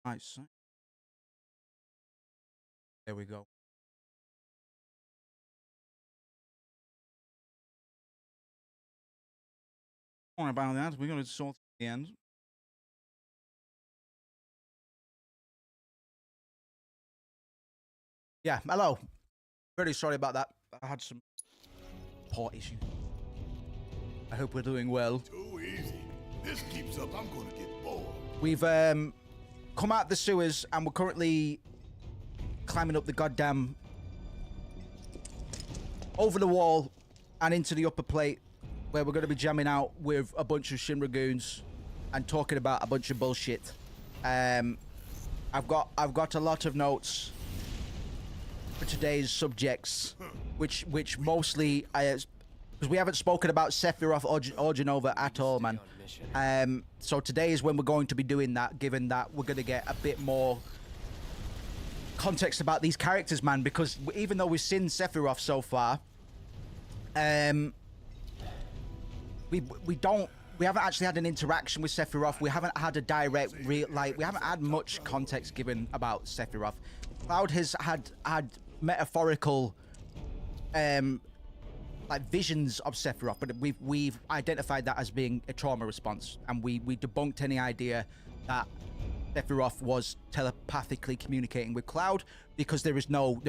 Nice. There we go. Don't worry about that. We're going to sort the end. Yeah, hello. Very sorry about that. I had some port issues. I hope we're doing well. Too easy. This keeps up, I'm gonna get bored. We've come out the sewers and we're currently climbing up the goddamn over the wall and into the upper plate, where we're going to be jamming out with a bunch of Shinra goons and talking about a bunch of bullshit. I've got a lot of notes for today's subjects, which mostly because we haven't spoken about Sephiroth or Genova at all, man. So today is when we're going to be doing that, given that we're going to get a bit more context about these characters, man, because even though we've seen Sephiroth so far, we haven't actually had an interaction with Sephiroth. We haven't had a direct we haven't had much context given about Sephiroth. Cloud has had metaphorical like visions of Sephiroth, but we've identified that as being a trauma response, and we debunked any idea that Sephiroth was telepathically communicating with Cloud, because there is no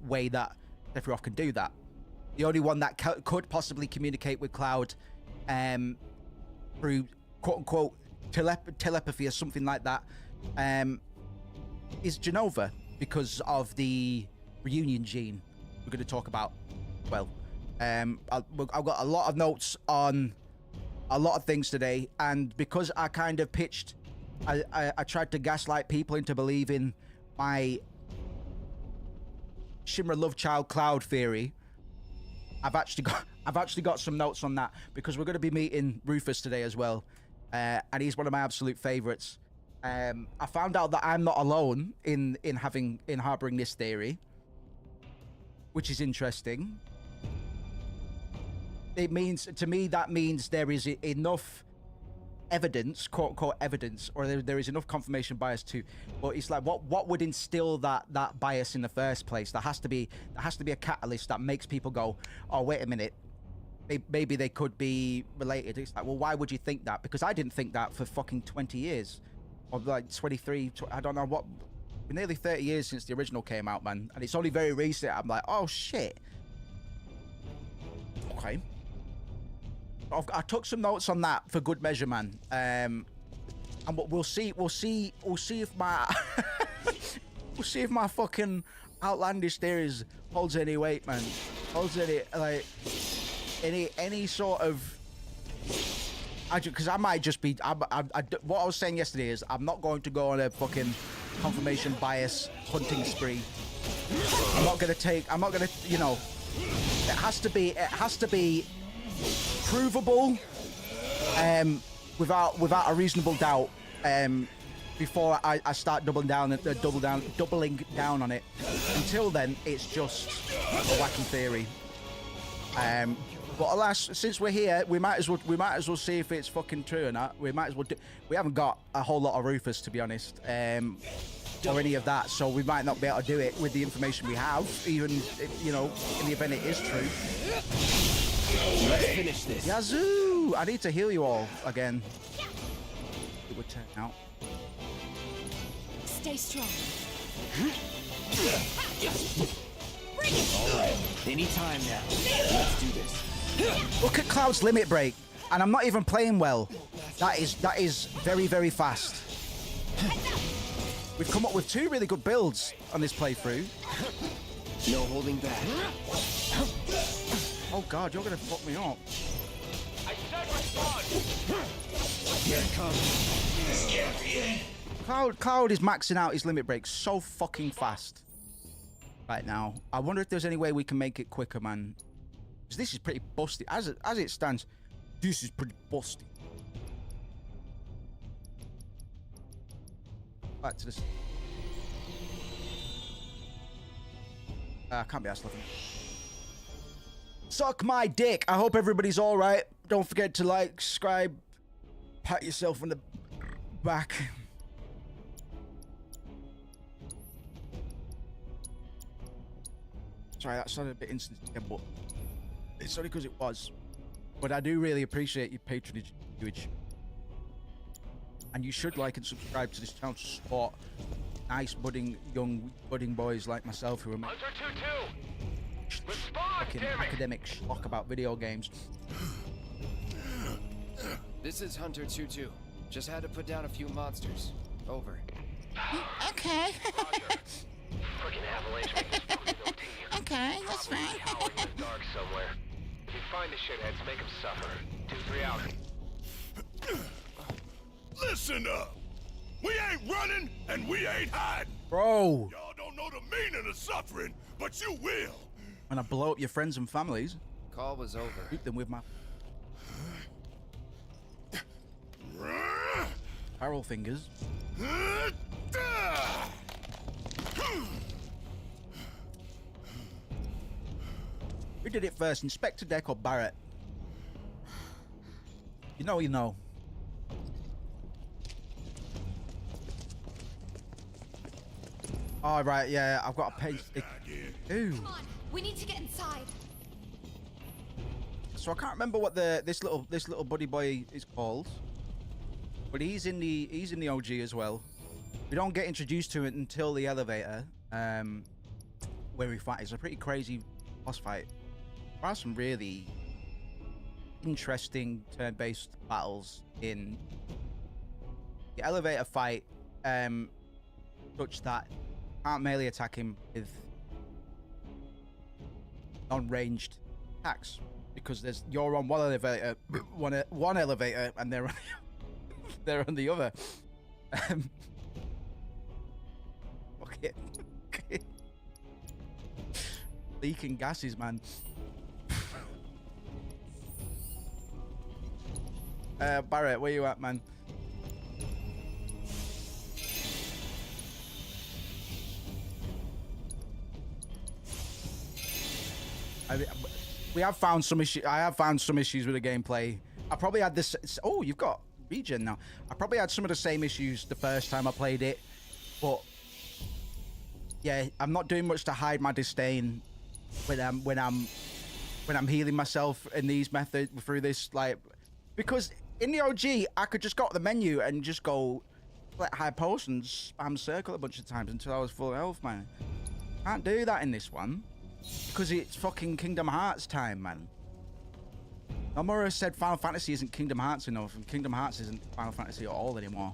way that Sephiroth can do that. The only one that could possibly communicate with Cloud through quote-unquote telepathy or something like that is Genova, because of the reunion gene we're going to talk about. Well, I've got a lot of notes on a lot of things today, and because I kind of pitched, I tried to gaslight people into believing my Shinra love child Cloud theory. I've actually got some notes on that, because we're going to be meeting Rufus today as well, and he's one of my absolute favorites. I found out that I'm not alone in harboring this theory, which is interesting. It means, to me, that means there is enough evidence, quote unquote evidence, or there is enough confirmation bias too. But it's like, what would instill that bias in the first place? There has to be a catalyst that makes people go, oh, wait a minute, maybe they could be related. It's like, well, why would you think that? Because I didn't think that for fucking 20 years, or like 23. I don't know what. Nearly 30 years since the original came out, man, and it's only very recent. I'm like, oh shit. Okay. I took some notes on that for good measure, man. And we'll see if my we'll see if my fucking outlandish theories holds any weight, man. Holds any like any sort of. Because I might just be. What I was saying yesterday is I'm not going to go on a fucking confirmation bias hunting spree. I'm not gonna. You know. It has to be provable, without a reasonable doubt, before I start doubling down on it. Until then, it's just a wacky theory. But alas, since we're here, we might as well see if it's fucking true or not. We might as well we haven't got a whole lot of Rufus, to be honest, or any of that, so we might not be able to do it with the information we have, even if, you know, in the event it is true. Let's finish this. Yazoo! I need to heal you all again. It would turn out. Stay strong. Bring it! All right, anytime now. Let's do this. Look at Cloud's limit break, and I'm not even playing well. That is very, very fast. We've come up with two really good builds on this playthrough. No holding back. Oh god, you're gonna fuck me up. I said respond. Here it comes. Cloud is maxing out his limit break so fucking fast right now. I wonder if there's any way we can make it quicker, man. Because this is pretty busty. As it stands, this is pretty busty. Back to this. I can't be asked nothing. Suck my dick. I hope everybody's all right. Don't forget to like, subscribe, pat yourself on the back. Sorry, that sounded a bit insensitive, but it's only because it was. But I do really appreciate your patronage, and you should like and subscribe to this channel to support nice young budding boys like myself who are Hunter 2-2. Respond, fucking damn it. academic schlock about video games. This is Hunter 2-2. Just had to put down a few monsters. Over. Okay. Roger. Fucking avalanche makes this fucking OT. Okay, that's Probably fine. cowering in the dark somewhere. If you find the shitheads, make them suffer. 2-3 out. Listen up. We ain't running and we ain't hiding. Bro, Y'all don't know the meaning of suffering, but you will. when I blow up your friends and families, Call was over. shoot them with my barrel fingers. Who did it first, Inspector Deck or Barrett? You know, you know. All right, yeah, I've got a page. Ooh. Come on, we need to get inside. So I can't remember what this little buddy boy is called, but he's in the OG as well. We don't get introduced to it until the elevator, where we fight. It's a pretty crazy boss fight. There are some really interesting turn-based battles in the elevator fight, such that you can't melee attack him with non-ranged attacks, because you're on one elevator, one elevator, and they're on the other. Okay. Leaking gases, man. Barrett, where you at, man? We have found some issues. I have found some issues with the gameplay. I probably had this. Oh, you've got regen now. I probably had some of the same issues the first time I played it, but yeah, I'm not doing much to hide my disdain when I'm healing myself in these methods through this, like, because in the OG I could just go to the menu and just go let high post and spam circle a bunch of times until I was full health, man. Can't do that in this one because it's fucking Kingdom Hearts time, man. Nomura said Final Fantasy isn't Kingdom Hearts enough, and Kingdom Hearts isn't Final Fantasy at all anymore.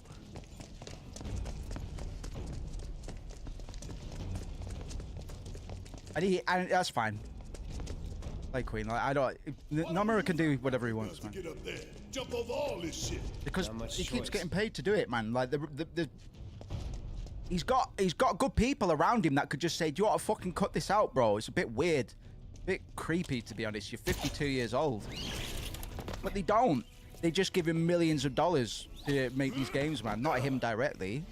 And that's fine. Like Queen, like, I don't. Nomura can do whatever he wants, man. Get up there. Jump over all this shit. Because Not much he keeps choice. getting paid to do it, man. Like he's got good people around him that could just say, "Do you want to fucking cut this out, bro?" It's a bit weird, a bit creepy, to be honest. You're 52 years old, but they don't. They just give him millions of dollars to make these games, man. Not him directly.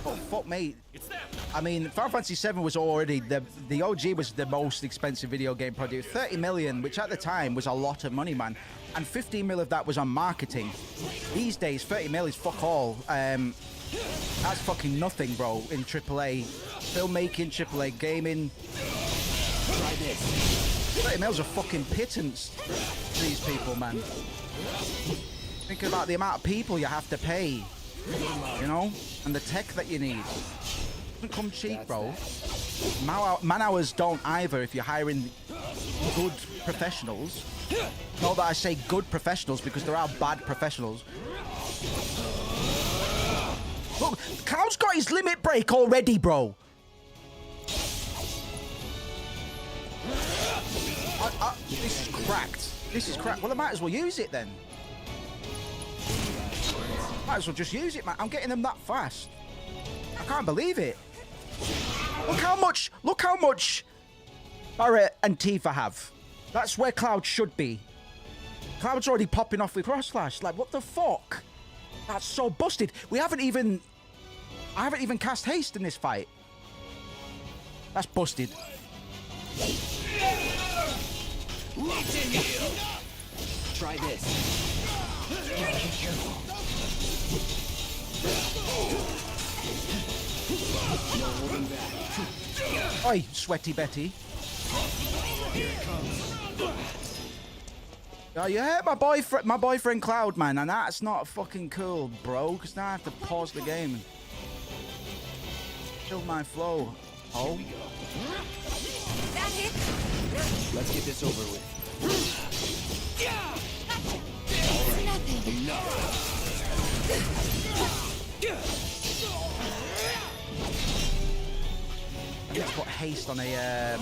Oh, fuck me. I mean, Final Fantasy VII was already the OG was the most expensive video game project. 30 million, which at the time was a lot of money, man. And 15 mil of that was on marketing. These days, 30 mil is fuck all. That's fucking nothing, bro, in AAA. Filmmaking, AAA gaming. Try this. 30 mil's a fucking pittance to these people, man. Think about the amount of people you have to pay, you know, and the tech that you need. Doesn't come cheap, bro. Man hours don't either if you're hiring good professionals. Not that I say good professionals, because there are bad professionals. Look, Cloud's got his limit break already, bro. This is cracked. This is cracked. Well, I might as well use it then. Might as well just use it, man. I'm getting them that fast. I can't believe it. Look how much Barrett and Tifa have. That's where Cloud should be. Cloud's already popping off with Cross Slash. Like, what the fuck? That's so busted. I haven't even cast haste in this fight. That's busted. Try this. Be careful. No holding back. Oi, sweaty Betty. Oh, you hurt my boyfriend Cloud, man, and that's not fucking cool, bro. Because now I have to pause the game and kill my flow. Oh. That hit. Let's get this over with. It's nothing. Let's put haste on a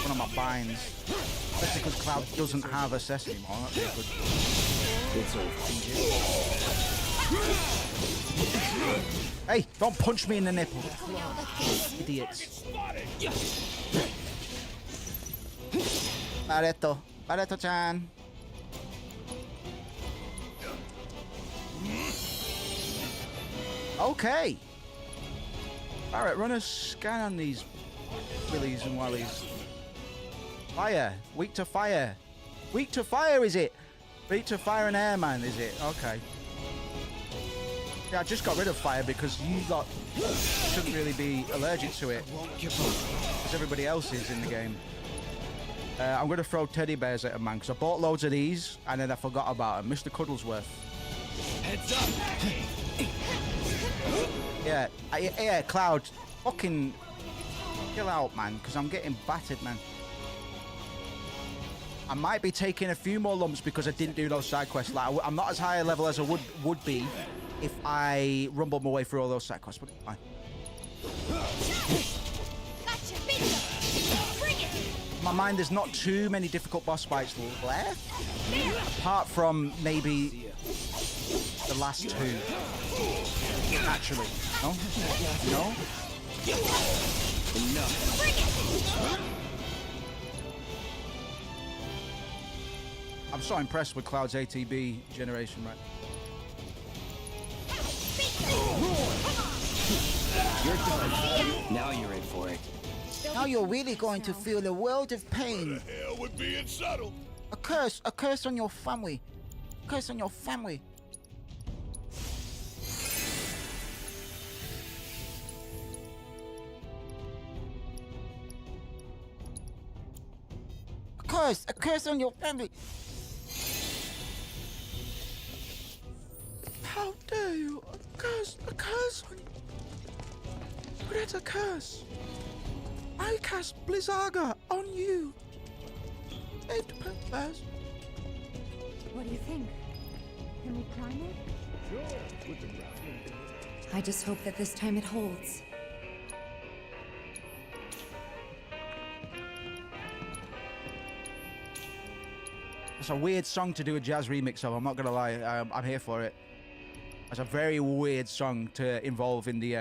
one of my binds. Especially because Cloud doesn't have assess anymore. That'd be a good. It's over. Hey, don't punch me in the nipple. Idiots. Barreto. Barreto-chan. Okay. Barrett, run a scan on these willies and wallies. Fire. Weak to fire. Weak to fire, is it? Weak to fire and air, man, is it? Okay. Yeah, I just got rid of fire because you lot shouldn't really be allergic to it. Because everybody else is in the game. I'm going to throw teddy bears at him, man, because I bought loads of these and then I forgot about them. Mr. Cuddlesworth. Heads up. Yeah, Cloud, fucking chill out, man, because I'm getting battered, man. I might be taking a few more lumps because I didn't do those side quests. Like, I'm not as high a level as I would be if I rumbled my way through all those side quests, but it's fine. Gotcha. Bingo. Bring it. In my mind, there's not too many difficult boss fights left, apart from maybe the last two. Naturally. No? No? Bring it. I'm so impressed with Cloud's ATB generation, right? You're done. Now you're in for it. Now you're really going to feel a world of pain. Hell with being subtle. A curse on your family. A curse on your family. A curse on your family. How dare you? A curse on you. But it's a curse. I cast Blizzaga on you. Save the princess. What do you think? Can we climb it? I just hope that this time it holds. It's a weird song to do a jazz remix of, I'm not gonna lie. I'm here for it. It's a very weird song to involve in the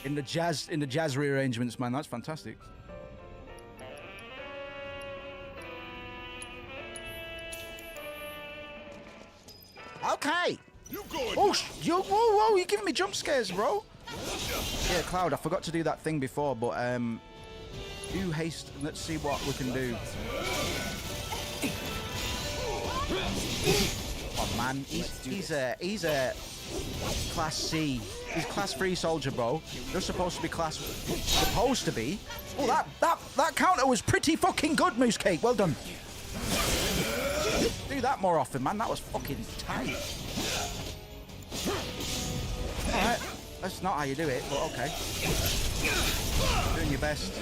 in the jazz rearrangements, man. That's fantastic. Okay. You going? Oh, whoa, you're giving me jump scares, bro. Yeah, Cloud, I forgot to do that thing before, but do haste and let's see what we can do. Oh man, he's a class C. He's class 3 soldier, bro. You're supposed to be Oh, that counter was pretty fucking good, Moose Cake. Well done. Do that more often, man. That was fucking tight. All right. That's not how you do it, but okay. Doing your best.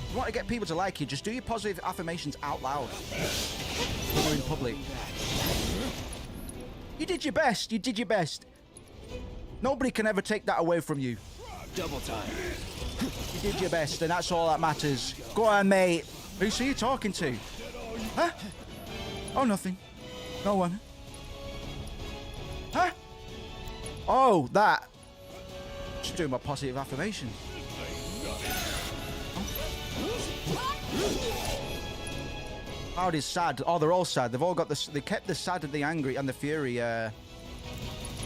You want to get people to like you, just do your positive affirmations out loud. When you're in public. You did your best. You did your best. Nobody can ever take that away from you. Double time. You did your best, and that's all that matters. Go on, mate. Who's you talking to? Huh? Oh, nothing. No one. Huh? Oh, that. Just doing my positive affirmation. Cloud is sad. Oh, they're all sad. They've all got this. They kept the sad and the angry and the fury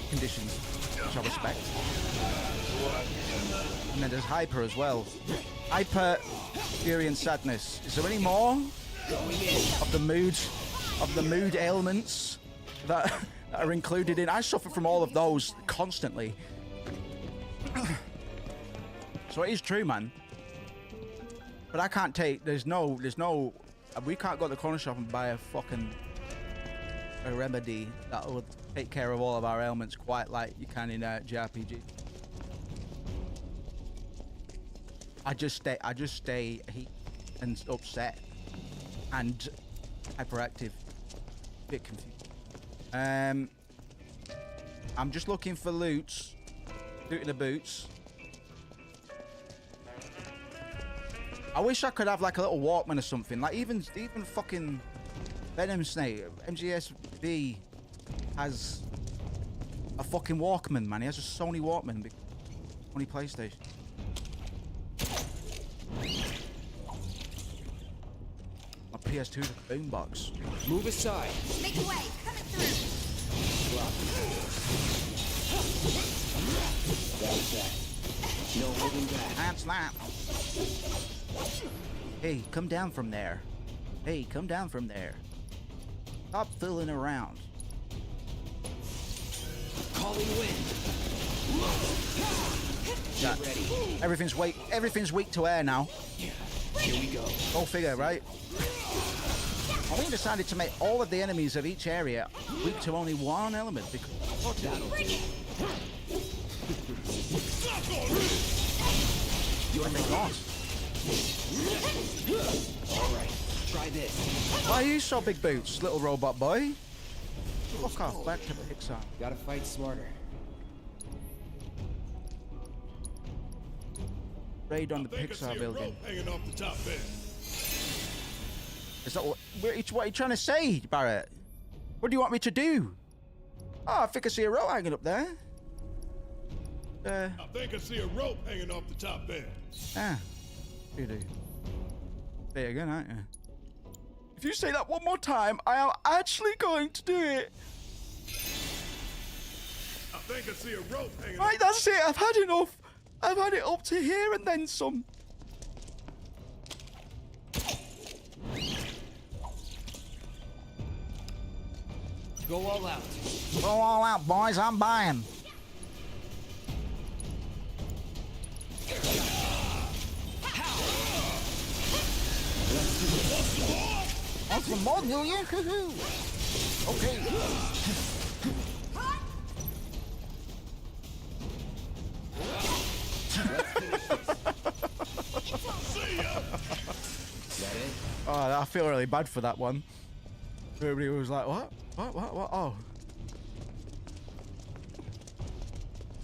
conditions, which I respect. And then there's hyper as well. Hyper, fury, and sadness. Is there any more? of the mood ailments that are included in. I suffer from all of those constantly. So it is true, man. But I can't take. There's no. We can't go to the corner shop and buy a remedy that will take care of all of our ailments quite like you can in a JRPG. I just stay heat and upset and hyperactive. Bit confused. I'm just looking for loots. Loot in the boots. I wish I could have like a little Walkman or something. Like even fucking Venom Snake, MGSV has a fucking Walkman, man. He has a Sony Walkman, Sony PlayStation. My PS2 is a boombox. Move aside. Make way. Coming through. That's that. No holding back. That's that. Hey, come down from there. Hey, come down from there. Stop fooling around. Calling wind. Get ready. Everything's weak to air now. Here we go. Go figure, right? And we decided to make all of the enemies of each area weak to only one element because You're not. All right, try this. Why are you so big boots, little robot boy? Fuck off, back to Pixar. Gotta fight smarter. Raid on the Think I see Pixar a building. rope hanging off the top there. Is that what are you trying to say, Barrett? What do you want me to do? Oh, I think I see a rope hanging up there. I think I see a rope hanging off the top there. Ah, you do. Say it again, aren't you? If you say that one more time, I am actually going to do it. I think I see a rope hanging Right, that's it. I've had enough. I've had it up to here and then some. Go all out. Go all out, boys. I'm buying. Want some more, do you? Okay. Oh, I feel really bad for that one. Everybody was like, what? What? Oh.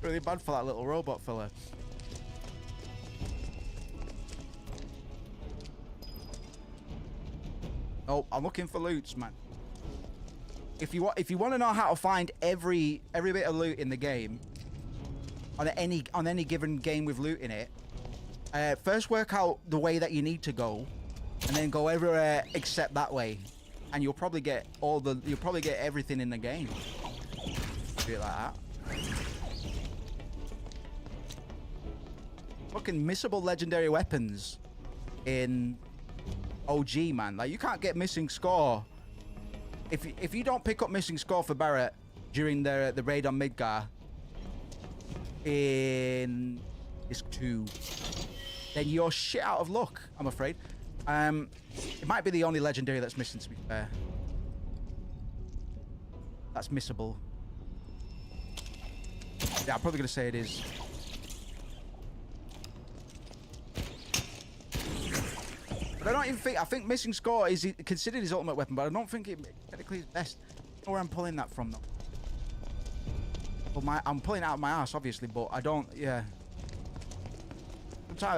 Really bad for that little robot fella. Oh, I'm looking for loots, man. If you want to know how to find every bit of loot in the game, on any given game with loot in it, first work out the way that you need to go, and then go everywhere except that way, and you'll probably get everything in the game. Do it like that. Fucking missable legendary weapons in OG, man. Like, you can't get missing score if you don't pick up missing score for Barrett during the raid on Midgar in disc 2, then you're shit out of luck, I'm afraid. It might be the only legendary that's missing, to be fair. That's missable. Yeah, I'm probably gonna say it is. But I don't even think. I think missing score is considered his ultimate weapon, but I don't think it technically is best. I don't know where I'm pulling that from, though. Well, I'm pulling it out of my ass, obviously, but I don't. Yeah.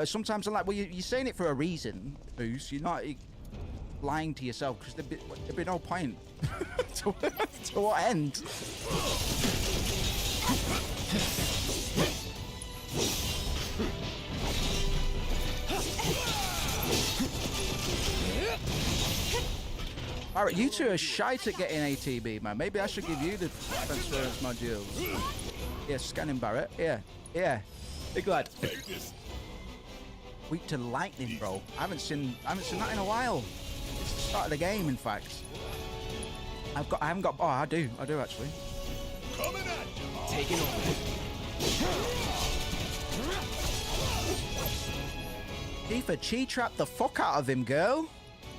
Sometimes I'm like, well, you're saying it for a reason, Boost. You're not lying to yourself, because there'd be no point. to what end? Alright, you two are shite at getting ATB, man. Maybe I should give you the transference modules. Yeah, scanning Barrett. Yeah. Big lad. Weak to lightning, bro. I haven't seen that in a while. Start of the game, in fact. I haven't got. Oh, I do actually. Coming at you. Taking over. Tifa, chi trap the fuck out of him, girl.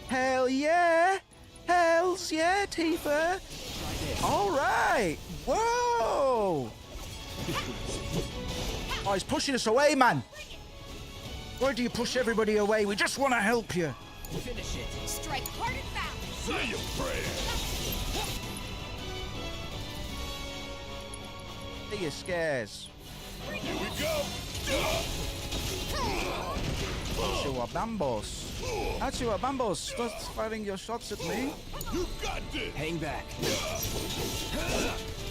Hell yeah. Hells yeah, Tifa. All right. Whoa. Oh, he's pushing us away, man. Why do you push everybody away? We just want to help you. Finish it. Strike hard and fast. Say your prayers. See your scares. Here we go. Bambos. That's your Bambos. Stop firing your shots at me. You got this. Hang back.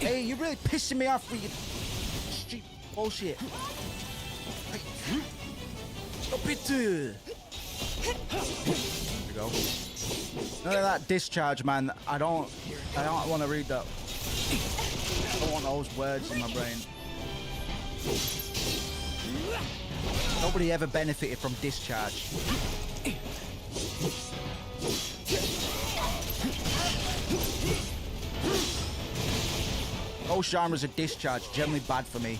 Hey, you're really pissing me off with your stupid bullshit. Hey. Stop it. There we go. None of that discharge, man. I don't want to read that. I don't want those words in my brain. Nobody ever benefited from discharge. Most genres of discharge generally bad for me.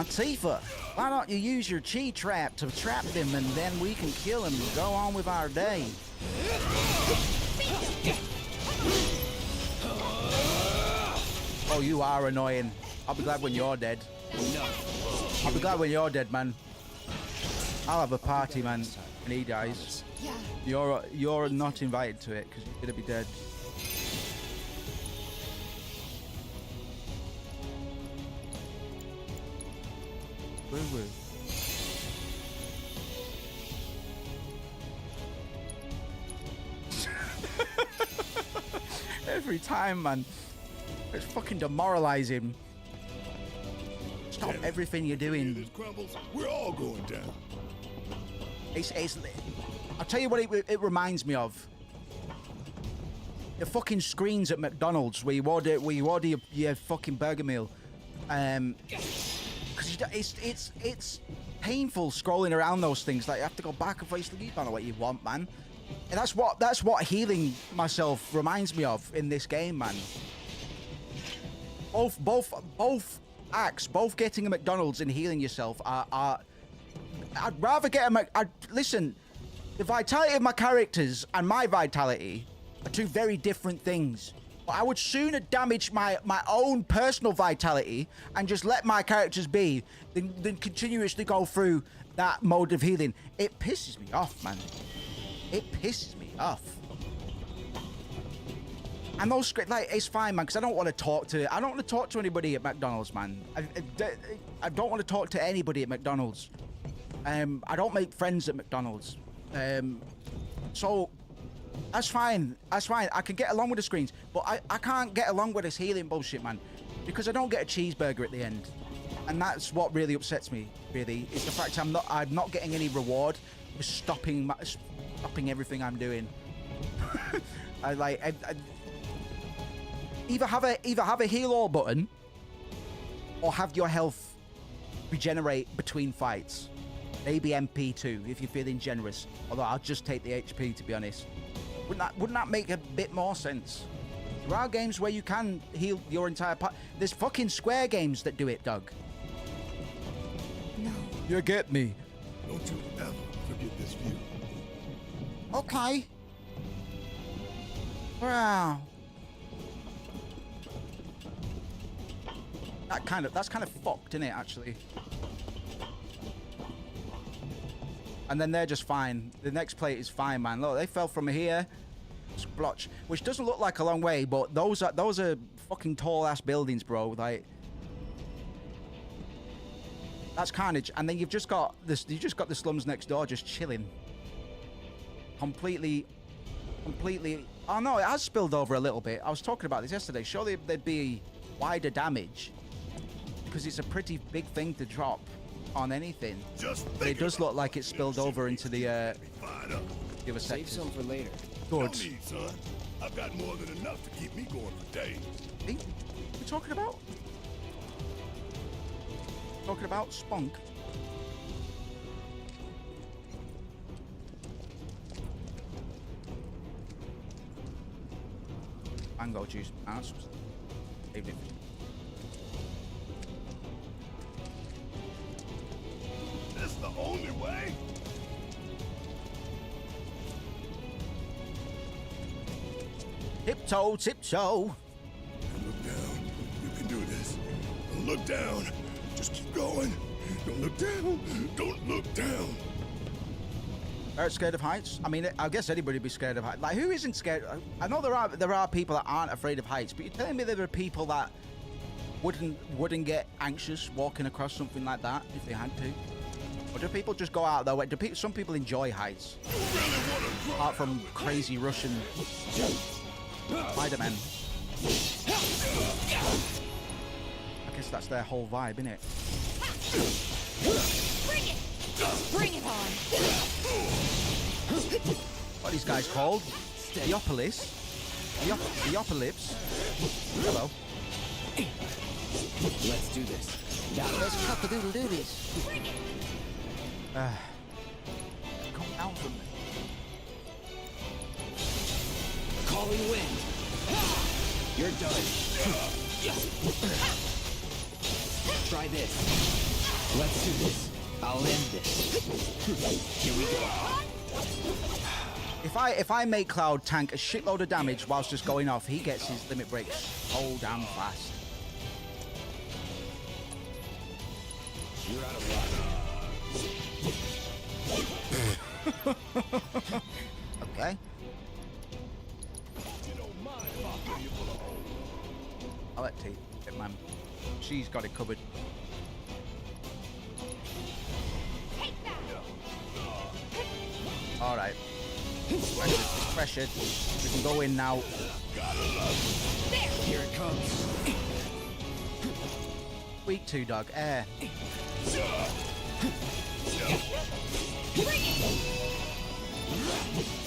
Tifa, why don't you use your chi trap to trap them and then we can kill him and go on with our day? Oh, you are annoying. I'll be glad when you're dead. No. I'll be glad when you're dead, man. I'll have a party, man, when he dies. Yeah. You're not invited to it because you're gonna be dead. Woo woo. Every time, man. It's fucking demoralizing. Stop everything you're doing. This crumbles. We're all going down. It's I'll tell you what it reminds me of. The fucking screens at McDonald's where you order your fucking burger meal. Because it's painful scrolling around those things. Like you have to go back and forth. You don't know what you want, man. And that's what healing myself reminds me of in this game, man. Both acts, both getting a McDonald's and healing yourself are I'd rather get listen, the vitality of my characters and my vitality are two very different things. But I would sooner damage my own personal vitality and just let my characters be than continuously go through that mode of healing. It pisses me off, man. It pisses me off. And those scripts, like, it's fine, man, because I don't want to talk to anybody at McDonald's, man. I don't want to talk to anybody at McDonald's. I don't make friends at McDonald's. So that's fine. That's fine. I can get along with the screens, but I can't get along with this healing bullshit, man, because I don't get a cheeseburger at the end, and that's what really upsets me. Really, is the fact I'm not getting any reward for stopping everything I'm doing. Either have a heal all button, or have your health regenerate between fights. Maybe MP2 if you're feeling generous. Although I'll just take the HP, to be honest. Wouldn't that make a bit more sense? There are games where you can heal your entire part. There's fucking Square games that do it, Doug. No. You get me. Don't you ever forget this view. Okay. Wow. That's kind of fucked, isn't it, actually? And then they're just fine. The next plate is fine, man. Look, they fell from here. Splotch. Which doesn't look like a long way, but those are fucking tall ass buildings, bro. Like, that's carnage. And then you've just got the slums next door just chilling. Completely. Oh no, it has spilled over a little bit. I was talking about this yesterday. Surely there'd be wider damage, because it's a pretty big thing to drop on anything. Just But it does look like it's spilled over into the Give us Save some for later. No Good. need, son. I've got more than enough to keep me going for days. Hey, what are you talking about? Talking about spunk. Mango juice. Saved it. This the only way? Tiptoe, tiptoe. Look down. You can do this. Don't look down. Just keep going. Don't look down. Don't look down. Are scared of heights? I mean, I guess anybody would be scared of heights. Like, who isn't scared? I know there are people that aren't afraid of heights, but you're telling me there are people that wouldn't get anxious walking across something like that if they had to? Or do people just go out their way? Some people enjoy heights? Apart from crazy Russian Spider-Man. I guess that's their whole vibe, innit? Bring it! Bring it on! What are these guys called? Theopolis? Theopolis? Hello. Let's do this. Let's cock-a-doodle-doo this. Come down from me. Calling wind. You're done. Try this. Let's do this. I'll end this. Here we go. If I make Cloud tank a shitload of damage whilst just going off, he gets his limit breaks so damn fast. You're out of luck. Okay. I'll let T hit, man. She's got it covered. Take that! All right. Pressured. We can go in now. Here it comes. Weak 2, dog. Air.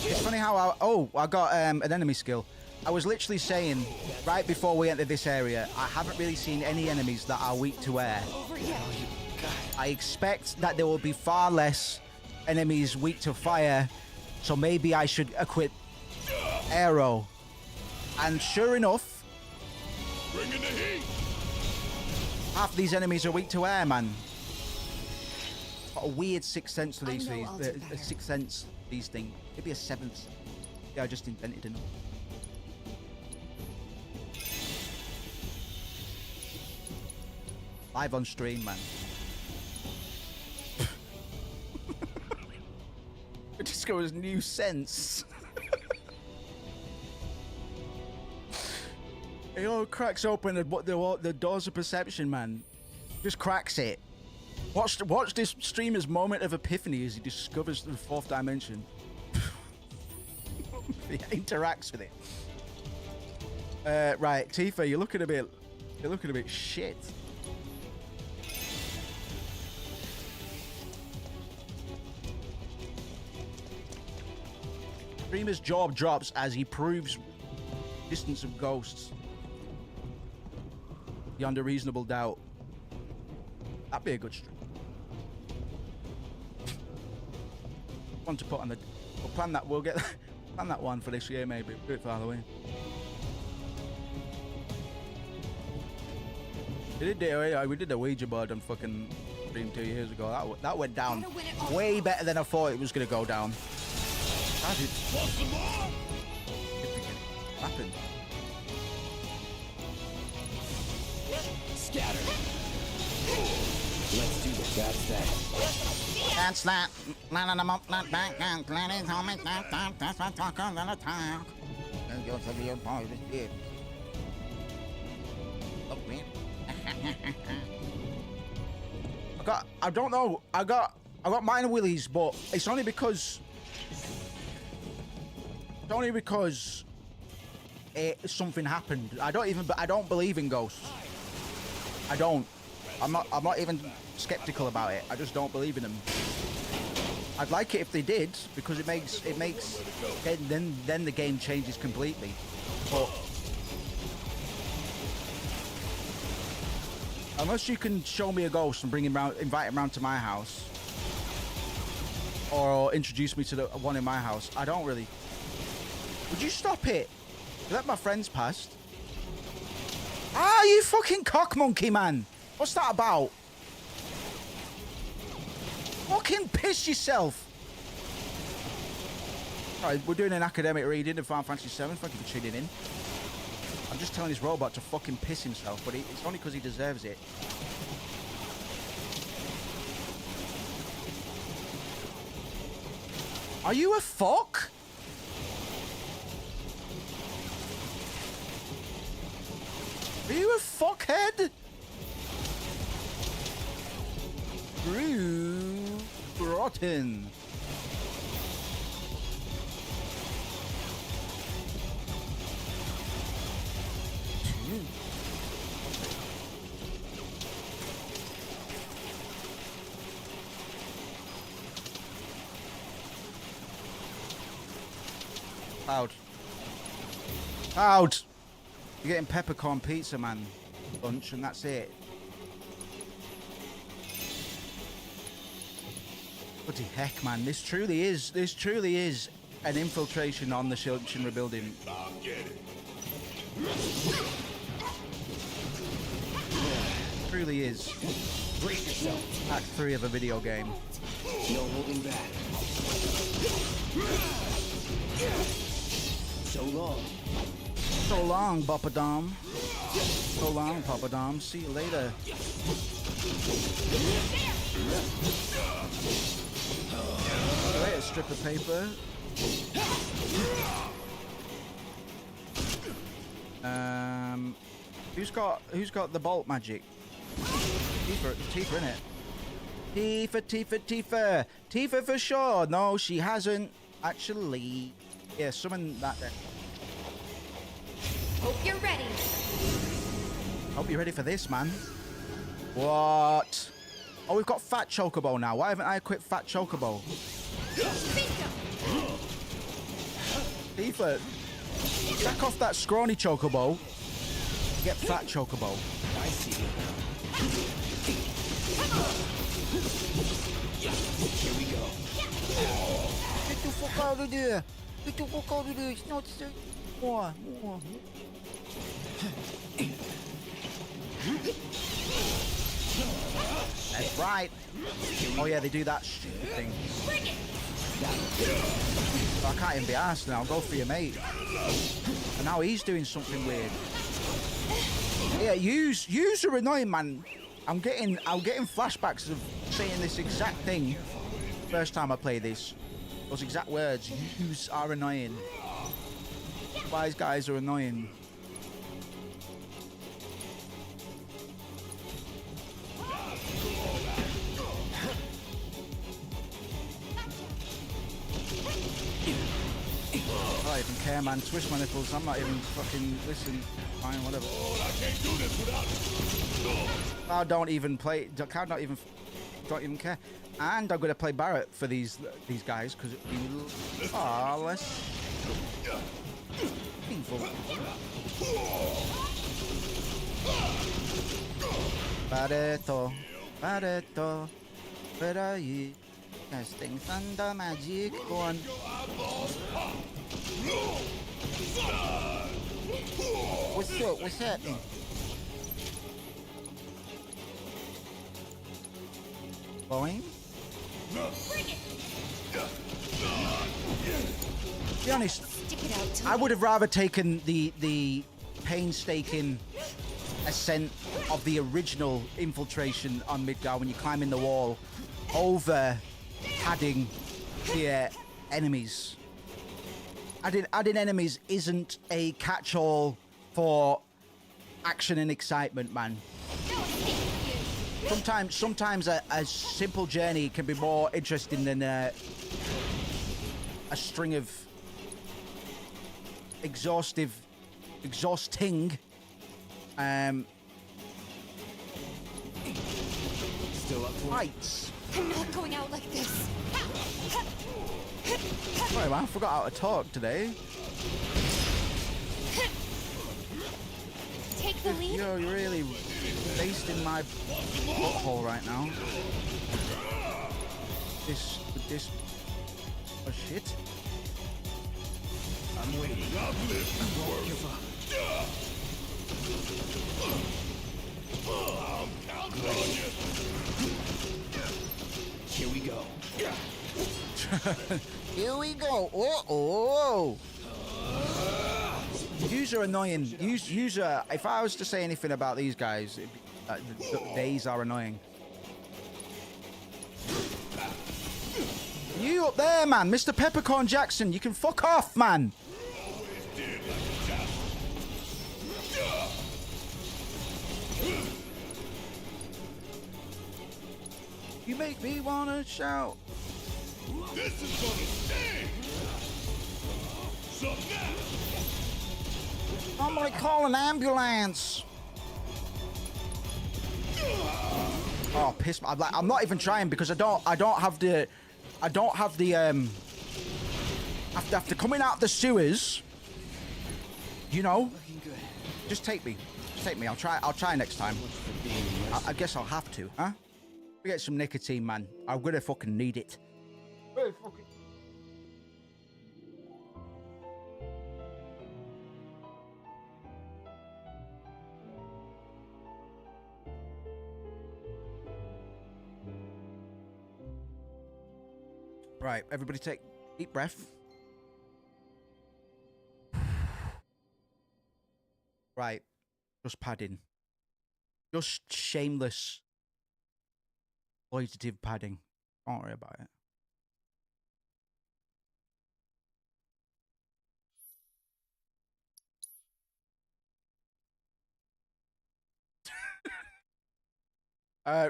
It's funny how I got an enemy skill. I was literally saying right before we entered this area, I haven't really seen any enemies that are weak to air. I expect that there will be far less enemies weak to fire, so maybe I should equip arrow. And sure enough, Bring in the heat. half these enemies are weak to air, man. Got a weird sixth sense to these I know things. I'll do A better. sixth sense, these things. Maybe a seventh. Yeah, I just invented enough. Live on stream, man. It just goes new sense. It all cracks open the doors of perception, man. Just cracks it. Watch this streamer's moment of epiphany as he discovers the fourth dimension. He interacts with it. Right, Tifa, you're looking a bit shit. Streamer's jaw drops as he proves distance of ghosts beyond a reasonable doubt. That'd be a good stream. One to put on the. We'll plan that. We'll get plan that one for this year, maybe. Do it for Halloween. We did the Ouija board on fucking stream 2 years ago. That went down way better than I thought it was gonna go down. How did Want some more? it happen? Scatter. Let's do this. That's that. That's that. Not back and planning home. That's what talking on the time. You're the real boy. I don't know. I got minor willies, but it's only because something happened. I don't believe in ghosts. I don't. I'm not even skeptical about it. I just don't believe in them. I'd like it if they did, because it makes then the game changes completely. But unless you can show me a ghost and bring him round, invite him round to my house, or introduce me to the one in my house, I don't really. Would you stop it? Let my friends past. Ah, you fucking cock monkey, man! What's that about? Fucking piss yourself! Alright, we're doing an academic reading of Final Fantasy VII. Thank you for tuning in. I'm just telling this robot to fucking piss himself, but it's only because he deserves it. Are you a fuck? Are you a fuckhead? Rotten. Cloud. Cloud! You're getting peppercorn pizza, man. Lunch, and that's it. Bloody heck, man. This truly is an infiltration on the Shinra building. I'll get it. Truly is. Brace yourself. Act 3 of a video game. No holding back. So long. So long, Papadom. So long, Papadom. See you later. Wait, a strip of paper. Who's got the bolt magic? Tifa, innit? Tifa. Tifa for sure. No, she hasn't actually. Yeah, summon that then. Hope you're ready. Hope you're ready for this, man. What? Oh, we've got Fat Chocobo now. Why haven't I equipped Fat Chocobo? Tifa, sack off that scrawny Chocobo. Get Fat Chocobo. I see you. Here we go. Get the fuck out of there. Get the fuck out of there. It's not safe. More. That's right. Oh yeah, they do that stupid thing. I can't even be arsed now. Go for your mate. And now he's doing something weird. Yeah, yous are annoying, man. I'm getting flashbacks of saying this exact thing first time I play this. Those exact words. Yous are annoying. Wise guys are annoying. I don't even care, man. Twist my nipples. I'm not even fucking listen. Fine, whatever. I can't do this without. I don't even play. Don't even care. And I'm gonna play Barrett for these guys because it's far less painful. Barretto, where are you? Casting thunder magic. Go on. What's up? What's happening? Boing? To be honest, Stick it out till I would have rather taken the painstaking ascent of the original infiltration on Midgar when you climb in the wall over adding the enemies. Adding enemies isn't a catch-all for action and excitement, man. Sometimes a simple journey can be more interesting than a string of exhausting Still up for it? fights. I'm not going out like this. Sorry, man. I forgot how to talk today. Take the lead. You're really based in my butthole right now. This oh shit. I'm waiting. I've lived through worse. I'm counting on you. Here we go. Here we go. Oh. Yous are annoying. Yous are. If I was to say anything about these guys, these are annoying. You up there, man, Mr. Peppercorn Jackson. You can fuck off, man. You make me wanna shout. This is gonna sting. So now. I'm gonna call an ambulance. Oh, piss! I'm not even trying because I don't have the after coming out the sewers. You know, Looking good. just take me. I'll try next time. I guess I'll have to, huh? We get some nicotine, man. I'm gonna fucking need it. Right, everybody take deep breath. Right, just padding. Just shameless exploitative padding. Don't worry about it.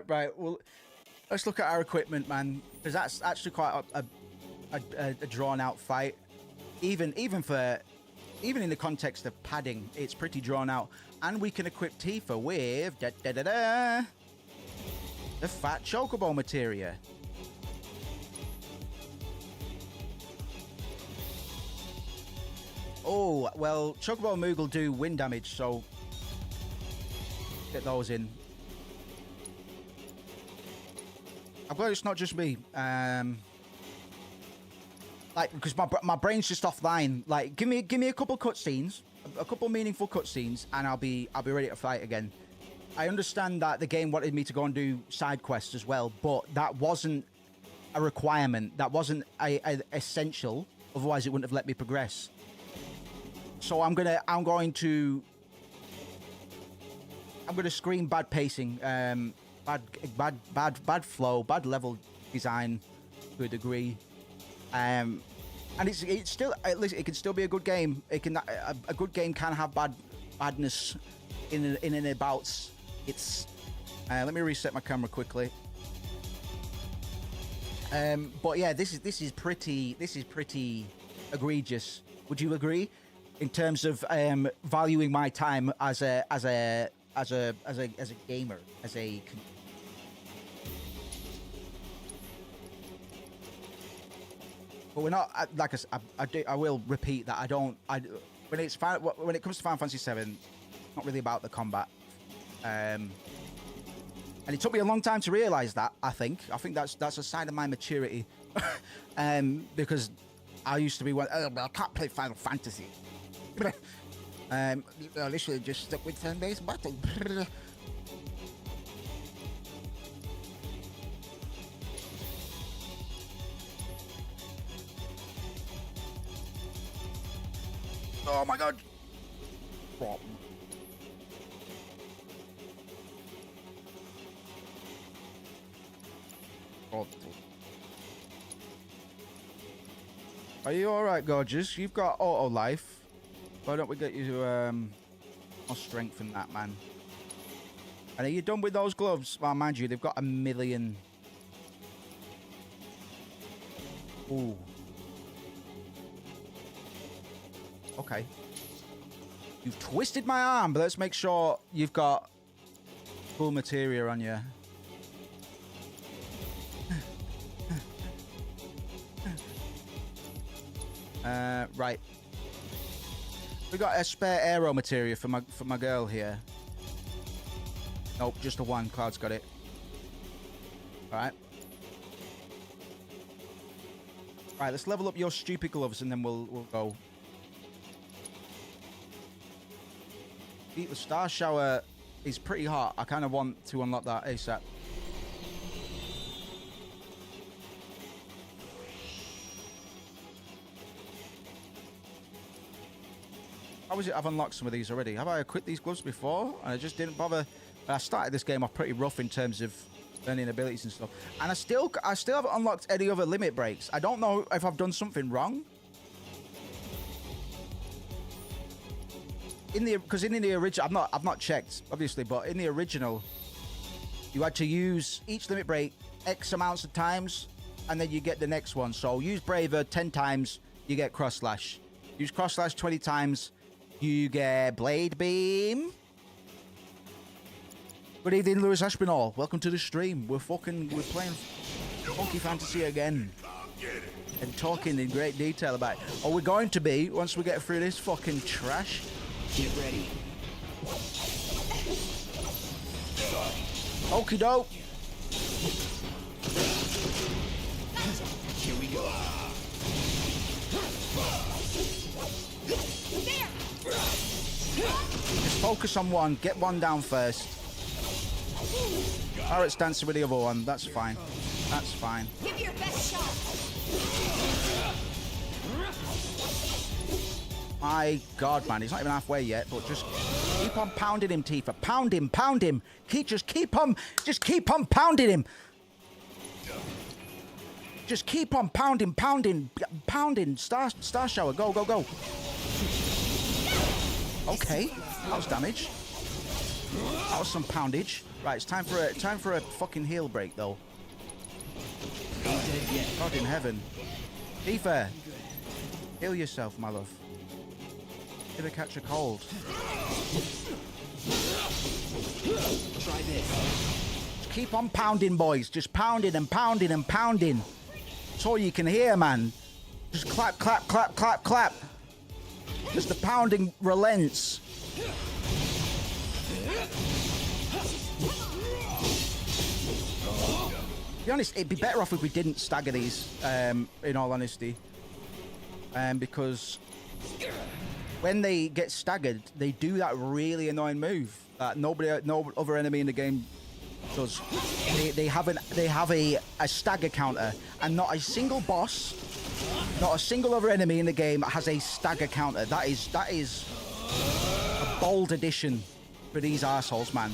Right, well, let's look at our equipment, man, because that's actually quite a drawn-out fight. Even in the context of padding, it's pretty drawn out. And we can equip Tifa with the fat chocobo materia. Oh, well, chocobo Moogle do wind damage, so get those in. I'm glad it's not just me. Like, because my brain's just offline. Like, give me a couple cutscenes, a couple meaningful cutscenes, and I'll be ready to fight again. I understand that the game wanted me to go and do side quests as well, but that wasn't a requirement. That wasn't a essential. Otherwise, it wouldn't have let me progress. So I'm gonna scream bad pacing, bad flow, bad level design to a degree. And it's still, at least it can still be a good game. It can a good game can have badness in and abouts. It's let me reset my camera quickly. But yeah, this is pretty egregious. Would you agree? In terms of valuing my time as a gamer, but we're not, like I will repeat that when it comes to Final Fantasy VII, it's not really about the combat. And it took me a long time to realize that. I think that's a sign of my maturity, because I used to be one. Oh, well, I can't play Final Fantasy. Literally just stuck with turn-based battle. Oh my god! Are you alright, gorgeous? You've got auto life. Why don't we get you more strength in that, man? And are you done with those gloves? Well, mind you, they've got a million. Ooh. Okay. You've twisted my arm, but let's make sure you've got full materia on you. Right. We got a spare aero material for my girl here. Nope, just a one. Cloud's got it. All right. Right, let's level up your stupid gloves and then we'll go. The star shower is pretty hot. I kind of want to unlock that ASAP. How is it I've unlocked some of these already? Have I equipped these gloves before? And I just didn't bother. I started this game off pretty rough in terms of learning abilities and stuff. And I still haven't unlocked any other limit breaks. I don't know if I've done something wrong. Because in the original, I've not checked, obviously, but in the original, you had to use each limit break X amounts of times, and then you get the next one. So use Braver 10 times, you get Cross Slash. Use Cross Slash 20 times, you get Blade Beam. Good evening, Lewis Aspinall. Welcome to the stream. We're playing Funky Fantasy again. And talking in great detail about it. Or we're going to be, once we get through this fucking trash. Get ready. Okie doke. Here we go. Just focus on one. Get one down first. Or it's dancing with the other one. That's fine. That's fine. Give your best shot. My God, man, he's not even halfway yet. But just keep on pounding him, Tifa. Pound him, pound him. Just keep on pounding him. Just keep on pounding. Star shower. Go. Okay, that was damage. That was some poundage. Right, it's time for a fucking heal break though. God in heaven. Tifa, heal yourself, my love. Gonna catch a cold. Try this. Just keep on pounding, boys. Just pounding. That's all you can hear, man. Just clap. Just the pounding relents. To be honest, it'd be better off if we didn't stagger these, in all honesty. Because when they get staggered, they do that really annoying move that no other enemy in the game does. They have a stagger counter, and not a single boss, not a single other enemy in the game has a stagger counter. That is a bold addition for these arseholes, man.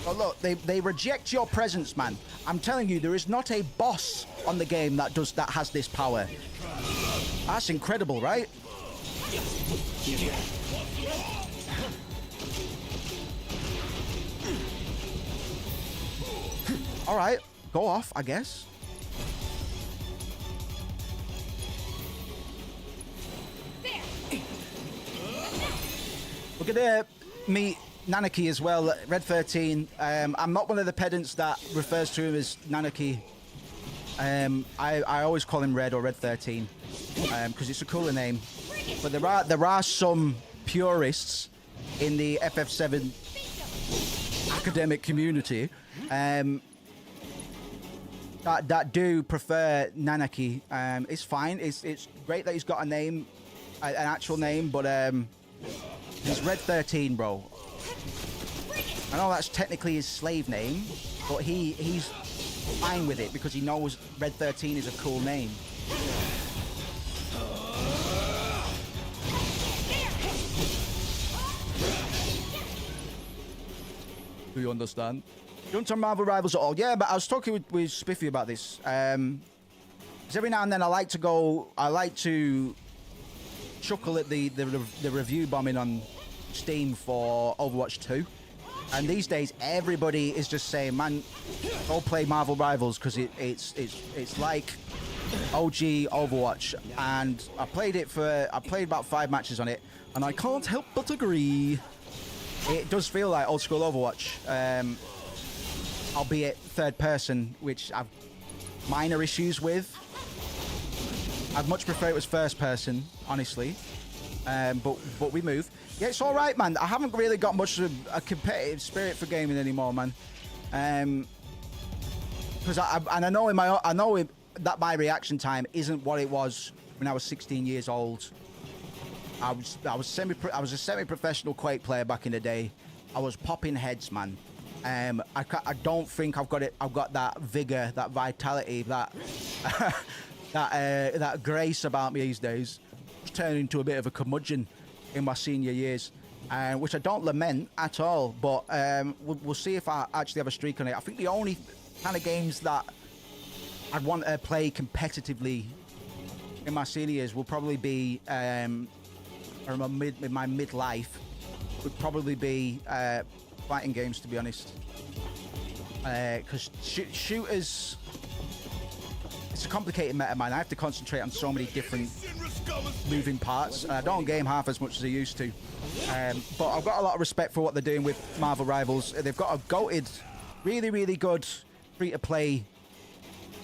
But look, they reject your presence, man. I'm telling you, there is not a boss on the game that has this power. That's incredible, right? All right, go off, I guess. We're gonna meet Nanaki as well, Red 13. I'm not one of the pedants that refers to him as Nanaki. I always call him Red or Red 13 because it's a cooler name. But there are some purists in the FF7 academic community that do prefer Nanaki. It's fine. It's great that he's got a name, an actual name, but he's Red 13, bro. I know that's technically his slave name, but he's fine with it because he knows Red 13 is a cool name. Do you understand? Don't turn Marvel Rivals at all. Yeah, but I was talking with Spiffy about this. Because every now and then I like to chuckle at the review bombing on Steam for Overwatch 2. And these days, everybody is just saying, man, go play Marvel Rivals because it's like OG Overwatch. And I played about 5 matches on it, and I can't help but agree. It does feel like old school Overwatch, albeit third person, which I've minor issues with. I'd much prefer it was first person, honestly. But we move. Yeah, it's all right, man. I haven't really got much of a competitive spirit for gaming anymore, man. Because I know that my reaction time isn't what it was when I was 16 years old. I was a semi-professional Quake player back in the day. I was popping heads, man. I don't think I've got that vigor, that vitality, that that grace about me these days. Just turning into a bit of a curmudgeon in my senior years, which I don't lament at all. But we'll see if I actually have a streak on it. I think the only kind of games that I'd want to play competitively in my senior years will probably be, or in my midlife, would probably be fighting games, to be honest. Because shooters, it's a complicated meta, man. I have to concentrate on so many different moving parts. I don't game half as much as I used to. But I've got a lot of respect for what they're doing with Marvel Rivals. They've got a goated, really, really good free-to-play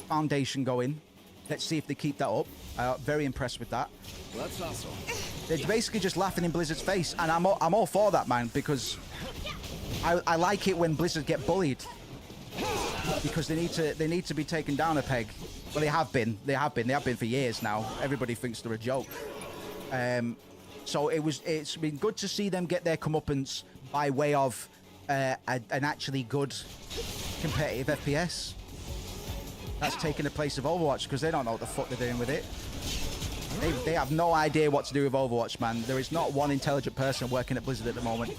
foundation going. Let's see if they keep that up. Very impressed with that. Let's hustle. They're basically just laughing in Blizzard's face, and I'm all for that, man, because I like it when Blizzard get bullied, because they need to be taken down a peg. Well, they have been for years now. Everybody thinks they're a joke. So it's been good to see them get their comeuppance by way of an actually good competitive FPS. That's taking the place of Overwatch, because they don't know what the fuck they're doing with it. They have no idea what to do with Overwatch, man. There is not one intelligent person working at Blizzard at the moment.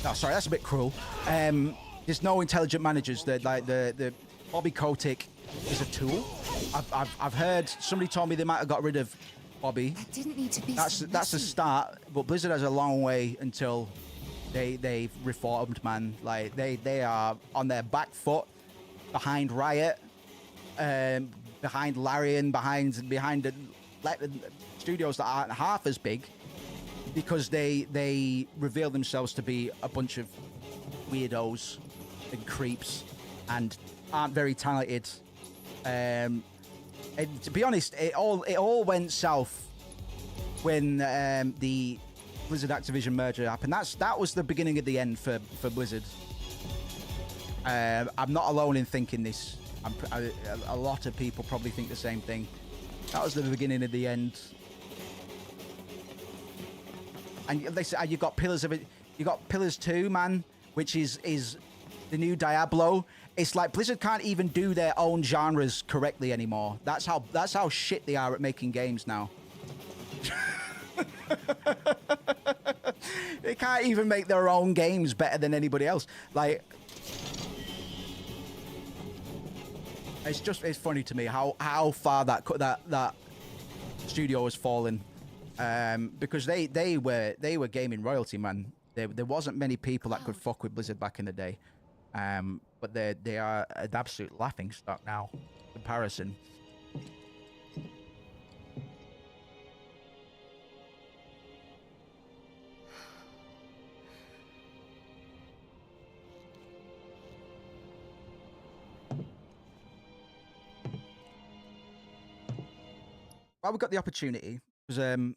Oh, sorry, that's a bit cruel. There's no intelligent managers. The Bobby Kotick is a tool. I've heard somebody told me they might have got rid of Bobby. I didn't need to be. That's a start, but Blizzard has a long way until they've reformed, man. Like they are on their back foot behind Riot, behind Larian, behind the studios that aren't half as big, because they reveal themselves to be a bunch of weirdos and creeps and aren't very talented. And to be honest, it all went south when the Blizzard Activision merger happened. That was the beginning of the end for Blizzard. I'm not alone in thinking this. A lot of people probably think the same thing. That was the beginning of the end. And they say you got Pillars of it. You got Pillars 2, man, which is the new Diablo. It's like Blizzard can't even do their own genres correctly anymore. That's how shit they are at making games now. They can't even make their own games better than anybody else. Like, it's funny to me how far that studio has fallen, because they were gaming royalty, man. There wasn't many people that could fuck with Blizzard back in the day, but they are an absolute laughing stock now in comparison. Well, we've got the opportunity, because I'm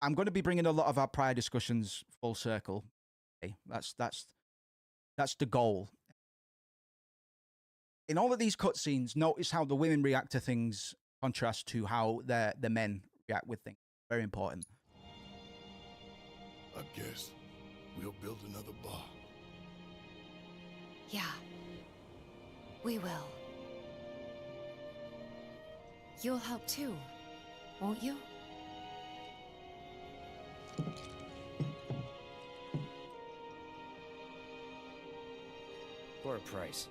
going to be bringing a lot of our prior discussions full circle. Okay, that's the goal. In all of these cutscenes, notice how the women react to things contrast to how the men react with things. Very important. I guess we'll build another bar. Yeah. We will. You'll help too, won't you? For a price.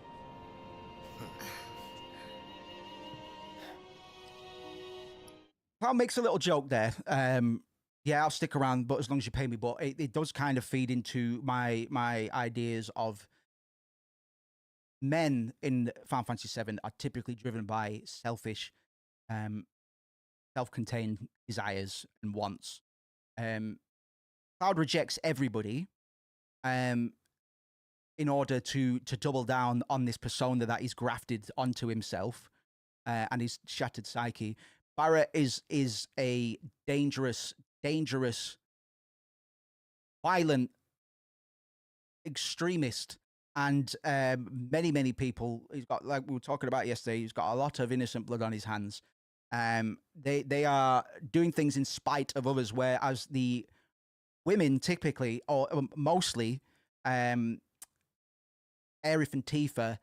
Paul makes a little joke there. Yeah, I'll stick around, but as long as you pay me. But it does kind of feed into my ideas of men in Final Fantasy VII are typically driven by selfish, self-contained desires and wants. Cloud rejects everybody in order to double down on this persona that he's grafted onto himself and his shattered psyche. Barrett is a dangerous, violent extremist, and many people. He's got, like we were talking about yesterday, he's got a lot of innocent blood on his hands. They are doing things in spite of others, whereas the women typically, or mostly, Aerith and Tifa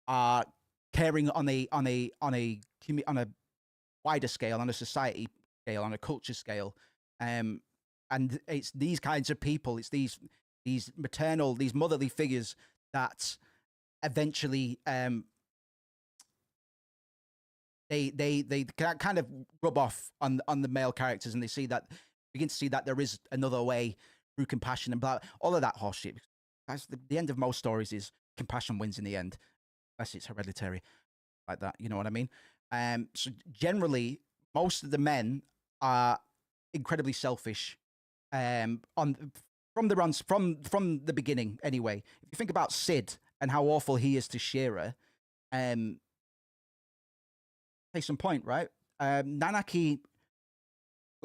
are caring on a wider scale, on a society scale, on a culture scale, and it's these kinds of people, it's these maternal, these motherly figures that eventually they kind of rub off on the male characters, and they begin to see that there is another way through compassion and blah, all of that horse shit. That's the end of most stories is compassion wins in the end, unless it's hereditary like that. You know what I mean? So generally, most of the men are incredibly selfish. From the beginning, anyway. If you think about Sid and how awful he is to Shira, case in point, right? Nanaki,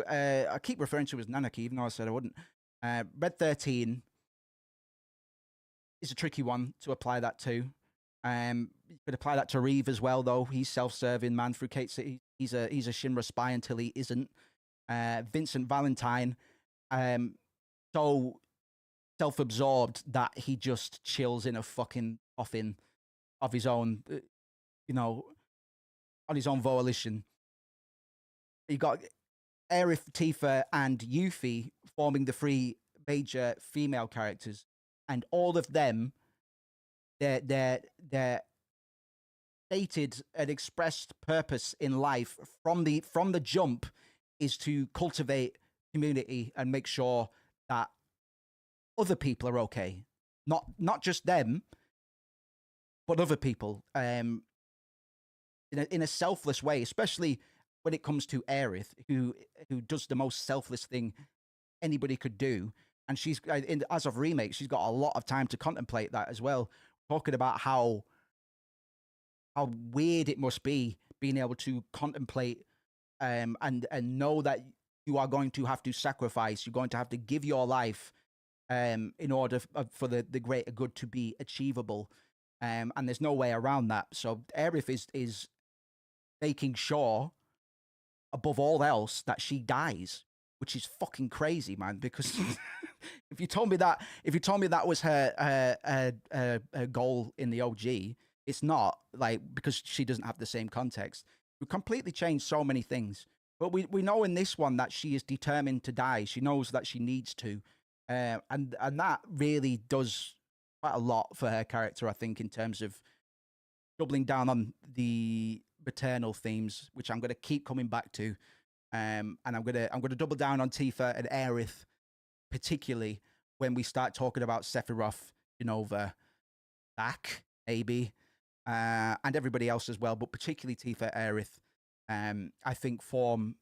I keep referring to her as Nanaki, even though I said I wouldn't. Red 13 is a tricky one to apply that to. You could apply that to Reeve as well, though. He's self-serving man through Kate City. He's a Shinra spy until he isn't. Vincent Valentine, so self-absorbed that he just chills in a fucking coffin of his own, on his own volition. You got Aerith, Tifa, and Yuffie forming the three major female characters, and all of them, their stated and expressed purpose in life from the jump is to cultivate community and make sure that other people are okay, not just them, but other people, in a selfless way, especially when it comes to Aerith, who does the most selfless thing anybody could do. And she's, as of remake, she's got a lot of time to contemplate that as well, talking about how weird it must be being able to contemplate and know that you are going to have to sacrifice, you're going to have to give your life in order for the greater good to be achievable. And there's no way around that. So Aerith is making sure, above all else, that she dies, which is fucking crazy, man. Because if you told me that was her goal in the OG, it's not, like, because she doesn't have the same context. We completely changed so many things. But we know in this one that she is determined to die. She knows that she needs to. And that really does quite a lot for her character, I think, in terms of doubling down on the maternal themes, which I'm going to keep coming back to. And I'm gonna double down on Tifa and Aerith, particularly when we start talking about Sephiroth, Unova, Zach, maybe, and everybody else as well, but particularly Tifa, Aerith. I think form.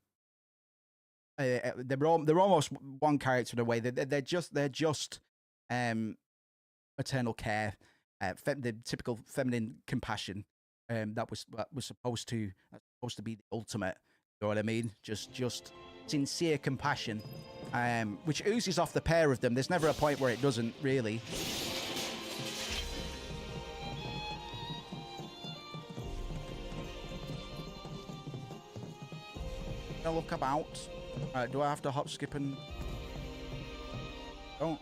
They're almost one character in a way. They're just maternal care, the typical feminine compassion. That was supposed to be the ultimate. You know what I mean? Just sincere compassion, which oozes off the pair of them. There's never a point where it doesn't, really. I'll look about. Do I have to hop, skip, and... Don't.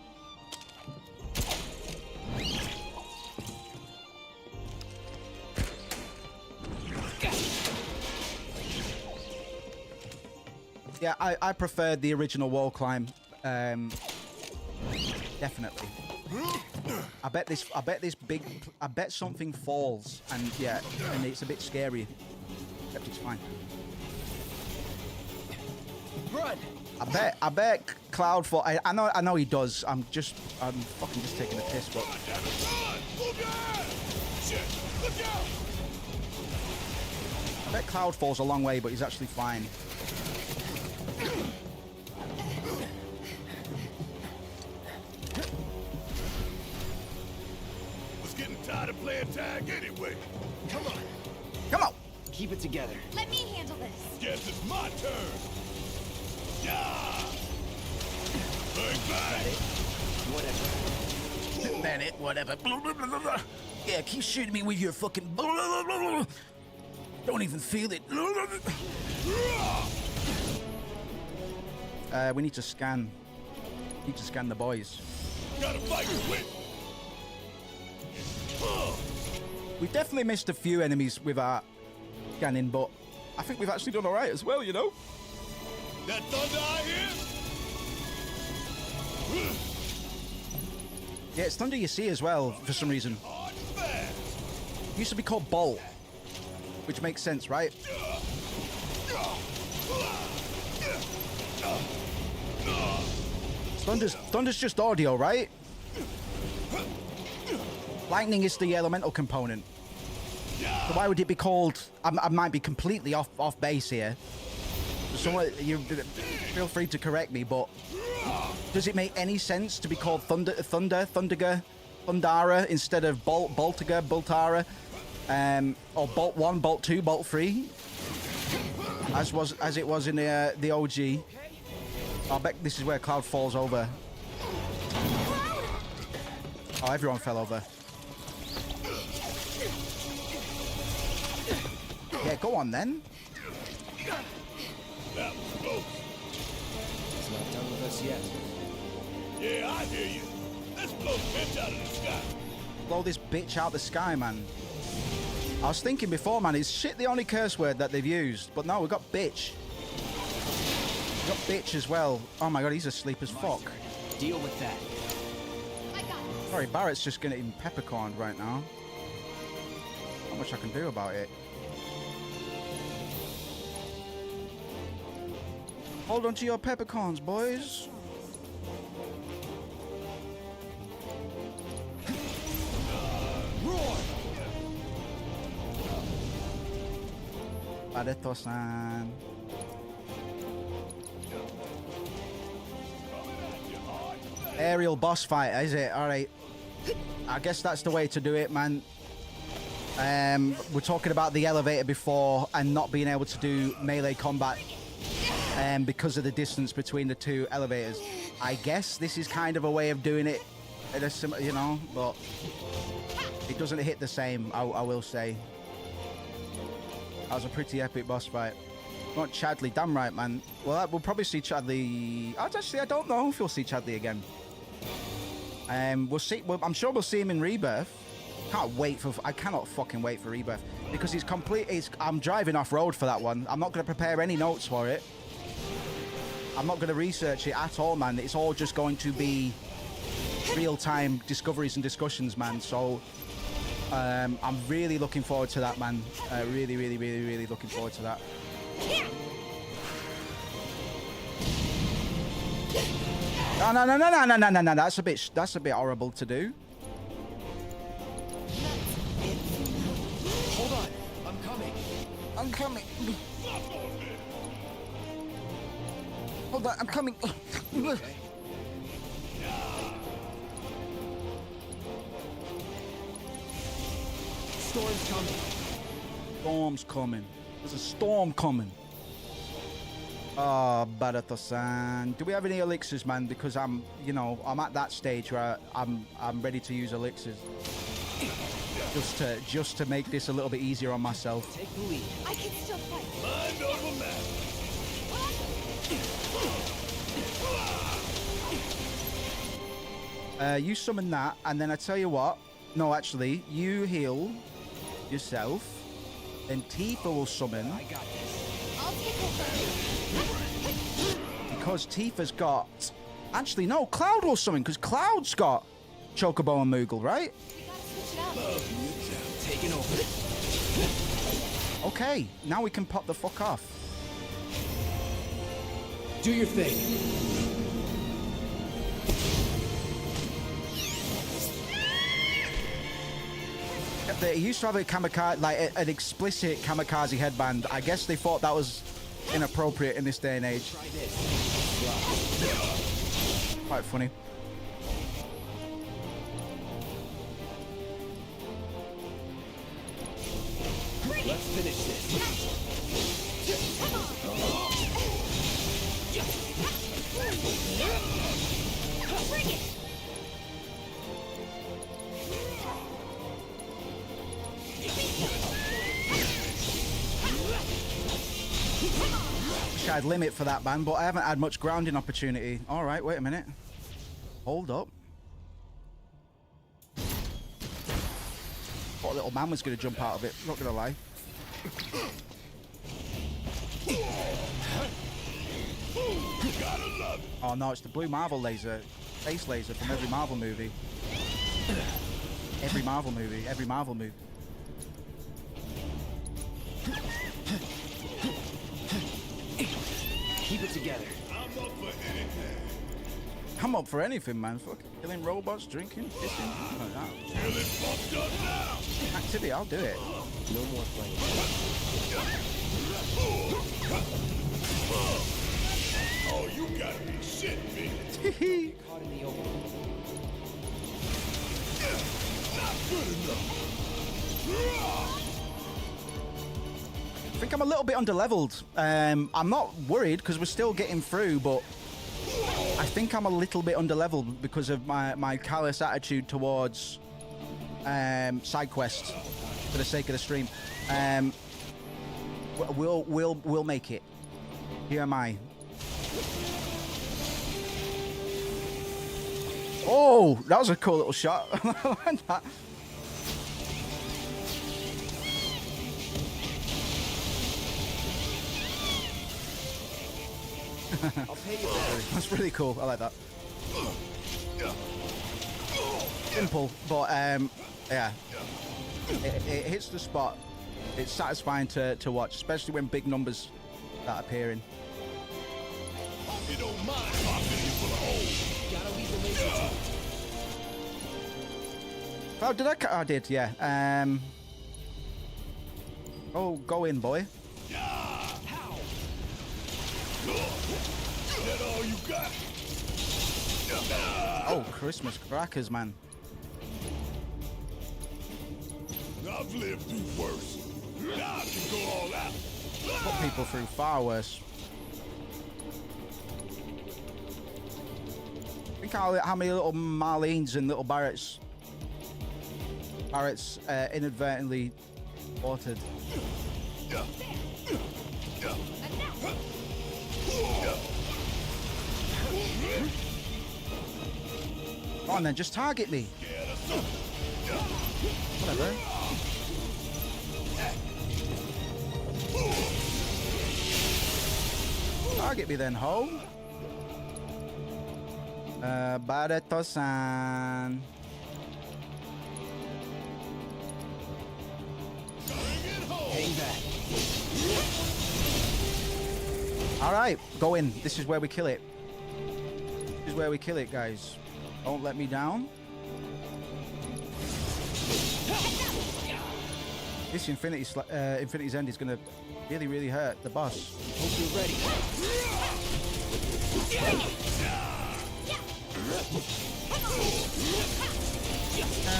Yeah, I prefer the original wall climb. Definitely. I bet something falls, and yeah, and it's a bit scary. Except it's fine. Run! I bet Cloud fall. I know he does. I'm fucking just taking a piss, but. I bet Cloud falls a long way, but he's actually fine. Was getting tired of playing tag anyway. Come on! Keep it together. Let me handle this. Guess it's my turn. Yeah. Bang bang. Whatever. Man, it, whatever. Yeah, keep shooting me with your fucking. Don't even feel it. We need to scan. Need to scan the boys. Gotta fight quick. We've definitely missed a few enemies with our scanning, but I think we've actually done all right as well, you know? That thunder I hear? Yeah, it's thunder you see as well, for some reason. Hard and fast. It used to be called bolt, which makes sense, right? Thunder's just audio, right? Lightning is the elemental component. So why would it be called? I might be completely off base here. Someone, you feel free to correct me, but does it make any sense to be called Thundara instead of Boltiga, Boltara, or Bolt 1, Bolt 2, Bolt 3, as it was in the OG? I bet this is where Cloud falls over. Oh, everyone fell over. Yeah, go on then. That was close. It's not done with us yet. Yeah, I hear you. Let's blow bitch out of the sky. Blow this bitch out the sky, man. I was thinking before, man, is shit the only curse word that they've used? But no, we got bitch. We got bitch as well. Oh my god, he's asleep as fuck. Deal with that. I got this. Sorry, Barrett's just getting peppercorned right now. Not much I can do about it. Hold on to your peppercorns, boys. Roar! Barreto-san. Aerial boss fight, is it? Alright. I guess that's the way to do it, man. We're talking about the elevator before and not being able to do melee combat because of the distance between the two elevators. I guess this is kind of a way of doing it, you know, but it doesn't hit the same, I will say. That was a pretty epic boss fight. Not Chadley, damn right, man. Well, we'll probably see Chadley. Actually, I don't know if we'll see Chadley again. We'll see. Well, I'm sure we'll see him in Rebirth. I cannot fucking wait for Rebirth because it's complete. I'm driving off road for that one. I'm not going to prepare any notes for it. I'm not going to research it at all, man. It's all just going to be real-time discoveries and discussions, man. So I'm really looking forward to that, man. Really, really, really, really looking forward to that. No. That's a bit horrible to do. Hold on. I'm coming. Hold on, I'm coming. Okay. Storm's coming. Storm's coming. There's a storm coming. Oh, Barreto-san. Do we have any elixirs, man? Because I'm at that stage where I'm ready to use elixirs. Just to make this a little bit easier on myself. Take the lead. I can still fight. Mind over matter. You summon that, and then I tell you what. No, actually, you heal yourself. Then Tifa will summon. I got this. I'll take over. Because Tifa's got... Actually, no, Cloud will summon, because Cloud's got Chocobo and Moogle, right? We gotta switch it up. Taking over. Okay, now we can pop the fuck off. Do your thing. They used to have a kamikaze, like an explicit kamikaze headband. I guess they thought that was inappropriate in this day and age. Try this. Quite funny. Bring Let's finish this. Bring it! Wish I had limit for that, man, but I haven't had much grounding opportunity. All right, wait a minute. Hold up. Thought a little man was going to jump out of it, not going to lie. Oh no, it's the blue Marvel laser. Space laser from every Marvel movie. Every Marvel movie. Every Marvel movie. Keep it together. I'm up for anything, man. Fucking killing robots, drinking, kissing, like that. Activity, I'll do it. No more playing. Oh, you gotta be shitting me. Caught in the open. Not good enough. I think I'm a little bit underleveled. I'm not worried because we're still getting through, but I think I'm a little bit underleveled because of my callous attitude towards side quests for the sake of the stream. We'll make it. Here am I. Oh, that was a cool little shot. I like that. I'll pay you back. That's really cool. I like that. Simple, but yeah, it hits the spot. It's satisfying to watch, especially when big numbers start appearing. You don't mind popping you for the hole. Gotta leave the laser too. Oh, did I? I did, yeah. Oh, go in, boy. Is that all you got? Oh, Christmas crackers, man. I've lived through worse. Now I can go all out. Put people through far worse. Think how many little Marlenes and little Barretts inadvertently aborted. Come on then, just target me. Whatever. Target me then, ho. Barreto-san. Hang back. All right, go in. This is where we kill it. This is where we kill it, guys. Don't let me down. This Infinity's End is gonna really, really hurt the boss. Hope you're ready.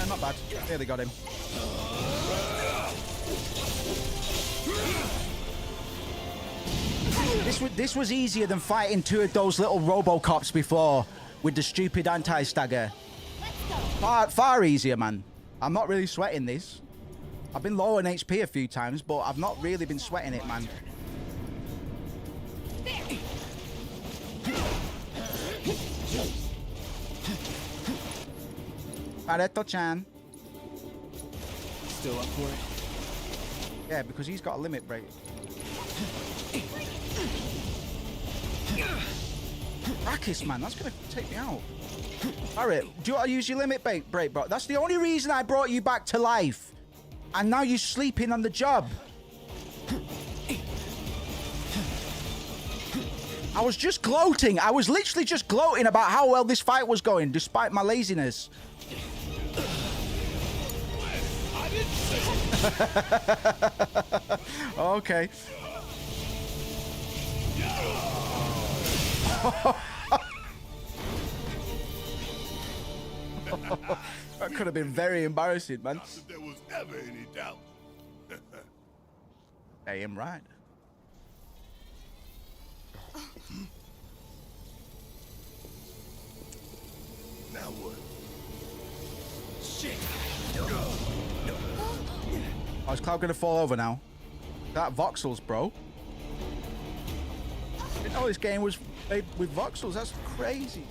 Not bad. Nearly got him. This was easier than fighting two of those little Robocops before with the stupid anti-stagger. Far easier, man. I'm not really sweating this. I've been low on HP a few times, but I've not really been sweating it, man. Barreto-chan. Still up for it? Yeah, because he's got a limit break. Rakis, man, that's gonna take me out. Alright, do you want to use your limit break, bro? That's the only reason I brought you back to life. And now you're sleeping on the job. I was just gloating. I was literally just gloating about how well this fight was going, despite my laziness. Okay. That could have been very embarrassing, man. Not that there was ever any doubt. Damn right. Now what? Shit! Oh, is Cloud gonna fall over now? That voxels, bro. Didn't know this game was made with voxels. That's crazy.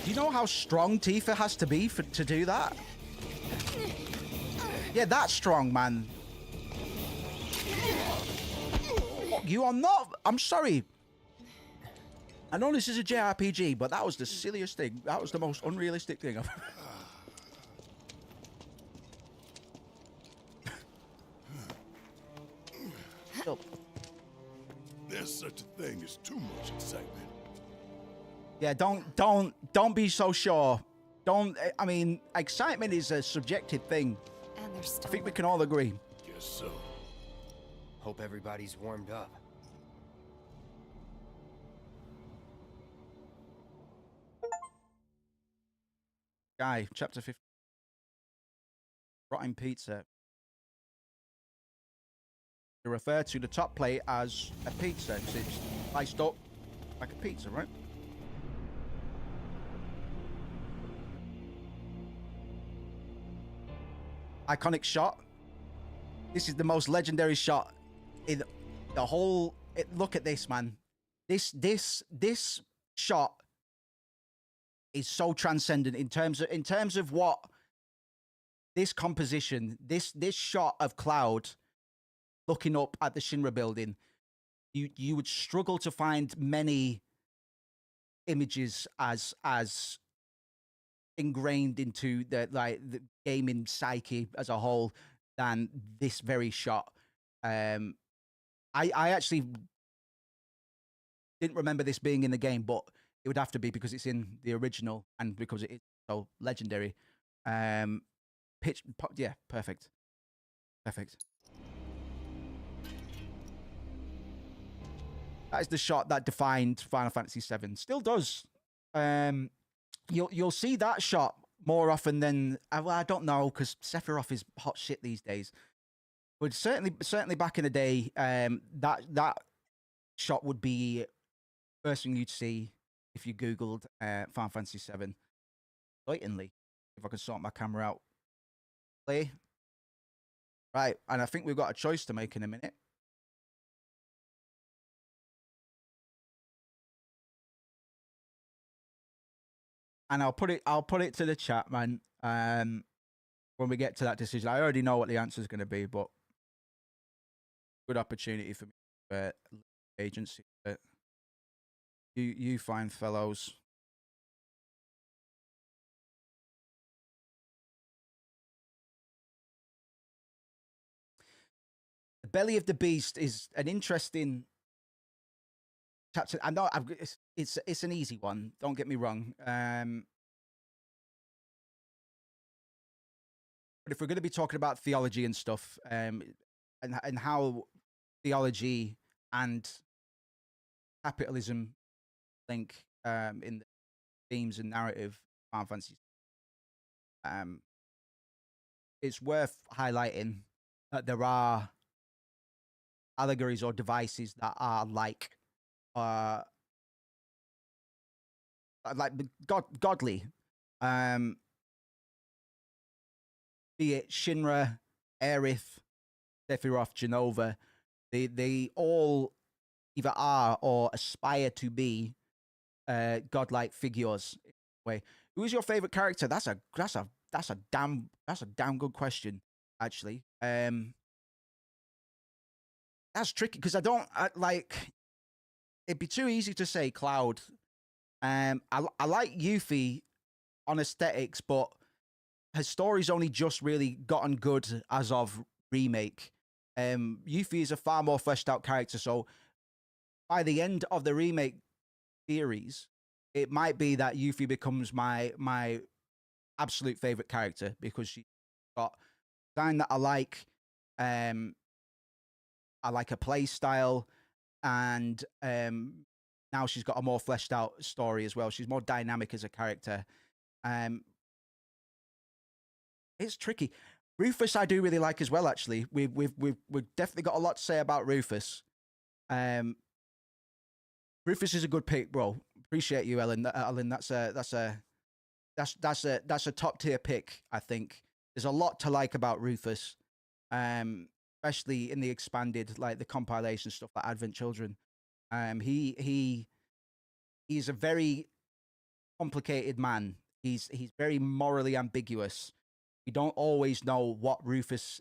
Do you know how strong Tifa has to be to do that? Yeah, that's strong, man. You are not... I'm sorry. I know this is a JRPG, but that was the silliest thing. That was the most unrealistic thing I've... There's such a thing as too much excitement. Yeah, don't be so sure. I mean, excitement is a subjective thing. And there's I still think we can all agree. Guess so. Hope everybody's warmed up. Guy, chapter 50. Rotten pizza. To refer to the top plate as a pizza. It's sliced up like a pizza, right? Iconic shot. This is the most legendary shot in the whole... look at this, man. This shot is so transcendent in terms of what this composition, this shot of Cloud looking up at the Shinra building. You would struggle to find many images as ingrained into the gaming psyche as a whole than this very shot. I actually didn't remember this being in the game, but it would have to be because it's in the original and because it is so legendary. Yeah, perfect. That is the shot that defined Final Fantasy VII. Still does. You'll see that shot more often than... well, I don't know, because Sephiroth is hot shit these days. But certainly back in the day, that shot would be first thing you'd see if you Googled Final Fantasy VII. Blatantly. If I could sort my camera out. Play. Right, and I think we've got a choice to make in a minute. And I'll put it to the chat, man. When we get to that decision, I already know what the answer is going to be, but good opportunity for me, agency. But you fine fellows. The Belly of the Beast is an interesting chapter. I know it's an easy one. Don't get me wrong. But if we're going to be talking about theology and stuff, and how theology and capitalism link in the themes and narrative of Final Fantasy, it's worth highlighting that there are allegories or devices that are like godly, be it Shinra, Aerith, Sephiroth, Genova. They all either are or aspire to be godlike figures. Way, who is your favorite character? That's a damn good question, actually. That's tricky because it'd be too easy to say Cloud. I like Yuffie on aesthetics, but her story's only just really gotten good as of remake. Yuffie is a far more fleshed out character, so by the end of the remake, theories, it might be that Yuffie becomes my absolute favorite character because she's got design that I like. I like her play style, and now she's got a more fleshed out story as well. She's more dynamic as a character. It's tricky. Rufus, I do really like as well. Actually, we've definitely got a lot to say about Rufus. Rufus is a good pick, bro. Appreciate you, Ellen. Ellen, that's a top tier pick. I think there's a lot to like about Rufus, especially in the expanded, like the compilation stuff like Advent Children. He's a very complicated man. He's very morally ambiguous. We don't always know what Rufus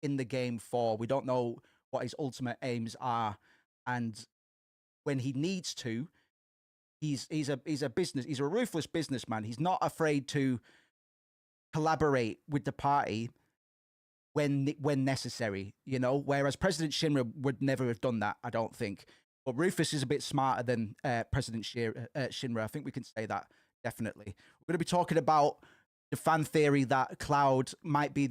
in the game for. We don't know what his ultimate aims are, and when he needs to, he's a ruthless businessman. He's not afraid to collaborate with the party when necessary, you know. Whereas President Shinra would never have done that, I don't think. But Rufus is a bit smarter than President Shinra. I think we can say that definitely. We're going to be talking about the fan theory that Cloud might be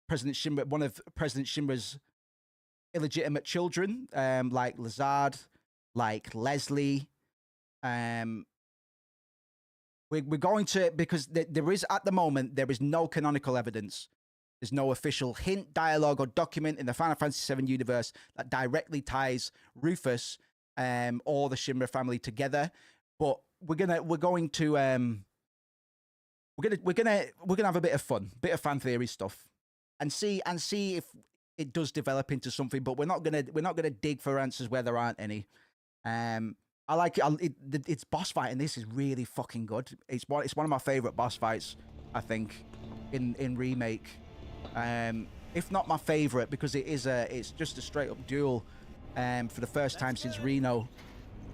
President Shinra, one of President Shinra's illegitimate children, like Lazard, like Leslie. We're going to, because there is, at the moment, there is no canonical evidence. There's no official hint, dialogue, or document in the Final Fantasy VII universe that directly ties Rufus or the Shinra family together. But we're gonna have a bit of fun, bit of fan theory stuff, and see if it does develop into something. But we're not gonna dig for answers where there aren't any. I like it. Its boss fight in this is really fucking good. It's one of my favorite boss fights, I think, in Remake. If not my favorite, because it's just a straight up duel for the first time since Reno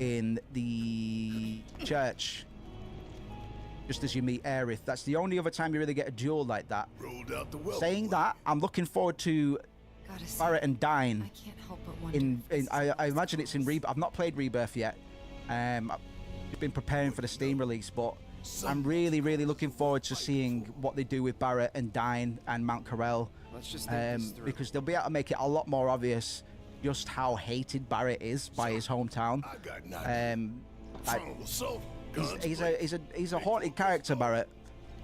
in the church. Just as you meet Aerith, that's the only other time you really get a duel like that. Rolled out the well. Saying that, I'm looking forward to Barrett and Dine. I can't help but wonder. I imagine it's in Rebirth. I've not played Rebirth yet. I've been preparing for the Steam release, but I'm really looking forward to seeing what they do with Barrett and Dine and Mount Corel, because they'll be able to make it a lot more obvious just how hated Barrett is by his hometown. He's a haunted character, Barrett,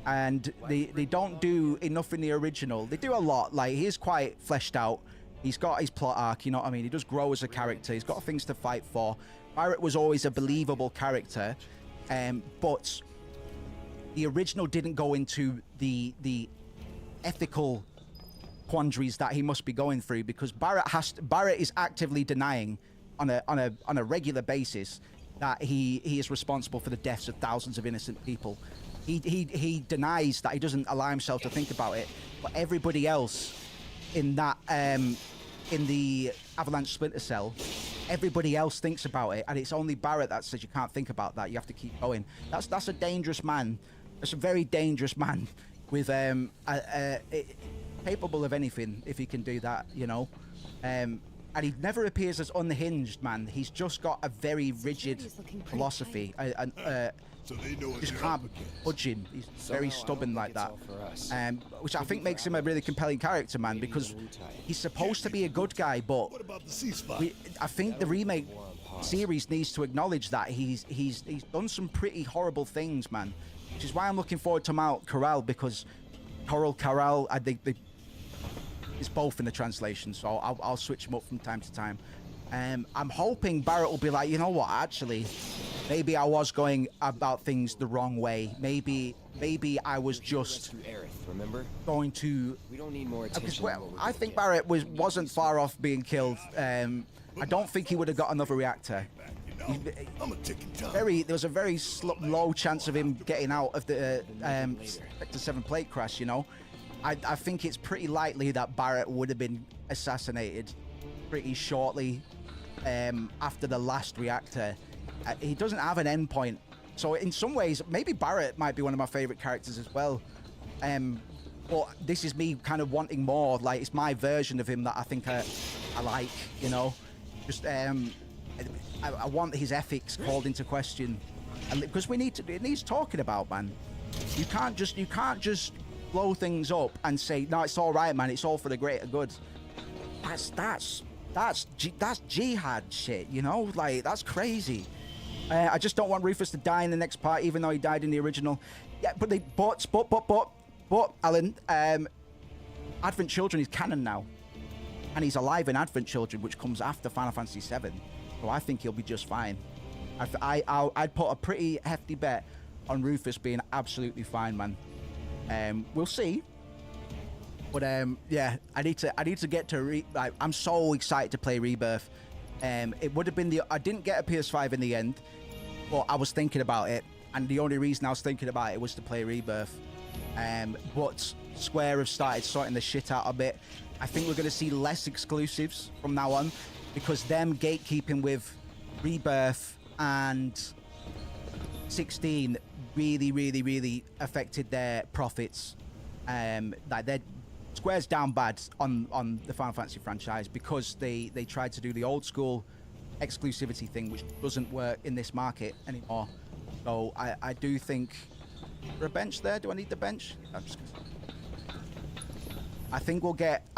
and they don't do enough in the original. They do a lot. Like, he's quite fleshed out. He's got his plot arc, you know what I mean? He does grow as a character. He's got things to fight for. Barrett was always a believable character, but the original didn't go into the ethical quandaries that he must be going through, because Barrett is actively denying on a regular basis that he is responsible for the deaths of thousands of innocent people. He denies that. He doesn't allow himself to think about it. But everybody else in that in the Avalanche Splinter Cell, everybody else thinks about it, and it's only Barrett that says you can't think about that. You have to keep going. That's a dangerous man. That's a very dangerous man with capable of anything if he can do that, you know. And he never appears as unhinged, man. He's just got a very rigid philosophy. So they know just can't budge him. He's very stubborn like that. Which I think makes him a really compelling character, man, because he's supposed to be a good guy, but What about the ceasefire? I think the remake series needs to acknowledge that he's done some pretty horrible things, man. Which is why I'm looking forward to Mount Corel, because Corel, I think it's both in the translation, so I'll switch them up from time to time. I'm hoping Barrett will be like, you know what, actually, maybe I was going about things the wrong way. Maybe I was just going to. We don't need more attention. I think Barrett wasn't far off being killed. I don't think he would have got another reactor. I'm a ticking time. There was a very low chance of him getting out of the Sector 7 plate crash, you know. I think it's pretty likely that Barrett would have been assassinated pretty shortly after the last reactor. He doesn't have an end point. So in some ways, maybe Barrett might be one of my favorite characters as well. But this is me kind of wanting more. Like, it's my version of him that I think I like, you know. Just I want his ethics called into question, and because it needs talking about, man. You can't just blow things up and say, no, it's all right, man. It's all for the greater good. That's jihad shit, you know? Like, that's crazy. I just don't want Rufus to die in the next part, even though he died in the original. Yeah, but Alan, Advent Children is canon now, and he's alive in Advent Children, which comes after Final Fantasy VII. So I think he'll be just fine. I'd put a pretty hefty bet on Rufus being absolutely fine, man. We'll see. But yeah, I need to get to I'm so excited to play Rebirth. It would have been I didn't get a PS5 in the end, but I was thinking about it, and the only reason I was thinking about it was to play Rebirth. But Square have started sorting the shit out a bit. I think we're going to see less exclusives from now on, because them gatekeeping with Rebirth and 16 really affected their profits. Like Square's down bad on the Final Fantasy franchise because they tried to do the old school exclusivity thing, which doesn't work in this market anymore. So I do think... Is there a bench there? Do I need the bench? I'm just gonna... I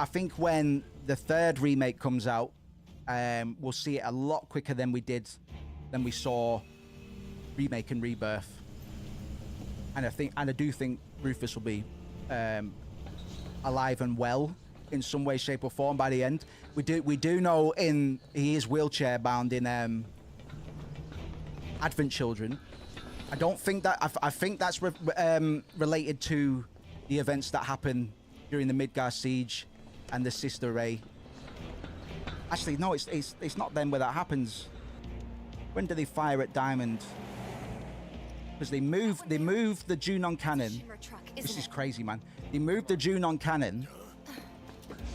think when the third remake comes out, we'll see it a lot quicker than we saw Remake and Rebirth. And I do think Rufus will be alive and well in some way, shape, or form by the end. We do know he is wheelchair bound in Advent Children. I don't think that I think that's related to the events that happen during the Midgar siege and the Sister Ray. Actually, no, it's not then where that happens. When do they fire at Diamond? Because they move the Junon cannon. This is crazy, man. They move the Junon cannon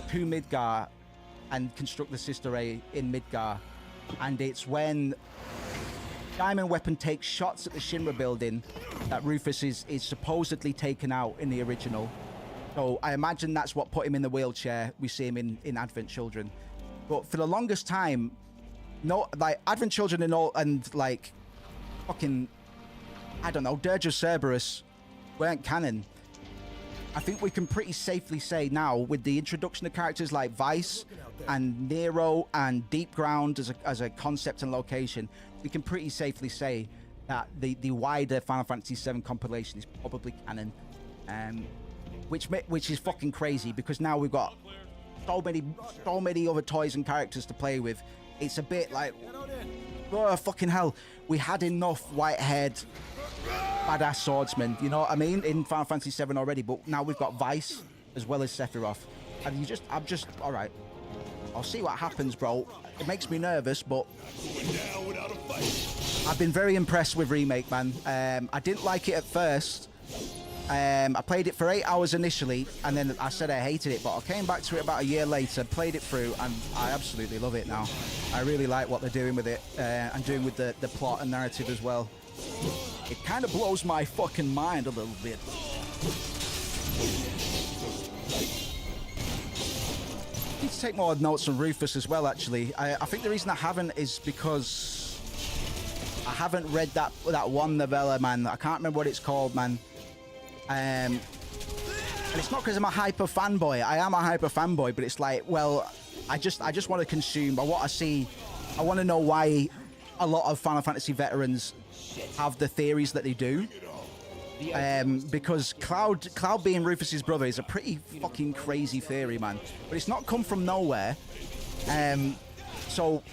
to Midgar and construct the Sister Ray in Midgar, and it's when Diamond Weapon takes shots at the Shinra building that Rufus is supposedly taken out in the original. So I imagine that's what put him in the wheelchair. We see him in Advent Children. But for the longest time, no, like Advent Children and like fucking, I don't know, Dirge of Cerberus weren't canon. I think we can pretty safely say now, with the introduction of characters like Vice and Nero and Deep Ground as a concept and location, we can pretty safely say that the wider Final Fantasy VII compilation is probably canon, which is fucking crazy, because now we've got so many other toys and characters to play with. It's a bit like, oh fucking hell, we had enough white-haired badass swordsmen, you know what I mean, in Final Fantasy VII already, but now we've got Vice as well as Sephiroth, and I'm just all right. I'll see what happens, bro. It makes me nervous, but I've been very impressed with Remake, man. I didn't like it at first. I played it for 8 hours initially, and then I said I hated it, but I came back to it about a year later, played it through, and I absolutely love it now. I really like what they're doing with it, and doing with the plot and narrative as well. It kind of blows my fucking mind a little bit. I need to take more notes on Rufus as well, actually. I think the reason I haven't is because I haven't read that one novella, man. I can't remember what it's called, man. And it's not because I'm a hyper fanboy. I am a hyper fanboy, but it's like, well, I just want to consume. I want to see. I want to know why a lot of Final Fantasy veterans have the theories that they do. Because Cloud being Rufus's brother is a pretty fucking crazy theory, man. But it's not come from nowhere. So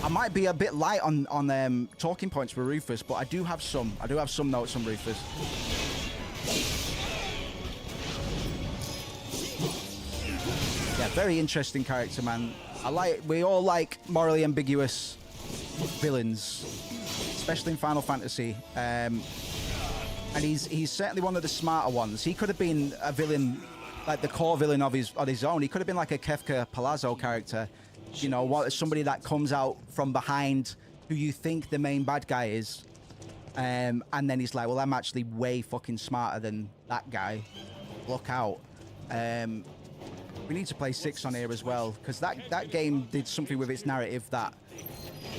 I might be a bit light on talking points for Rufus, but I do have some notes on Rufus. Yeah, very interesting character, man. We all like morally ambiguous villains, especially in Final Fantasy. And he's certainly one of the smarter ones. He could have been a villain, like the core villain of his own. He could have been like a Kefka Palazzo character, you know, somebody that comes out from behind who you think the main bad guy is. And then he's like, well, I'm actually way fucking smarter than that guy. Look out. We need to play 6 on here as well, because that game did something with its narrative that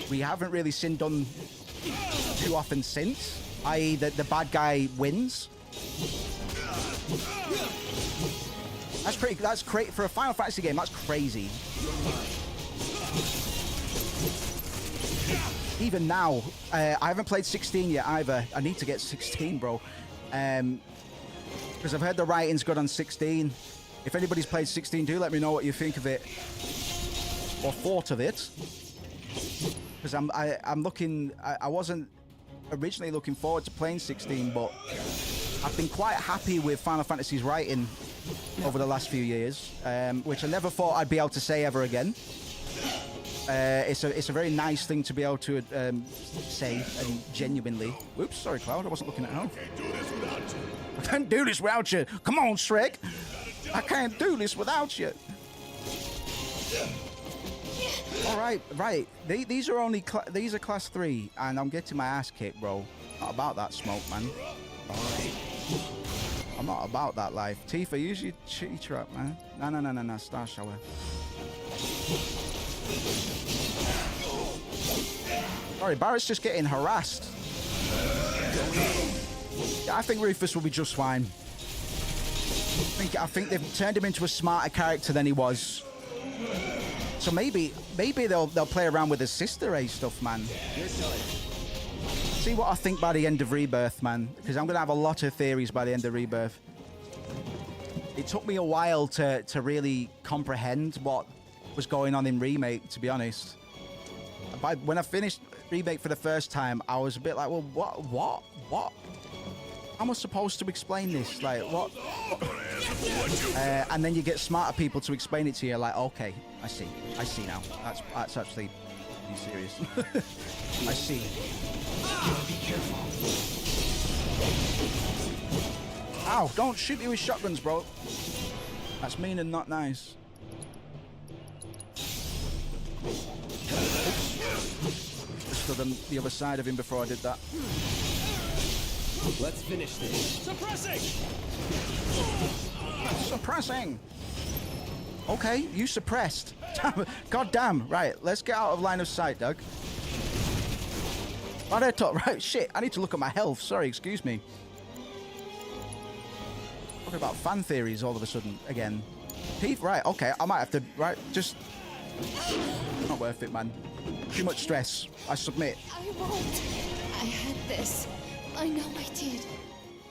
we haven't really seen done too often since, i.e. that the bad guy wins. That's crazy for a Final Fantasy game. That's crazy. Even now, I haven't played 16 yet either. I need to get 16, bro. Because I've heard the writing's good on 16. If anybody's played 16, do let me know what you think of it or thought of it. Because I'm looking. I wasn't originally looking forward to playing 16, but I've been quite happy with Final Fantasy's writing over the last few years, which I never thought I'd be able to say ever again. It's a very nice thing to be able to say, and genuinely. Whoops, sorry, Cloud. I wasn't looking at home. I can't do this without you. Come on, Shrek. I can't do this without you. All right, right. These are only these are class 3, and I'm getting my ass kicked, bro. Not about that smoke, man. All right. I'm not about that life. Tifa, use your chitty trap, man. No. Star shower. Sorry, Barrett's just getting harassed. Yeah, I think Rufus will be just fine. I think they've turned him into a smarter character than he was. So maybe they'll play around with his sister age stuff, man. See what I think by the end of Rebirth, man. Because I'm gonna have a lot of theories by the end of Rebirth. It took me a while to really comprehend what was going on in Remake, to be honest. When I finished Remake for the first time, I was a bit like, well, what? How am I supposed to explain this? Like, what? And then you get smarter people to explain it to you, like, okay, I see now. That's actually pretty serious. I see. Be careful. Ow, don't shoot me with shotguns, bro. That's mean and not nice. Just stood on the other side of him before I did that. Let's finish this. Suppressing! Okay, you suppressed. God damn. Right, let's get out of line of sight, Doug. Right, shit, I need to look at my health. Sorry, excuse me. Talking about fan theories all of a sudden, again. Pete, right, okay, I might have to, right, just... Not worth it, man. Too much stress. I submit. I won't. I had this. I know I did.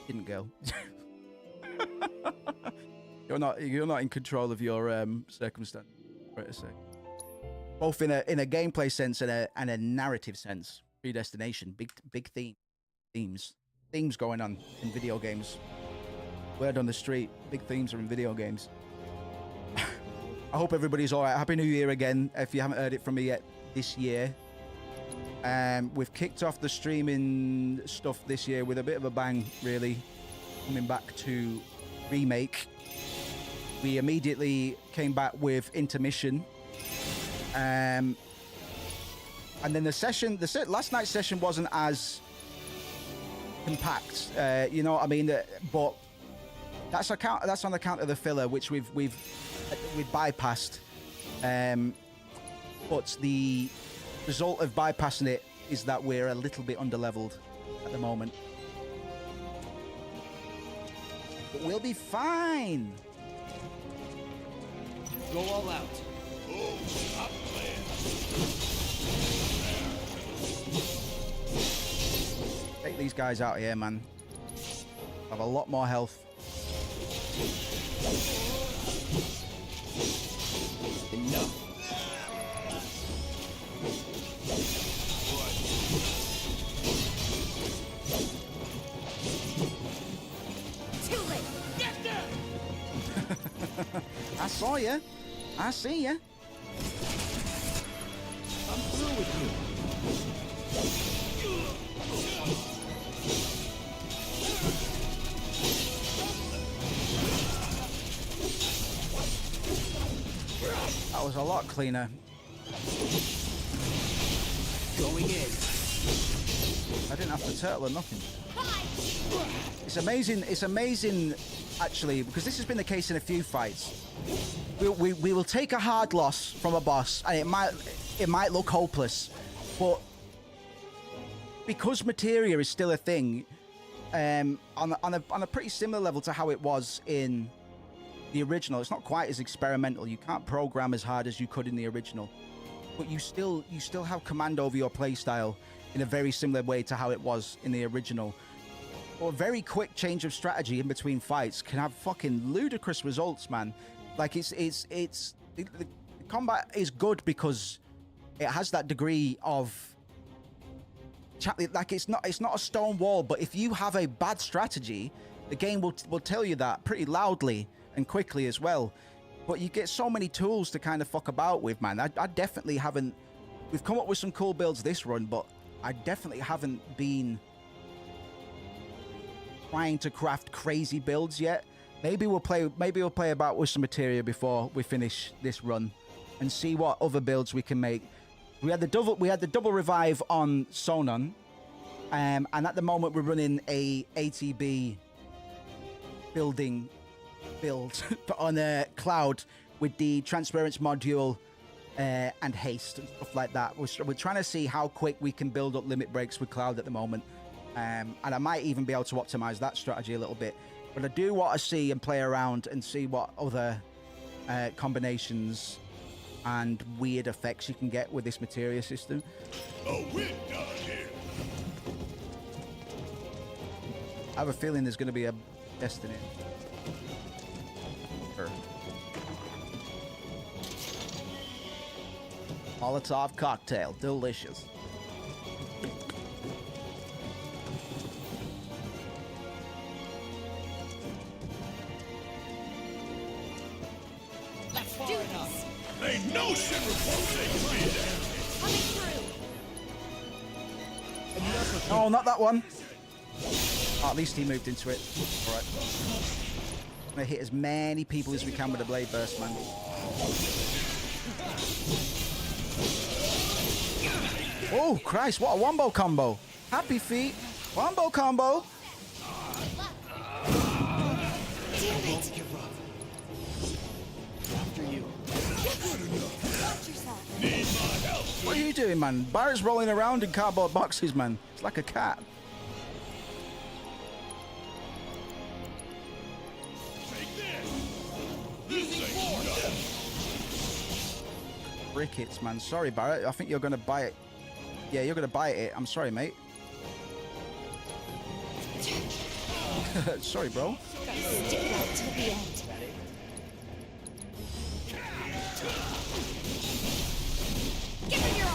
Didn't go. You're not in control of your circumstance. Right to say. Both in a gameplay sense and a narrative sense. Predestination, big themes going on in video games. Word on the street, big themes are in video games. I hope everybody's all right. Happy New Year again. If you haven't heard it from me yet this year. We've kicked off the streaming stuff this year with a bit of a bang, really. Coming back to Remake. We immediately came back with Intermission. And then the last night's session wasn't as compact, you know what I mean? But that's on account of the filler, which we've bypassed. But the result of bypassing it is that we're a little bit underleveled at the moment. But we'll be fine. Go all out. Take these guys out here, man. Have a lot more health. Enough. Too late. I saw you. I see you. I'm through with you. That was a lot cleaner. Going in. I didn't have to turtle or nothing. It's amazing, actually, because this has been the case in a few fights. We will take a hard loss from a boss, and it might look hopeless. But because materia is still a thing, on a pretty similar level to how it was in the original, it's not quite as experimental. You can't program as hard as you could in the original, but you still have command over your playstyle in a very similar way to how it was in the original. Or a very quick change of strategy in between fights can have fucking ludicrous results, man. Like the combat is good because it has that degree of like it's not a stone wall, but if you have a bad strategy, the game will tell you that pretty loudly and quickly as well. But you get so many tools to kind of fuck about with, man. I definitely haven't. We've come up with some cool builds this run, but I definitely haven't been trying to craft crazy builds yet. Maybe we'll play about with some materia before we finish this run and see what other builds we can make. We had the double revive on Sonon, and at the moment we're running a ATB build on a cloud with the transference module and haste and stuff like that. We're trying to see how quick we can build up limit breaks with cloud at the moment, and I might even be able to optimize that strategy a little bit. But I do want to see and play around and see what other combinations and weird effects you can get with this materia system. Oh, we're done here. I have a feeling there's going to be a destiny. Sure. Molotov cocktail, delicious. Let's do this. Ain't no shit reporting me there. Coming through. Oh, not that one. Oh, at least he moved into it. All right. I'm gonna hit as many people as we can with a blade burst, man. Oh, Christ, what a wombo combo. Happy feet. Wombo combo. Damn it. After you. Watch yourself. What are you doing, man? Barrett's rolling around in cardboard boxes, man. It's like a cat. Rickets, man. Sorry, Barrett. I think you're going to buy it. Yeah, you're going to buy it. I'm sorry, mate. Sorry, bro. Gotta stick it out till the end. Give it your all.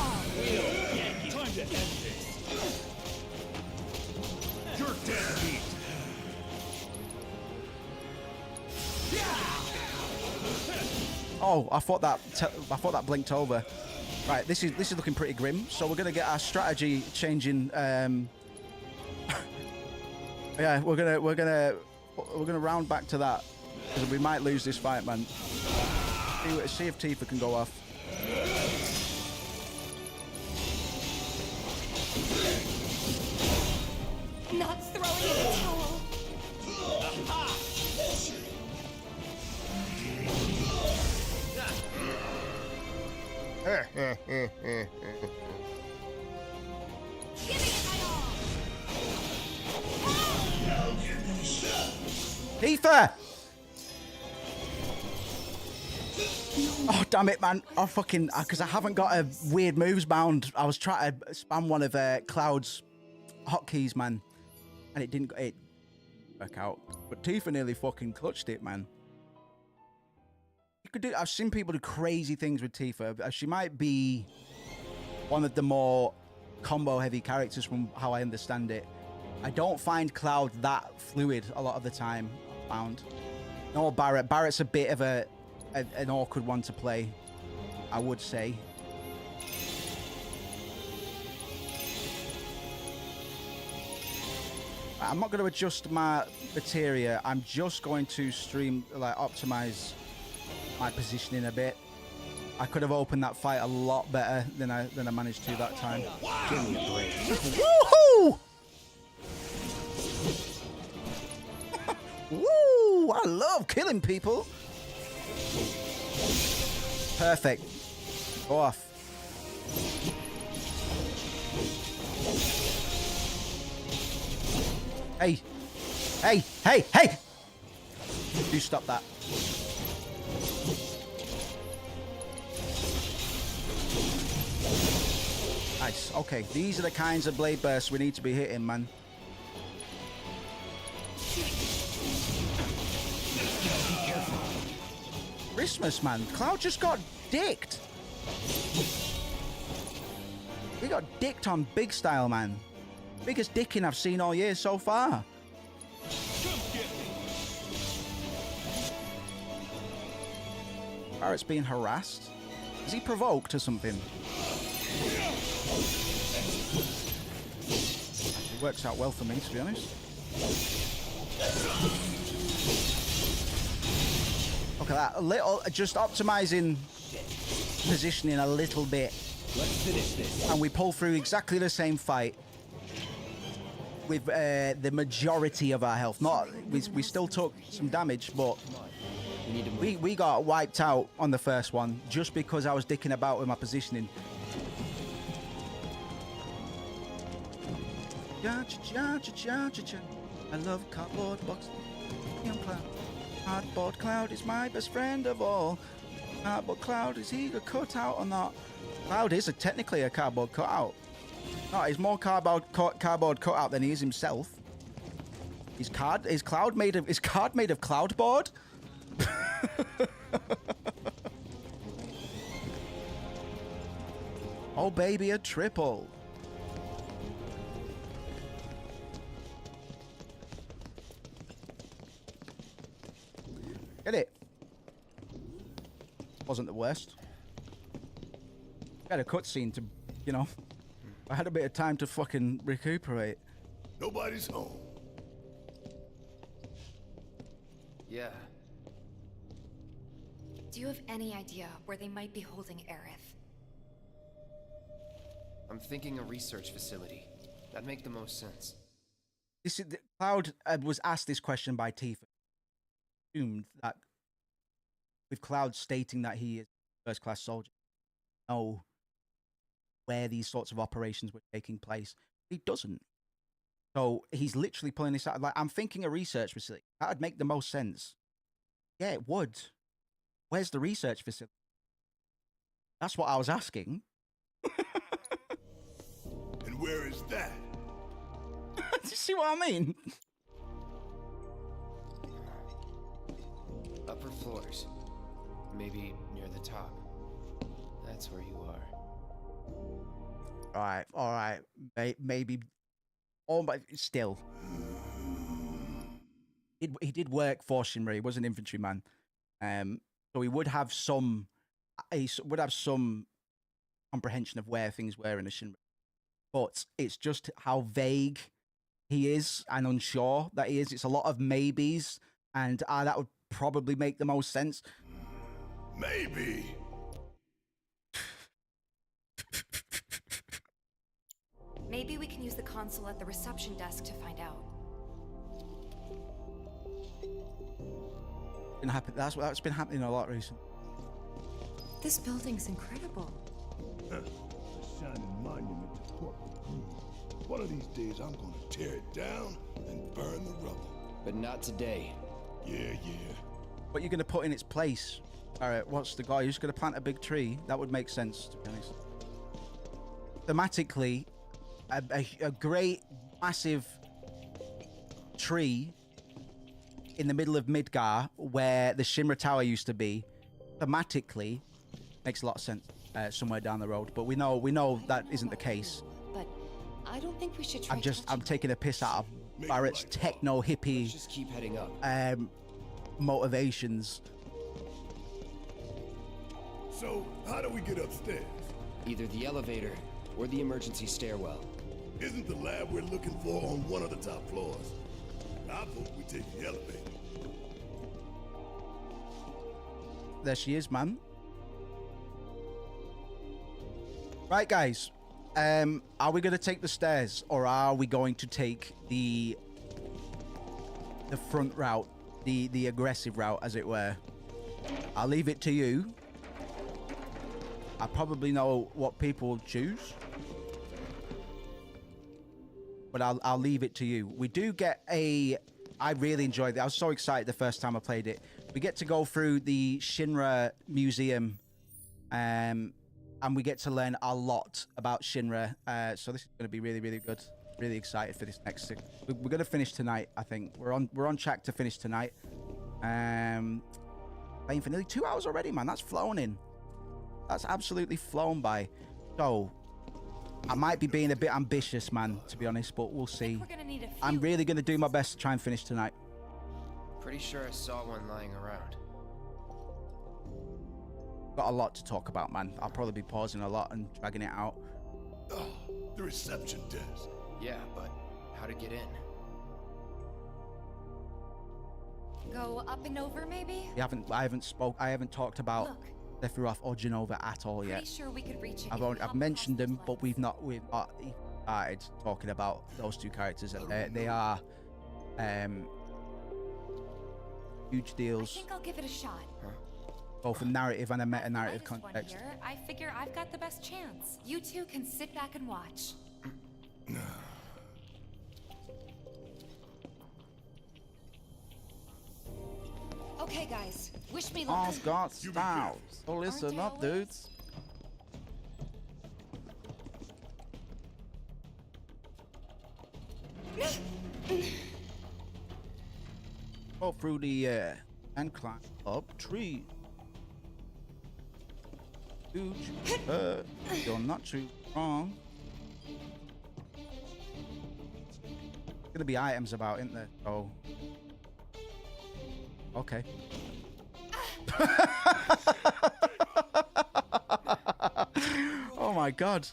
Time to end this. You're dead meat. Oh, I thought that blinked over. Right, this is looking pretty grim. So we're gonna get our strategy changing. Yeah, we're gonna round back to that because we might lose this fight, man. See if Tifa can go off. Not throwing in the towel. Giving it my all. Tifa! Oh, damn it, man. I fucking... Because I haven't got a weird moves bound. I was trying to spam one of Cloud's hotkeys, man. And it didn't work out. But Tifa nearly fucking clutched it, man. You could do... I've seen people do crazy things with Tifa. She might be one of the more combo-heavy characters from how I understand it. I don't find Cloud that fluid a lot of the time, I found. No, Barrett. Barrett's a bit of an awkward one to play, I would say. I'm not going to adjust my materia. I'm just going to optimize my positioning a bit. I could have opened that fight a lot better than I managed to that time. Give me a break. Woohoo! Woo! I love killing people. Perfect. Go off. Hey. Hey, hey, hey! You stop that. Nice. Okay, these are the kinds of blade bursts we need to be hitting, man. Christmas, man. Cloud just got dicked. We got dicked on big style, man. Biggest dicking I've seen all year so far. Barrett's being harassed. Is he provoked or something? It works out well for me, to be honest. Look at that. A little, just optimizing positioning a little bit. Let's finish this. And we pull through exactly the same fight with the majority of our health. Not, we still took some damage, but we got wiped out on the first one just because I was dicking about with my positioning. I love cardboard box. Cardboard Cloud is my best friend of all. Cardboard Cloud, is he a cutout or not? Cloud is technically a cardboard cutout. No, he's more cardboard cutout than he is himself. Is card made of cloudboard? Oh baby, a triple. Get it? Wasn't the worst. Had a cutscene to, you know. I had a bit of time to fucking recuperate. Nobody's home. Yeah. Do you have any idea where they might be holding Aerith? I'm thinking a research facility. That'd make the most sense. This is Cloud was asked this question by Tifa. Assumed that with Cloud stating that he is a first-class soldier, know where these sorts of operations were taking place. He doesn't. So he's literally pulling this out. Like, I'm thinking a research facility. That'd make the most sense. Yeah, it would. Where's the research facility? That's what I was asking. And where is that? Do you see what I mean? Upper floors. Maybe near the top. That's where you are. All right. Maybe. Oh, but still. He did work for Shinra. He was an infantryman. So he would have some. He would have some comprehension of where things were in a Shinra. But it's just how vague he is and unsure that he is. It's a lot of maybes, and that would probably make the most sense. Maybe. Maybe we can use the console at the reception desk to find out. That's been happening a lot recently. This building's incredible. A shining monument to corporate greed. One of these days, I'm gonna tear it down and burn the rubble. But not today. Yeah. What you're going to put in its place? All right, what's the guy? You're just going to plant a big tree? That would make sense, to be honest. Thematically, a great, massive tree in the middle of Midgar, where the Shinra Tower used to be, thematically, makes a lot of sense somewhere down the road. But we know that isn't the case. But I don't think we should try. I'm taking a piss out of Barrett's techno hippie. Let's just keep heading up. Motivations. So, how do we get upstairs? Either the elevator or the emergency stairwell. Isn't the lab we're looking for on one of the top floors? I vote we take the elevator. There she is, man. Right, guys. Are we going to take the stairs, or are we going to take the front route, the aggressive route, as it were? I'll leave it to you. I probably know what people choose. but I'll leave it to you. We do get a. I really enjoyed it. I was so excited the first time I played it. We get to go through the Shinra Museum, and we get to learn a lot about Shinra. So this is going to be really, really good. Really excited for this next thing. We're going to finish tonight. I think we're on track to finish tonight. Playing for nearly 2 hours already, man. That's flown in. That's absolutely flown by. So I might be being a bit ambitious, man, to be honest, but we'll see. We're gonna need a few. I'm really going to do my best to try and finish tonight. Pretty sure I saw one lying around. Got a lot to talk about, man. I'll probably be pausing a lot and dragging it out. Oh, the reception desk. Yeah, but how to get in? Go up and over, maybe? I haven't talked about Look. Sephiroth or Genova at all yet. Pretty sure we could reach it. I've mentioned them, but we've not started talking about those two characters. They are huge I deals, think I'll give it a shot. both in narrative and a meta-narrative Minus one context. here. I figure I've got the best chance. You two can sit back and watch. Okay, guys. Wish me luck. I've got style. So listen Aren't up, I dudes. Go through the air and climb up trees. Huge, you're not too wrong. There's gonna be items about, isn't there? Oh. Okay. Oh my god.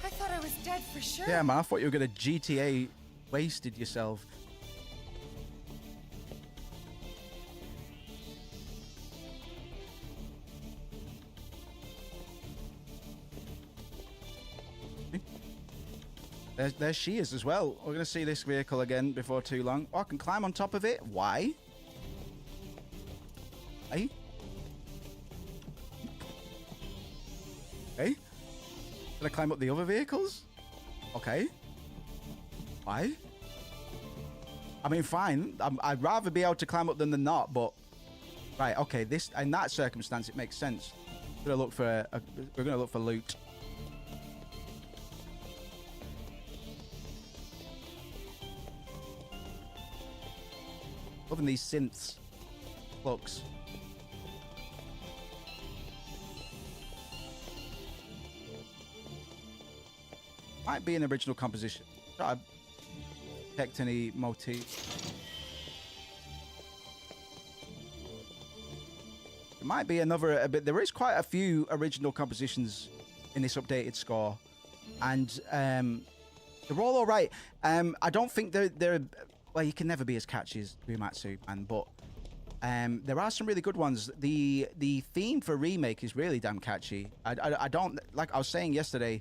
I thought I was dead for sure. Yeah, man, I thought you were gonna GTA wasted yourself. There she is as well. We're going to see this vehicle again before too long. Oh, I can climb on top of it. Why? Hey? Hey? Can I climb up the other vehicles? Okay. Why? I mean, fine. I'd rather be able to climb up than not, but... Right, okay. This, in that circumstance, it makes sense. We're going to look for loot. Loving these synths. Looks. Might be an original composition. I've checked any motifs. It might be another, but there is quite a few original compositions in this updated score, and they're all right. I don't think they're well, you can never be as catchy as Uematsu, man, but there are some really good ones. The theme for Remake is really damn catchy. I don't, like I was saying yesterday,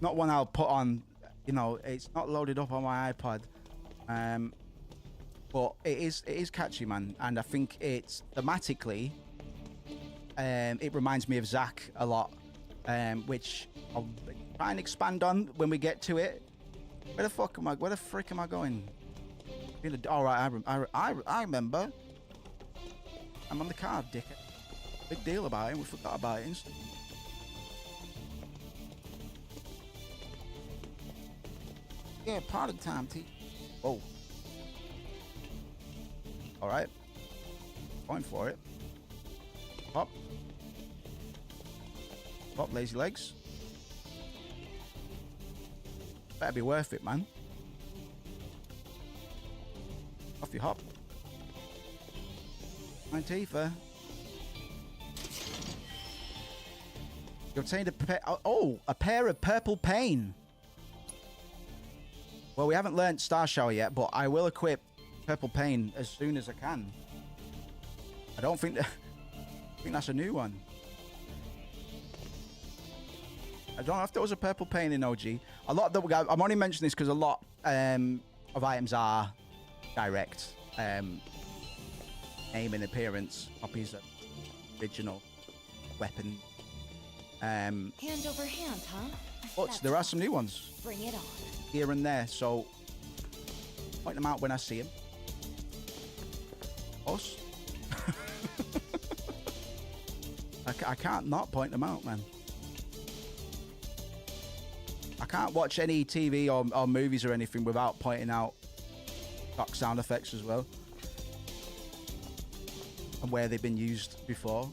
not one I'll put on, you know, it's not loaded up on my iPod, but it is catchy, man, and I think it's thematically, it reminds me of Zack a lot, which I'll try and expand on when we get to it. Where the frick am I going? All right, I remember. I'm on the card, dickhead. Big deal about it. We forgot about it instantly. Yeah, party time, T. Whoa. All right. Going for it. Hop. Hop, lazy legs. Better be worth it, man. Off you hop. Tifa. You obtained a pair of purple pain. Well, we haven't learnt Star Shower yet, but I will equip purple pain as soon as I can. I don't think I think that's a new one. I don't know if there was a purple pain in OG. A lot that I'm only mentioning this because a lot of items are direct name and appearance copies of original weapon. Hand over hand, huh? But That's there are fine. some new ones Bring it on. here and there, so point them out when I see them. Us. I can't not point them out, man. I can't watch any TV or movies or anything without pointing out stock sound effects as well. And where they've been used before.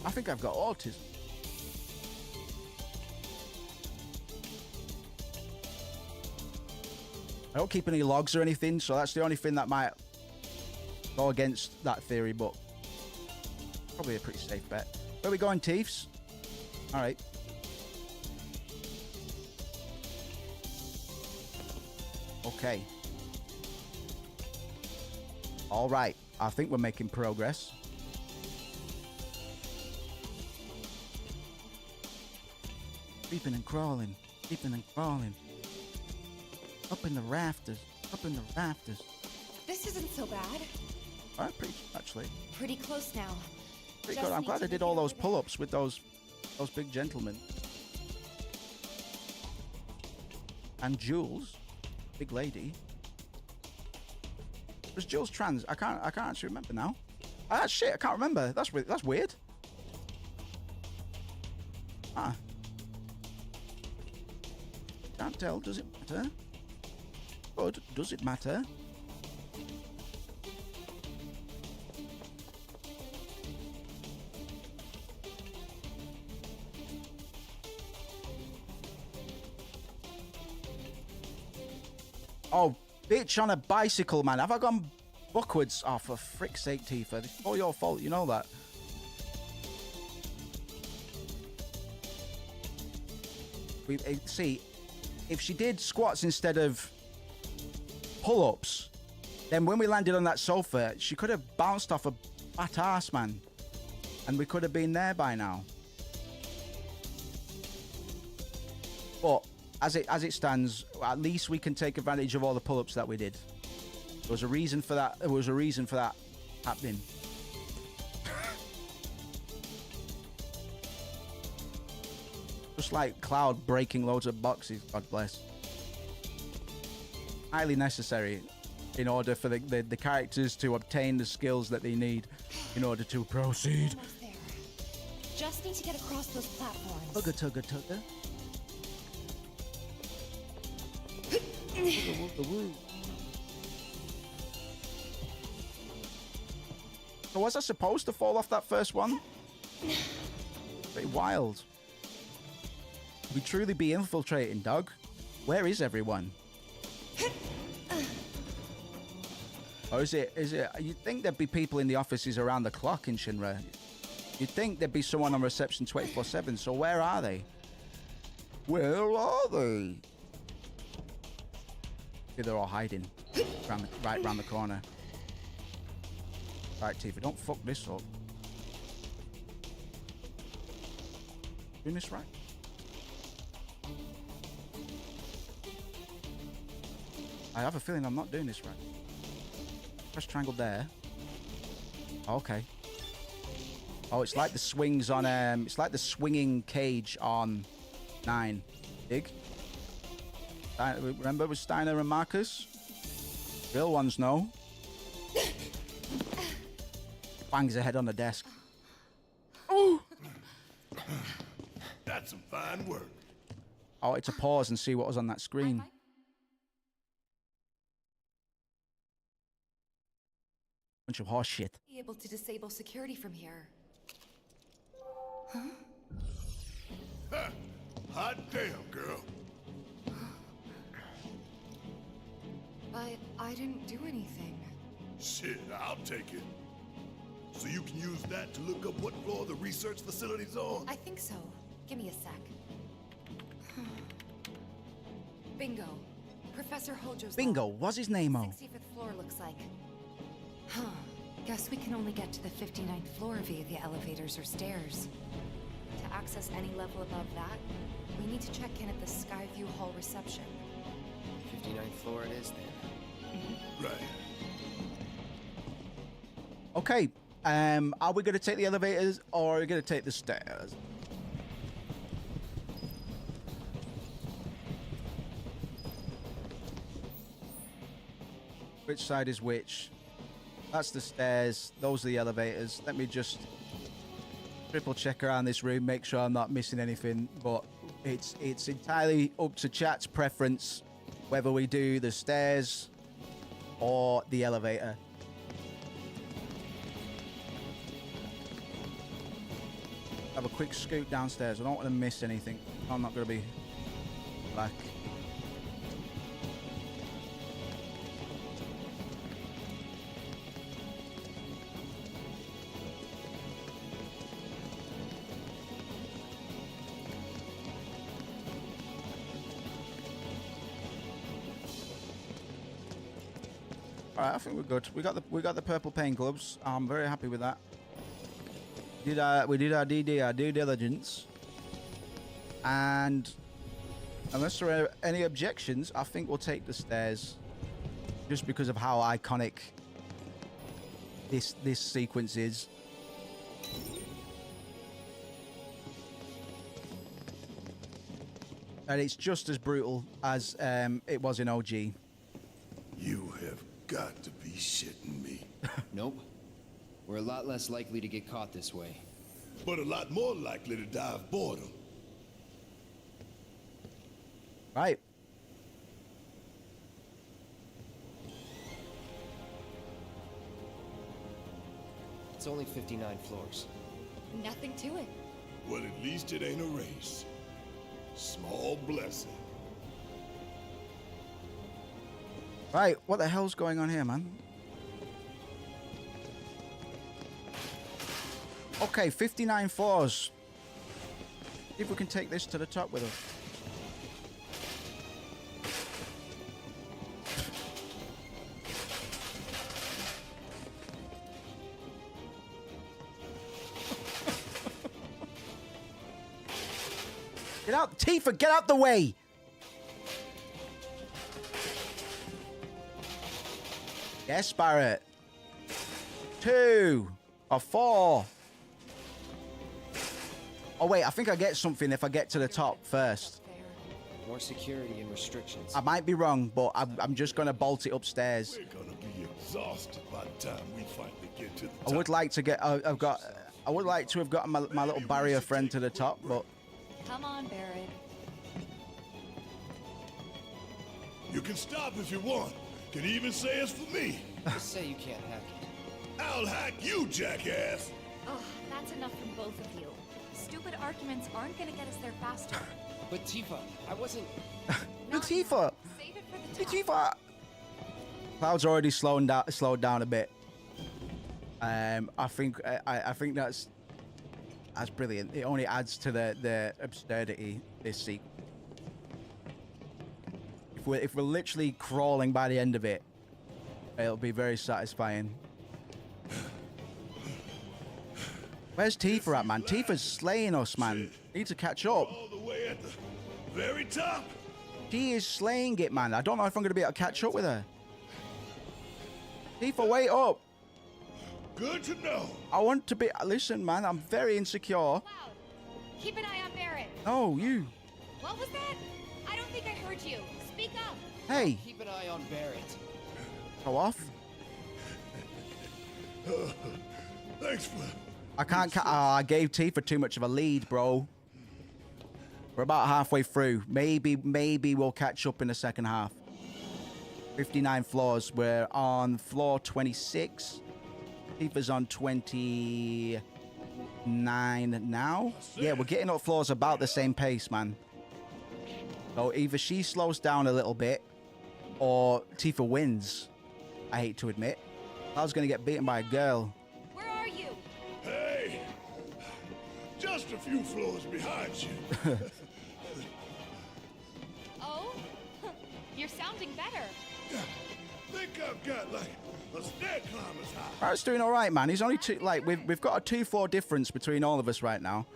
I think I've got autism. I don't keep any logs or anything, so that's the only thing that might go against that theory, but probably a pretty safe bet. Where are we going, Teefs? All right. Okay. All right. I think we're making progress. Creeping and crawling. Creeping and crawling. Up in the rafters. Up in the rafters. This isn't so bad. All right, pretty, actually. Pretty close now. Pretty Just good. I'm need glad to I did make all it those over there. pull-ups with those big gentlemen. And Jules, big lady. Was Jules trans? I can't actually remember now. Ah, shit, I can't remember. That's weird. That's weird. Ah. Can't tell. Does it matter? Good. Does it matter? Oh, bitch on a bicycle, man. Have I gone backwards? Oh, for frick's sake, Tifa. It's all your fault. You know that. See, if she did squats instead of pull-ups, then when we landed on that sofa, she could have bounced off a fat ass, man. And we could have been there by now. But as it stands, at least we can take advantage of all the pull-ups that we did. There was a reason for that. There was a reason for that happening. Just like Cloud breaking loads of boxes, God bless. Highly necessary in order for the characters to obtain the skills that they need in order to proceed. Almost there. Just need to get across those platforms. Tugga, tugga, tugga. Wooga, wooga, woo. So was I supposed to fall off that first one? Pretty wild. We truly be infiltrating, dog. Where is everyone? Or is it, you'd think there'd be people in the offices around the clock in Shinra. You'd think there'd be someone on reception 24/7, so where are they? Where are they? See, they're all hiding right round the corner. Right, Tifa, don't fuck this up. Doing this right? I have a feeling I'm not doing this right. Press triangle there. Okay. Oh, it's like the swings on it's like the swinging cage on 9. Dig. Remember with Steiner and Marcus? Real ones know. Bangs her head on the desk. Oh! That's some fine work. I wanted to pause and see what was on that screen. Bunch of horse shit. Be able to disable security from here. Huh? Ha! Hot damn, girl. But I didn't do anything. Shit, I'll take it. So you can use that to look up what floor the research facility's on? I think so. Give me a sec. Bingo. Professor Hojo's Bingo, lab. what's his name-o? 65th floor looks like. Huh. Guess we can only get to the 59th floor via the elevators or stairs. To access any level above that, we need to check in at the Skyview Hall reception. 59th floor it is then. Right. Okay. Are we going to take the elevators or are we going to take the stairs? Which side is which? That's the stairs. Those are the elevators. Let me just triple check around this room, make sure I'm not missing anything. But it's entirely up to chat's preference whether we do the stairs or the elevator. Have a quick scoot downstairs. I don't want to miss anything. I'm not going to be back. All right, I think we're good. We got the purple paint gloves. I'm very happy with that. We did our due diligence, and unless there are any objections, I think we'll take the stairs, just because of how iconic this sequence is. And it's just as brutal as it was in OG. You have got to be shitting me. Nope. We're a lot less likely to get caught this way. But a lot more likely to die of boredom. Right. It's only 59 floors. Nothing to it. Well, at least it ain't a race. Small blessing. Right, what the hell's going on here, man? Okay, 59 floors. See if we can take this to the top with us. Get out, Tifa, get out the way! Yes, Barrett. 2 or 4. Oh wait, I think I get something if I get to the top first. More security and restrictions. I might be wrong, but I'm just gonna bolt it upstairs. We're gonna be exhausted by the time we finally get to the top. I would like to get. I would like to have gotten my little barrier friend to the top, but Come on, Barrett. You can stop if you want. Can even say it's for me. Just say you can't hack it. I'll hack you, jackass. Oh, that's enough from both of you. Stupid arguments aren't gonna get us there faster. But Tifa, I wasn't... Tifa, Save it for the top. Tifa. Cloud's already slowed down a bit. I think that's brilliant. It only adds to the absurdity this sequence. If we're literally crawling by the end of it, it'll be very satisfying. Where's Tifa at, man? Tifa's slaying us, man. Need to catch up. All the way at the very top. She is slaying it, man. I don't know if I'm going to be able to catch up with her. Tifa, wait up. Good to know. I want to be... Listen, man, I'm very insecure. Loud. Keep an eye on Barrett. Oh, you. What was that? I don't think I heard you. Speak up. Hey, Keep an eye on Barrett. go off. Thanks for... I can't... I gave Tifa too much of a lead, bro. We're about halfway through. Maybe we'll catch up in the second half. 59 floors. We're on floor 26. Tifa's on 29 now. Yeah, we're getting up floors about the same pace, man. So either she slows down a little bit, or Tifa wins. I hate to admit. I was going to get beaten by a girl. Where are you? Hey! Just a few floors behind you. Oh? You're sounding better. Think I've got like a stair climber's high. Barrett's doing all right, man. He's only two. Like we've got a 2-4 difference between all of us right now.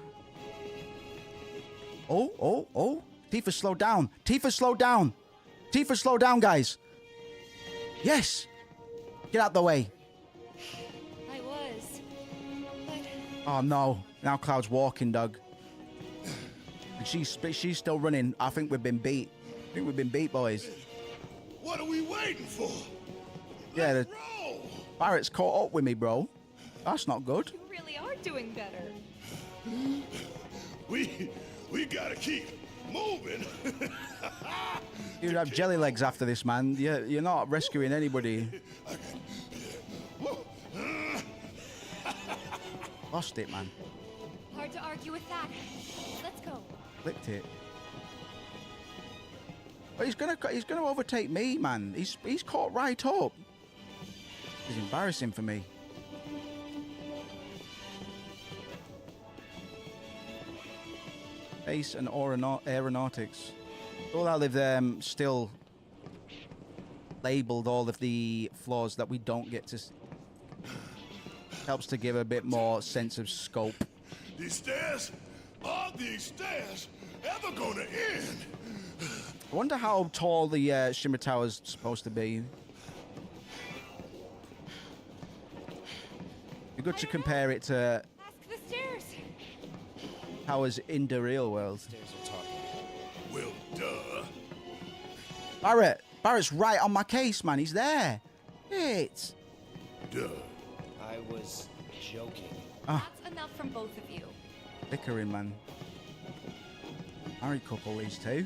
Oh! Tifa, slow down. Tifa, slow down. Tifa, slow down, guys. Yes. Get out the way. I was. But Oh no! Now Cloud's walking, Doug. And she's still running. I think we've been beat. I think we've been beat, boys. What are we waiting for? Yeah, Let's the roll. Barrett's caught up with me, bro. That's not good. You really are doing better. We gotta keep moving. You'd have jelly legs after this, man. You're not rescuing anybody. Lost it, man. Hard to argue with that. Let's go. Clicked it. But he's gonna overtake me, man. He's caught right up. It's embarrassing for me. Space and aeronautics. All that they've still labeled all of the flaws that we don't get to see. Helps to give a bit more sense of scope. These stairs, are these stairs ever gonna end? I wonder how tall the Shimmer Tower's supposed to be. Be good to compare it to Ask the stairs. towers in the real world. Stairs are talking. Well, duh. Barrett's right on my case, man. He's there. It's Duh. I was joking. Ah. That's enough from both of you. bickering, man. Married couple, these two.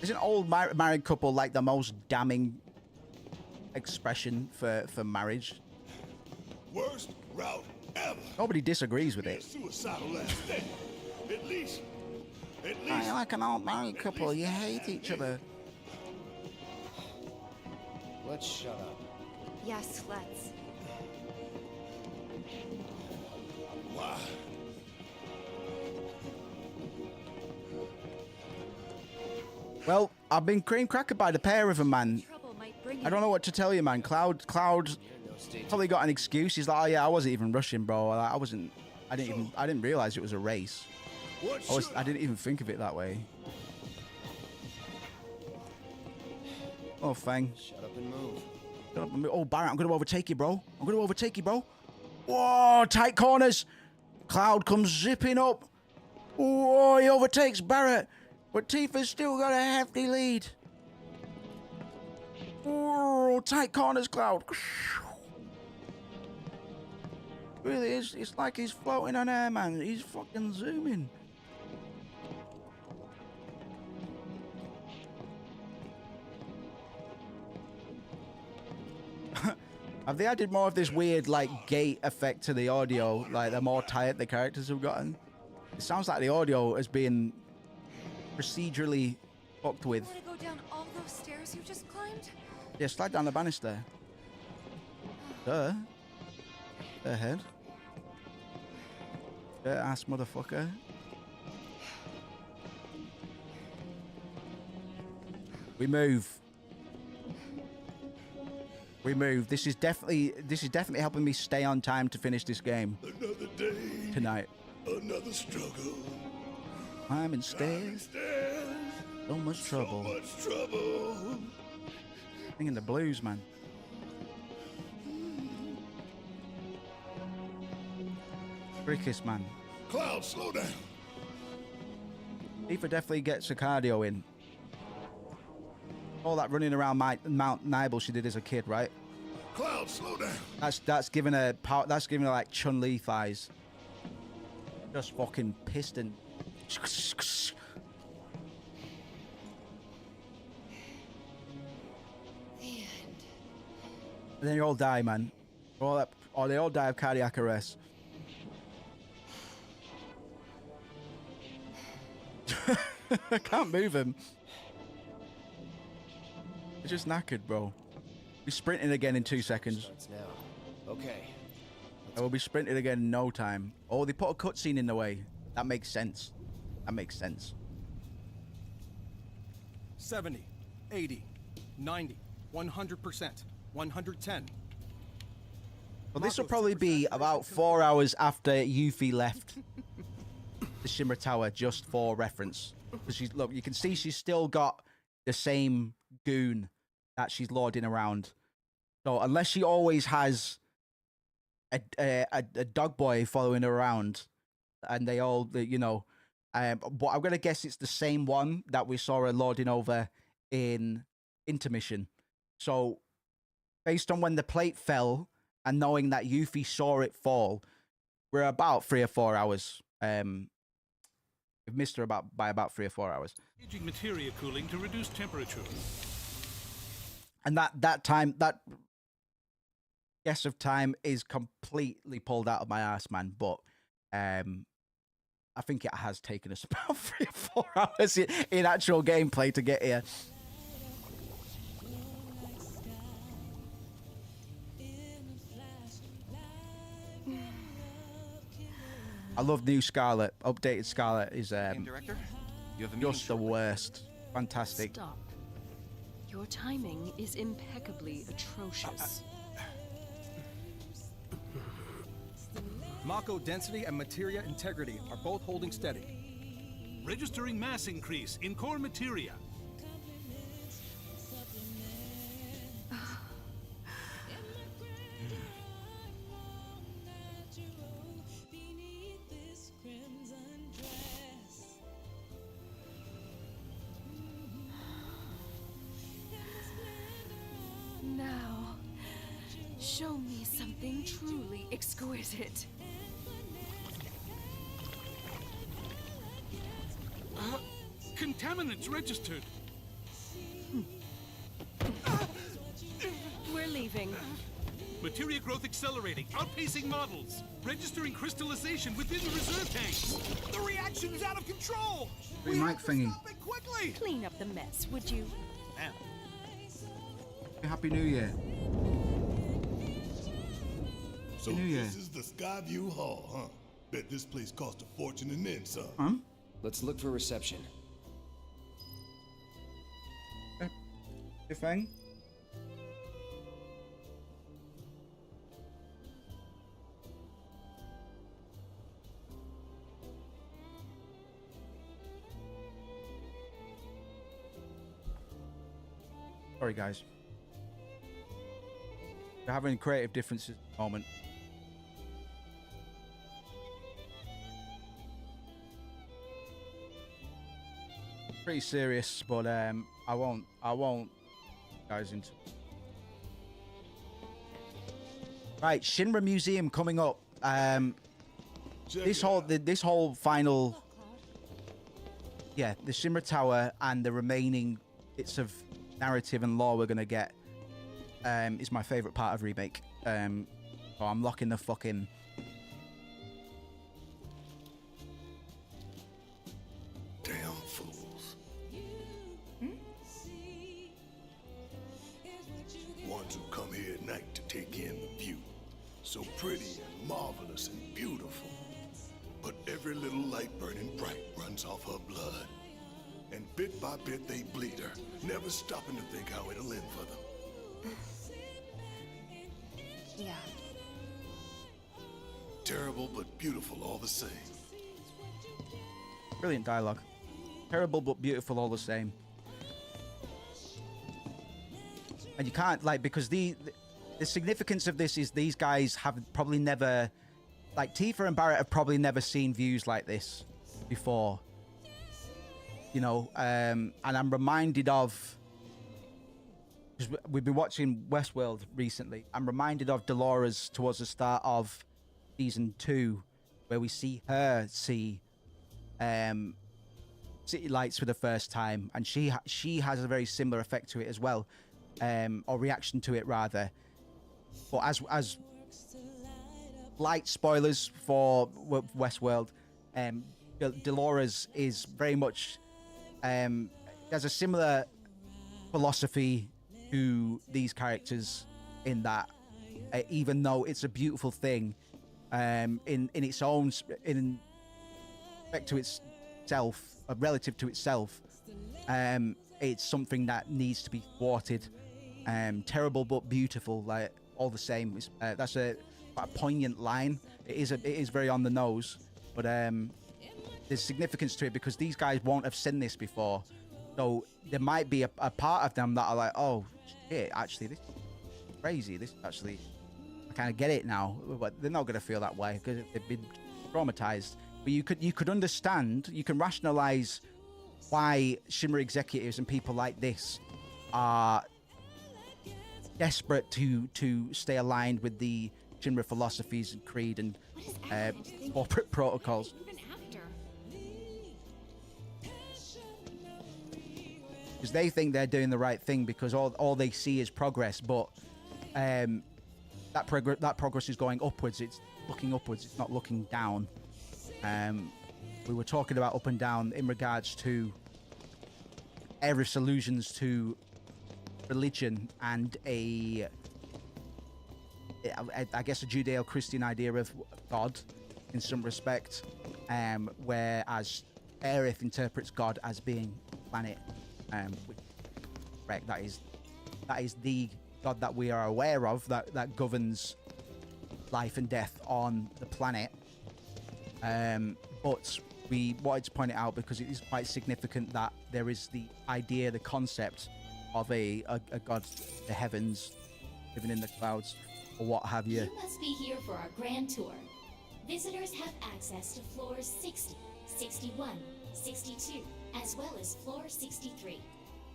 Isn't old married couple like the most damning expression for marriage? Worst route ever. Nobody disagrees with it. Suicidal last day. At least. I like an old married couple. You hate each other. Let's shut up. Yes, let's. Why? Well, I've been cream crackered by the pair of them, man. Trouble might bring I don't know what to tell you, man. Cloud You're in no state to probably got an excuse. He's like, oh yeah, I wasn't even rushing, bro. I didn't realize it was a race. What I didn't even think of it that way. Oh, Fang. shut up and move. Oh, Barrett, I'm going to overtake you, bro. I'm going to overtake you, bro. Whoa, tight corners. Cloud comes zipping up. Whoa, he overtakes Barrett. But Tifa's still got a hefty lead. Whoa, tight corners, Cloud. Really is. It's like he's floating on air, man. He's fucking zooming. Have they added more of this weird, like, gate effect to the audio? Like, the more tired the characters have gotten? It sounds like the audio is being procedurally fucked with. Want to go down all those stairs you just climbed? Yeah, slide down the banister. Duh. Ahead. Ass motherfucker. We move. We move. This is definitely helping me stay on time to finish this game Another day. tonight. Another struggle. Climbing stairs. Stairs. So much trouble. So much trouble. Singing the blues, man. Rickis, man. Cloud, slow down. Tifa definitely gets her cardio in. All that running around Mount Nibel she did as a kid, right? Cloud, slow down. That's giving her power. That's giving her like Chun-Li thighs. Just fucking piston. The end. And then you all die, man. Or they all die of cardiac arrest. I can't move him. He's just knackered, bro. He's sprinting again in 2 seconds. Starts now. Okay. I will be sprinting again in no time. Oh, they put a cutscene in the way. That makes sense. That makes sense. 70, 80, 90, 100%, 110. Well, this will probably be about 4 hours after Yuffie left the Shimmer Tower, just for reference. Because look, you can see she's still got the same goon that she's lording around. So unless she always has a dog boy following her around, and they all, you know, But I'm gonna guess it's the same one that we saw her lording over in Intermission. So, based on when the plate fell and knowing that Yuffie saw it fall, we're about 3 or 4 hours. We've missed her by about 3 or 4 hours. Aging materia cooling to reduce temperature. And that time, that guess of time is completely pulled out of my ass, man. But I think it has taken us about 3 or 4 hours in actual gameplay to get here. I love new Scarlet. Updated Scarlet is Director, you have a just the worst. Fantastic. Stop. Your timing is impeccably atrocious. Mako density and materia integrity are both holding steady. Registering mass increase in core materia. Now, show me something truly exquisite. Contaminants registered. We're leaving. Materia growth accelerating, outpacing models. Registering crystallization within the reserve tanks. The reaction is out of control. Remake thingy. Stop it quickly. Clean up the mess, would you? Happy New Year. So New Year. this is the Skyview Hall, huh? Bet this place cost a fortune and then some. Huh? Let's look for reception. Your thing? Sorry, guys. We're having creative differences at the moment. Pretty serious, but I won't guys into. Right, Shinra Museum coming up. This whole final, yeah, the Shinra Tower and the remaining bits of narrative and lore we're gonna get is my favorite part of Remake. So I'm locking the fucking. Damn fools. Ones who come here at night to take in the view. So pretty and marvelous and beautiful. But every little light burning bright runs off her blood. And bit by bit they bleed her, never stopping to think how it'll end for them. Yeah. Terrible but beautiful all the same. Brilliant dialogue. Terrible but beautiful all the same. And you can't, like, because the significance of this is these guys have probably never, like, Tifa and Barrett have probably never seen views like this before. You know, and I'm reminded of, because we've been watching Westworld recently, I'm reminded of Dolores towards the start of season 2, where we see her see city lights for the first time, and she has a very similar effect to it as well, or reaction to it rather. But as light spoilers for Westworld, Dolores is very much has a similar philosophy to these characters in that, even though it's a beautiful thing, in its own in respect to itself, relative to itself, it's something that needs to be thwarted. Terrible but beautiful, like all the same. That's quite a poignant line. It is very on the nose, but there's significance to it because these guys won't have seen this before. So there might be a part of them that are like, oh shit, actually this is crazy. This actually, I kind of get it now. But they're not going to feel that way because they've been traumatized. But you could understand, you can rationalize why Shinra executives and people like this are desperate to stay aligned with the Shinra philosophies and creed and corporate protocols. Because they think they're doing the right thing because all they see is progress, but that progress is going upwards. It's looking upwards. It's not looking down. We were talking about up and down in regards to Aerith's allusions to religion and I guess a Judeo-Christian idea of God in some respect, whereas Aerith interprets God as being a planet. Correct. That is the God that we are aware of that governs life and death on the planet. But we wanted to point it out because it is quite significant that there is the idea, the concept of a God, the heavens, living in the clouds, or what have you. You must be here for our grand tour. Visitors have access to floors 60, 61, 62, as well as floor 63.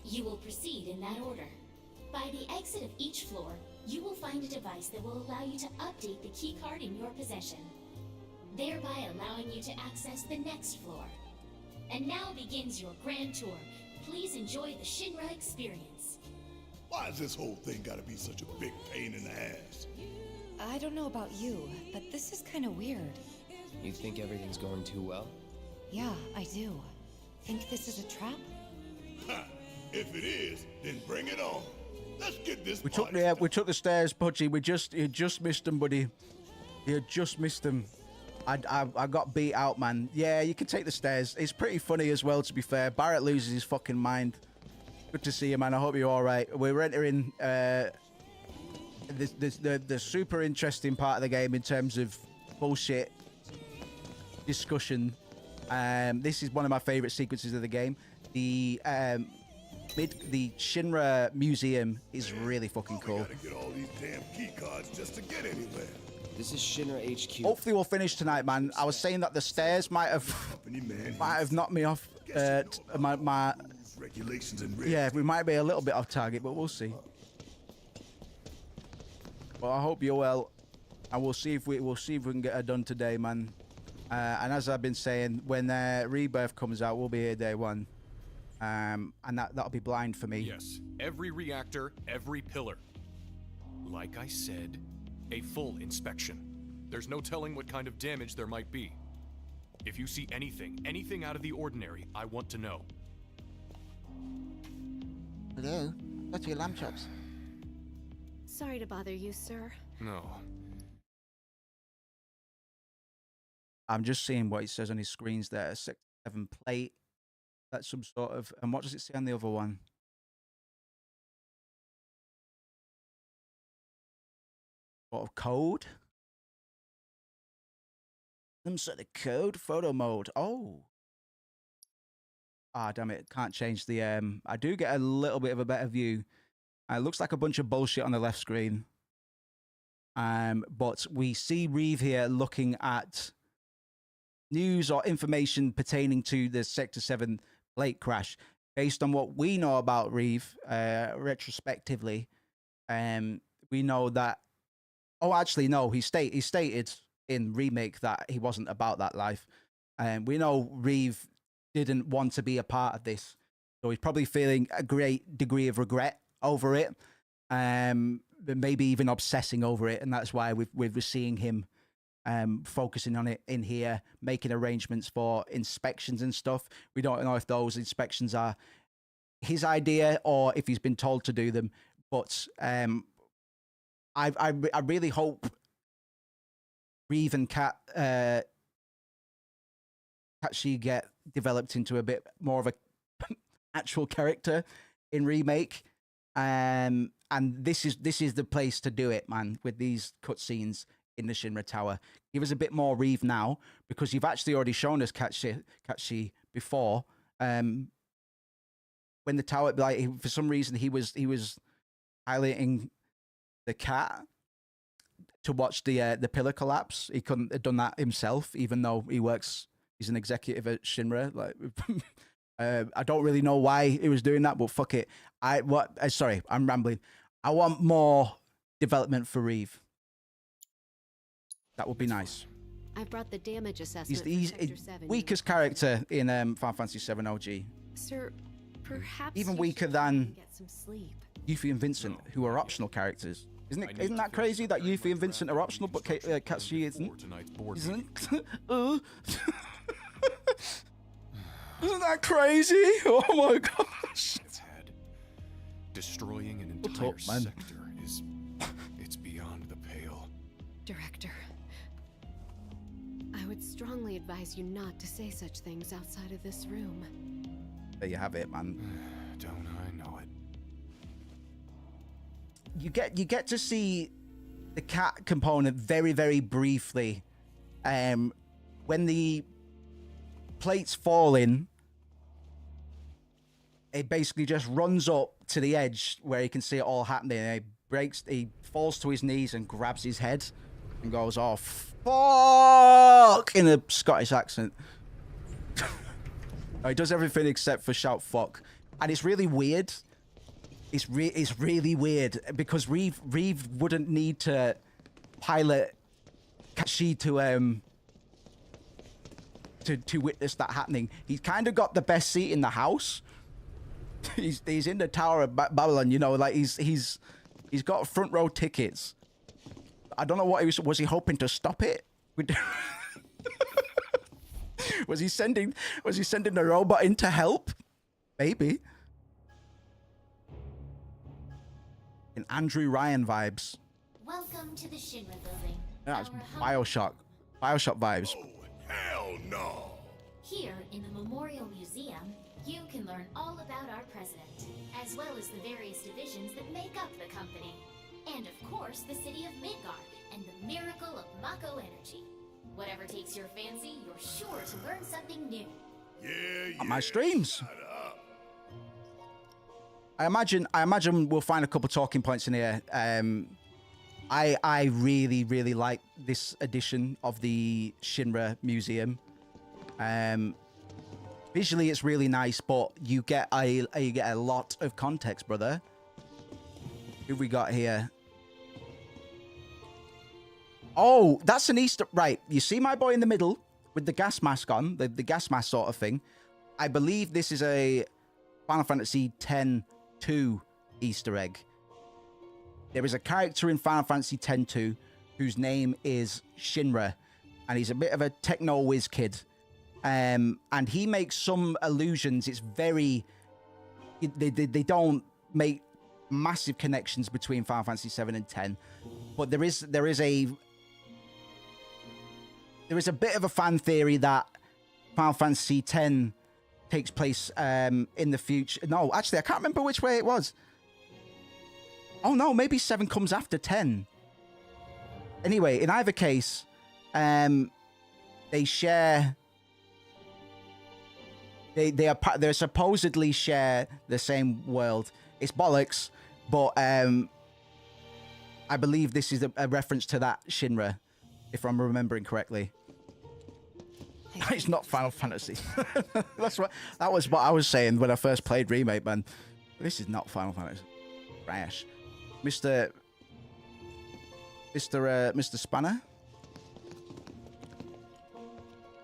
You will proceed in that order. By the exit of each floor, you will find a device that will allow you to update the keycard in your possession, thereby allowing you to access the next floor. And now begins your grand tour. Please enjoy the Shinra experience. Why has this whole thing gotta be such a big pain in the ass? I don't know about you, but this is kind of weird. You think everything's going too well? Yeah, I do. Think this is a trap? Ha! If it is, then bring it on. Let's get this. We took the stairs, Pudgy. You just missed them, buddy. You just missed them. I got beat out, man. Yeah, you can take the stairs. It's pretty funny as well, to be fair. Barrett loses his fucking mind. Good to see you, man. I hope you're all right. We're entering the super interesting part of the game in terms of bullshit discussion. This is one of my favorite sequences of the game. The Shinra Museum is really fucking cool. We gotta get all these damn key cards just to get anywhere. This is Shinra HQ. Hopefully we'll finish tonight, man. I was saying that the stairs might have knocked me off my regulations and yeah, we might be a little bit off target, but we'll see. Well, I hope you're well, and we'll see if we can get it done today, man. And as I've been saying, when Rebirth comes out, we'll be here day one. And that'll be blind for me. Yes, every reactor, every pillar. Like I said, a full inspection. There's no telling what kind of damage there might be. If you see anything out of the ordinary, I want to know. Hello? Go to your lamb chops. Sorry to bother you, sir. No. I'm just seeing what it says on his screens there. 6-7 plate. That's some sort of... And what does it say on the other one? Sort of code? Some sort of code? Photo mode. Oh. Ah, damn it. Can't change the... I do get a little bit of a better view. It looks like a bunch of bullshit on the left screen. But we see Reeve here looking at news or information pertaining to the Sector 7 plate crash. Based on what we know about Reeve, retrospectively, we know that... Oh, actually, no. He stated in Remake that he wasn't about that life. We know Reeve didn't want to be a part of this. So he's probably feeling a great degree of regret over it. Maybe even obsessing over it. And that's why we're seeing him focusing on it in here, making arrangements for inspections and stuff. We don't know if those inspections are his idea or if he's been told to do them. But I really hope Reeve and Katshi get developed into a bit more of a actual character in Remake. And this is the place to do it, man, with these cutscenes in the Shinra Tower. Give us a bit more Reeve now, because you've actually already shown us Katshi before. When the tower, like, for some reason, he was highlighting the cat to watch the pillar collapse. He couldn't have done that himself, even though he works He's an executive at Shinra. Like, I don't really know why he was doing that, but fuck it. Sorry, I'm rambling. I want more development for Reeve. That would be nice. I brought the damage assessment. He's for Sector 7. weakest character in Final Fantasy VII OG. Sir, perhaps Even you weaker should than get some sleep. Yuffie and Vincent, who are optional characters. Isn't that crazy that Yuffie and Vincent are optional, but Katsuki isn't? Isn't? Isn't that crazy? Oh my gosh! Destroying an entire sector it's beyond the pale. Director, I would strongly advise you not to say such things outside of this room. There you have it, man. Don't I know it? You get to see the cat component very, very briefly. When the plates fall in, it basically just runs up to the edge where you can see it all happening. He falls to his knees and grabs his head and goes, "Oh fuck!" in a Scottish accent. He does everything except for shout "fuck," and it's really weird. It's really weird because Reeve wouldn't need to pilot Kashi to witness that happening. He's kind of got the best seat in the house. He's in the Tower of Babylon, you know, like he's got front row tickets. I don't know what was he hoping to stop it? Was he sending the robot in to help? Maybe. In Andrew Ryan vibes. Welcome to the Shinra building. Yeah, it's Bioshock vibes. Oh, hell no! Here in the Memorial Museum, you can learn all about our president, as well as the various divisions that make up the company. And of course, the city of Midgar and the miracle of Mako energy. Whatever takes your fancy, you're sure to learn something new. Yeah. On my streams. I imagine we'll find a couple talking points in here. I really, really like this edition of the Shinra Museum. Visually, it's really nice, but you get a lot of context, brother. Who we got here? Oh, that's an Easter... Right, you see my boy in the middle with the gas mask on, the gas mask sort of thing. I believe this is a Final Fantasy X-2 Easter egg. There is a character in Final Fantasy X-2 whose name is Shinra, and he's a bit of a techno-whiz kid. And he makes some allusions. It's very... They don't make massive connections between Final Fantasy VII and X, but there is a bit of a fan theory that Final Fantasy X takes place in the future. No, actually, I can't remember which way it was. Oh no, maybe 7 comes after 10. Anyway, in either case, they share. They supposedly share the same world. It's bollocks, but I believe this is a reference to that Shinra, if I'm remembering correctly. It's not Final Fantasy. That was what I was saying when I first played Remake, man. This is not Final Fantasy. Trash. Mr. Spanner.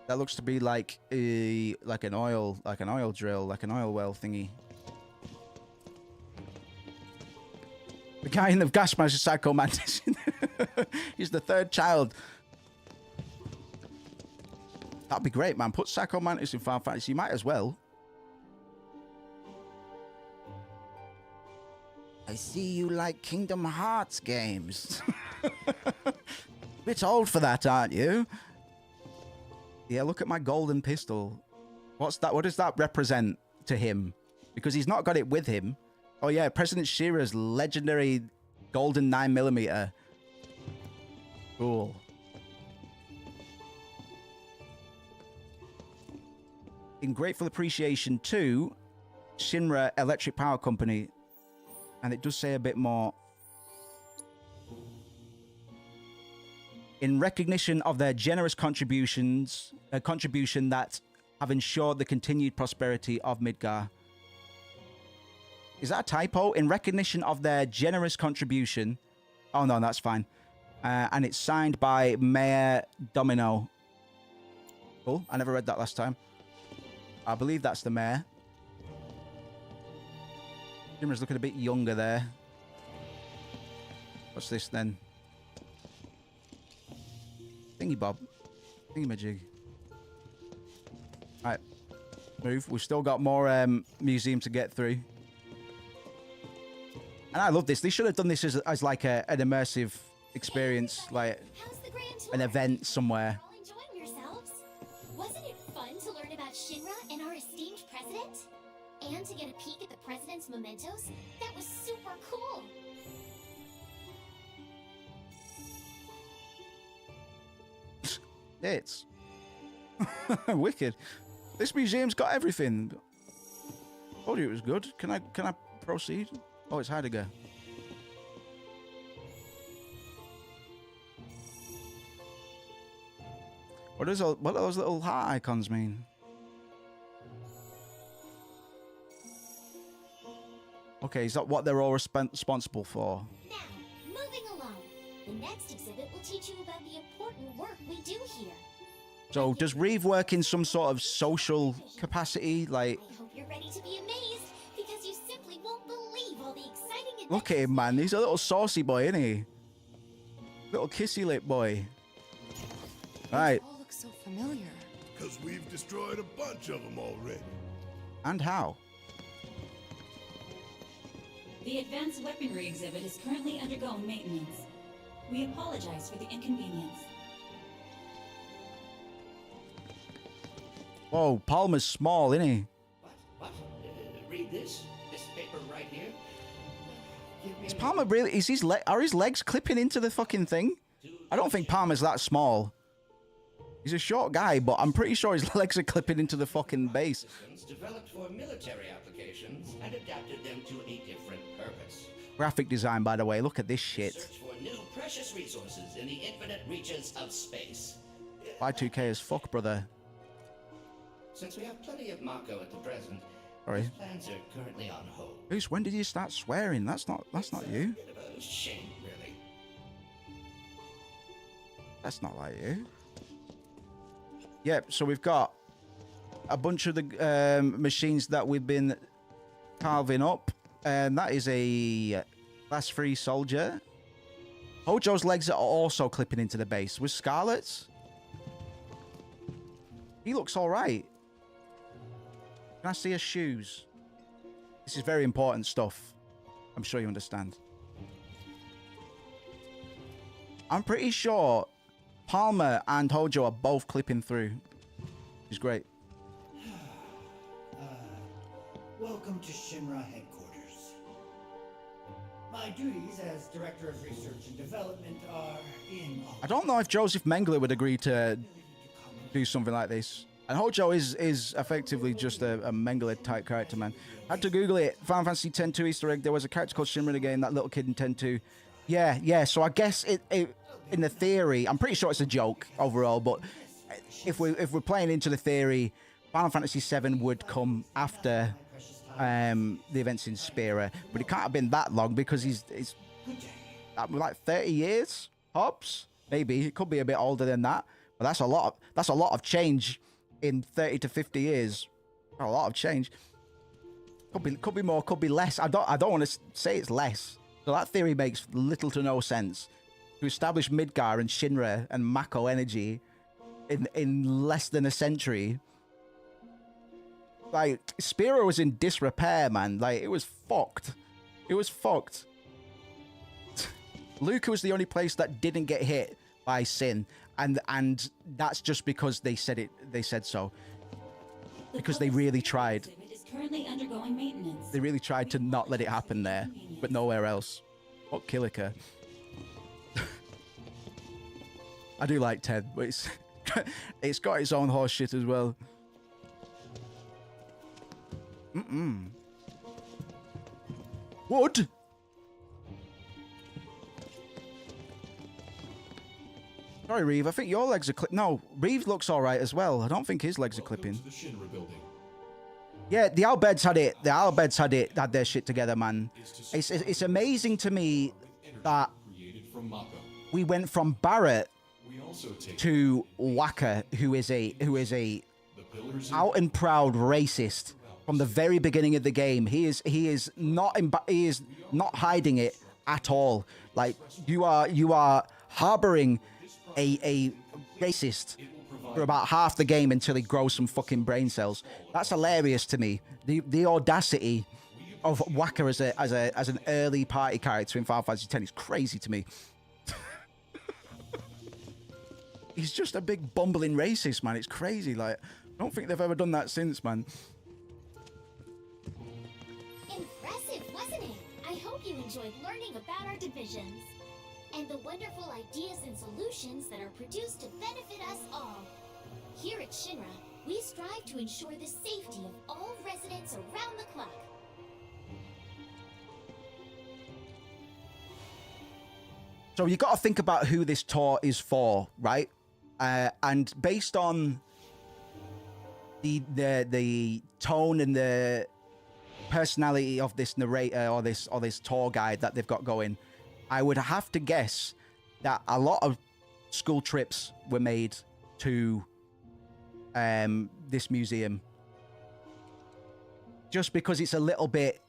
That looks to be like an oil drill, like an oil well thingy. The guy in the gas mask is Psycho Mantis. He's the third child. That'd be great, man. Put Psycho Mantis in Final Fantasy. You might as well. I see you like Kingdom Hearts games. Bit old for that, aren't you? Yeah, look at my golden pistol. What's that? What does that represent to him? Because he's not got it with him. Oh yeah, President Shearer's legendary golden 9mm. Cool. In Grateful Appreciation 2, Shinra Electric Power Company, and it does say a bit more. in recognition of their generous contribution that have ensured the continued prosperity of Midgar. Is that a typo? In recognition of their generous contribution. Oh, no, that's fine. And it's signed by Mayor Domino. Cool. I never read that last time. I believe that's the mayor. Jimmer's looking a bit younger there. What's this then? Thingy bob. Thingy-majig. Right. Move. We've still got more museum to get through. And I love this. They should have done this as like an immersive experience, like an event somewhere. Enjoying yourselves? Wasn't it fun to learn about Shinra and our esteemed president? And to get a peek at the president's mementos? That was super cool. It's wicked. This museum's got everything. Told you it was good. Can I proceed? Oh, it's Heidegger. What do those little heart icons mean? Okay, is that what they're all responsible for? Now, moving along. The next exhibit will teach you about the important work we do here. So, does Reeve work in some sort of social capacity? Like, I hope you're ready to be amazed, because you simply won't believe all the exciting look at him, man. He's a little saucy boy, isn't he? Little kissy lip boy. Right. All looks so familiar. Because we've destroyed a bunch of them already. And how? The advanced weaponry exhibit is currently undergoing maintenance. We apologize for the inconvenience. Whoa, Palmer's small, isn't he? What? Read this? This paper right here? Is Palmer really? Are his legs clipping into the fucking thing? I don't think Palmer's that small. He's a short guy, but I'm pretty sure his legs are clipping into the fucking base. Developed for military applications and adapted them to a different purpose. Graphic design, by the way. Look at this shit. Search for new precious resources in the infinite reaches of space. Y2K as fuck, brother. Since we have plenty of Mako at the present, Sorry. these plans are currently on hold. Goose, when did you start swearing? That's not you. Bit of a shame, really. That's not like you. Yep, so we've got a bunch of the machines that we've been carving up. And that is a class-free soldier. Hojo's legs are also clipping into the base. With Scarlet's? He looks all right. Can I see his shoes? This is very important stuff. I'm sure you understand. I'm pretty sure Palmer and Hojo are both clipping through. Which is great. Welcome to Shinra headquarters. My duties as Director of Research and Development are in... I don't know if Joseph Mengele would agree to do something like this. And Hojo is effectively just a Mengele type character, man. I had to Google it. Final Fantasy X-2 Easter egg. There was a character called Shinra in the game, that little kid in X-2. Yeah. So I guess it in the theory, I'm pretty sure it's a joke overall, but if we're playing into the theory, Final Fantasy VII would come after the events in Spira, but it can't have been that long because he's like 30 years, hops. Maybe it could be a bit older than that, but that's a lot of change in 30 to 50 years. A lot of change. Could be more, could be less. I don't want to say it's less. So that theory makes little to no sense. To establish Midgar and Shinra and Mako energy in less than a century. Like, Spira was in disrepair, man. Like, it was fucked. It was fucked. Luca was the only place that didn't get hit by Sin. And that's just because they said so. Because they really tried. Is currently undergoing maintenance. They really tried to not let it happen there, but nowhere else. Fuck Killiker. I do like Ted, but it's got its own horse shit as well. Wood? Sorry, Reeve. I think your legs are no, Reeve looks all right as well. I don't think his legs are clipping. To the Shinra building. Yeah, the Albeds had it. The Albeds had their shit together, man. It's amazing to me that we went from Barrett to Waka, who is a out and proud racist from the very beginning of the game. He is not hiding it at all. Like you are harboring a racist for about half the game until he grows some fucking brain cells. That's hilarious to me. The audacity of Waka as an early party character in Final Fantasy X is crazy to me. He's just a big bumbling racist, man. It's crazy. Like, I don't think they've ever done that since, man. Impressive, wasn't it? I hope you enjoyed learning about our divisions and the wonderful ideas and solutions that are produced to benefit us all. Here at Shinra, we strive to ensure the safety of all residents around the clock. So you got to think about who this tour is for, right? And based on the tone and the personality of this narrator or this tour guide that they've got going, I would have to guess that a lot of school trips were made to this museum, just because it's a little bit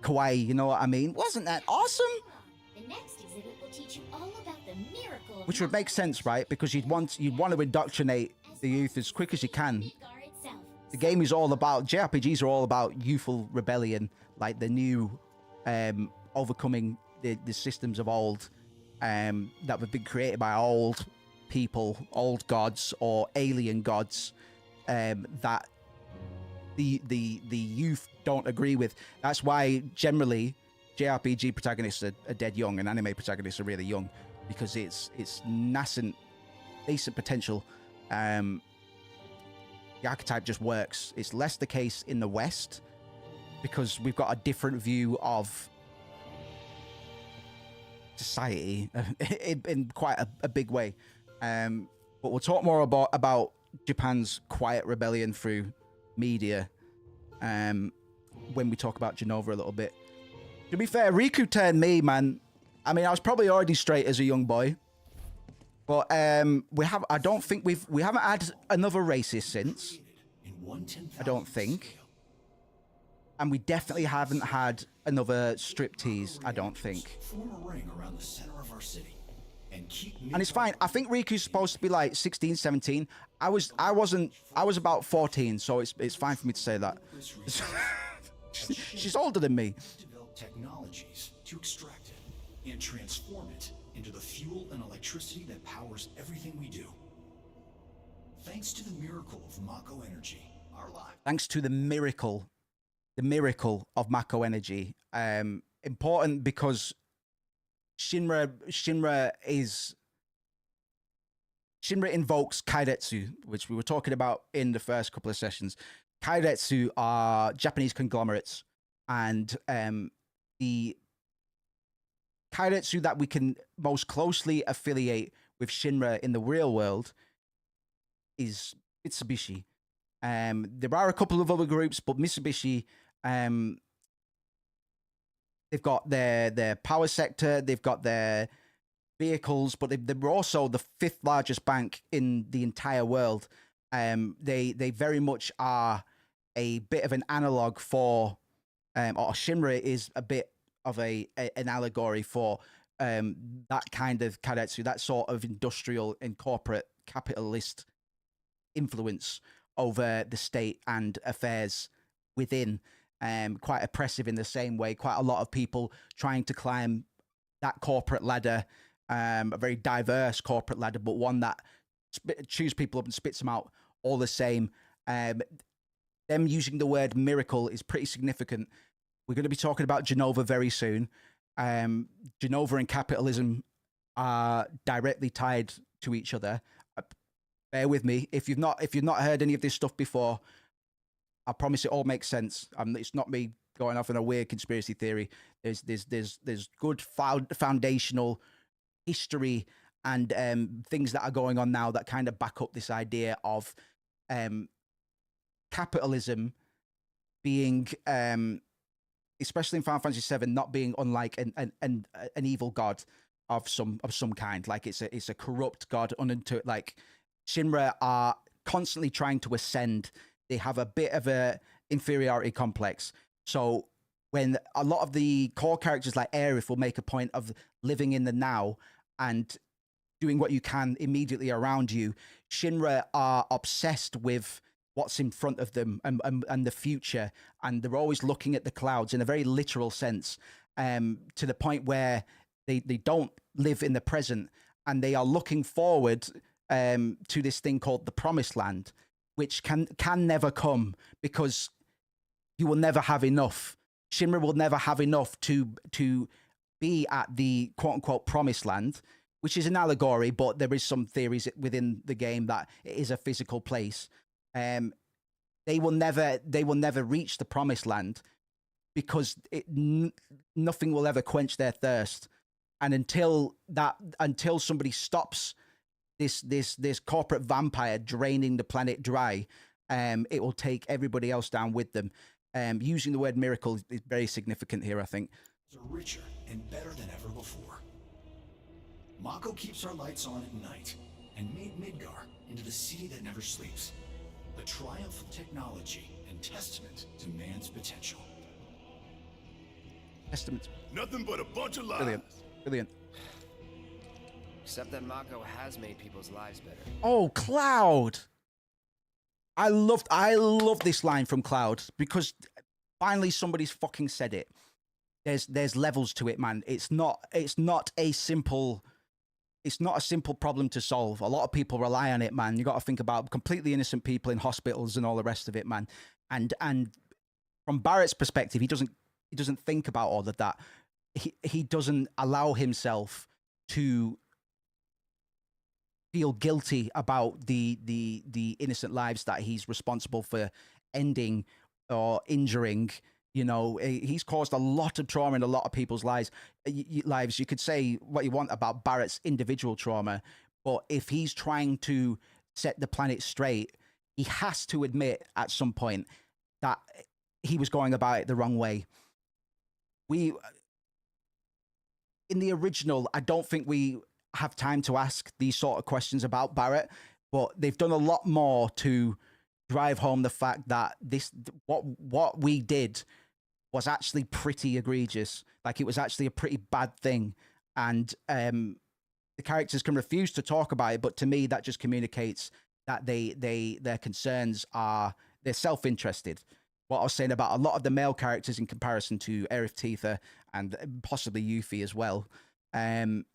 kawaii, you know what I mean? Wasn't that awesome? The next exhibit will teach you all about the miracle of Which would make sense, right? Because you'd want to indoctrinate the youth as quick as you can. The game is all about, JRPGs are all about youthful rebellion, like the new overcoming the systems of old that have been created by old people, old gods or alien gods that the youth don't agree with. That's why generally JRPG protagonists are dead young and anime protagonists are really young, because it's nascent, decent potential. The archetype just works. It's less the case in the West because we've got a different view of society in quite a big way. But we'll talk more about Japan's quiet rebellion through media when we talk about Genova a little bit. To be fair, Riku turned me, man. I mean, I was probably already straight as a young boy, but I don't think we haven't had another racist since. I don't think. And we definitely haven't had another striptease, I don't think. Form a ring around the center of our city and keep. And it's fine. I think Riku's supposed to be like 16, 17. I was about 14, so it's fine for me to say that. She's older than me. Develop technologies to extract it and transform it into the fuel and electricity that powers everything we do. Thanks to the miracle of Mako energy, our lives. Thanks to the miracle of Mako energy. Important because Shinra invokes Kaidetsu, which we were talking about in the first couple of sessions. Kaidetsu are Japanese conglomerates, and the Kaidetsu that we can most closely affiliate with Shinra in the real world is Mitsubishi. There are a couple of other groups, but Mitsubishi, they've got their power sector, they've got their vehicles, but they're also the 5th largest bank in the entire world. They very much are a bit of an analog for, or Shinra is a bit of an allegory for that kind of Kaidetsu, that sort of industrial and corporate capitalist influence over the state and affairs within. Quite oppressive in the same way. Quite a lot of people trying to climb that corporate ladder, a very diverse corporate ladder, but one that chews people up and spits them out all the same. Them using the word miracle is pretty significant. We're going to be talking about Genova very soon. Genova and capitalism are directly tied to each other. Bear with me. If you've not heard any of this stuff before, I promise it all makes sense. It's not me going off on a weird conspiracy theory. There's good foundational history things that are going on now that kind of back up this idea of capitalism being, especially in Final Fantasy VII, not being unlike an evil god of some kind. Like it's a corrupt god unto it. Like Shinra are constantly trying to ascend. They have a bit of a inferiority complex. So when a lot of the core characters like Aerith will make a point of living in the now and doing what you can immediately around you, Shinra are obsessed with what's in front of them and the future, and they're always looking at the clouds in a very literal sense, to the point where they don't live in the present, and they are looking forward to this thing called the Promised Land, which can never come because you will never have enough. Shinra will never have enough to be at the quote-unquote Promised Land, which is an allegory, but there is some theories within the game that it is a physical place. They will never reach the Promised Land because nothing will ever quench their thirst. And until somebody stops this corporate vampire draining the planet dry, it will take everybody else down with them. Using the word miracle is very significant here, I think. Are richer and better than ever before. Mako keeps our lights on at night and made Midgar into the city that never sleeps. A triumph of technology and testament to man's potential. Testament. Nothing but a bunch of lies. Brilliant. Except that Mako has made people's lives better. Oh, Cloud! I love this line from Cloud because finally somebody's fucking said it. There's levels to it, man. It's not a simple problem to solve. A lot of people rely on it, man. You got to think about completely innocent people in hospitals and all the rest of it, man. And from Barrett's perspective, he doesn't think about all of that. He doesn't allow himself to feel guilty about the innocent lives that he's responsible for ending or injuring. You know, he's caused a lot of trauma in a lot of people's lives. You could say what you want about Barrett's individual trauma, but if he's trying to set the planet straight, he has to admit at some point that he was going about it the wrong way. In the original, I don't think we have time to ask these sort of questions about Barrett, but they've done a lot more to drive home the fact that what we did was actually pretty egregious. Like, it was actually a pretty bad thing. And the characters can refuse to talk about it, but to me, that just communicates that their concerns are, they're self-interested. What I was saying about a lot of the male characters in comparison to Aerith Tifa and possibly Yuffie as well,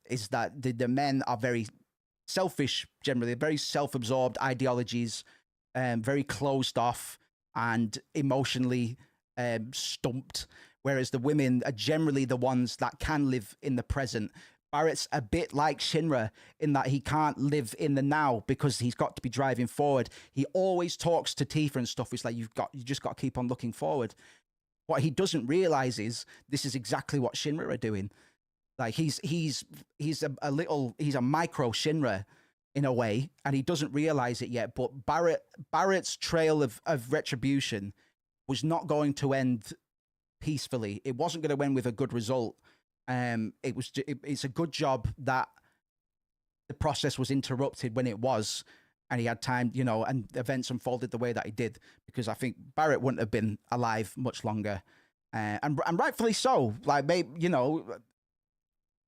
is that the men are very selfish, generally, very self-absorbed ideologies, very closed off and emotionally stumped, whereas the women are generally the ones that can live in the present. Barrett's a bit like Shinra in that he can't live in the now because he's got to be driving forward. He always talks to Tifa and stuff. It's like, you just got to keep on looking forward. What he doesn't realize is this is exactly what Shinra are doing. Like, he's a micro Shinra in a way, and he doesn't realize it yet. But Barrett's trail of retribution was not going to end peacefully. It wasn't going to end with a good result. It's a good job that the process was interrupted when it was, and he had time, you know, and events unfolded the way that he did, because I think Barrett wouldn't have been alive much longer, and rightfully so. Like, maybe, you know,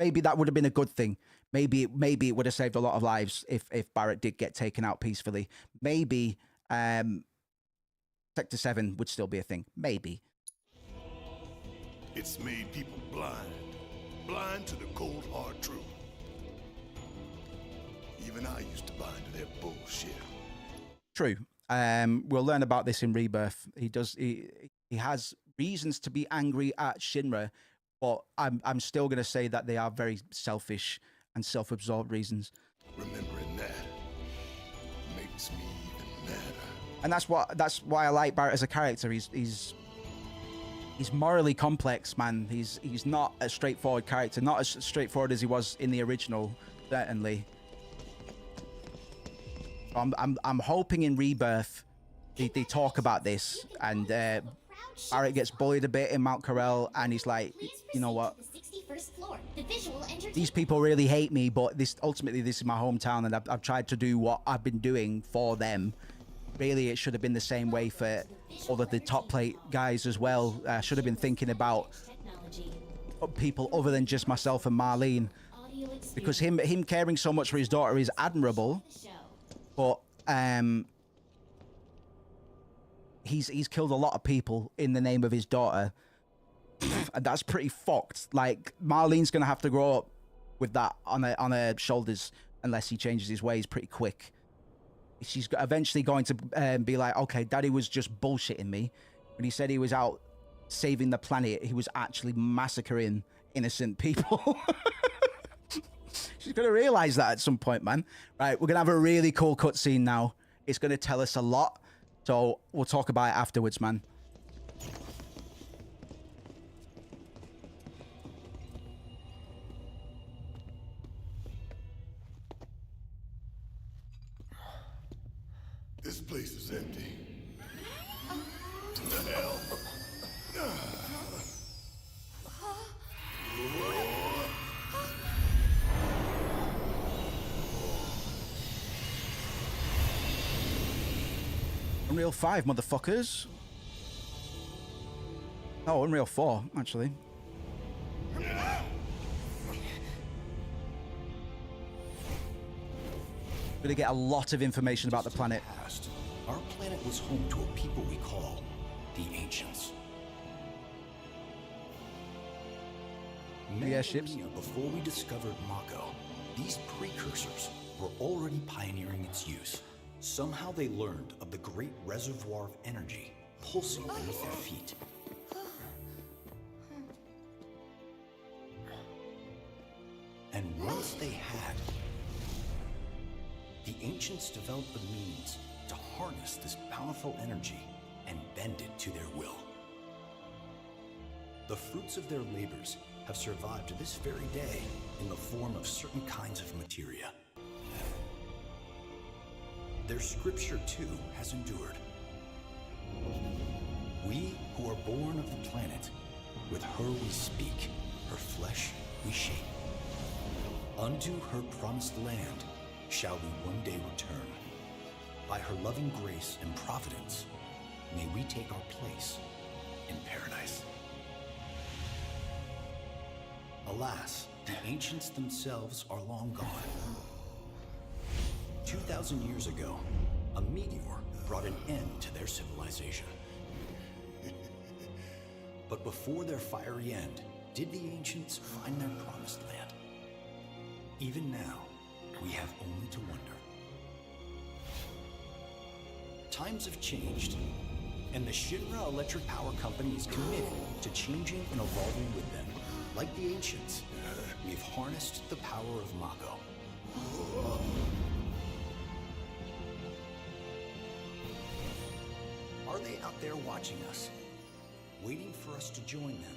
maybe that would have been a good thing. Maybe it would have saved a lot of lives if Barrett did get taken out peacefully. Maybe Sector 7 would still be a thing. Maybe. It's made people blind to the cold, hard truth. Even I used to buy into their bullshit. True. We'll learn about this in Rebirth. He has reasons to be angry at Shinra, but I'm still going to say that they are very selfish and self-absorbed reasons. Remembering that makes me even madder. And that's why I like Barrett as a character. He's morally complex, man. He's not a straightforward character, not as straightforward as he was in the original. Certainly. I'm hoping in Rebirth they talk about this, and Barrett gets bullied a bit in Mount Corel, and he's like, you know what? These people really hate me, but ultimately this is my hometown, and I've tried to do what I've been doing for them. Really, it should have been the same way for all of the top plate guys as well. I should have been thinking about people other than just myself and Marlene, because him caring so much for his daughter is admirable, but he's killed a lot of people in the name of his daughter, and that's pretty fucked. Like, Marlene's gonna have to grow up with that on her shoulders unless he changes his ways pretty quick. She's eventually going to be like, okay, Daddy was just bullshitting me when he said he was out saving the planet. He was actually massacring innocent people. She's gonna realize that at some point, man. Right, we're gonna have a really cool cutscene now. It's gonna tell us a lot, so we'll talk about it afterwards, man. This place is empty. What the hell? Unreal 5, motherfuckers. Oh, Unreal 4, actually. Gonna get a lot of information about the planet. Our planet was home to a people we call the Ancients. Yeah, ships. Millennia before we discovered Mako, these precursors were already pioneering its use. Somehow they learned of the great reservoir of energy pulsing beneath their feet. And once they had, the Ancients developed the means to harness this bountiful energy and bend it to their will. The fruits of their labors have survived to this very day in the form of certain kinds of materia. Their scripture, too, has endured. We who are born of the planet, with her we speak, her flesh we shape. Unto her promised land shall we one day return. By her loving grace and providence, may we take our place in paradise. Alas, the Ancients themselves are long gone. 2,000 years ago, a meteor brought an end to their civilization. But before their fiery end, did the Ancients find their promised land? Even now, we have only to wonder. Times have changed, and the Shinra Electric Power Company is committed to changing and evolving with them. Like the Ancients, we've harnessed the power of Mako. Are they out there watching us, waiting for us to join them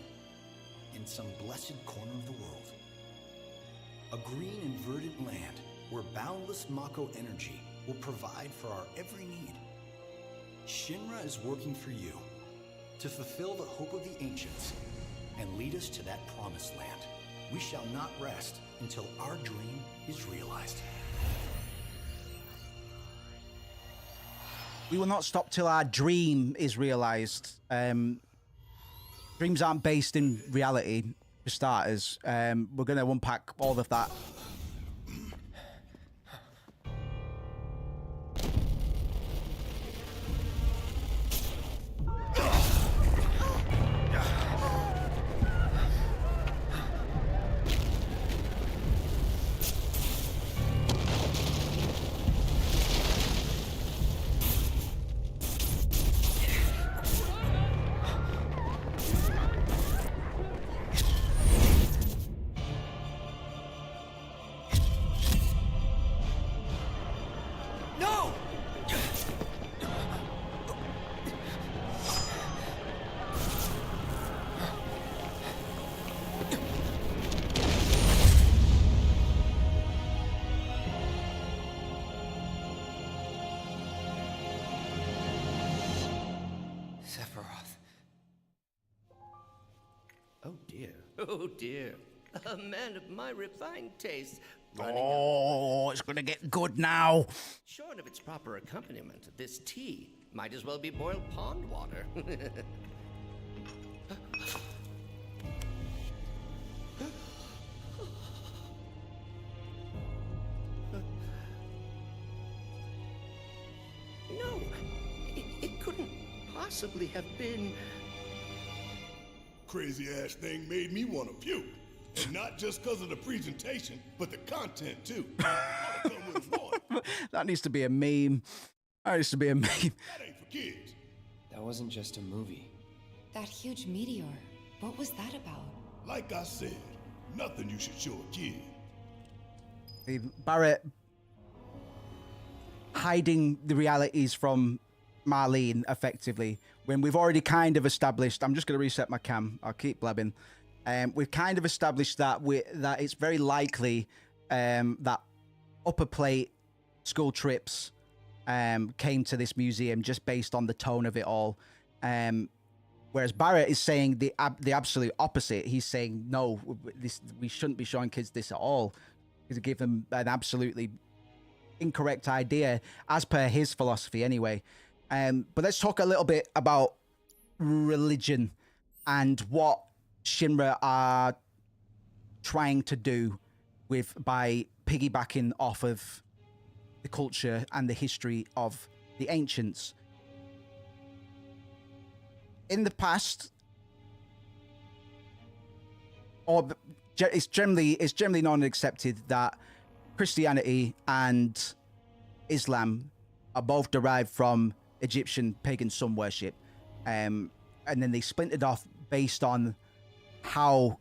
in some blessed corner of the world? A green and verdant land where boundless Mako energy will provide for our every need. Shinra is working for you to fulfill the hope of the Ancients and lead us to that promised land. We shall not rest until our dream is realized. We will not stop till our dream is realized. Dreams aren't based in reality, for starters. We're going to unpack all of that. Oh dear. A man of my refined taste. Oh, it's gonna get good now. Short of its proper accompaniment, this tea might as well be boiled pond water. No, it couldn't possibly have been. Crazy ass thing made me want to puke. And not just because of the presentation, but the content too. That needs to be a meme. That needs to be a meme. That ain't for kids. That wasn't just a movie. That huge meteor, what was that about? Like I said, nothing you should show a kid. Barrett hiding the realities from Marlene effectively, when we've already kind of established, I'm just going to reset my cam, I'll keep blabbing. We've kind of established that that it's very likely that upper plate school trips came to this museum just based on the tone of it all. Whereas Barrett is saying the absolute opposite. He's saying, no, we shouldn't be showing kids this at all, because it gave them an absolutely incorrect idea, as per his philosophy anyway. But let's talk a little bit about religion and what Shinra are trying to do by piggybacking off of the culture and the history of the ancients. In the past, or it's generally known and accepted that Christianity and Islam are both derived from Egyptian pagan sun worship, and then they splintered off based on how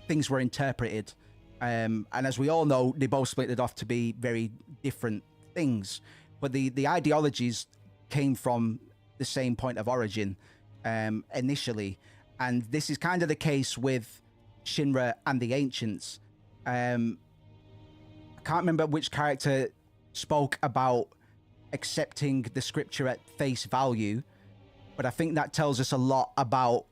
things were interpreted, and as we all know, they both splintered off to be very different things, but the ideologies came from the same point of origin initially, and this is kind of the case with Shinra and the ancients. I can't remember which character spoke about accepting the scripture at face value, but I think that tells us a lot about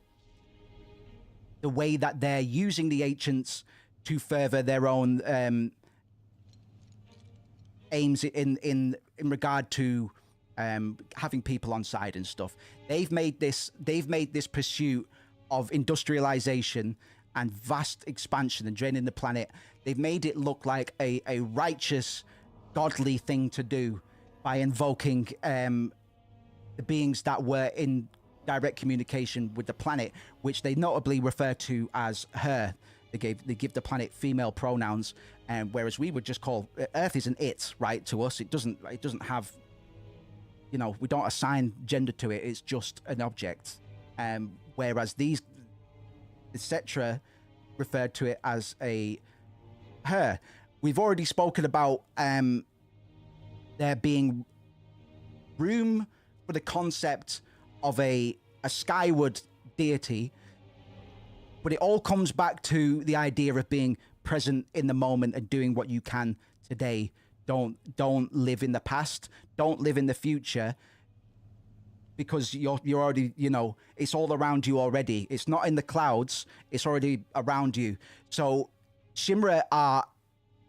the way that they're using the ancients to further their own aims in regard to having people on side and stuff. They've made this pursuit of industrialization and vast expansion and draining the planet. They've made it look like a righteous, godly thing to do by invoking the beings that were in direct communication with the planet, which they notably refer to as her. They give the planet female pronouns, whereas we would just call Earth is an it, right? To us, it doesn't have, you know, we don't assign gender to it. It's just an object. Whereas these, etc., referred to it as a her. We've already spoken about there being room for the concept of a skyward deity, but it all comes back to the idea of being present in the moment and doing what you can today. Don't live in the past. Don't live in the future, because you're already, you know, it's all around you already. It's not in the clouds. It's already around you. So Shinra are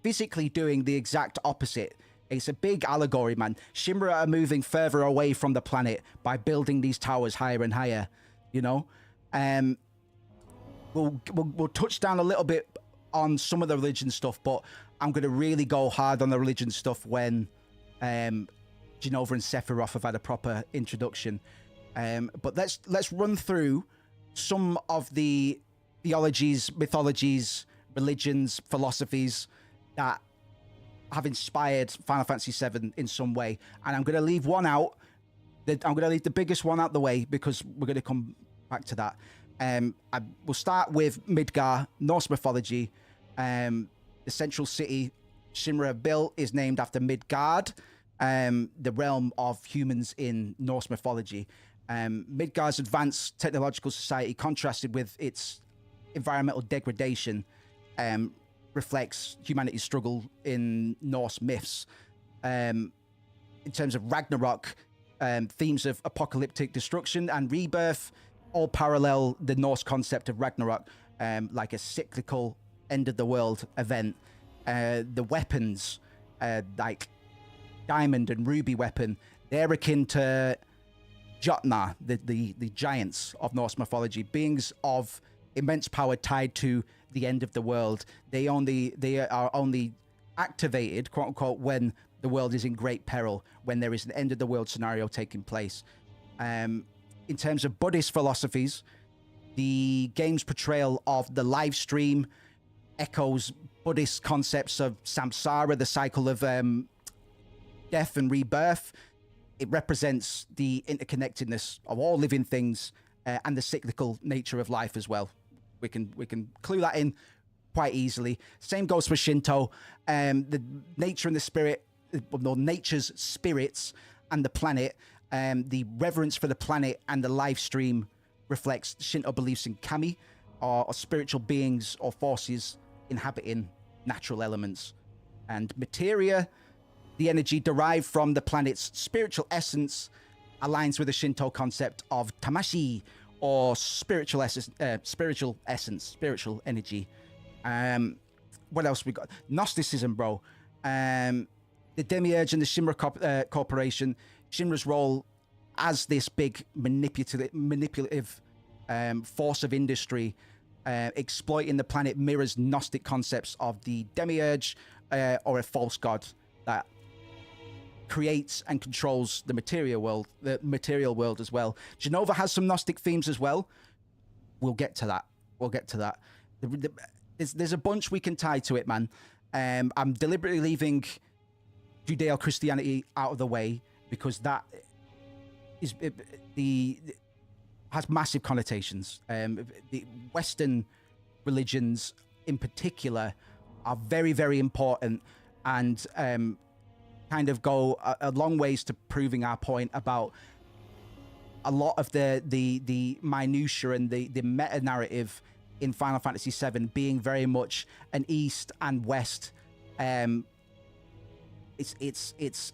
physically doing the exact opposite. It's a big allegory, man. Shinra are moving further away from the planet by building these towers higher and higher, you know? We'll touch down a little bit on some of the religion stuff, but I'm going to really go hard on the religion stuff when Genova and Sephiroth have had a proper introduction. But let's run through some of the theologies, mythologies, religions, philosophies that have inspired Final Fantasy VII in some way. And I'm going to leave one out. I'm going to leave the biggest one out the way, because we're going to come back to that. We'll start with Midgar, Norse mythology. The central city Shinra built is named after Midgard, the realm of humans in Norse mythology. Midgar's advanced technological society, contrasted with its environmental degradation, reflects humanity's struggle in Norse myths. In terms of Ragnarok, themes of apocalyptic destruction and rebirth all parallel the Norse concept of Ragnarok. like a cyclical end of the world event. The weapons, like diamond and ruby weapon, they're akin to Jotnar, the giants of Norse mythology, beings of immense power tied to the end of the world. They are only activated, quote unquote, when the world is in great peril, when there is an end of the world scenario taking place. In terms of Buddhist philosophies, the game's portrayal of the live stream echoes Buddhist concepts of samsara, the cycle of death and rebirth. It represents the interconnectedness of all living things and the cyclical nature of life as well. We can clue that in quite easily. Same goes for Shinto. The nature and the spirit, well, nature's spirits and the planet. The reverence for the planet and the live stream reflects Shinto beliefs in kami, or spiritual beings or forces inhabiting natural elements. And materia, the energy derived from the planet's spiritual essence, aligns with the Shinto concept of tamashi, or spiritual essence, spiritual energy. What else we got? Gnosticism, bro. The Demiurge and the Shinra Corporation. Shinra's role as this big manipulative force of industry, exploiting the planet, mirrors Gnostic concepts of the Demiurge, or a false god that creates and controls the material world as well. Genova has some Gnostic themes as well. We'll get to that. There's a bunch we can tie to it, man. I'm deliberately leaving Judeo-Christianity out of the way because that is has massive connotations. The Western religions in particular are very, very important, and kind of go a long ways to proving our point about a lot of the minutiae and the meta narrative in Final Fantasy VII being very much an East and West. It's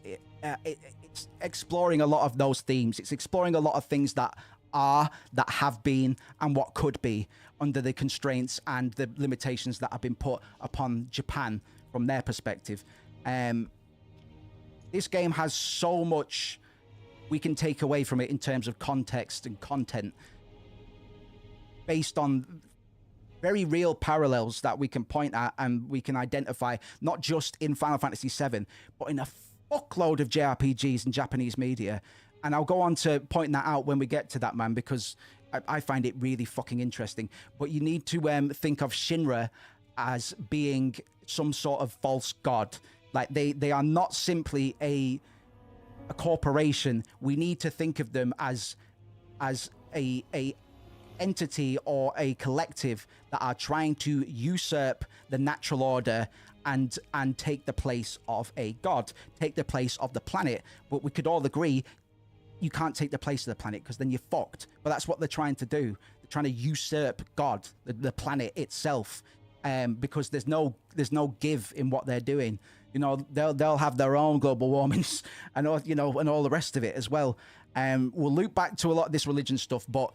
exploring a lot of those themes. It's exploring a lot of things that have been, and what could be under the constraints and the limitations that have been put upon Japan from their perspective. This game has so much we can take away from it in terms of context and content, based on very real parallels that we can point at and we can identify, not just in Final Fantasy VII, but in a fuckload of JRPGs and Japanese media. And I'll go on to point that out when we get to that, man, because I find it really fucking interesting. But you need to think of Shinra as being some sort of false god. Like, they are not simply a corporation. We need to think of them as a entity or a collective that are trying to usurp the natural order and take the place of a god, take the place of the planet. But we could all agree you can't take the place of the planet, because then you're fucked. But that's what they're trying to do. They're trying to usurp God, the planet itself, because there's no give in what they're doing. You know, they'll have their own global warmings and all, you know, and all the rest of it as well. We'll loop back to a lot of this religion stuff, but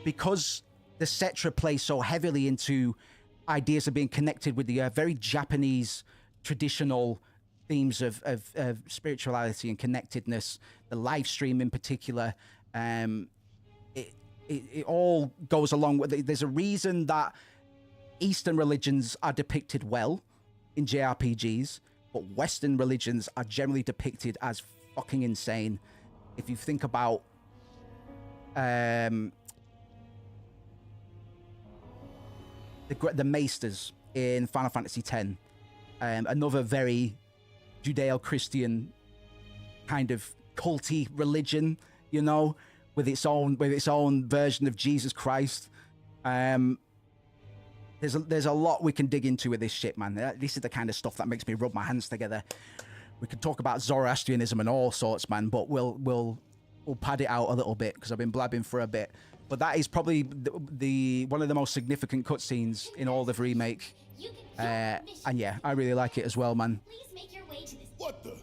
because the Cetra plays so heavily into ideas of being connected with the very Japanese traditional themes of spirituality and connectedness, the live stream in particular, it all goes along with it. There's a reason that Eastern religions are depicted well in JRPGs, but Western religions are generally depicted as fucking insane. If you think about the Maesters in Final Fantasy X, another very Judeo-Christian kind of culty religion, you know, with its own version of Jesus Christ. There's a lot we can dig into with this shit, man. This is the kind of stuff that makes me rub my hands together. We could talk about Zoroastrianism and all sorts, man, but we'll pad it out a little bit because I've been blabbing for a bit. But that is probably the one of the most significant cutscenes in all of Remake. And yeah, I really like it as well, man. What the?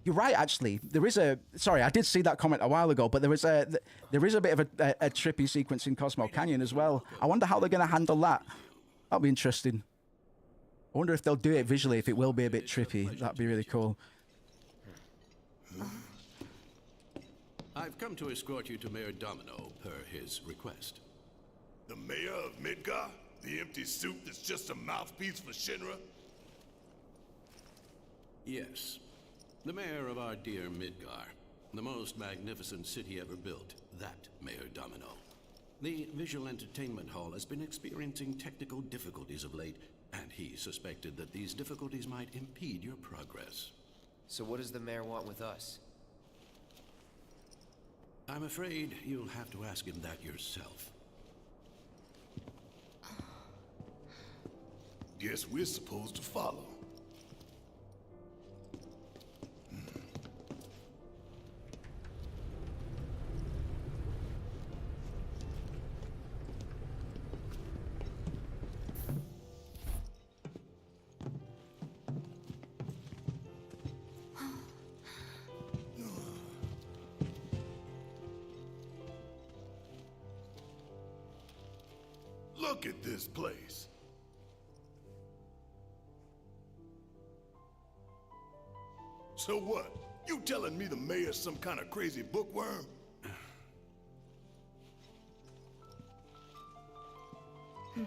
You're right, actually. There is a... Sorry, I did see that comment a while ago, but there is a bit of a trippy sequence in Cosmo Canyon as well. I wonder how they're going to handle that. That'll be interesting. I wonder if they'll do it visually, if it will be a bit trippy. That'd be really cool. I've come to escort you to Mayor Domino, per his request. The mayor of Midgar? The empty suit that's just a mouthpiece for Shinra? Yes. The mayor of our dear Midgar. The most magnificent city ever built. That Mayor Domino. The visual entertainment hall has been experiencing technical difficulties of late, and he suspected that these difficulties might impede your progress. So what does the mayor want with us? I'm afraid you'll have to ask him that yourself. Guess we're supposed to follow. Look at this place. So what? You telling me the mayor's some kind of crazy bookworm? I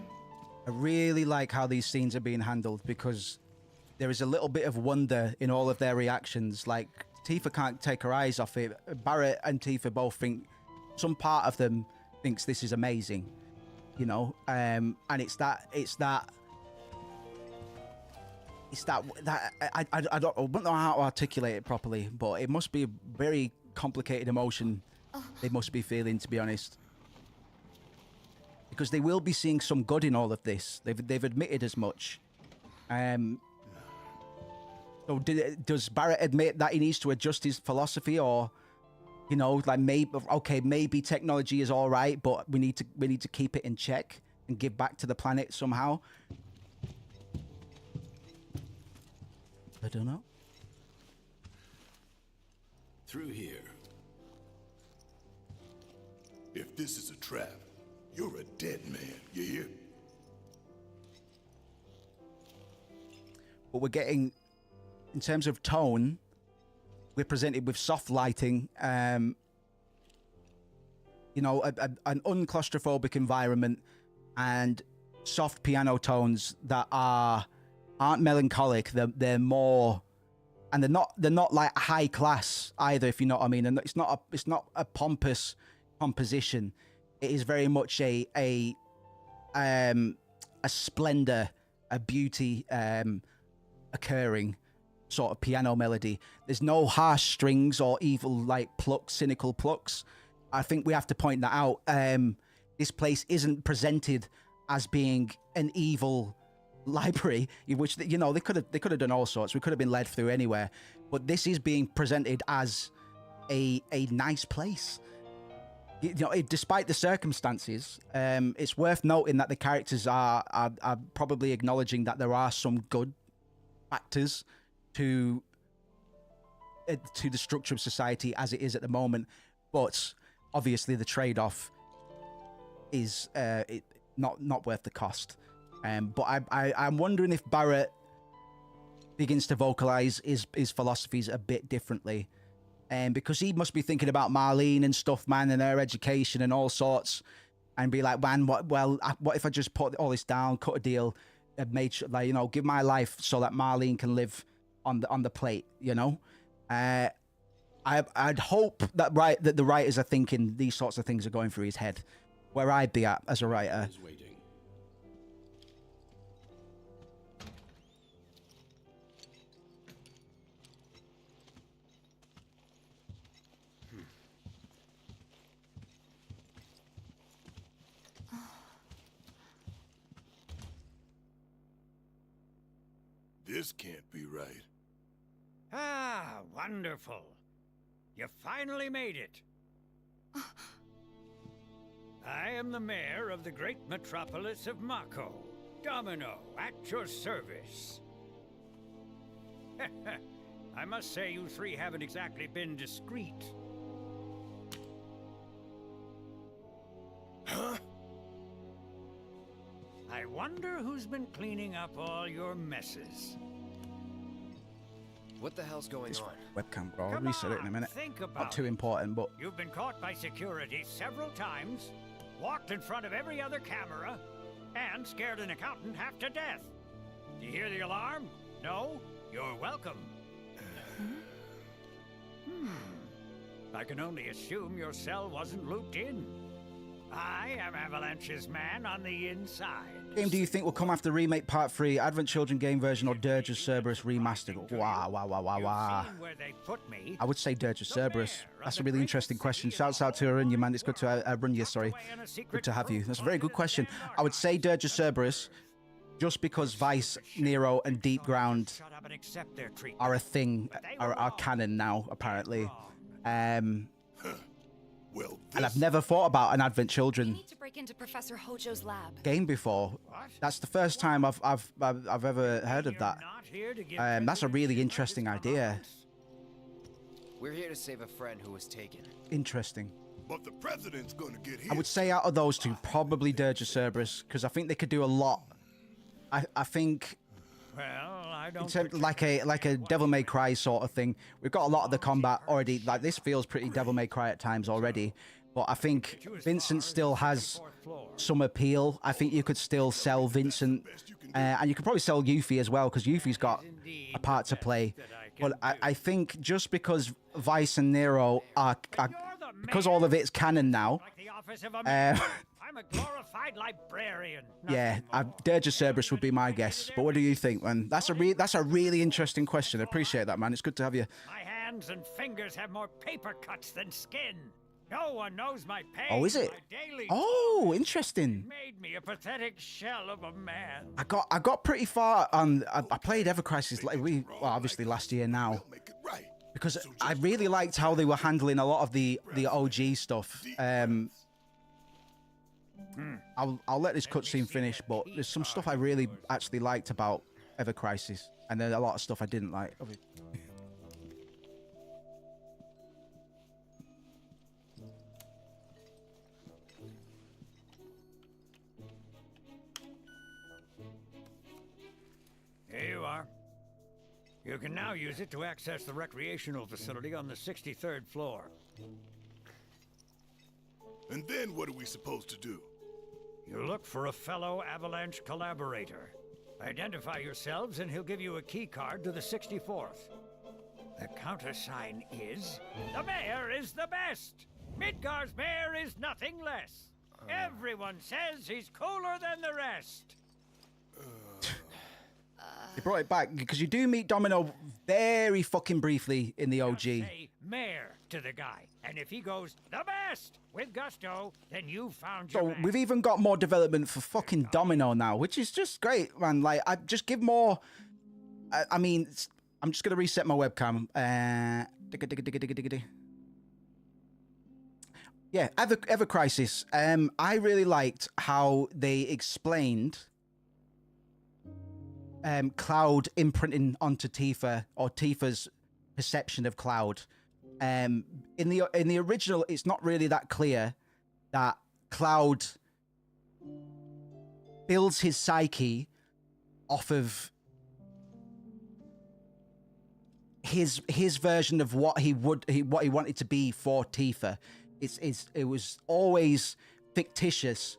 really like how these scenes are being handled because there is a little bit of wonder in all of their reactions. Like, Tifa can't take her eyes off it. Barrett and Tifa both think, some part of them thinks this is amazing, you know? And I don't know how to articulate it properly, but it must be a very complicated emotion they must be feeling, to be honest. Because they will be seeing some good in all of this. They've admitted as much. So does Barrett admit that he needs to adjust his philosophy, or, you know, like, maybe technology is all right, but we need to keep it in check and give back to the planet somehow? I don't know. Through here. If this is a trap, you're a dead man, you hear? But we're getting, in terms of tone, we're presented with soft lighting, you know, an unclaustrophobic environment, and soft piano tones that aren't melancholic. They're more, and they're not like high class either, if you know what I mean. And it's not a pompous composition. It is very much a splendor, a beauty occurring sort of piano melody. There's no harsh strings or evil, like, cynical plucks. I think we have to point that out. This place isn't presented as being an evil library, which, you know, they could have done all sorts. We could have been led through anywhere, but this is being presented as a nice place. You know, despite the circumstances, it's worth noting that the characters are probably acknowledging that there are some good factors to the structure of society as it is at the moment, but obviously the trade-off is not worth the cost. But I'm wondering if Barrett begins to vocalize his philosophies a bit differently. Because he must be thinking about Marlene and stuff, man, and her education and all sorts, and be like, man, what if I just put all this down, cut a deal, and made sure, like, you know, give my life so that Marlene can live on the plate, you know? I'd hope that the writers are thinking these sorts of things are going through his head, where I'd be at as a writer. This can't be right. Ah, wonderful. You finally made it. I am the mayor of the great metropolis of Mako. Domino, at your service. I must say you three haven't exactly been discreet. Huh? I wonder who's been cleaning up all your messes. What the hell's going on? Webcam, bro. I'll Come reset it in a on, minute. think Not about too it. important, but You've been caught by security several times, walked in front of every other camera, and scared an accountant half to death. Do you hear the alarm? No? You're welcome. I can only assume your cell wasn't looped in. I am Avalanche's man on the inside. game do you think will come after Remake Part 3, Advent Children game version, or Dirge of Cerberus remastered? Wow. Where they put me. I would say Dirge of Cerberus. That's a really interesting question. Shouts out to Arunya, man. It's good to run you, sorry. Good to have you. That's a very good question. I would say Dirge of Cerberus, just because Vice, Nero, and Deep Ground are a thing, are canon now, apparently. Well, and I've never thought about an Advent Children need to break into Professor Hojo's lab. game before. That's the first time I've ever heard of that. That's a really interesting idea. We're here to save a friend who was taken. Interesting. But the president's gonna get his. I would say out of those two, probably Dirge of Cerberus, because I think they could do a lot. I think. Well, I don't. It's like a Devil May Cry sort of thing. We've got a lot of the combat already. Like, this feels pretty Devil May Cry at times already. But I think Vincent still has some appeal. I think you could still sell Vincent, and you could probably sell Yuffie as well, because Yuffie's got a part to play. But I think just because Vice and Nero are because all of it's canon now. I'm a glorified librarian. Yeah, Dirge of Cerberus would be my guess. But what do you think, man? That's a really interesting question. I appreciate that, man. It's good to have you. My hands and fingers have more paper cuts than skin. No one knows my pain. Oh, is it? My daily Oh, interesting. made me a pathetic shell of a man. I got pretty far on. I played Ever Crisis obviously last year now, because I really liked how they were handling a lot of the OG stuff. I'll let this cutscene finish, but there's some stuff I really actually liked about Ever Crisis, and then a lot of stuff I didn't like. Here you are. You can now use it to access the recreational facility on the 63rd floor. And then what are we supposed to do? You look for a fellow Avalanche collaborator. Identify yourselves and he'll give you a key card to the 64th. The countersign is... The mayor is the best! Midgar's mayor is nothing less! Everyone says he's cooler than the rest! They brought it back, because you do meet Domino very fucking briefly in the OG. Say mayor to the guy, and if he goes the best with gusto, then you found your So man. we've even got more development for fucking Domino now, which is just great, man. Like, I just give more. I mean, I'm just gonna reset my webcam. Yeah, Ever Crisis. I really liked how they explained Cloud imprinting onto Tifa, or Tifa's perception of Cloud. In the original, it's not really that clear that Cloud builds his psyche off of his version of what he wanted to be for Tifa. It was always fictitious,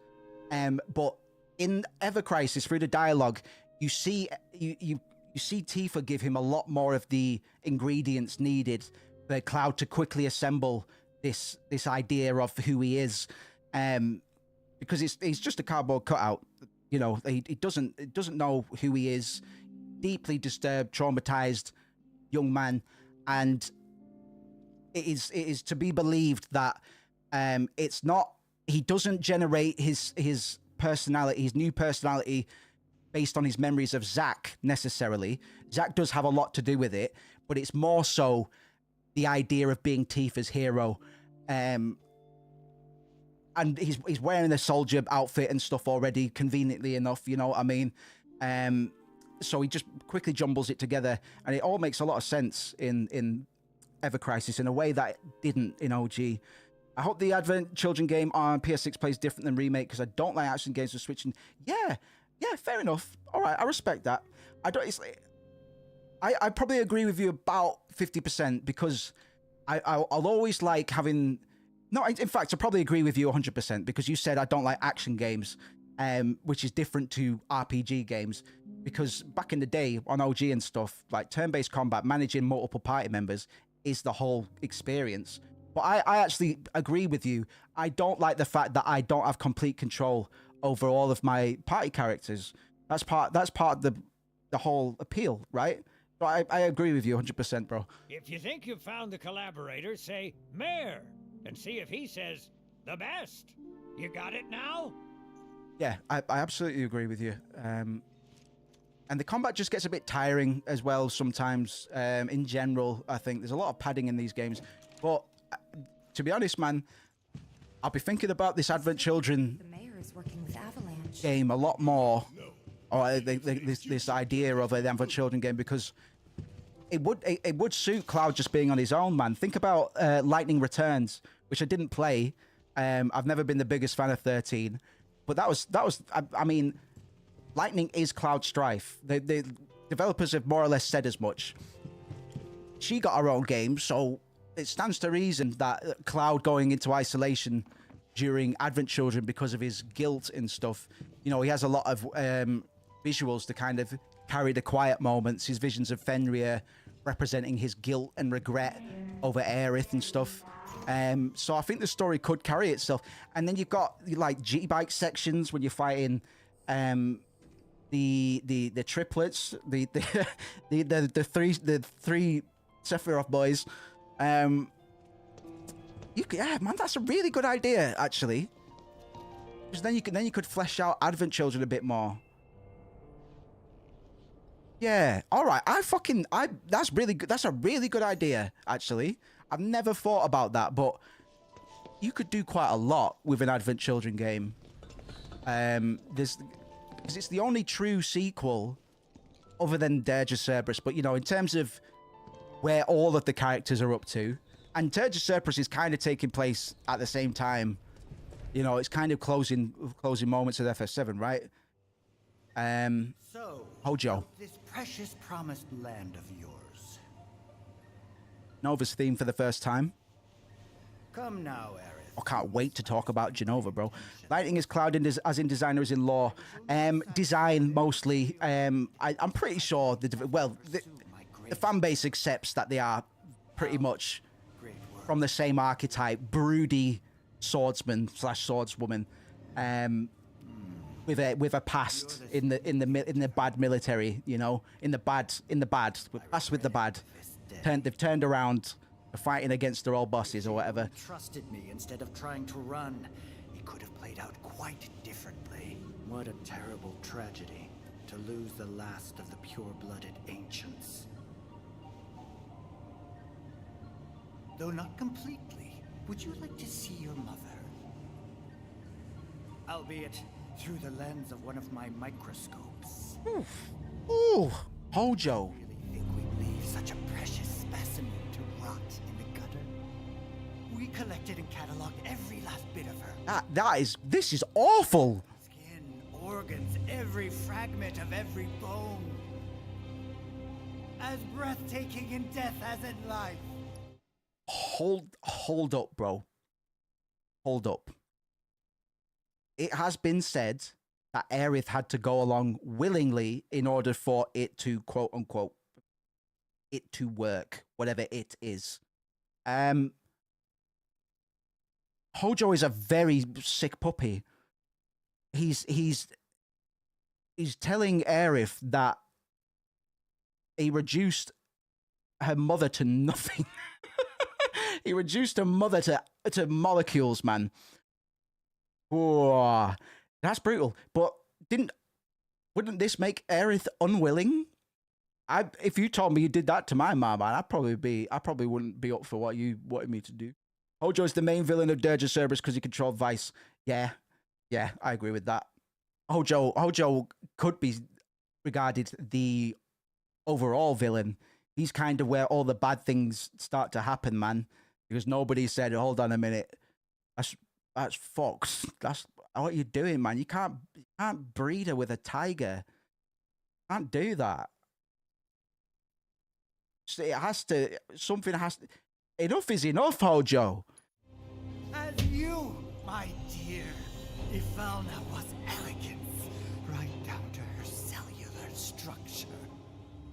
but in Ever Crisis, through the dialogue, you see Tifa give him a lot more of the ingredients needed for Cloud to quickly assemble this idea of who he is, because he's just a cardboard cutout. You know, he doesn't know who he is. Deeply disturbed, traumatized young man, and it is to be believed that it's not. He doesn't generate his personality, his new personality, based on his memories of Zack necessarily. Zack does have a lot to do with it, but it's more so the idea of being Tifa's hero. And he's wearing the soldier outfit and stuff already, conveniently enough, you know what I mean? so he just quickly jumbles it together, and it all makes a lot of sense in Ever Crisis in a way that it didn't in OG. I hope the Advent Children game on PS6 plays different than Remake, because I don't like action games with switching. Yeah, fair enough. All right, I respect that. I don't. It's like, I probably agree with you about 50%, because I'll always like having. No, in fact, I probably agree with you 100%, because you said I don't like action games, which is different to RPG games. Because back in the day on OG and stuff, like turn-based combat, managing multiple party members is the whole experience. But I actually agree with you. I don't like the fact that I don't have complete control over all of my party characters. That's part of the whole appeal, right? So I agree with you 100%, bro. If you think you've found the collaborator, say Mayor, and see if he says the best. You got it now? Yeah, I absolutely agree with you. And the combat just gets a bit tiring as well sometimes. In general, I think there's a lot of padding in these games. But to be honest, man, I'll be thinking about this Advent Children game a lot more. Or this idea of an Advent Children game, because it would suit Cloud just being on his own, man. Think about Lightning Returns, which I didn't play. I've never been the biggest fan of 13, but that was I mean, Lightning is Cloud Strife. The developers have more or less said as much. She got her own game, so it stands to reason that Cloud going into isolation during Advent Children because of his guilt and stuff. You know, he has a lot of visuals to kind of carry the quiet moments, his visions of Fenrir representing his guilt and regret over Aerith and stuff. So I think the story could carry itself. And then you've got like G-Bike sections when you're fighting the triplets, the three Sephiroth boys. Yeah, man, that's a really good idea, actually. Because then you could flesh out Advent Children a bit more. Yeah, all right. That's really good. That's a really good idea, actually. I've never thought about that, but you could do quite a lot with an Advent Children game. Because it's the only true sequel other than Dirge of Cerberus. But, you know, in terms of where all of the characters are up to, and Dirge of Cerberus is kind of taking place at the same time. You know, it's kind of closing moments of FF7, right? So, Hojo. This precious promised land of yours. Nova's theme for the first time. Come now, Aerith. I can't wait to talk about Genova, bro. Lighting is Cloud as in designer as in law. Design mostly. I'm pretty sure the fan base accepts that they are pretty much from the same archetype, broody swordsman / swordswoman, with a past in the bad military, you know, in the bad, past with the bad. They've turned around, fighting against their old bosses or whatever. Trusted me instead of trying to run. It could have played out quite differently. What a terrible tragedy to lose the last of the pure-blooded ancients. Though not completely, would you like to see your mother? Albeit through the lens of one of my microscopes. Ooh, Hojo. Really think we'd leave such a precious specimen to rot in the gutter? We collected and cataloged every last bit of her. This is awful. Skin, organs, every fragment of every bone. As breathtaking in death as in life. Hold up, bro. Hold up. It has been said that Aerith had to go along willingly in order for it to, quote unquote, it to work, whatever it is. Hojo is a very sick puppy. He's telling Aerith that he reduced her mother to nothing. He reduced her mother to molecules, man. Whoa, that's brutal. But wouldn't this make Aerith unwilling? If you told me you did that to my mom, man, I probably wouldn't be up for what you wanted me to do. Hojo is the main villain of Dirge of Cerberus because he controlled Vice. Yeah, I agree with that. Hojo could be regarded the overall villain. He's kind of where all the bad things start to happen, man. Because nobody said, "Hold on a minute, that's Fox. That's what you're doing, man. You can't breed her with a tiger. Can't do that. So it has to. Something has to. Enough is enough, Hojo." And you, my dear, Ifalna was elegance, right down to her cellular structure.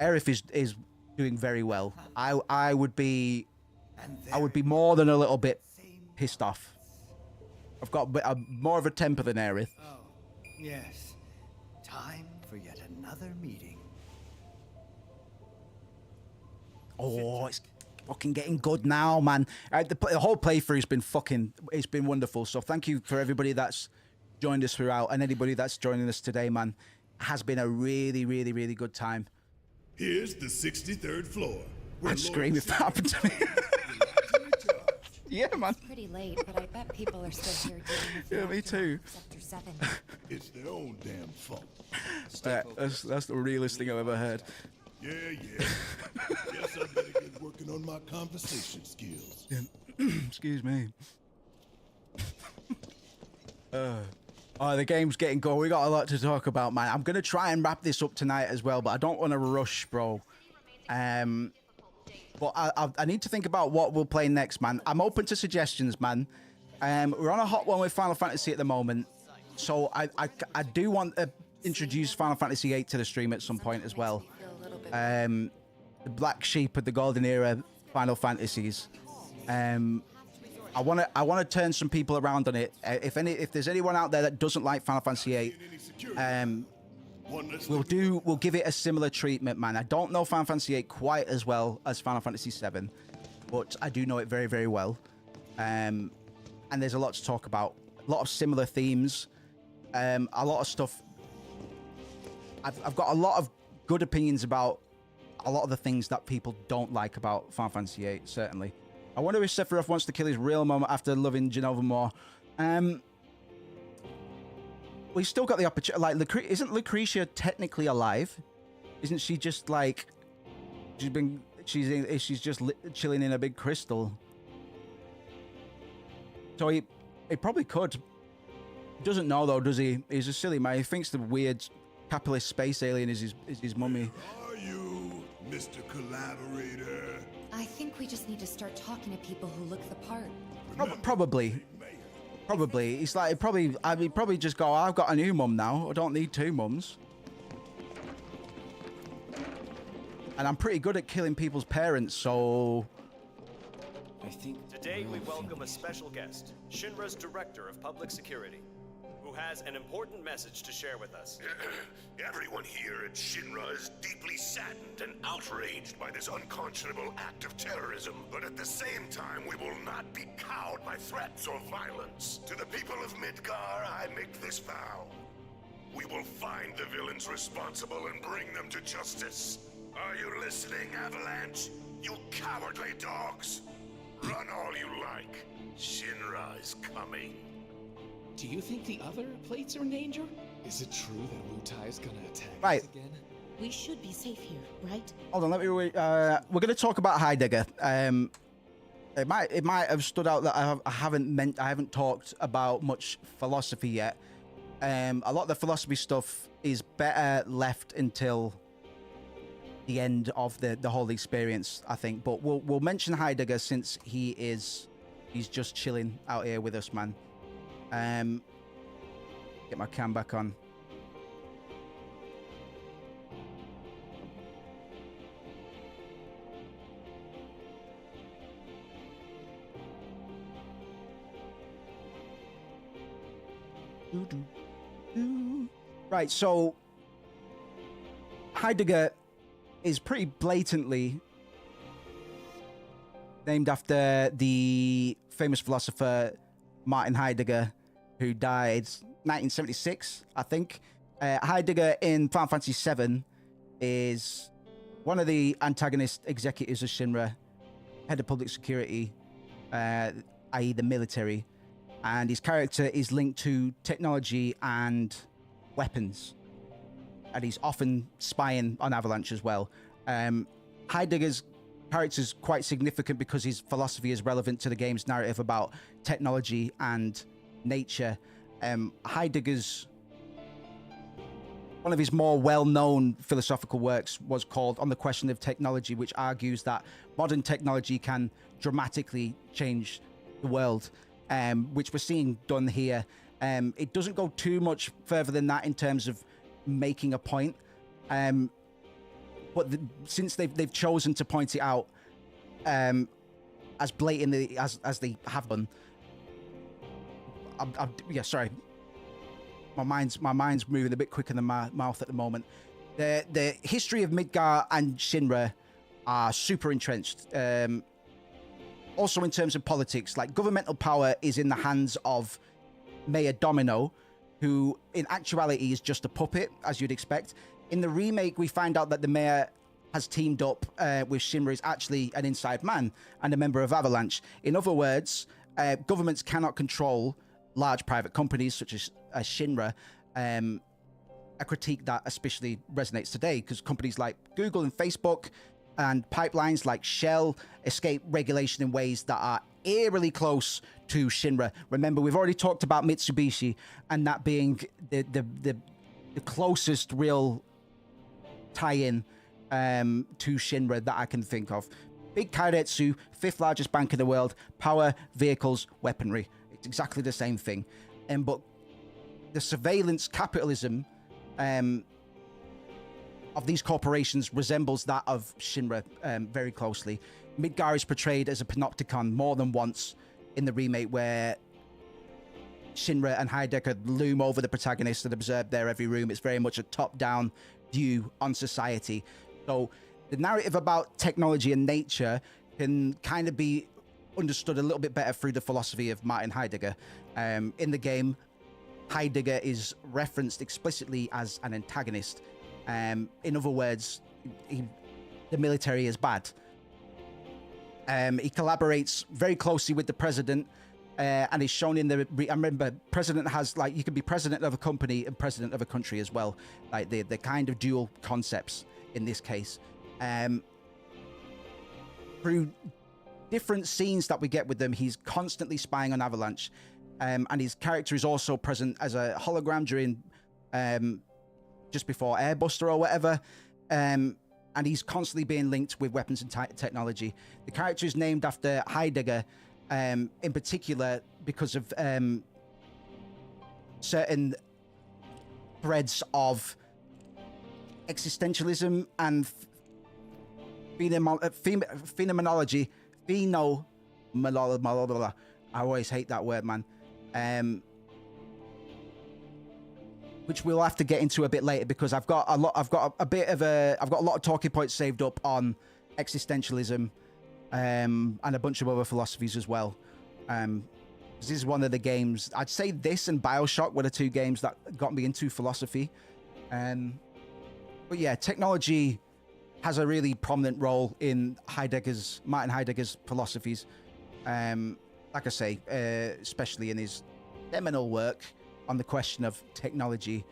Aerith is doing very well. I would be more than a little bit pissed off. I've got more of a temper than Aerith. Oh, yes. Time for yet another meeting. Oh, it's fucking getting good now, man. The whole playthrough's been it's been wonderful. So thank you for everybody that's joined us throughout and anybody that's joining us today, man. It has been a really, really, really good time. Here's the 63rd floor. I'd scream if that happened to me. Yeah, man. It's pretty late, but I bet people are still here dealing with the Yeah, me too. Sector 7. It's their own damn fault. That's the realest thing I've ever heard. Yeah. Guess I better get working on my conversation skills. Yeah. Excuse me. The game's getting going. We got a lot to talk about, man. I'm gonna try and wrap this up tonight as well, but I don't want to rush, bro. But I need to think about what we'll play next, man. I'm open to suggestions, man. We're on a hot one with Final Fantasy at the moment, so I do want to introduce Final Fantasy VIII to the stream at some point as well. The black sheep of the golden era Final Fantasies. I want to turn some people around on it. If there's anyone out there that doesn't like Final Fantasy VIII, we'll give it a similar treatment, man. I don't know Final Fantasy VIII quite as well as Final Fantasy VII, but I do know it very, very well. And there's a lot to talk about. A lot of similar themes. A lot of stuff. I've got a lot of good opinions about a lot of the things that people don't like about Final Fantasy VIII, certainly. I wonder if Sephiroth wants to kill his real mom after loving Genova more. We still got the opportunity. Like, isn't Lucretia technically alive? Isn't she just like she's just chilling in a big crystal? So he probably could. Doesn't know though, does he? He's a silly man. He thinks the weird capitalist space alien is his mummy. Are you, Mr. Collaborator? I think we just need to start talking to people who look the part. Probably. It's like I'd probably just go, I've got a new mum now. I don't need two mums. And I'm pretty good at killing people's parents, so I think today we welcome a special guest, Shinra's Director of Public Security, who has an important message to share with us. Everyone here at Shinra is deeply saddened and outraged by this unconscionable act of terrorism. But at the same time, we will not be cowed by threats or violence. To the people of Midgar, I make this vow. We will find the villains responsible and bring them to justice. Are you listening, Avalanche? You cowardly dogs! Run all you like. Shinra is coming. Do you think the other plates are in danger? Is it true that Wutai is gonna attack Right. us again? We should be safe here, right? hold on. Let me. We're gonna talk about Heidegger. It might have stood out that I haven't talked about much philosophy yet. A lot of the philosophy stuff is better left until the end of the whole experience, I think. But we'll mention Heidegger since he's just chilling out here with us, man. Get my cam back on. Right, so Heidegger is pretty blatantly named after the famous philosopher Martin Heidegger, who died 1976, I think. Heidegger in Final Fantasy VII is one of the antagonist executives of Shinra, head of public security, i.e. the military, and his character is linked to technology and weapons. and he's often spying on Avalanche as well. Heidegger's character is quite significant because his philosophy is relevant to the game's narrative about technology and nature. Heidegger's one of his more well-known philosophical works was called On the Question of Technology, which argues that modern technology can dramatically change the world, which we're seeing done here. It doesn't go too much further than that in terms of making a point, but since they've chosen to point it out as blatantly as they have done, yeah, sorry. My mind's moving a bit quicker than my mouth at the moment. The history of Midgar and Shinra are super entrenched. Also in terms of politics, like governmental power is in the hands of Mayor Domino, who in actuality is just a puppet, as you'd expect. In the remake, we find out that the mayor has teamed up with Shinra, is actually an inside man and a member of Avalanche. In other words, governments cannot control large private companies such as Shinra. A critique that especially resonates today because companies like Google and Facebook and pipelines like Shell escape regulation in ways that are eerily close to Shinra. Remember, we've already talked about Mitsubishi and that being the closest real tie-in to Shinra that I can think of. Big Kairetsu, 5th largest bank in the world, power, vehicles, weaponry. It's exactly the same thing. But the surveillance capitalism of these corporations resembles that of Shinra very closely. Midgar is portrayed as a panopticon more than once in the remake, where Shinra and Heidegger loom over the protagonist and observe their every room. It's very much a top-down view on society. So the narrative about technology and nature can kind of be understood a little bit better through the philosophy of Martin Heidegger. In the game, Heidegger is referenced explicitly as an antagonist. In other words, the military is bad. He collaborates very closely with the president, and is shown in the. I remember, president has, like, you can be president of a company and president of a country as well. Like the kind of dual concepts in this case. Through different scenes that we get with them, he's constantly spying on Avalanche, and his character is also present as a hologram during just before Airbuster or whatever, and he's constantly being linked with weapons and technology. The character is named after Heidegger, in particular because of certain threads of existentialism and phenomenology. I always hate that word, man. Which we'll have to get into a bit later because I've got a lot of talking points saved up on existentialism, and a bunch of other philosophies as well. This is one of the games, I'd say this and BioShock were the two games that got me into philosophy. But yeah, technology has a really prominent role in Martin Heidegger's philosophies. Like I say, especially in his seminal work on the question of technology.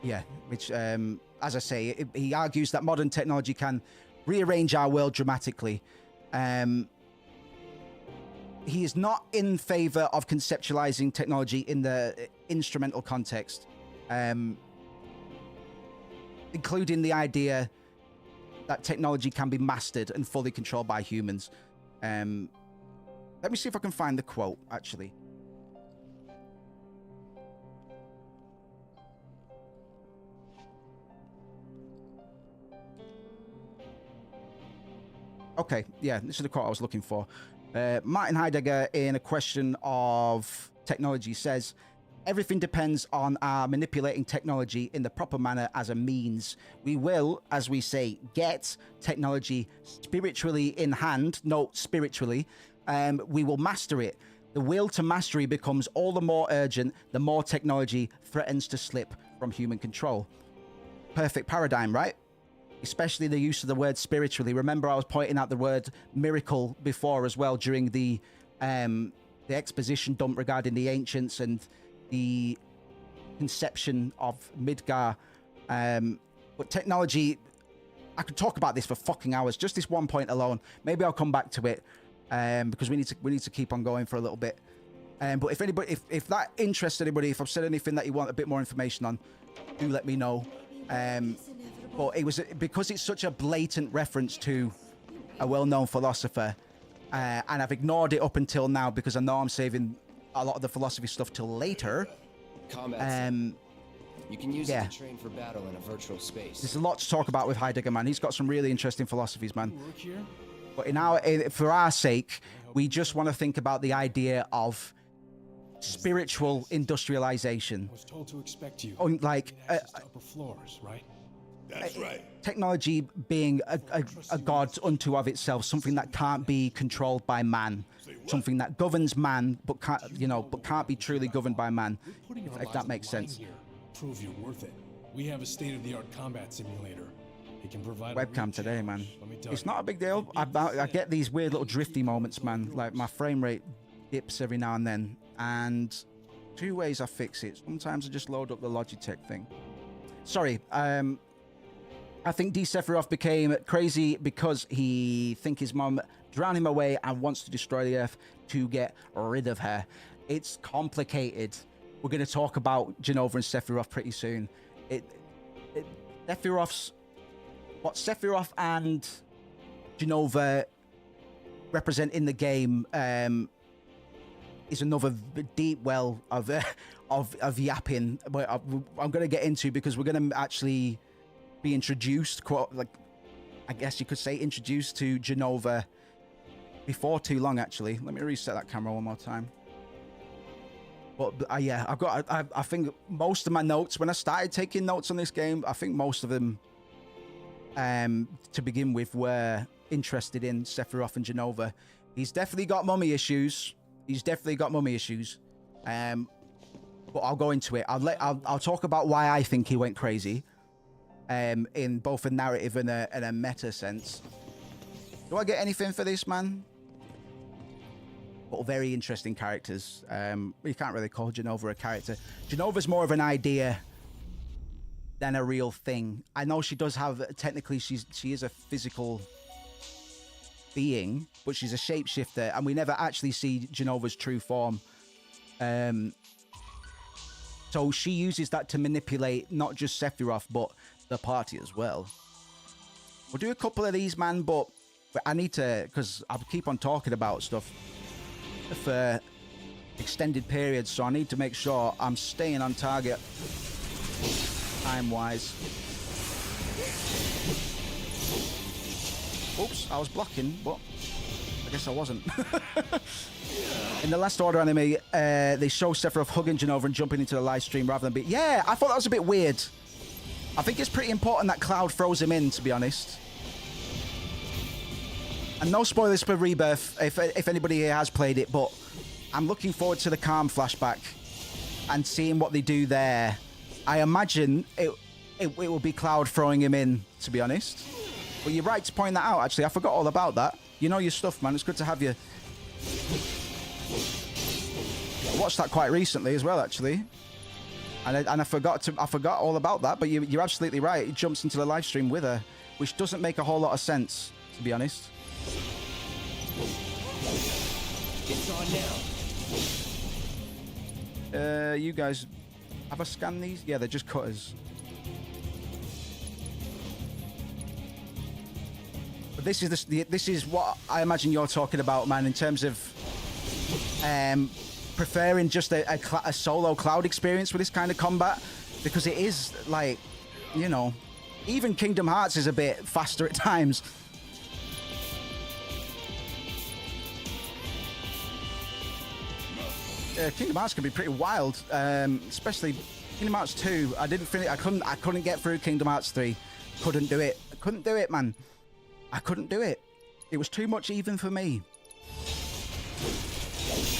Yeah, which, as I say, he argues that modern technology can rearrange our world dramatically. He is not in favor of conceptualizing technology in the instrumental context, including the idea that technology can be mastered and fully controlled by humans. Let me see if I can find the quote, actually. Okay, yeah, this is the quote I was looking for. Martin Heidegger, in A Question of Technology, says, "Everything depends on our manipulating technology in the proper manner as a means. We will, as we say, get technology spiritually in hand." Note, spiritually. We will master it. The will to mastery becomes all the more urgent the more technology threatens to slip from human control. Perfect paradigm, right? Especially the use of the word spiritually. Remember, I was pointing out the word miracle before as well during the exposition dump regarding the ancients and the conception of Midgar But technology, I could talk about this for fucking hours. Just this one point alone. Maybe I'll come back to it because we need to keep on going for a little bit. But if anybody, if that interests anybody, if I've said anything that you want a bit more information on, do let me know. But it was because it's such a blatant reference to a well-known philosopher, and I've ignored it up until now because I know I'm saving a lot of the philosophy stuff till later. Combat. You can use it to train for battle in a virtual space. There's a lot to talk about with Heidegger, man. He's got some really interesting philosophies, man. But for our sake, we just want to think about the idea of spiritual industrialization. I was told to expect you. Like upper floors, right? That's right. Technology being a god unto of itself, something that can't be controlled by man, something that governs man, but can't be truly governed by man. If that makes sense. Prove you're worth it. We have a state-of-the-art combat simulator. It can provide webcam today, man. It's not a big deal. I get these weird little drifty moments, man. Like my frame rate dips every now and then, and 2 ways I fix it. Sometimes I just load up the Logitech thing. Sorry. I think D. Sephiroth became crazy because he thinks his mom drowned him away and wants to destroy the Earth to get rid of her. It's complicated. We're going to talk about Jenova and Sephiroth pretty soon. What Sephiroth and Jenova represent in the game is another deep well of yapping. But I'm going to get into because we're going to actually be introduced, I guess you could say, introduced to Jenova before too long. Actually, let me reset that camera one more time. But yeah, I think most of my notes, when I started taking notes on this game, I think most of them, to begin with, were interested in Sephiroth and Jenova. He's definitely got mummy issues. But I'll go into it. I'll talk about why I think he went crazy, in both a narrative and a meta sense. Do I get anything for this, man? But very interesting characters. You can't really call Jenova a character. Genova's more of an idea than a real thing. I know she does have, technically she is a physical being, but she's a shapeshifter, and we never actually see Genova's true form. So she uses that to manipulate not just Sephiroth, but the party as well. We'll do a couple of these, man, but I need to, because I keep on talking about stuff for extended periods, so I need to make sure I'm staying on target time-wise. Oops, I was blocking, but I guess I wasn't. In the Last Order anime, they show Sephiroth hugging Jenova and jumping into the live stream rather than yeah, I thought that was a bit weird. I think it's pretty important that Cloud throws him in, to be honest. And no spoilers for Rebirth, if anybody here has played it, but I'm looking forward to the Calm flashback and seeing what they do there. I imagine it will be Cloud throwing him in, to be honest. But you're right to point that out, actually. I forgot all about that. You know your stuff, man. It's good to have you. I watched that quite recently as well, actually. And I forgot all about that, but you're absolutely right. He jumps into the live stream with her, which doesn't make a whole lot of sense, to be honest. It's on now. You guys, have I scanned these? Yeah, they're just cutters. But this is what I imagine you're talking about, man, in terms of preferring just a solo Cloud experience with this kind of combat, because it is like, you know, even Kingdom Hearts is a bit faster at times. Kingdom Hearts can be pretty wild, especially Kingdom Hearts 2. I didn't finish. I couldn't get through Kingdom Hearts 3. Couldn't do it. I couldn't do it, man. I couldn't do it. It was too much even for me.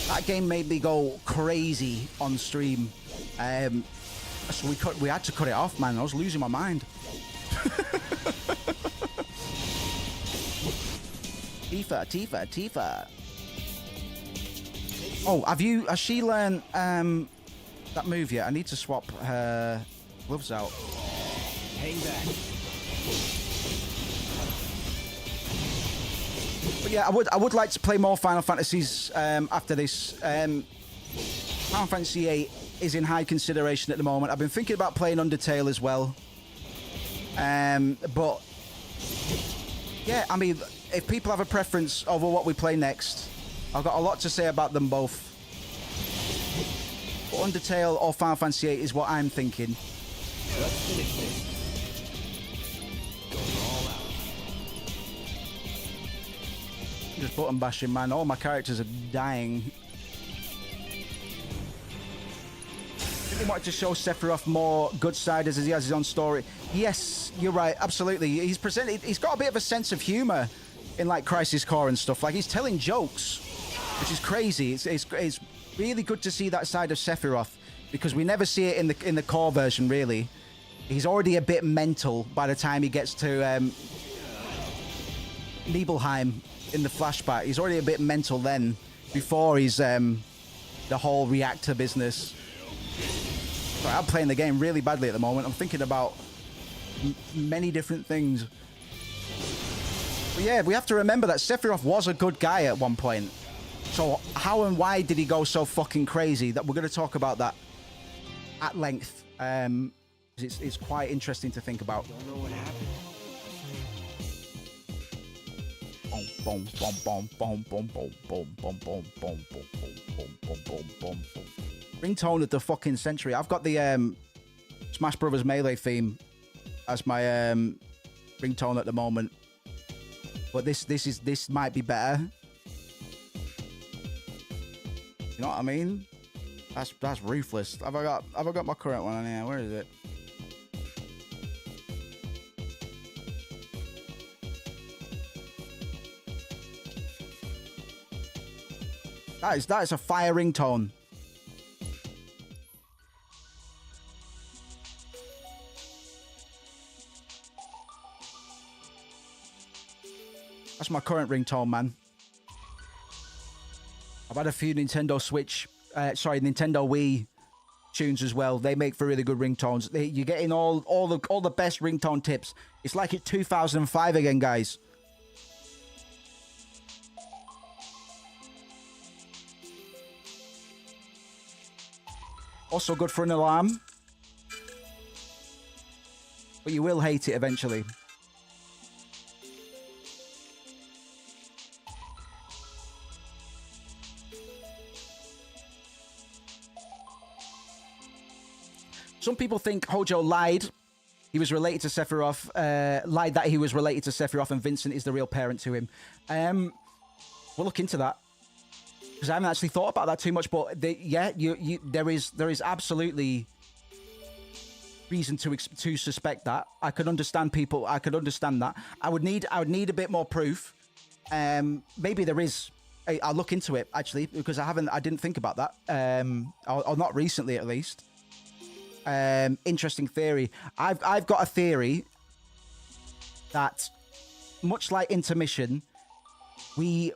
That game made me go crazy on stream. So we had to cut it off, man. I was losing my mind. Tifa. Oh, has she learned that move yet? I need to swap her gloves out. Hang back. But yeah, I would like to play more Final Fantasies after this. Final Fantasy VIII is in high consideration at the moment. I've been thinking about playing Undertale as well. But yeah, I mean, if people have a preference over what we play next, I've got a lot to say about them both. But Undertale or Final Fantasy VIII is what I'm thinking. Let's finish this. Going all out. Just button bashing, man. All my characters are dying. They wanted to show Sephiroth more good side as he has his own story. Yes, you're right. Absolutely. He's got a bit of a sense of humor in like Crisis Core and stuff. Like he's telling jokes, which is crazy. It's really good to see that side of Sephiroth because we never see it in the core version really. He's already a bit mental by the time he gets to Nibelheim in the flashback. He's already a bit mental then before he's the whole reactor business. Sorry, I'm playing the game really badly at the moment. I'm thinking about many different things. But yeah, we have to remember that Sephiroth was a good guy at one point. So how and why did he go so fucking crazy? That we're going to talk about that at length. It's quite interesting to think about. Don't know what happened. Boom, boom, boom, boom, boom, boom, boom, boom, boom, boom, boom, boom, boom, boom, boom, boom. Ringtone of the fucking century. I've got the Smash Brothers Melee theme as my ringtone at the moment, but this might be better. You know what I mean? That's ruthless. Have I got my current one on here? Where is it? That is a fire ringtone. That's my current ringtone, man. I've had a few Nintendo Wii tunes as well. They make for really good ringtones. You're getting all the best ringtone tips. It's like it's 2005 again, guys. Also good for an alarm. But you will hate it eventually. Some people think Hojo lied. He was related to Sephiroth. Lied that he was related to Sephiroth and Vincent is the real parent to him. We'll look into that. Because I haven't actually thought about that too much. But there is absolutely reason to suspect that. I could understand people. I could understand that. I would need a bit more proof. Maybe there is. I'll look into it actually because I didn't think about that. Or not recently at least. Interesting theory. I've got a theory that much like Intermission, we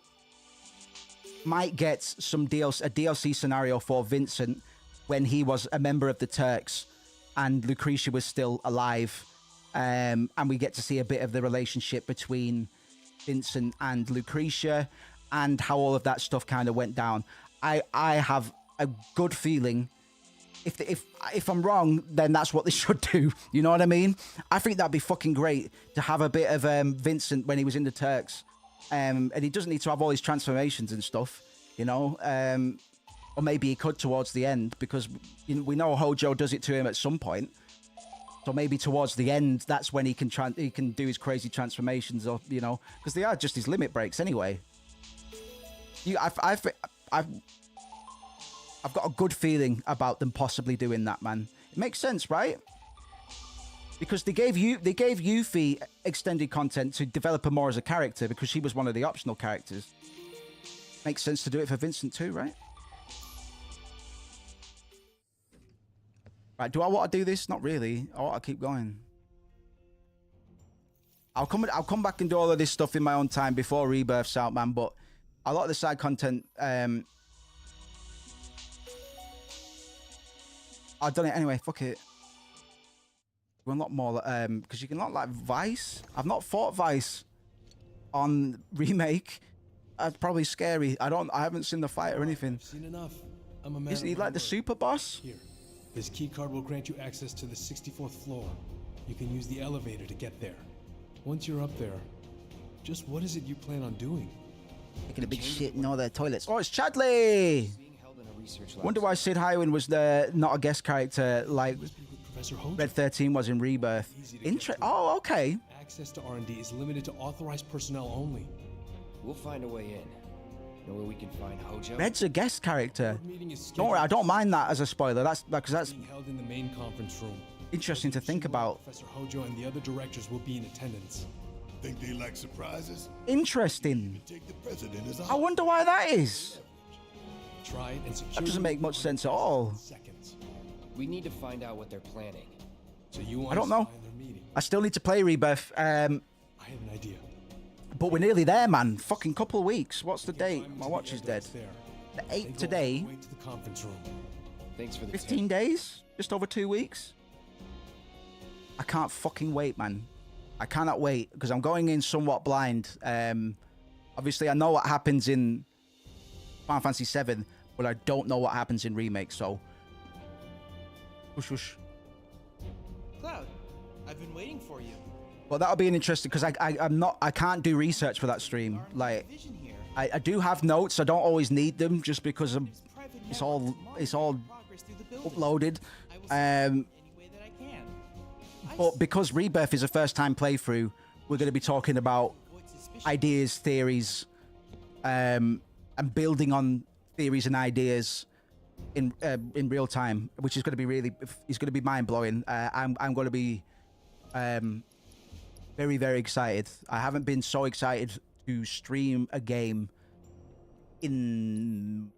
might get a DLC scenario for Vincent when he was a member of the Turks and Lucretia was still alive, and we get to see a bit of the relationship between Vincent and Lucretia and how all of that stuff kind of went down. I have a good feeling. If I'm wrong, then that's what they should do. You know what I mean? I think that'd be fucking great to have a bit of Vincent when he was in the Turks. And he doesn't need to have all his transformations and stuff, you know? Or maybe he could towards the end because we know Hojo does it to him at some point. So maybe towards the end, that's when he can do his crazy transformations, or you know, because they are just his limit breaks anyway. I've got a good feeling about them possibly doing that, man. It makes sense, right? Because they gave Yuffie extended content to develop her more as a character because she was one of the optional characters. Makes sense to do it for Vincent too, right? Right, do I want to do this? Not really. I want to keep going. I'll come back and do all of this stuff in my own time before Rebirth's out, man. But a lot of the side content, I've done it anyway. Fuck it. to unlock more, because you can unlock like Vice. I've not fought Vice on remake. That's probably scary. I haven't seen the fight or anything. I've seen enough. I'm a man. Isn't he like the super boss? Here, this key card will grant you access to the 64th floor. You can use the elevator to get there. Once you're up there, just what is it you plan on doing? Taking a big shit in all their toilets. Oh, it's Chadley! Wonder why Sid Highwind was not a guest character like Red 13 was in Rebirth. Oh, okay. Access to R&D is limited to authorized personnel only. We'll find a way in. Know where we can find Hojo? Red's a guest character. Don't worry, I don't mind that as a spoiler. That's because that's being held in the main conference room. Interesting to think about. Professor Hojo and the other directors will be in attendance. Think they like surprises? Interesting. Take the president as I wonder why that is. Try it and secure. That doesn't make much sense at all. We need to find out what they're planning. So you want I don't know. I still need to play Rebirth. I have an idea. But we're nearly there, man. Fucking couple of weeks. What's the date? My watch is dead. The 8th today. To the conference room. Thanks for the 15 days? Just over 2 weeks? I can't fucking wait, man. I cannot wait because I'm going in somewhat blind. Obviously, I know what happens in Final Fantasy VII, but I don't know what happens in Remake, so... Whoosh, whoosh. Cloud, I've been waiting for you. Well, that'll be an interesting because I can't do research for that stream. Like, I do have notes. I don't always need them just because it's all uploaded. But because Rebirth is a first-time playthrough, we're going to be talking about ideas, theories, and building on theories and ideas in real time, which is going to be mind-blowing. I'm going to be very, very excited. I haven't been so excited to stream a game in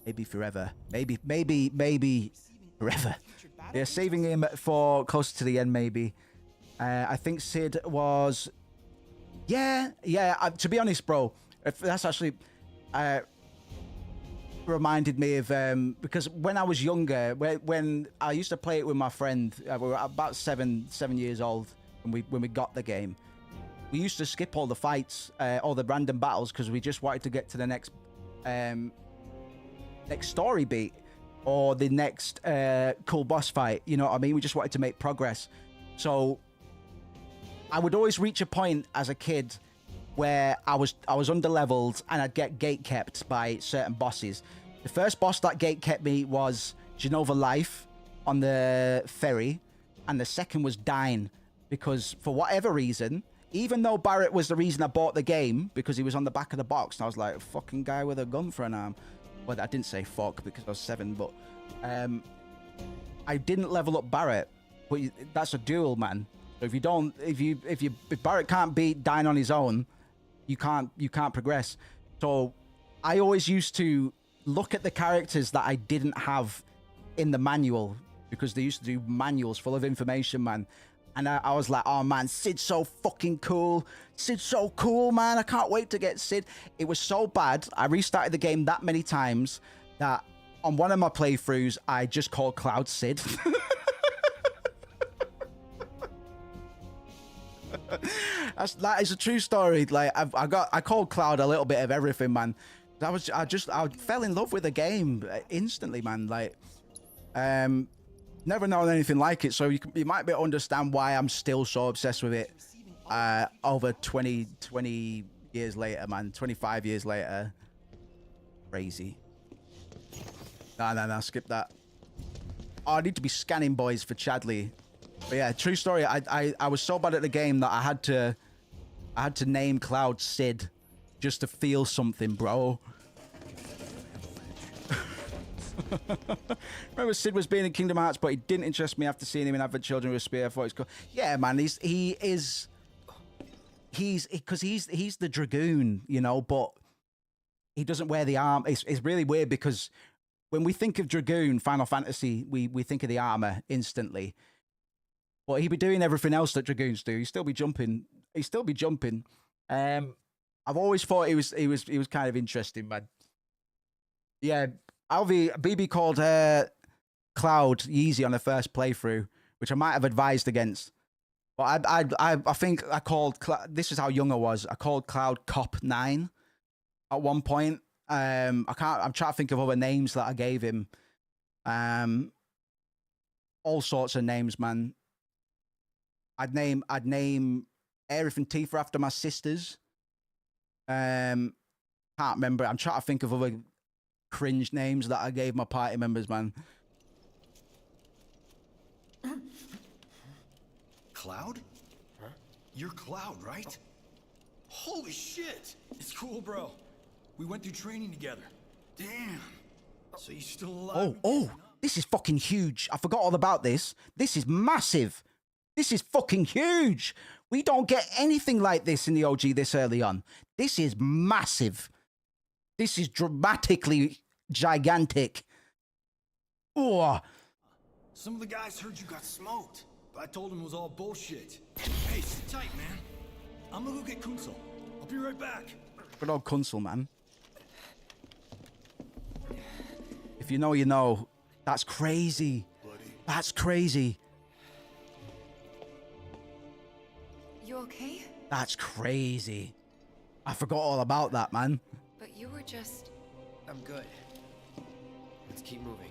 maybe forever. Maybe forever. They're saving him for closer to the end, maybe. I think Sid was... Yeah. To be honest, bro, that's actually... reminded me of... because when I was younger, when I used to play it with my friend, we were about seven years old when we got the game. We used to skip all the fights, all the random battles, because we just wanted to get to the next story beat. Or the next cool boss fight, you know what I mean? We just wanted to make progress. So I would always reach a point as a kid where I was underleveled and I'd get gatekept by certain bosses. The first boss that gatekept me was Genova Life on the ferry, and the second was Dine, because for whatever reason, even though Barrett was the reason I bought the game, because he was on the back of the box, and I was like, a fucking guy with a gun for an arm. Well, I didn't say fuck because I was 7, but I didn't level up Barrett. But that's a duel, man. So if Barrett can't beat Dine on his own, you can't progress. So I always used to look at the characters that I didn't have in the manual, because they used to do manuals full of information, man. And I was like, oh man, Sid's so fucking cool. Sid's so cool, man. I can't wait to get Sid. It was so bad. I restarted the game that many times that on one of my playthroughs, I just called Cloud Sid. That is a true story. Like I called Cloud a little bit of everything, man. I fell in love with the game instantly, man. Like, never known anything like it, so you might be able to understand why I'm still so obsessed with it over 20 years later, man. 25 years later. Crazy. No, skip that. Oh, I need to be scanning boys for Chadley. But yeah, true story. I was so bad at the game that I had to name Cloud Sid just to feel something, bro. Remember Sid was being in Kingdom Hearts, but he didn't interest me after seeing him in Advent Children with a spear. I thought it's cool. Yeah, man, he's the Dragoon, you know, but he doesn't wear the arm. It's really weird because when we think of Dragoon, Final Fantasy, we think of the armor instantly. But he'd be doing everything else that Dragoons do. He'd still be jumping. I've always thought he was kind of interesting, man. Yeah, BB called Cloud Yeezy on the first playthrough which I might have advised against. But I think I called, this is how young I was. I called Cloud Cop 9 at one point. I'm trying to think of other names that I gave him. All sorts of names, man. I'd name Aerith and Tifa after my sisters. Can't remember. I'm trying to think of other cringe names that I gave my party members, man. Cloud? Huh? You're Cloud, right? Oh. Holy shit! It's cool, bro. We went through training together. Damn. So you're still alive? Oh, this is fucking huge. I forgot all about this. This is massive. This is fucking huge. We don't get anything like this in the OG this early on. This is massive. This is dramatically gigantic. Oh. Some of the guys heard you got smoked, but I told them it was all bullshit. Hey, sit tight, man. I'm gonna go get Kunsel. I'll be right back. Good old Kunsel, man. If you know, you know. That's crazy. That's crazy. You okay? That's crazy. I forgot all about that, man. But you were just... I'm good. Let's keep moving.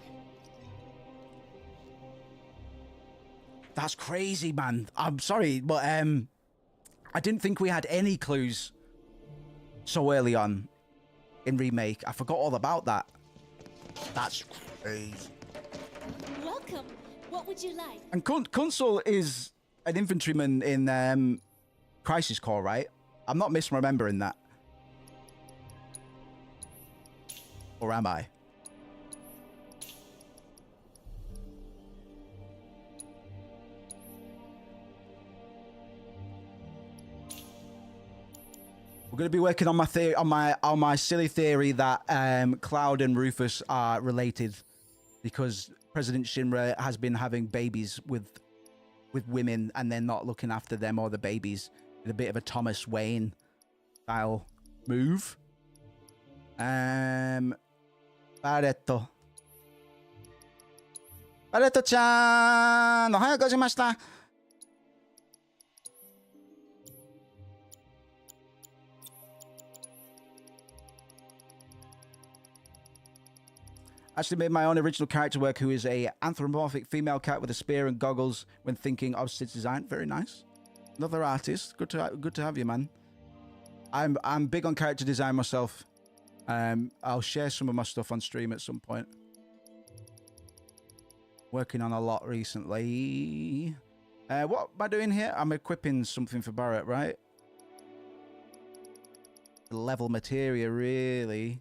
That's crazy, man. I'm sorry, but I didn't think we had any clues so early on in Remake. I forgot all about that. That's crazy. Welcome. What would you like? And Kunsel is an infantryman in Crisis Core, right? I'm not misremembering that. Or am I? We're going to be working on my theory, on my silly theory that Cloud and Rufus are related, because President Shinra has been having babies with women, and they're not looking after them or the babies. With a bit of a Thomas Wayne style move. Barretto. Barretto-chan! Ohayou gozaimasu. Actually made my own original character work, who is a anthropomorphic female cat with a spear and goggles when thinking of Sid's design. Very nice. Another artist. Good to have you, man. I'm big on character design myself. I'll share some of my stuff on stream at some point. Working on a lot recently. What am I doing here? I'm equipping something for Barrett, right? Level materia, really.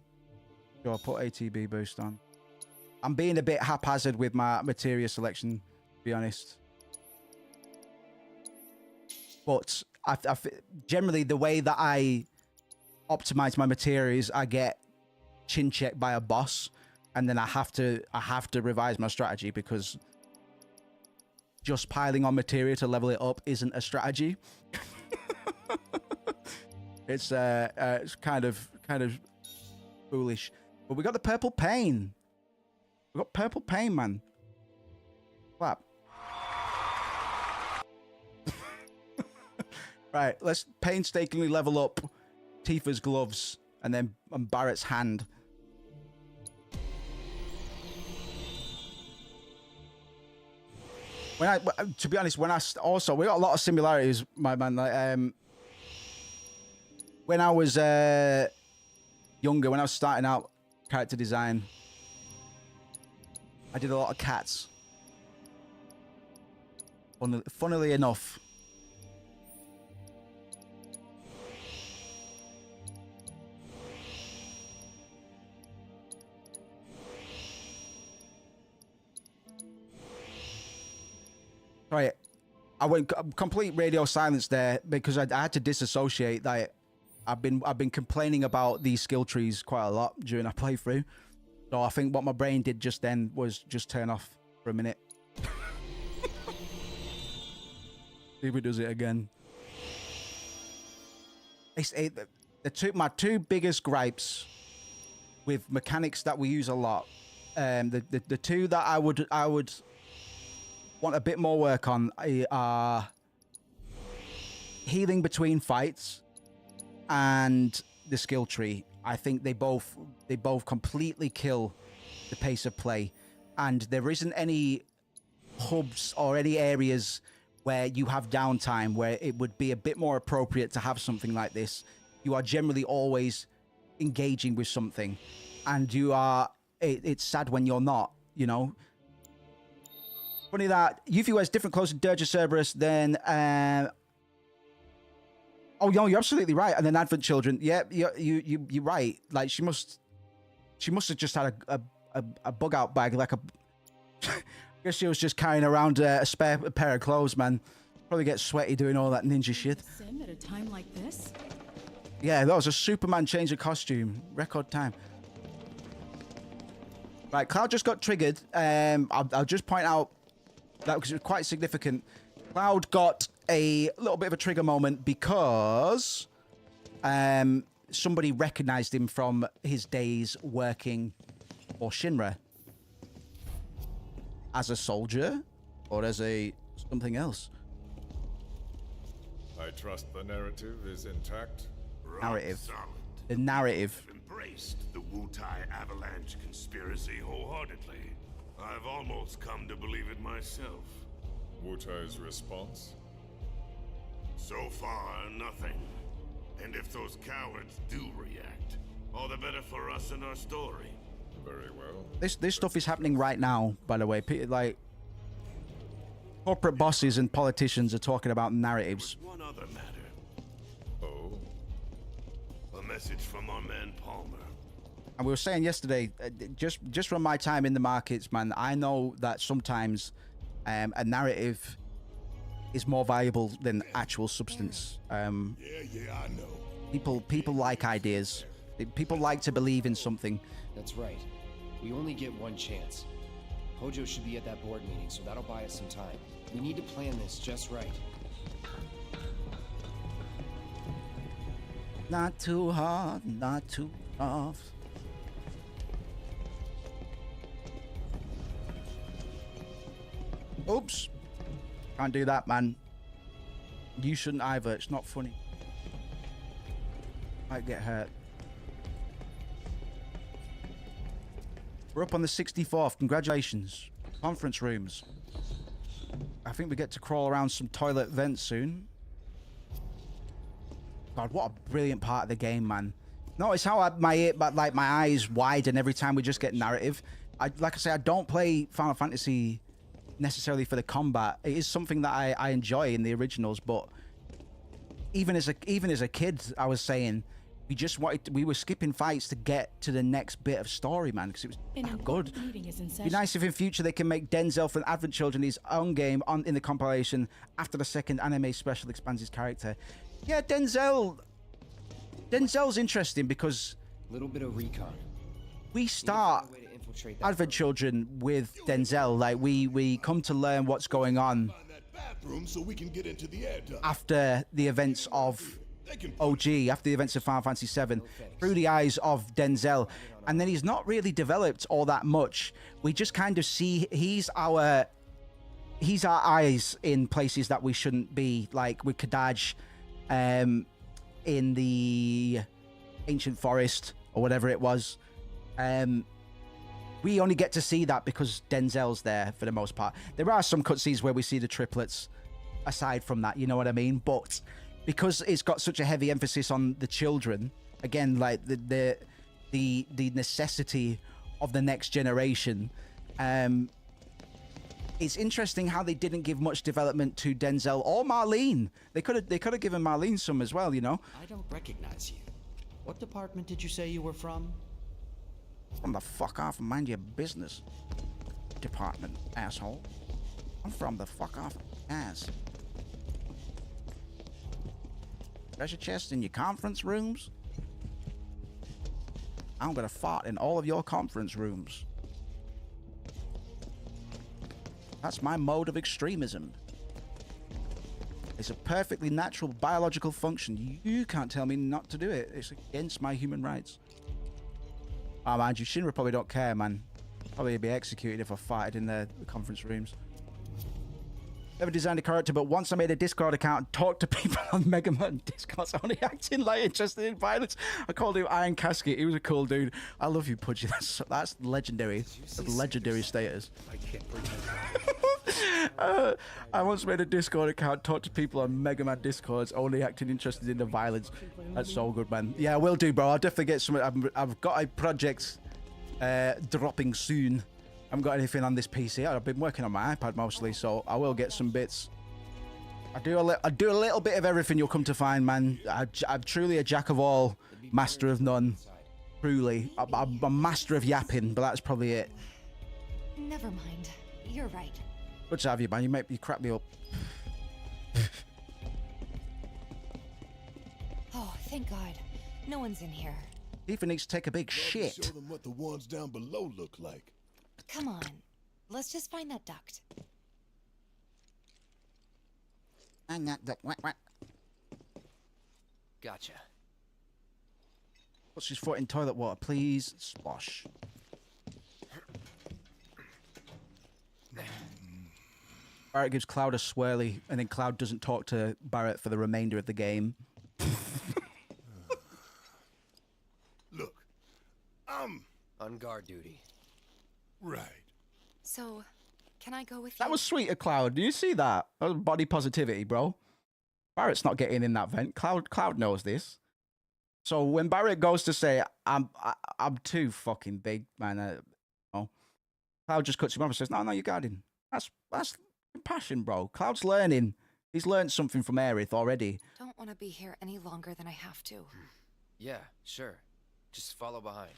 Sure, I'll put ATB boost on. I'm being a bit haphazard with my materia selection, to be honest. But generally, the way that I optimize my materia is I get chin checked by a boss, and then I have to revise my strategy, because just piling on materia to level it up isn't a strategy. It's kind of foolish. But we got the purple pain. We got purple pain, man. Clap. Right, let's painstakingly level up Tifa's gloves and then Barrett's hand. To be honest, we got a lot of similarities, my man. Like, when I was younger, when I was starting out character design, I did a lot of cats. Funnily enough. Sorry, I went complete radio silence there because I had to disassociate. That I've been complaining about these skill trees quite a lot during our playthrough. So I think what my brain did just then was just turn off for a minute. See if it does it again. My two biggest gripes with mechanics that we use a lot. The two that I would want a bit more work on are healing between fights and the skill tree. I think they both completely kill the pace of play, and there isn't any hubs or any areas where you have downtime where it would be a bit more appropriate to have something like this. You are generally always engaging with something, and you are. It's sad when you're not. You know. Funny that Yuffie wears different clothes in Dirge of Cerberus than. Oh no, you're absolutely right. And then Advent Children, yeah, you're right. Like she must have just had a bug out bag, like a. I guess she was just carrying around a spare pair of clothes, man. Probably get sweaty doing all that ninja shit. Sim at a time like this? Yeah, that was a Superman change of costume, record time. Right, Cloud just got triggered. I'll just point out that because it was quite significant. Cloud got a little bit of a trigger moment because somebody recognized him from his days working for Shinra as a soldier or as a something else. I trust the narrative is intact. Narrative. The narrative. I've embraced the Wutai Avalanche conspiracy wholeheartedly. I've almost come to believe it myself. Wutai's response? So far, nothing. And if those cowards do react, all the better for us and our story. Very well. This stuff is happening right now, by the way. Like, corporate bosses and politicians are talking about narratives. One other matter. Oh? A message from our man Palmer. And we were saying yesterday, just from my time in the markets, man, I know that sometimes a narrative is more valuable than actual substance. Yeah, I know. People like ideas. People like to believe in something. That's right. We only get one chance. Hojo should be at that board meeting, so that'll buy us some time. We need to plan this just right. Not too hard, not too tough. Oops. Can't do that, man. You shouldn't either. It's not funny. Might get hurt. We're up on the 64th. Congratulations. Conference rooms. I think we get to crawl around some toilet vents soon. God, what a brilliant part of the game, man. Notice how my eyes widen every time we just get narrative. Like I say, I don't play Final Fantasy necessarily for the combat. It is something that I enjoy in the originals, but even as a kid, I was saying we were skipping fights to get to the next bit of story, man, because it was good. It'd be nice if in future they can make Denzel from Advent Children his own game in the compilation after the second anime special expands his character. Yeah, Denzel's interesting because little bit of recon. We start Advent Children with Denzel, like we come to learn what's going on So we can get into the air duct. after the events of OG, after the events of Final Fantasy VII, through the eyes of Denzel, and then he's not really developed all that much. We just kind of see he's our eyes in places that we shouldn't be, like with Kadaj in the ancient forest or whatever it was. We only get to see that because Denzel's there for the most part. There are some cutscenes where we see the triplets aside from that, you know what I mean? But because it's got such a heavy emphasis on the children, again, like the necessity of the next generation, it's interesting how they didn't give much development to Denzel or Marlene. They could have given Marlene some as well, you know? I don't recognize you. What department did you say you were from? From the fuck off and mind your business department, asshole. I'm from the fuck off ass. Treasure chest in your conference rooms? I'm gonna fart in all of your conference rooms. That's my mode of extremism. It's a perfectly natural biological function. You can't tell me not to do it. It's against my human rights. Oh, mind you, Shinra probably don't care, man. Probably be executed if I farted in the conference rooms. Never designed a character, but once I made a Discord account and talked to people on Mega Man Discord, only acting like interested in violence. I called him Iron Casket. He was a cool dude. I love you, Pudgy. That's legendary. That's legendary status. I can't pretend. I once made a Discord account, talked to people on Mega Man Discords, only acting interested in the violence. That's so good, man. Yeah, I will do, bro. I'll definitely get some. I've got a project dropping soon. I haven't got anything on this PC. I've been working on my iPad mostly, so I will get some bits. I do a little bit of everything, you'll come to find, man. I'm truly a jack of all, master of none. Truly. I'm a master of yapping, but that's probably it. Never mind. You're right. Good to have you, man. You crack me up. Oh, thank God. No one's in here. Tifa needs to take a big shit. Show them what the ones down below look like. Come on. Let's just find that duct. And that duct. Gotcha. What's his foot in toilet water, please? Splosh. Barrett gives Cloud a swirly, and then Cloud doesn't talk to Barrett for the remainder of the game. Look, I'm on guard duty. Right. So, can I go with you? That was sweet of Cloud. Do you see that? That was body positivity, bro. Barrett's not getting in that vent. Cloud knows this. So when Barrett goes to say, I'm too fucking big, man. Cloud just cuts him off and says, no, you're guarding. That's compassion, bro. Cloud's learning. He's learned something from Aerith already. Don't want to be here any longer than I have to. Yeah, sure. Just follow behind.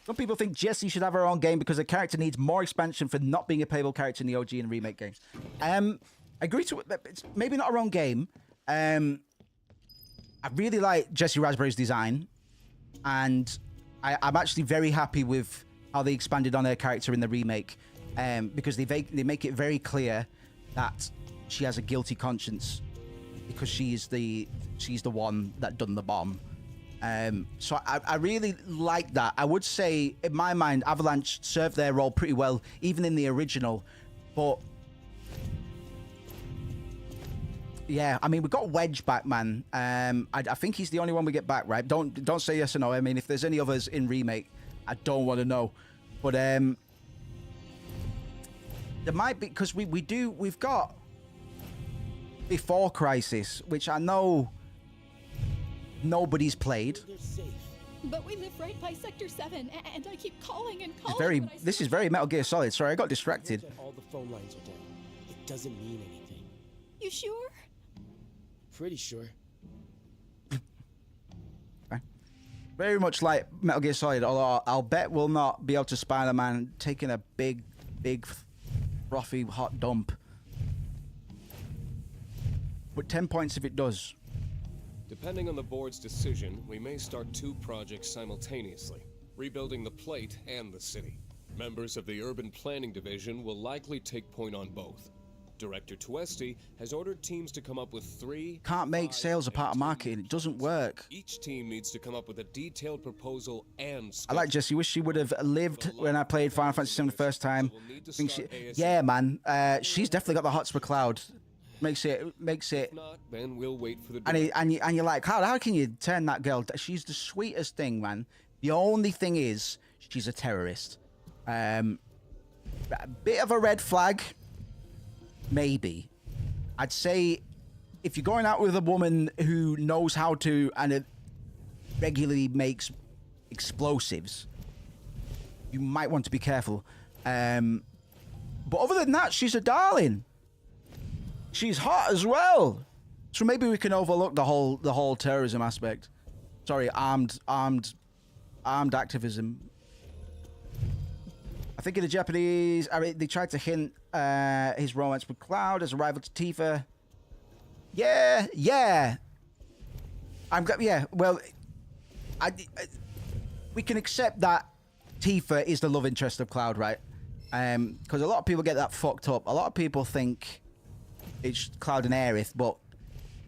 Some people think Jessie should have her own game because her character needs more expansion for not being a playable character in the OG and remake games. I agree to it. It's maybe not her own game. I really like Jessie Raspberry's design, and I'm actually very happy with how they expanded on her character in the remake, because they make it very clear that she has a guilty conscience because she's the one that done the bomb. So I really like that. I would say, in my mind, Avalanche served their role pretty well, even in the original. But yeah, I mean, we got Wedge back, man. I think he's the only one we get back, right? Don't say yes or no. I mean, if there's any others in remake, I don't want to know. But there might be, because we've got Before Crisis, which I know nobody's played. But we live right by Sector 7, and I keep calling and calling. This is very Metal Gear Solid. Sorry, I got distracted. All the phone lines are down. It doesn't mean anything. You sure? Pretty sure. Very much like Metal Gear Solid, although I'll bet we'll not be able to Spider-Man taking a big, frothy hot dump. But 10 points if it does. Depending on the board's decision, we may start 2 projects simultaneously, rebuilding the plate and the city. Members of the Urban Planning Division will likely take point on both. Director Tuesti has ordered teams to come up with 3... Can't make sales a part of marketing. It doesn't work. Each team needs to come up with a detailed proposal and I like Jessie. Wish she would have lived when I played Final Fantasy VII the first time. Yeah, man. She's definitely got the hots for Cloud. Makes it. Not, then we'll wait for the. And you're like, Cloud, how can you turn that girl? She's the sweetest thing, man. The only thing is, she's a terrorist. A bit of a red flag, maybe. I'd say if you're going out with a woman who knows how to and regularly makes explosives, you might want to be careful. But other than that, she's a darling. She's hot as well, so maybe we can overlook the whole terrorism aspect. Sorry, armed activism. I think in the Japanese, they tried to hint his romance with Cloud as a rival to Tifa. Yeah. Well, we can accept that Tifa is the love interest of Cloud, right? Because a lot of people get that fucked up. A lot of people think it's Cloud and Aerith, but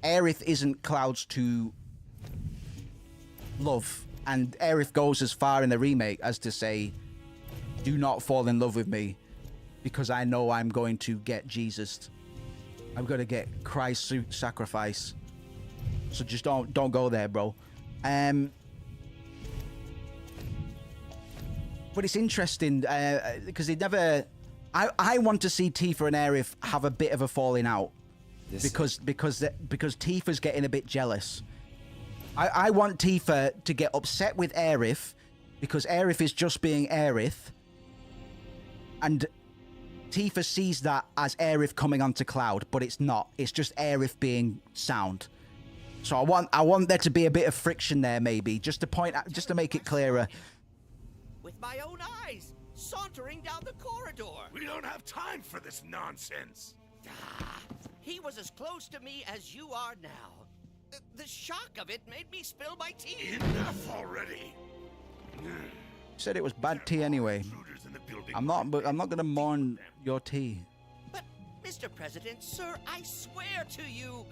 Aerith isn't Cloud's to love. And Aerith goes as far in the remake as to say, do not fall in love with me because I know I'm going to get Jesus. I'm gonna get Christ's suit sacrifice. So just don't go there, bro. But it's interesting because they never. I want to see Tifa and Aerith have a bit of a falling out because Tifa's getting a bit jealous. I want Tifa to get upset with Aerith because Aerith is just being Aerith, and Tifa sees that as Aerith coming onto Cloud, but it's not. It's just Aerith being sound. So I want there to be a bit of friction there, maybe, just to point out, just to make it clearer. With my own eyes, sauntering down the corridor. We don't have time for this nonsense. He was as close to me as you are now. The shock of it made me spill my tea. Enough already. You said it was bad tea anyway. I'm not gonna mourn your tea. But, Mr. President, sir, I swear to you.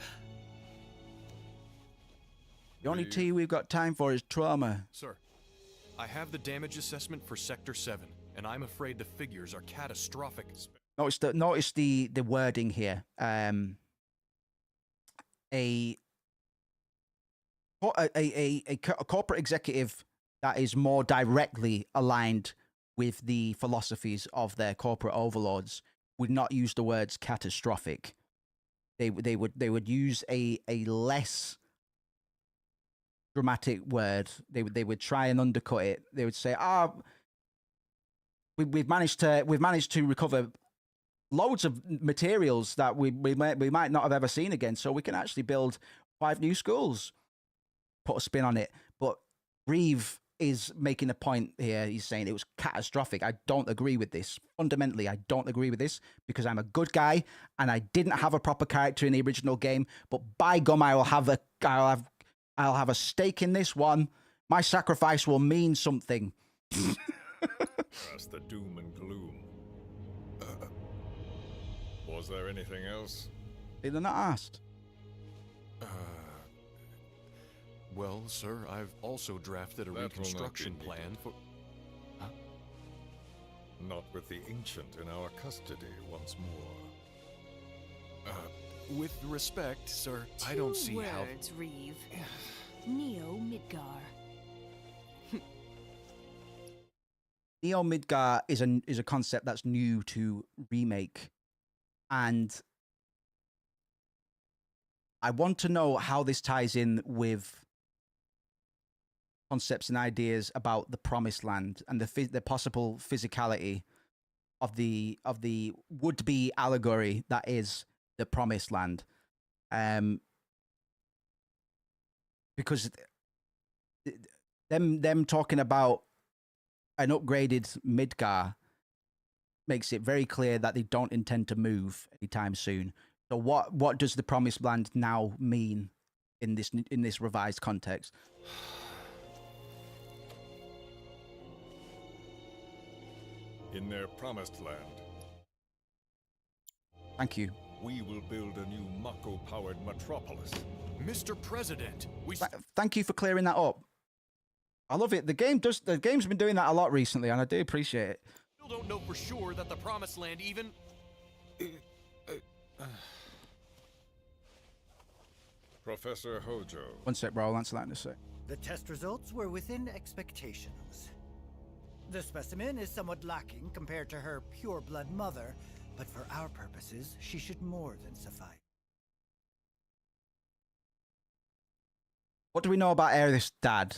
The only tea we've got time for is trauma. Sir, I have the damage assessment for Sector 7, and I'm afraid the figures are catastrophic. Notice the wording here. A corporate executive that is more directly aligned with the philosophies of their corporate overlords would not use the words catastrophic. They would use a less dramatic word. They would try and undercut it. They would say, we've managed to recover loads of materials that we might not have ever seen again, so we can actually build 5 new schools. Put a spin on it. But Reeve is making a point here. He's saying it was catastrophic. I don't agree with this. Fundamentally, I don't agree with this because I'm a good guy and I didn't have a proper character in the original game. But by gum, I'll have a stake in this one. My sacrifice will mean something. That's the doom and gloom. Was there anything else? They're not asked. Well, sir, I've also drafted a reconstruction plan for... Huh? Not with the Ancient in our custody once more. With respect, sir, I don't see how... 2 words, Reeve. Neo Midgar. Neo Midgar is a concept that's new to Remake, and I want to know how this ties in with concepts and ideas about the Promised Land and the possible physicality of the would-be allegory that is the Promised Land, because them talking about an upgraded Midgar makes it very clear that they don't intend to move anytime soon. So what does the Promised Land now mean in this revised context? In their promised land. Thank you. We will build a new Mako-powered metropolis. Mr. President, Thank you for clearing that up. I love it. The game's been doing that a lot recently, and I do appreciate it. Still don't know for sure that the Promised Land even... Professor Hojo. One sec, bro. I'll answer that in a sec. The test results were within expectations. The specimen is somewhat lacking compared to her pure-blood mother, but for our purposes, she should more than suffice. What do we know about Aerith's dad?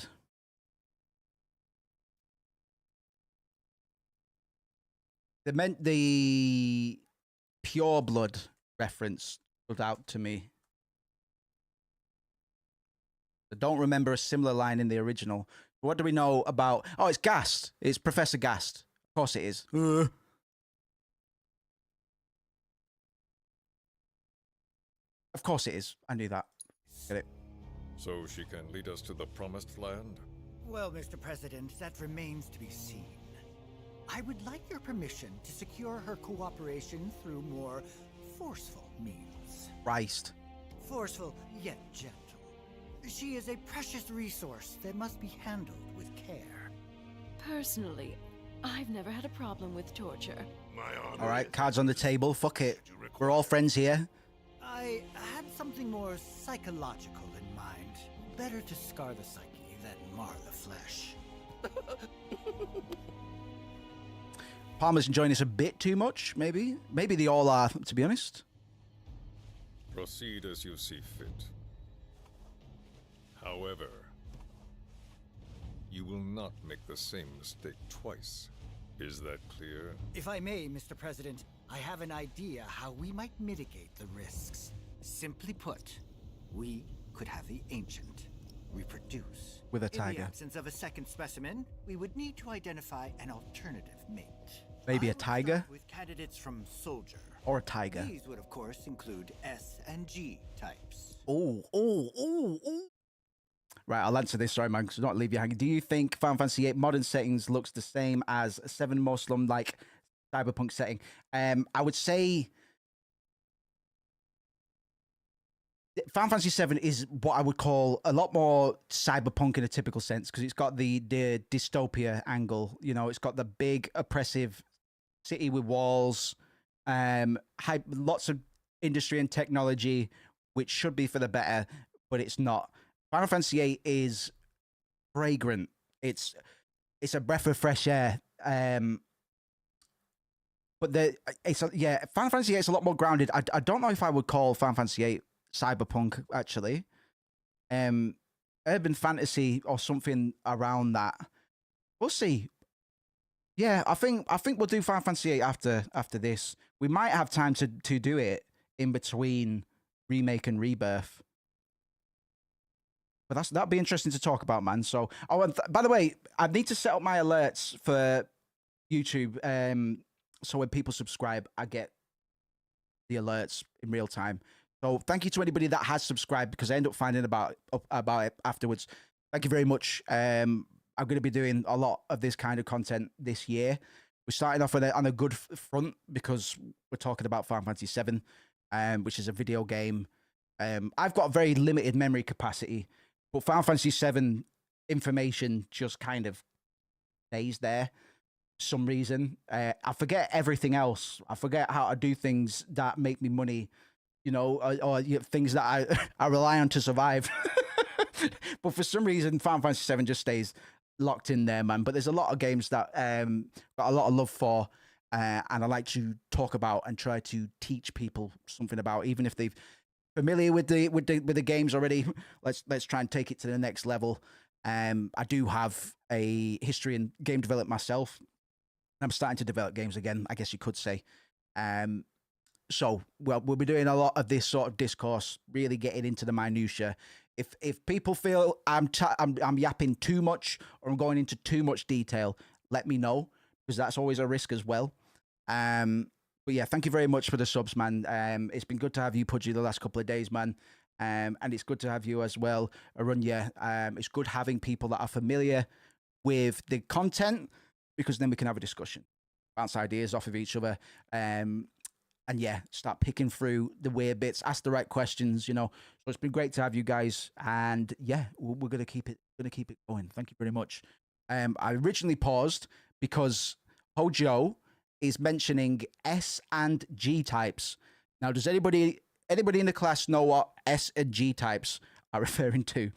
The pure blood reference stood out to me. I don't remember a similar line in the original. What do we know about... Oh, it's Gast. It's Professor Gast. Of course it is. Of course it is. I knew that. Get it. So she can lead us to the Promised Land? Well, Mr. President, that remains to be seen. I would like your permission to secure her cooperation through more forceful means. Christ. Forceful, yet gentle. She is a precious resource that must be handled with care. Personally, I've never had a problem with torture. All right, cards on the table. Fuck it. We're all friends here. I had something more psychological in mind. Better to scar the psyche than mar the flesh. Palmer's enjoying this a bit too much, maybe. Maybe they all are, to be honest. Proceed as you see fit. However, you will not make the same mistake twice. Is that clear? If I may, Mr. President, I have an idea how we might mitigate the risks. Simply put, we could have the Ancient reproduce. With a In tiger. the absence of a second specimen, we would need to identify an alternative mate. Maybe a tiger? With candidates from Soldier. Or a tiger. These would, of course, include S and G types. Oh. Right, I'll answer this. Sorry, man, because not leave you hanging. Do you think Final Fantasy VIII modern settings looks the same as 7 Muslim-like cyberpunk setting? I would say Final Fantasy VII is what I would call a lot more cyberpunk in a typical sense, because it's got the dystopia angle. You know, it's got the big oppressive city with walls, lots of industry and technology, which should be for the better, but it's not. Final Fantasy VIII is fragrant. It's a breath of fresh air. But Final Fantasy VIII is a lot more grounded. I don't know if I would call Final Fantasy VIII cyberpunk, actually. Urban fantasy or something around that. We'll see. Yeah, I think we'll do Final Fantasy VIII after this. We might have time to do it in between Remake and Rebirth. But that'd be interesting to talk about, man. So, and by the way, I need to set up my alerts for YouTube. So when people subscribe, I get the alerts in real time. So thank you to anybody that has subscribed, because I end up finding about it afterwards. Thank you very much. I'm going to be doing a lot of this kind of content this year. We're starting off on a good front, because we're talking about Final Fantasy VII, which is a video game. I've got very limited memory capacity, but Final Fantasy VII information just kind of stays there for some reason. I forget everything else. I forget how to do things that make me money, you know, or things that I rely on to survive. But for some reason, Final Fantasy VII just stays locked in there, man. But there's a lot of games that got a lot of love for, and I like to talk about and try to teach people something about, even if they've familiar with the games already. Let's try and take it to the next level. I do have a history in game development myself. I'm starting to develop games again, I guess you could say. So we'll be doing a lot of this sort of discourse, really getting into the minutiae. If people feel I'm yapping too much or I'm going into too much detail, let me know, because that's always a risk as well. But yeah, thank you very much for the subs, man. It's been good to have you, Pudgy, the last couple of days, man. And it's good to have you as well, Arunya. It's good having people that are familiar with the content, because then we can have a discussion, bounce ideas off of each other. And yeah, start picking through the weird bits, ask the right questions, you know. So it's been great to have you guys, and yeah, we're gonna keep it going. Thank you very much. I originally paused because Hojo is mentioning S and G types. Now, does anybody in the class know what S and G types are referring to?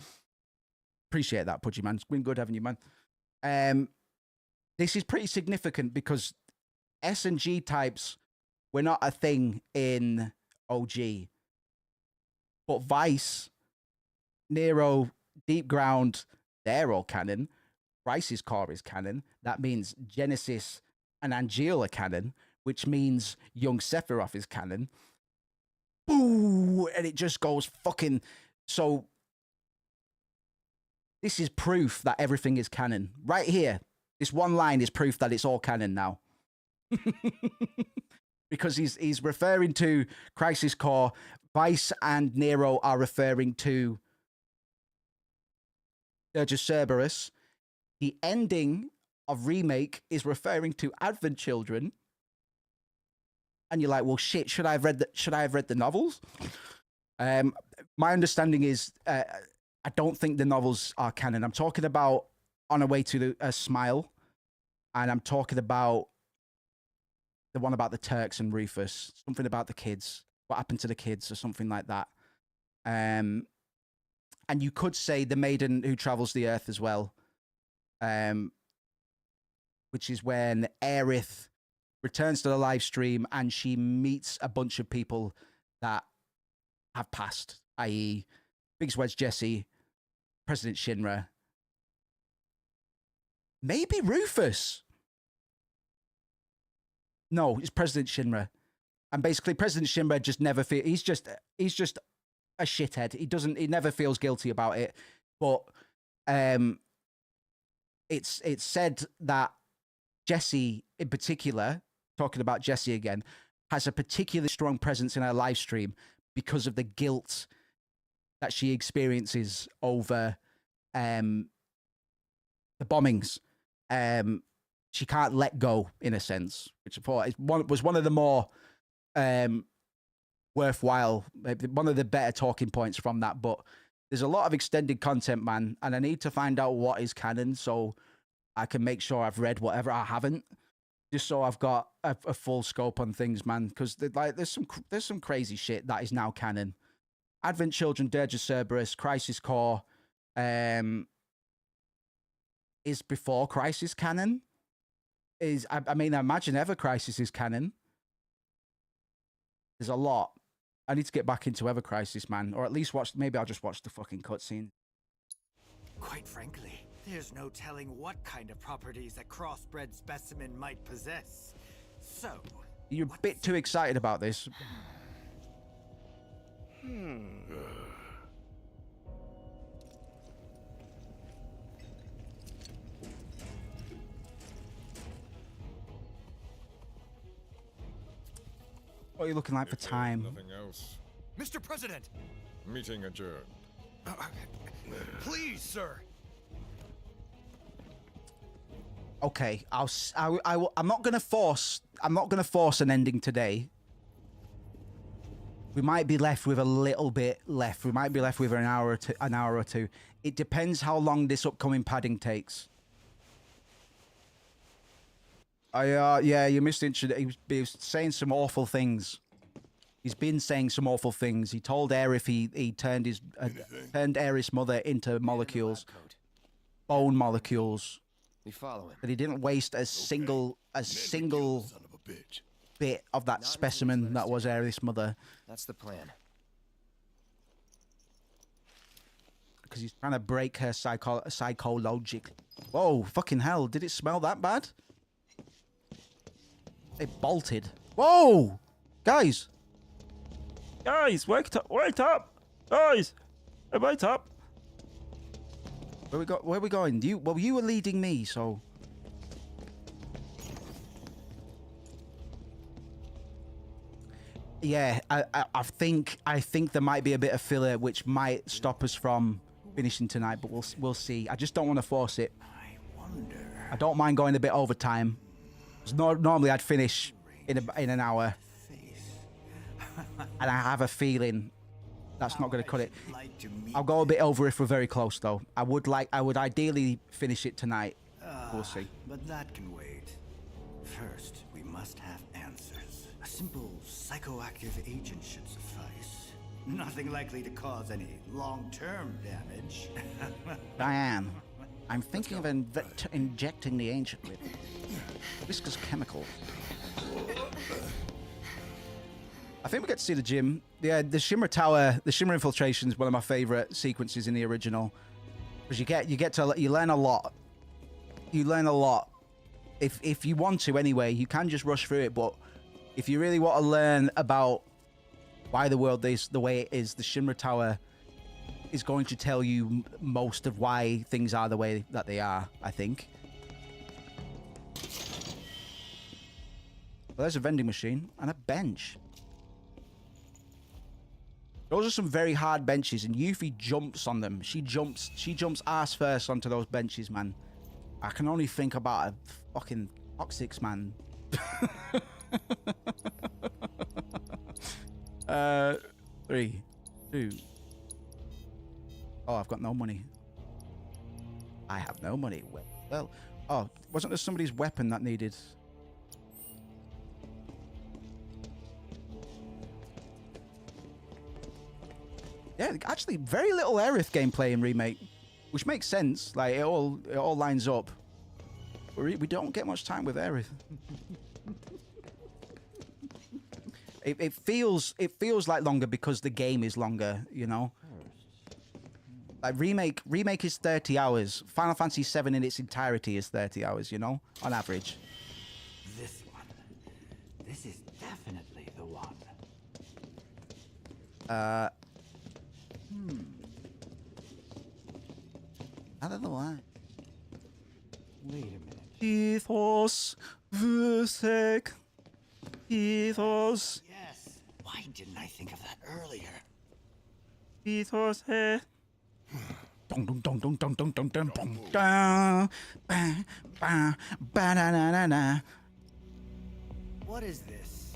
Appreciate that, Pudgy, man. It's been good having you, man. This is pretty significant, because S and G types were not a thing in OG. But Vice, Nero, Deep Ground, they're all canon. Crisis Core is canon. That means Genesis and Angeal are canon, which means young Sephiroth is canon. Boo! And it just goes fucking... So, this is proof that everything is canon. Right here, this one line is proof that it's all canon now. Because he's referring to Crisis Core. Vice and Nero are referring to Dirge of Cerberus. The ending of Remake is referring to Advent Children. And you're like, well, shit, should I have read the novels? My understanding is I don't think the novels are canon. I'm talking about On a Way to a Smile, and I'm talking about the one about the Turks and Rufus, something about the kids. what happened to the kids or something like that. And you could say the maiden who travels the earth as well, which is when Aerith returns to the live stream and she meets a bunch of people that have passed, i.e. Big Swedge Jesse, President Shinra, maybe Rufus. No, it's President Shinra. And basically President Shinra just never he's just a shithead. He never feels guilty about it. But it's said that Jesse in particular, talking about Jesse again, has a particularly strong presence in her live stream because of the guilt that she experiences over the bombings. She can't let go, in a sense, which I thought was one of the more worthwhile, one of the better talking points from that. But there's a lot of extended content, man, and I need to find out what is canon so I can make sure I've read whatever I haven't, just so I've got a full scope on things, man. Because there's some crazy shit that is now canon. Advent Children, Dirge of Cerberus, Crisis Core, is before Crisis canon. I mean, I imagine Ever Crisis is canon. There's a lot. I need to get back into Ever Crisis, man, or at least maybe I'll just watch the fucking cutscene. Quite frankly, there's no telling what kind of properties a crossbred specimen might possess. So, you're a bit too excited about this. What are you looking like for time? Nothing else. Mr. President! Meeting adjourned. Please, sir. Okay, I'm not gonna force an ending today. We might be left with a little bit left. We might be left with an hour or two. It depends how long this upcoming padding takes. Yeah, you missed it. He was saying some awful things. He's been saying some awful things. He told Aerith he turned Aerith's mother into molecules, bone molecules. We follow him. That he didn't waste a single bit of that specimen that was Aerith's mother. That's the plan. Because he's trying to break her psychological. Whoa, fucking hell! Did it smell that bad? It bolted. Whoa, guys! Guys, wake up! Guys, wake up! Where are we going? You were leading me, so. Yeah, I think there might be a bit of filler which might stop us from finishing tonight, but we'll see. I just don't want to force it. I don't mind going a bit over time. Normally I'd finish in an hour, and I have a feeling that's not going to cut it. I'll go a bit over if we're very close, though. I would ideally finish it tonight. We'll see. But that can wait. First, we must have answers. A simple psychoactive agent should suffice. Nothing likely to cause any long-term damage. Diane, I'm thinking of injecting the ancient with viscous chemicals. I think we get to see the gym. Yeah, the Shimmer Tower, the Shimmer Infiltration is one of my favorite sequences in the original, because you learn a lot. You learn a lot. If you want to, anyway, you can just rush through it. But if you really want to learn about why the world is the way it is, the Shimmer Tower is going to tell you most of why things are the way that they are, I think. Well, there's a vending machine and a bench. Those are some very hard benches, and Yuffie jumps on them. She jumps ass first onto those benches, man. I can only think about a fucking toxics, man. 3, 2. Oh, I've got no money. I have no money. Well, oh, wasn't there somebody's weapon that needed? Yeah, actually, very little Aerith gameplay in Remake, which makes sense. Like, it all lines up. We don't get much time with Aerith. It feels like longer because the game is longer, you know? Like, Remake is 30 hours. Final Fantasy VII in its entirety is 30 hours, you know? On average. This one. This is definitely the one. I don't know why. Wait a minute. Ethos. Vusek. Ethos. Yes. Why didn't I think of that earlier? Ethos. Hey. Dong dong dong dong dong dong dong dong dong dong ba ba ba na na na na. What is this?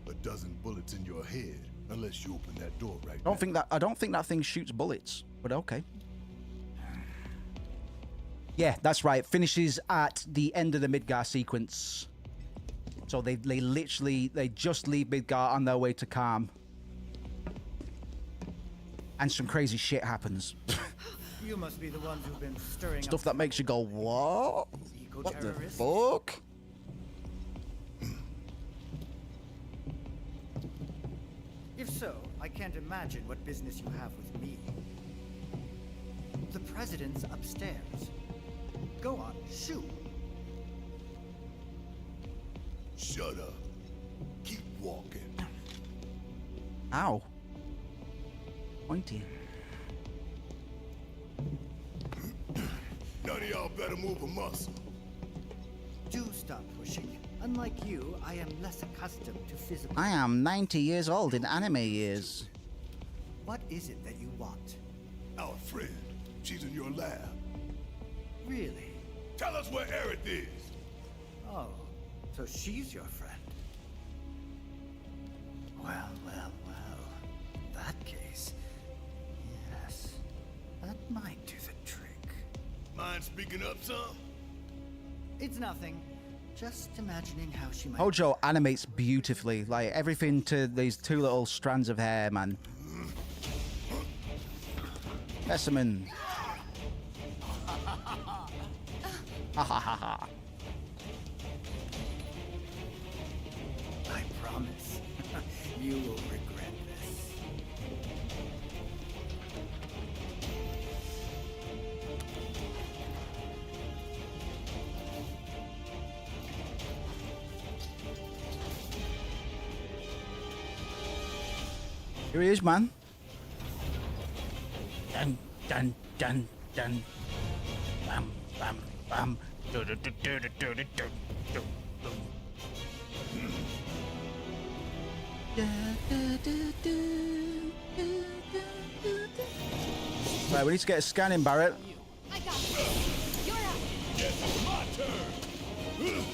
A dozen bullets in your head, unless you open that door right I don't think that thing shoots bullets, but okay. Yeah, that's right. Finishes at the end of the Midgar sequence. So they literally just leave Midgar on their way to Calm. And some crazy shit happens. You must be the ones who've been stirring Stuff up that makes you go, what? What the fuck? If so, I can't imagine what business you have with me. The president's upstairs. Go on, shoot. Shut up. Keep walking. Ow. Pointy. None of y'all better move a muscle. Do stop pushing. Unlike you, I am less accustomed to physical... I am 90 years old in anime years. What is it that you want? Our friend. She's in your lab. Really? Tell us where Aerith is. Oh, so she's your friend. Well, well, well. In that case, yes, that might do the trick. Mind speaking up some? It's nothing. Just imagining how she might... Hojo animates beautifully. Like, everything to these two little strands of hair, man. Specimen. Ha ha ha ha. I promise. You will regret this. Here he is, man. Dun dun dun dun. Bam bam bam. Do do do do do do do do do. Right, we need to get a scan in, Barrett. I got this. You're up. Yes, it's my turn.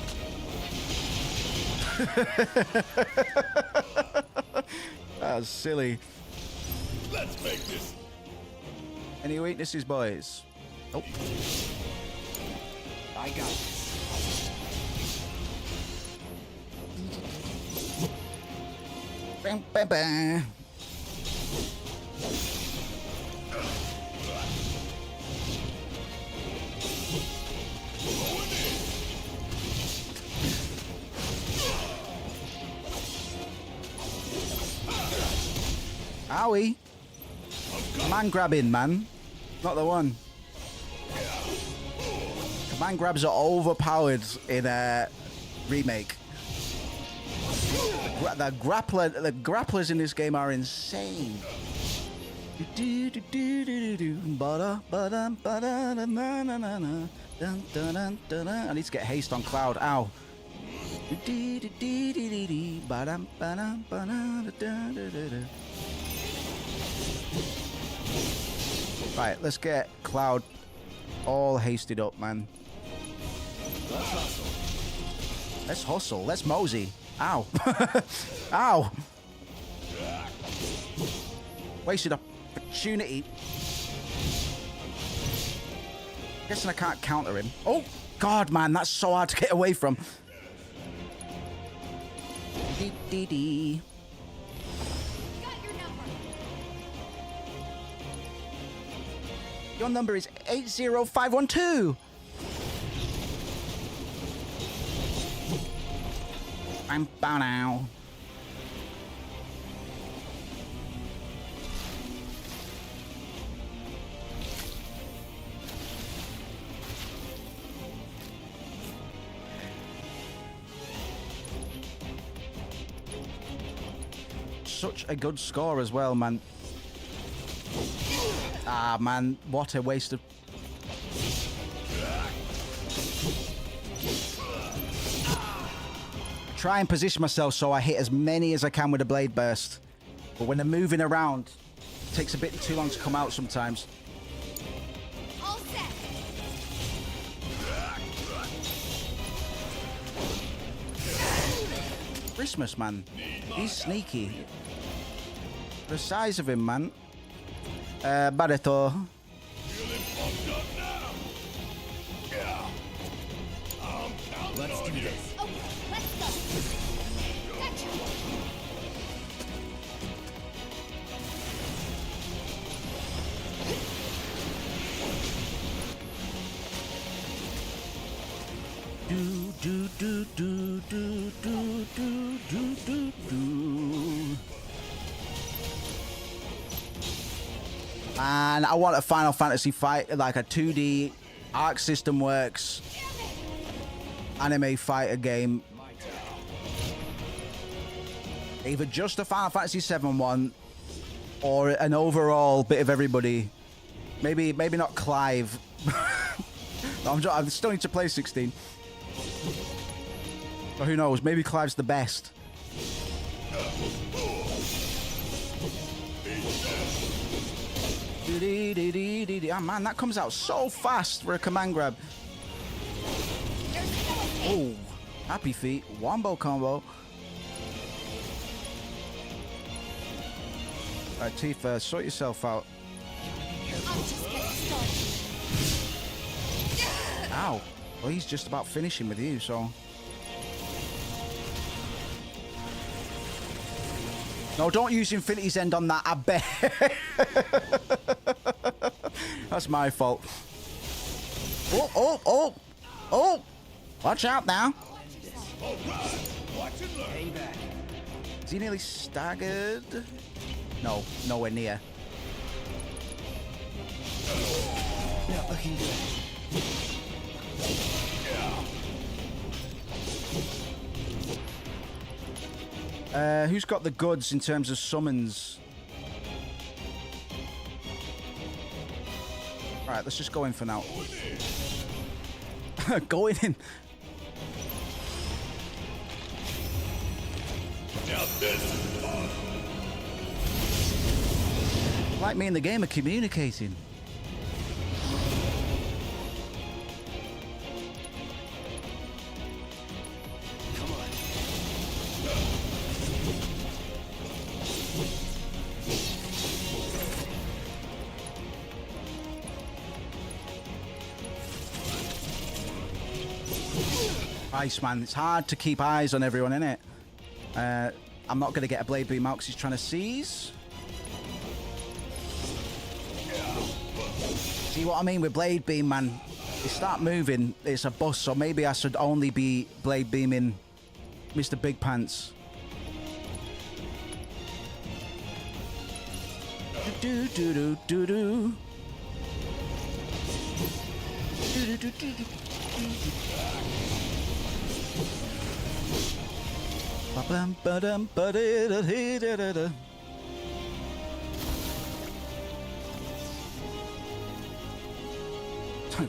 That was silly. Let's make this. Any weaknesses, boys? Nope. I got this. Bam, bam, bam. Owie. Command grabbing, man. Not the one. Command grabs are overpowered in a remake. The grapplers in this game are insane. I need to get haste on Cloud. Ow. Right, let's get Cloud all hasted up, man. Let's hustle. Let's mosey. Ow. Ow. Wasted opportunity. Guessing I can't counter him. Oh, God, man, that's so hard to get away from. Your number is 80512. I'm now. Such a good score as well, man. Ah, man, what a waste of... Try and position myself so I hit as many as I can with a blade burst. But when they're moving around, it takes a bit too long to come out sometimes. All set. Christmas, man. He's sneaky. The size of him, man. Barreto. Let's do this. Okay, let's go. Gotcha. Do do do do do do do do do do. And I want a Final Fantasy fight, like a 2D Arc System Works anime fighter game. Either just a Final Fantasy VII one, or an overall bit of everybody. Maybe not Clive. I still need to play 16. But who knows? Maybe Clive's the best. Oh man, that comes out so fast for a command grab. Oh, happy feet. Wombo combo. Alright, Tifa, sort yourself out. Ow. Well, he's just about finishing with you, so... No, don't use Infinity's End on that, I bet. That's my fault. Oh, oh, oh, oh. Watch out now. Is he nearly staggered? No, nowhere near. Not looking good. Who's got the goods in terms of summons? Alright, let's just go in for now. Going in. Like me and the game are communicating. Man, it's hard to keep eyes on everyone, innit? I'm not going to get a blade beam out because he's trying to seize. See what I mean with blade beam, man? They start moving, it's a bust, so maybe I should only be blade beaming Mr. Big Pants. Do do do do do. Do do do do do.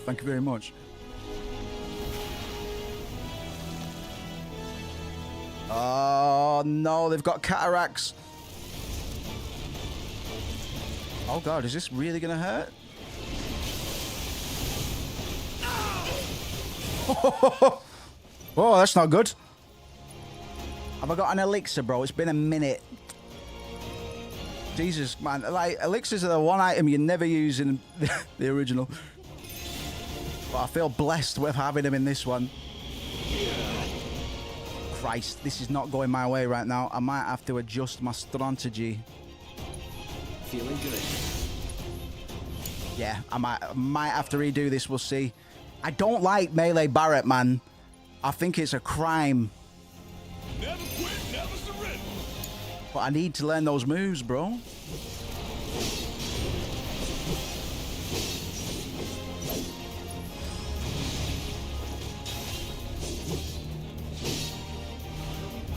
Thank you very much. Oh no, they've got cataracts. Oh god, is this really gonna hurt? Oh, that's not good. Have I got an elixir, bro? It's been a minute. Jesus, man. Like, elixirs are the one item you never use in the original. But I feel blessed with having them in this one. Christ, this is not going my way right now. I might have to adjust my strategy. Feeling good. Yeah, I might have to redo this. We'll see. I don't like melee Barret, man. I think it's a crime. Never quit, never surrender. But I need to learn those moves, bro.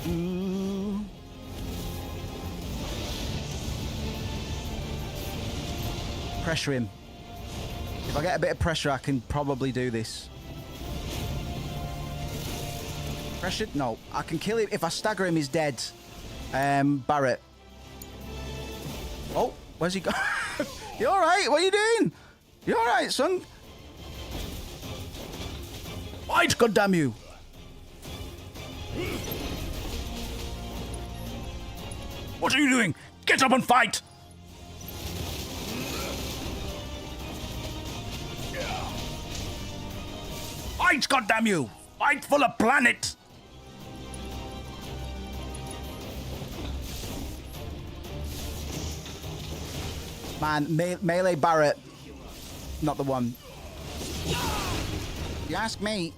Ooh. Pressure him. If I get a bit of pressure, I can probably do this. Pressure? No, I can kill him. If I stagger him, he's dead. Barret. Oh, where's he gone? You alright? What are you doing? You alright, son? Fight, goddamn you! What are you doing? Get up and fight! Fight, goddamn you! Fight for the planet! Man, melee Barret, not the one. You ask me.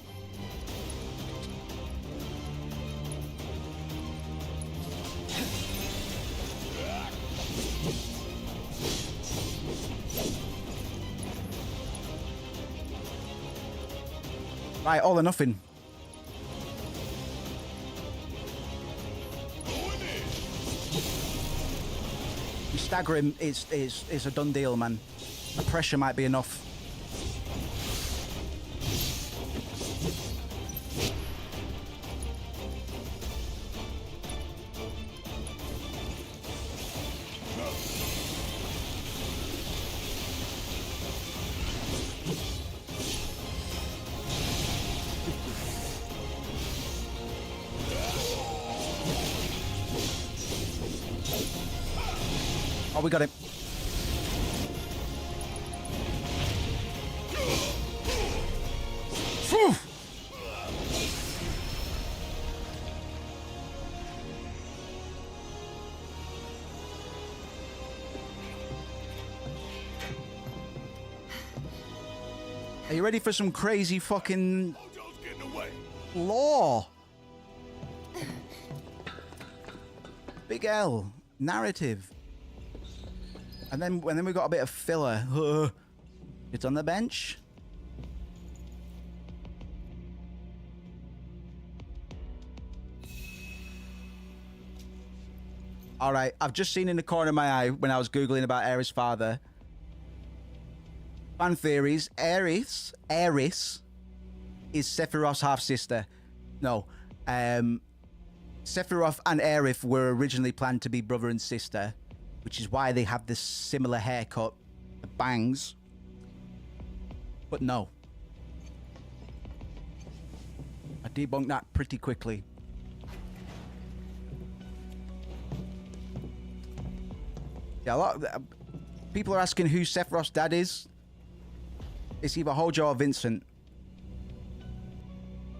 Right, all or nothing. You stagger him, it's a done deal, man. The pressure might be enough. Oh, we got him. Phew. Are you ready for some crazy fucking lore? Big L narrative. And then we got a bit of filler. It's on the bench. All right, I've just seen in the corner of my eye when I was Googling about Aerith's father. Fan theories, Aerith is Sephiroth's half-sister. No. Sephiroth and Aerith were originally planned to be brother and sister, which is why they have this similar haircut, the bangs. But no. I debunked that pretty quickly. Yeah, a lot of people are asking who Sephiroth's dad is. It's either Hojo or Vincent.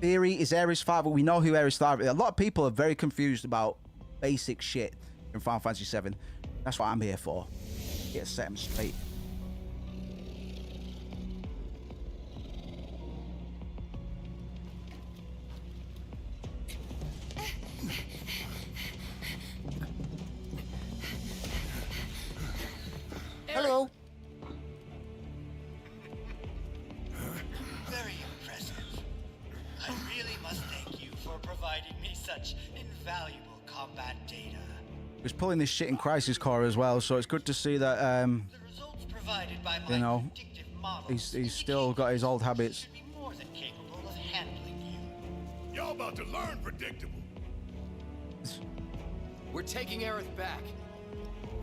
Theory is Aerith's father. We know who Aerith's father is. A lot of people are very confused about basic shit in Final Fantasy VII. That's what I'm here for. Get set them straight. Hello. Very impressive. I really must thank you for providing me such invaluable combat data. He's pulling this shit in Crisis Core as well, so it's good to see that, you know, he's still got his old habits. More than capable of handling you. Y'all about to learn predictable. We're taking Aerith back.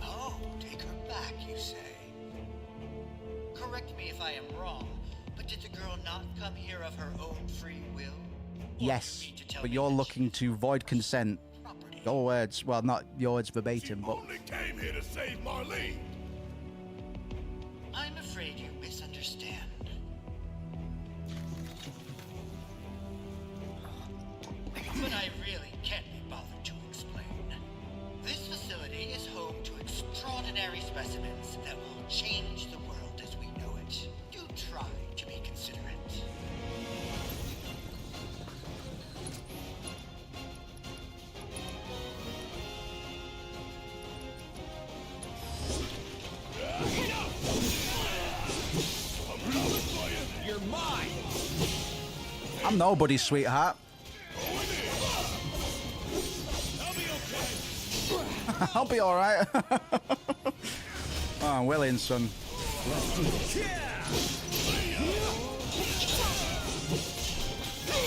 Oh, take her back, you say? Correct me if I am wrong, but did the girl not come here of her own free will? Yes, but you're looking to void consent. Your words, well, not your words verbatim, but... Only came here to save Marlene. I'm afraid you misunderstand. But I really can't be bothered to explain. This facility is home to extraordinary specimens that will change the world as we know I'm nobody's sweetheart. I'll be all right. Oh, well in, son. Let's do this.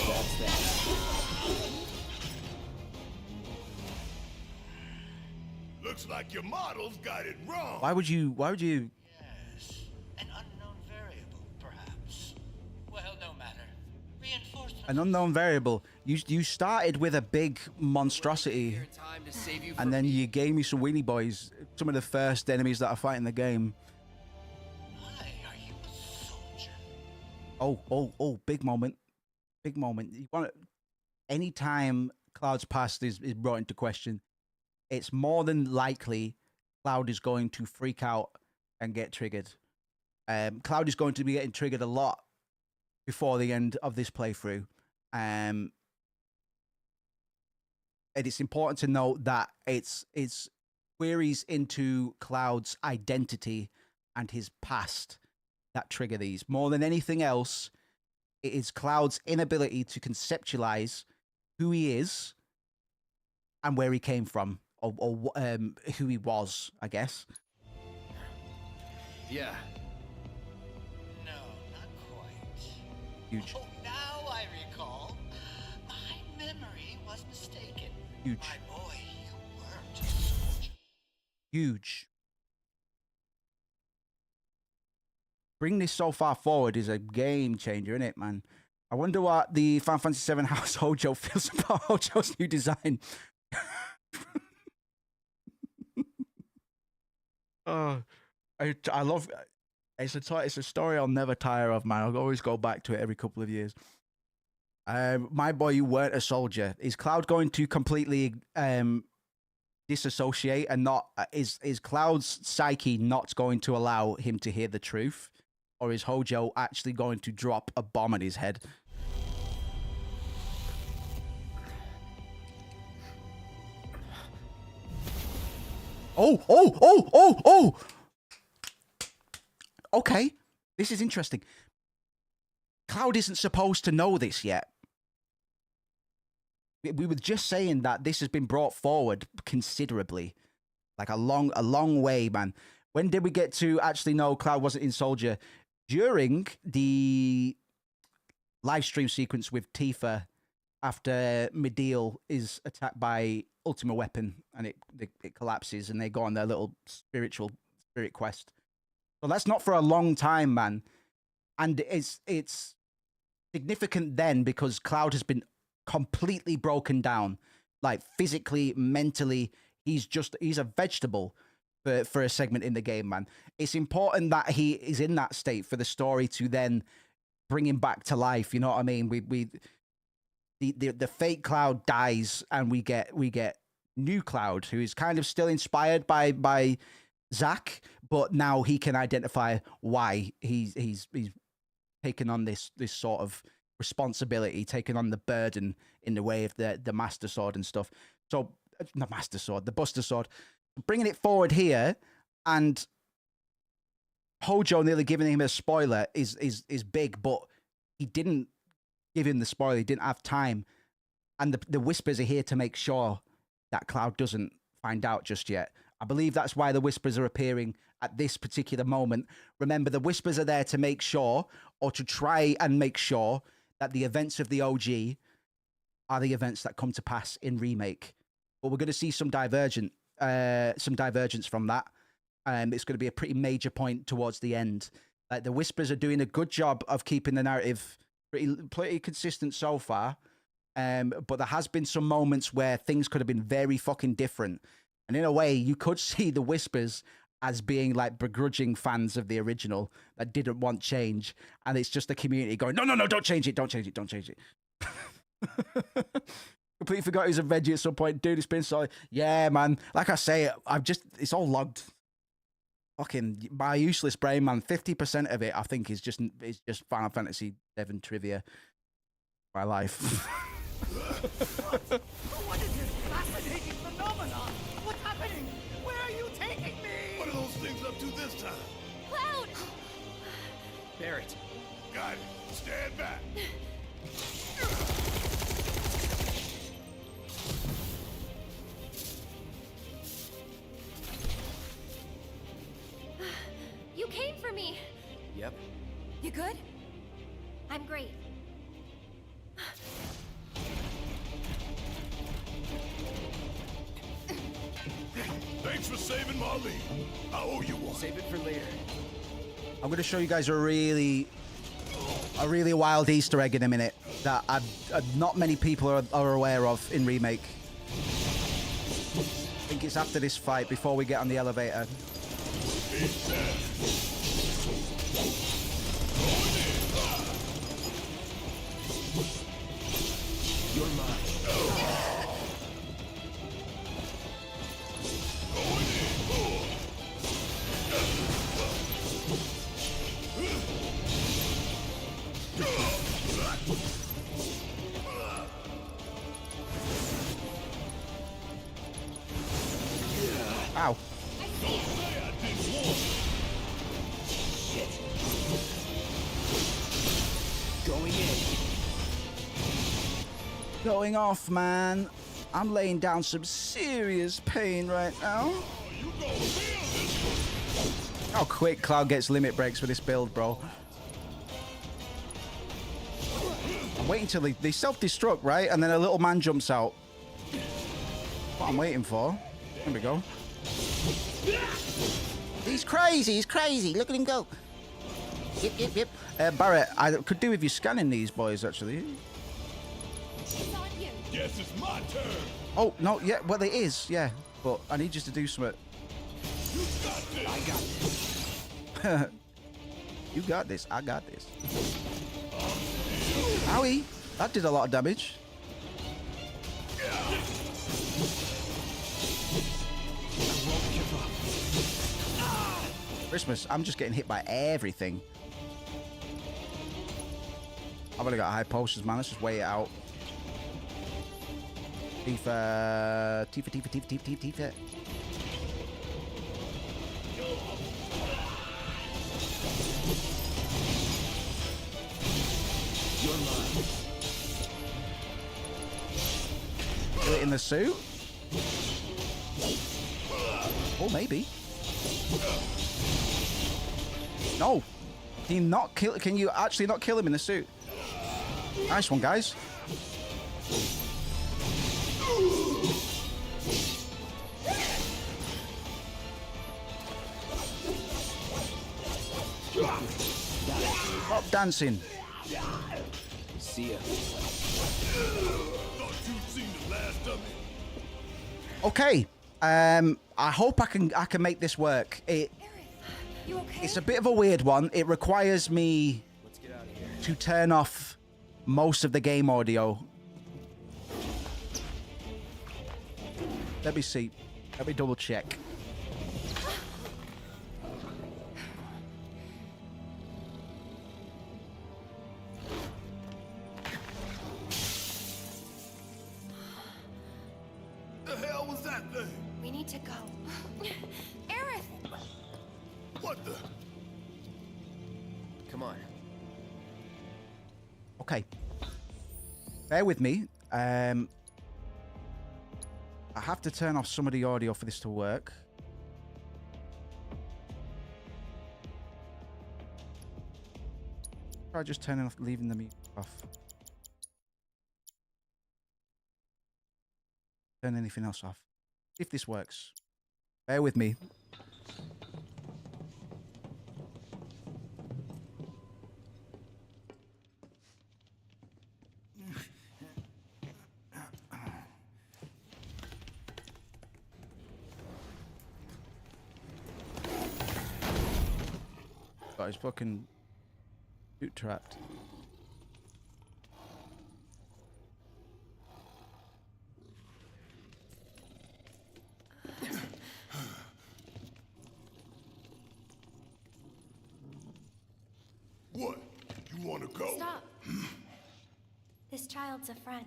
That's that. Looks like your models got it wrong. Why would you? Yes, an unknown variable, perhaps. Well, no matter. Reinforcement. An unknown variable. You started with a big monstrosity, and then you gave me some weenie boys. Some of the first enemies that I fight in the game. Why are you a soldier? Oh! Big moment. Big moment. You want anytime Cloud's past is brought into question, it's more than likely Cloud is going to freak out and get triggered. Cloud is going to be getting triggered a lot before the end of this playthrough. And it's important to note that it's queries into Cloud's identity and his past that trigger these. More than anything else, it is Cloud's inability to conceptualize who he is and where he came from, or who he was, I guess. Yeah. No, not quite. Huge. Oh, now I recall. My memory was mistaken. Huge. My boy, you weren't a soldier. Huge. Bring this so far forward is a game changer, isn't it, man? I wonder what the Final Fantasy VII House Hojo feels about Hojo's new design. I love it's a story I'll never tire of, man. I'll always go back to it every couple of years. My boy, you weren't a soldier. Is Cloud going to completely disassociate and not is Cloud's psyche not going to allow him to hear the truth, or is Hojo actually going to drop a bomb on his head? Oh! Okay, this is interesting. Cloud isn't supposed to know this yet. We were just saying that this has been brought forward considerably, like a long way, man. When did we get to actually know Cloud wasn't in Soldier? During the live stream sequence with Tifa after Mediel is attacked by Ultima Weapon and it collapses and they go on their little spirit quest. So that's not for a long time, man. And it's significant then because Cloud has been completely broken down, like physically, mentally. He's a vegetable for a segment in the game, man. It's important that he is in that state for the story to then bring him back to life. You know what I mean? The fake Cloud dies and we get new Cloud, who is kind of still inspired by Zack, but now he can identify why he's taken on this sort of responsibility, taken on the burden in the way of the Master Sword and stuff. So, not Master Sword, the Buster Sword. Bringing it forward here, and Hojo nearly giving him a spoiler is big, but he didn't give him the spoiler. He didn't have time. And the Whispers are here to make sure that Cloud doesn't find out just yet. I believe that's why the Whispers are appearing at this particular moment. Remember, the Whispers are there to make sure, or to try and make sure, that the events of the OG are the events that come to pass in Remake. But we're going to see some divergence from that. It's going to be a pretty major point towards the end. Like, the Whispers are doing a good job of keeping the narrative pretty consistent so far. But there has been some moments where things could have been very fucking different. And in a way, you could see the Whispers as being like begrudging fans of the original that didn't want change. And it's just the community going, no, don't change it, don't change it, don't change it. Completely forgot he was a veggie at some point. Dude, it's been so... Yeah, man. Like I say, it's all logged. Fucking my useless brain, man. 50% of it, I think, is just Final Fantasy VII trivia. My life. What is this fascinating phenomenon? What's happening? Where are you taking me? What are those things up to this time? Cloud! Barrett. Got it. Stand back. me. Yep. You good? I'm great. Thanks for saving my lead. I owe you one. Save it for later. I'm going to show you guys a really wild Easter egg in a minute that not many people are aware of in Remake. I think it's after this fight, before we get on the elevator. You're mine. Ow. Shit. Going in. Going off, man. I'm laying down some serious pain right now. How quick Cloud gets limit breaks for this build, bro. I'm waiting till they self-destruct, right? And then a little man jumps out. What I'm waiting for. There we go. He's crazy. Look at him go. Yep. Barrett, I could do with you scanning these boys, actually. Guess it's my turn. Oh, no, yeah, well, it is, yeah. But I need you to do something. You got this. I got this. You got this. I got this. Owie. That did a lot of damage. Christmas, I'm just getting hit by everything. I've only got high potions, man. Let's just wait it out. Tifa. You're mine. Do it in the suit? Oh, maybe. No. Can you not kill? Can you actually not kill him in the suit? Nice one, guys. Stop dancing. See ya. Okay. I hope I can make this work. You okay? It's a bit of a weird one. It requires me Let's get out of here. to turn off most of the game audio. Let me see. Let me double check. The hell was that thing? We need to go. Aerith! What the? Come on. Okay. Bear with me. I have to turn off some of the audio for this to work. Try just turning off, leaving the music off. Turn anything else off. See if this works. Bear with me. Got his fucking boot trapped. What? You want to go? Stop. This child's a friend.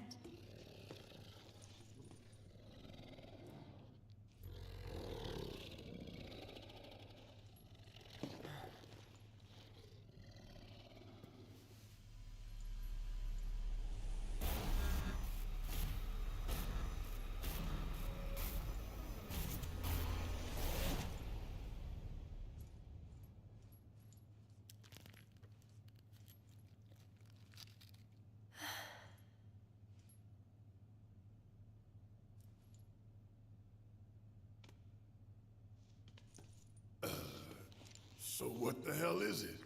So what the hell is it?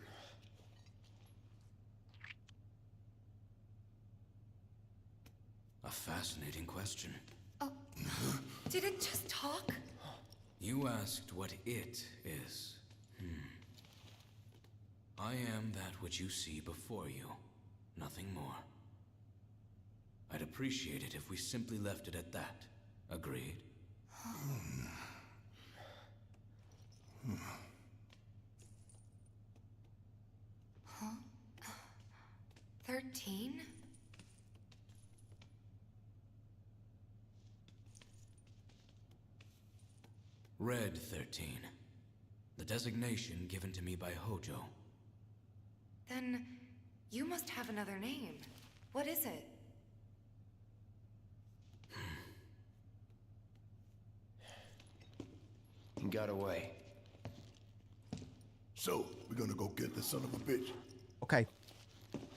A fascinating question. Oh, did it just talk? You asked what it is. I am that which you see before you, nothing more. I'd appreciate it if we simply left it at that. Agreed? Huh? 13? Red 13. The designation given to me by Hojo. Then you must have another name. What is it? He got away. So, we're gonna go get the son of a bitch. Okay.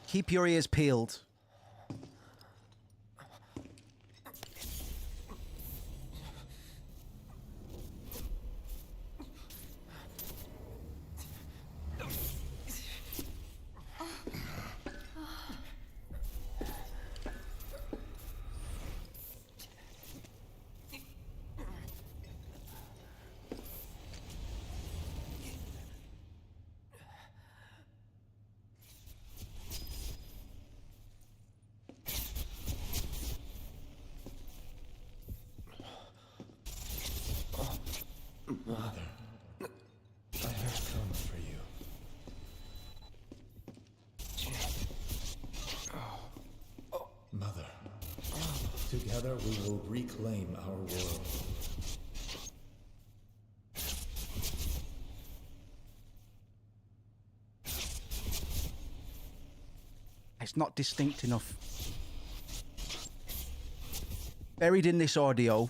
Keep your ears peeled. Mother, I have come for you. Mother, together we will reclaim our world. It's not distinct enough. Buried in this audio.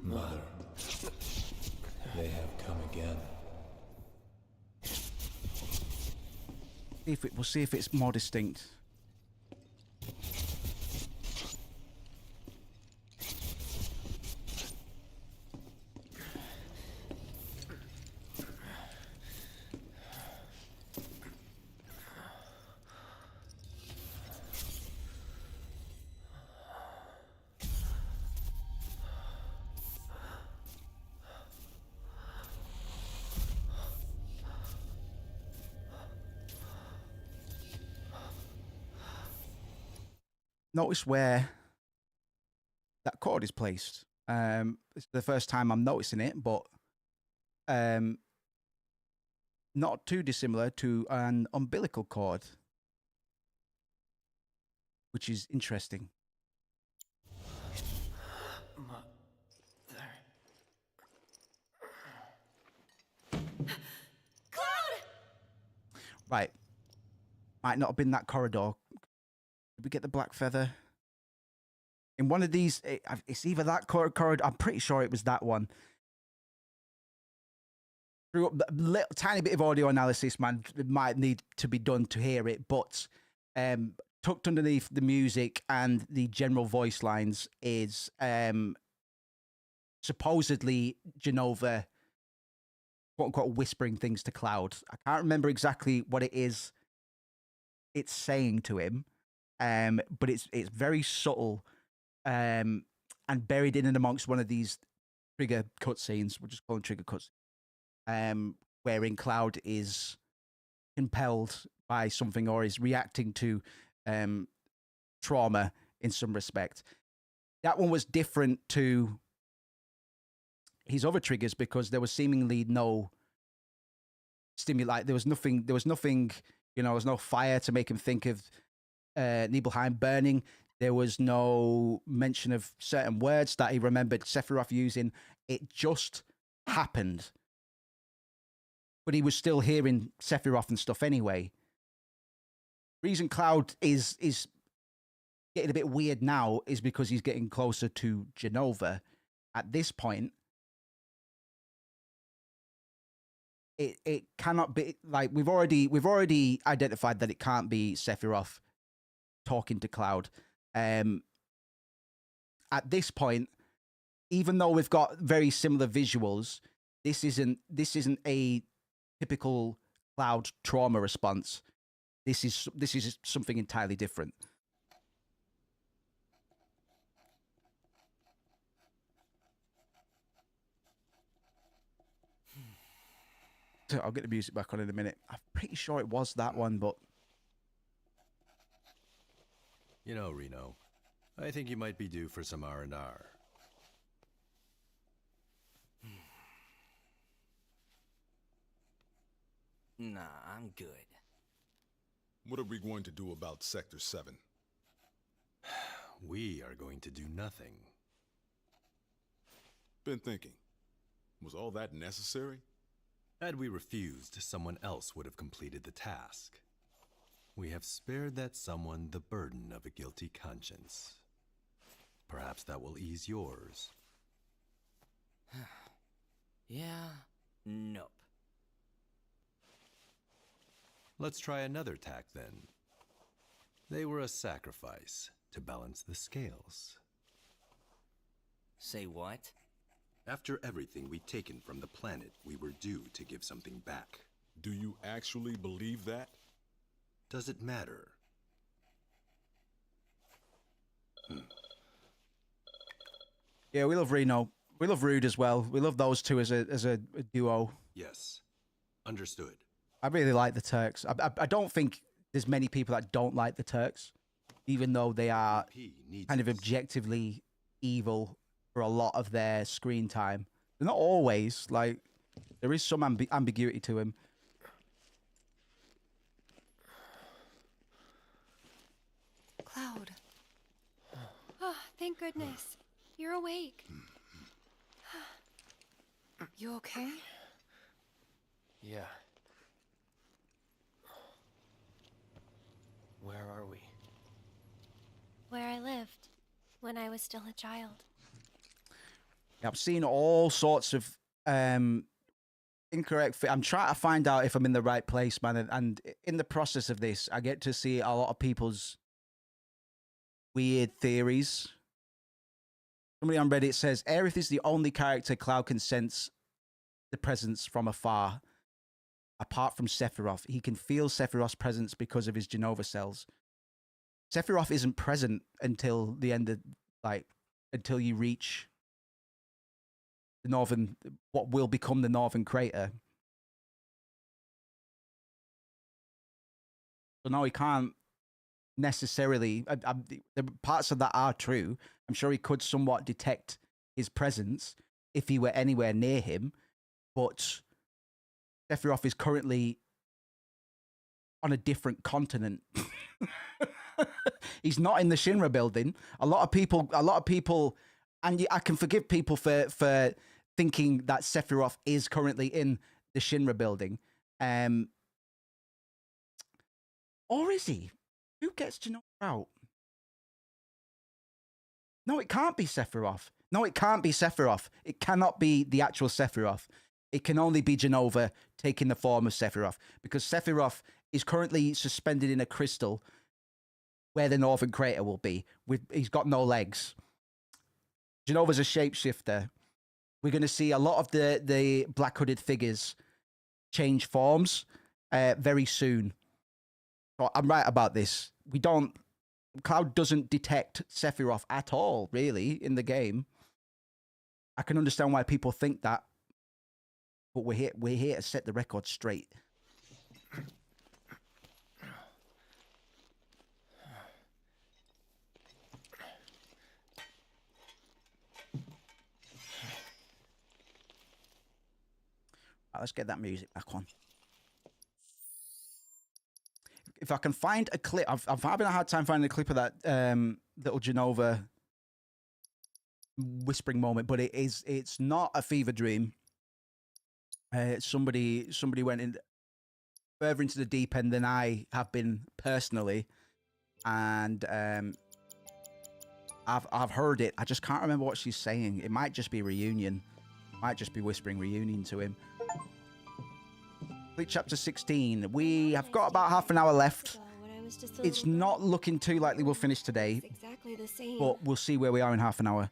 Mother, they have come again. We'll see if it's more distinct. Notice where that cord is placed. It's the first time I'm noticing it, but not too dissimilar to an umbilical cord, which is interesting. Cloud! Right. Might not have been that corridor. Did we get the black feather? In one of these, it's either that corridor. I'm pretty sure it was that one. Through a little, tiny bit of audio analysis, man, it might need to be done to hear it, but tucked underneath the music and the general voice lines is supposedly Jenova, quote unquote, whispering things to Cloud. I can't remember exactly what it is it's saying to him. But it's very subtle, and buried in and amongst one of these trigger cutscenes. We'll just call them trigger cutscenes. Wherein Cloud is compelled by something or is reacting to trauma in some respect. That one was different to his other triggers because there was seemingly no stimuli. There was nothing. You know, there was no fire to make him think of Nibelheim burning. There was no mention of certain words that he remembered Sephiroth using. It just happened. But he was still hearing Sephiroth and stuff anyway. Reason Cloud is getting a bit weird now is because he's getting closer to Jenova. At this point, it cannot be, like, we've already identified that it can't be Sephiroth talking to Cloud. At this point, even though we've got very similar visuals, this isn't a typical Cloud trauma response. This is something entirely different. I'll get the music back on in a minute. I'm pretty sure it was that one, but You know, Reno, I think you might be due for some R&R. Nah, I'm good. What are we going to do about Sector 7? We are going to do nothing. Been thinking. Was all that necessary? Had we refused, someone else would have completed the task. We have spared that someone the burden of a guilty conscience. Perhaps that will ease yours. Yeah, nope. Let's try another tack then. They were a sacrifice to balance the scales. Say what? After everything we'd taken from the planet, we were due to give something back. Do you actually believe that? Does it matter? yeah, we love Reno. We love Rude as well. We love those two as a duo. Yes, understood. I really like the Turks. I don't think there's many people that don't like the Turks, even though they are kind of objectively evil for a lot of their screen time. They're not always. Like, there is some ambiguity to him. Cloud. Oh, thank goodness. You're awake. You okay? Yeah. Where are we? Where I lived when I was still a child. I've seen all sorts of incorrect. I'm trying to find out if I'm in the right place, man. And in the process of this, I get to see a lot of people's weird theories. Somebody on Reddit says Aerith is the only character Cloud can sense the presence from afar. Apart from Sephiroth, he can feel Sephiroth's presence because of his Genova cells. Sephiroth isn't present until the end of, until you reach the northern, what will become the northern crater. So no, he can't necessarily. The parts of that are true. I'm sure he could somewhat detect his presence if he were anywhere near him, but Sephiroth is currently on a different continent. He's not in the Shinra building. A lot of people, and I can forgive people for thinking that Sephiroth is currently in the Shinra building. Or is he? Who gets to know out? No, it can't be Sephiroth. No, it can't be Sephiroth. It cannot be the actual Sephiroth. It can only be Genova taking the form of Sephiroth, because Sephiroth is currently suspended in a crystal where the northern crater will be. He's got no legs. Genova's a shapeshifter. We're going to see a lot of the black hooded figures change forms very soon. So I'm right about this. Cloud doesn't detect Sephiroth at all, really, in the game. I can understand why people think that, but we're here to set the record straight. Right, let's get that music back on. If I can find a clip, I'm having a hard time finding a clip of that little Genova whispering moment, but it's not a fever dream. Somebody went in further into the deep end than I have been personally, and I've heard it. I just can't remember what she's saying. It might just be reunion. It might just be whispering reunion to him. Chapter 16. We have got about half an hour left. It's not looking too likely we'll finish today, Exactly the same. but we'll see where we are in half an hour.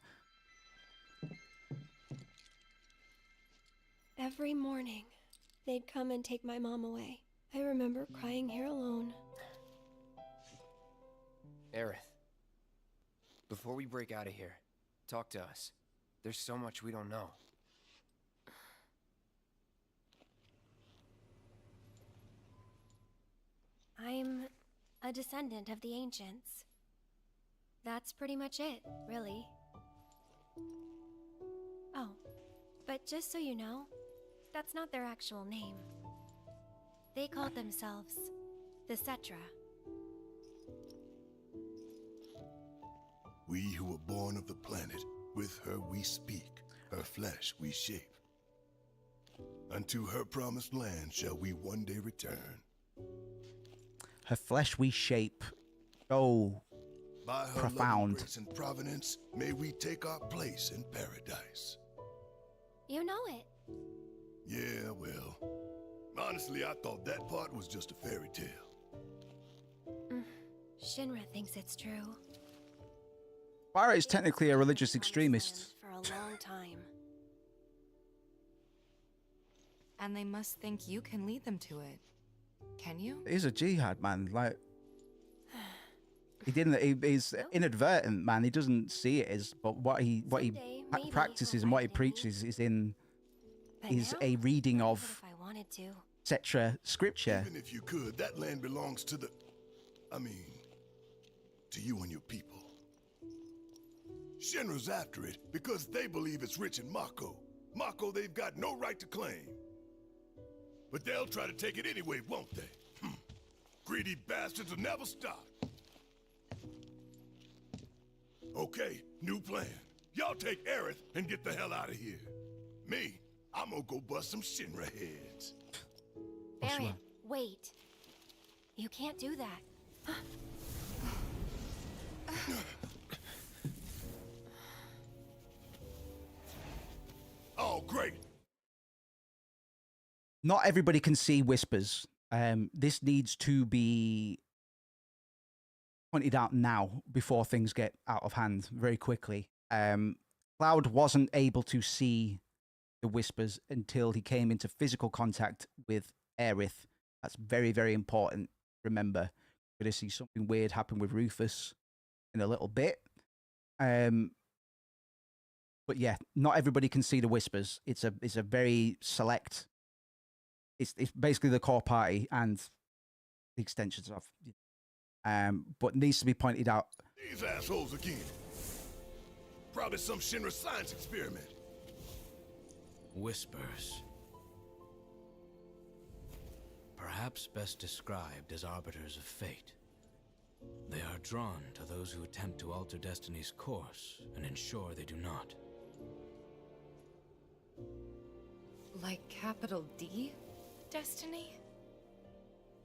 Every morning, they'd come and take my mom away. I remember crying here alone. Aerith, before we break out of here, talk to us. There's so much we don't know. I'm a descendant of the ancients. That's pretty much it, really. Oh, but just so you know, that's not their actual name. They called themselves the Cetra. We who were born of the planet, with her we speak, her flesh we shape. Unto her promised land shall we one day return. Her flesh we shape. Oh, By her profound. loving grace and providence, may we take our place in paradise. You know it. Yeah, well, honestly, I thought that part was just a fairy tale. Shinra thinks it's true. Barrett is technically a religious extremist. For a long time. And they must think you can lead them to it. Can you? He's a jihad, man. Like, he's inadvertent, man. He doesn't see it as, but what he practices and what he preaches is a reading of Cetra scripture. Even if you could, that land belongs to to you and your people. Shinra's after it because they believe it's rich in Mako. Mako they've got no right to claim. But they'll try to take it anyway, won't they? Greedy bastards will never stop. Okay, new plan. Y'all take Aerith and get the hell out of here. Me, I'm gonna go bust some Shinra heads. Barrett, wait. You can't do that. Oh, great. Not everybody can see whispers. This needs to be pointed out now before things get out of hand very quickly. Cloud wasn't able to see the whispers until he came into physical contact with Aerith. That's very, very important. Remember, we're going to see something weird happen with Rufus in a little bit. But yeah, not everybody can see the whispers. It's a very select. It's basically the core party and the extensions of. But needs to be pointed out. These assholes again. Probably some Shinra science experiment. Whispers. Perhaps best described as arbiters of fate. They are drawn to those who attempt to alter destiny's course and ensure they do not. Like capital D? Destiny?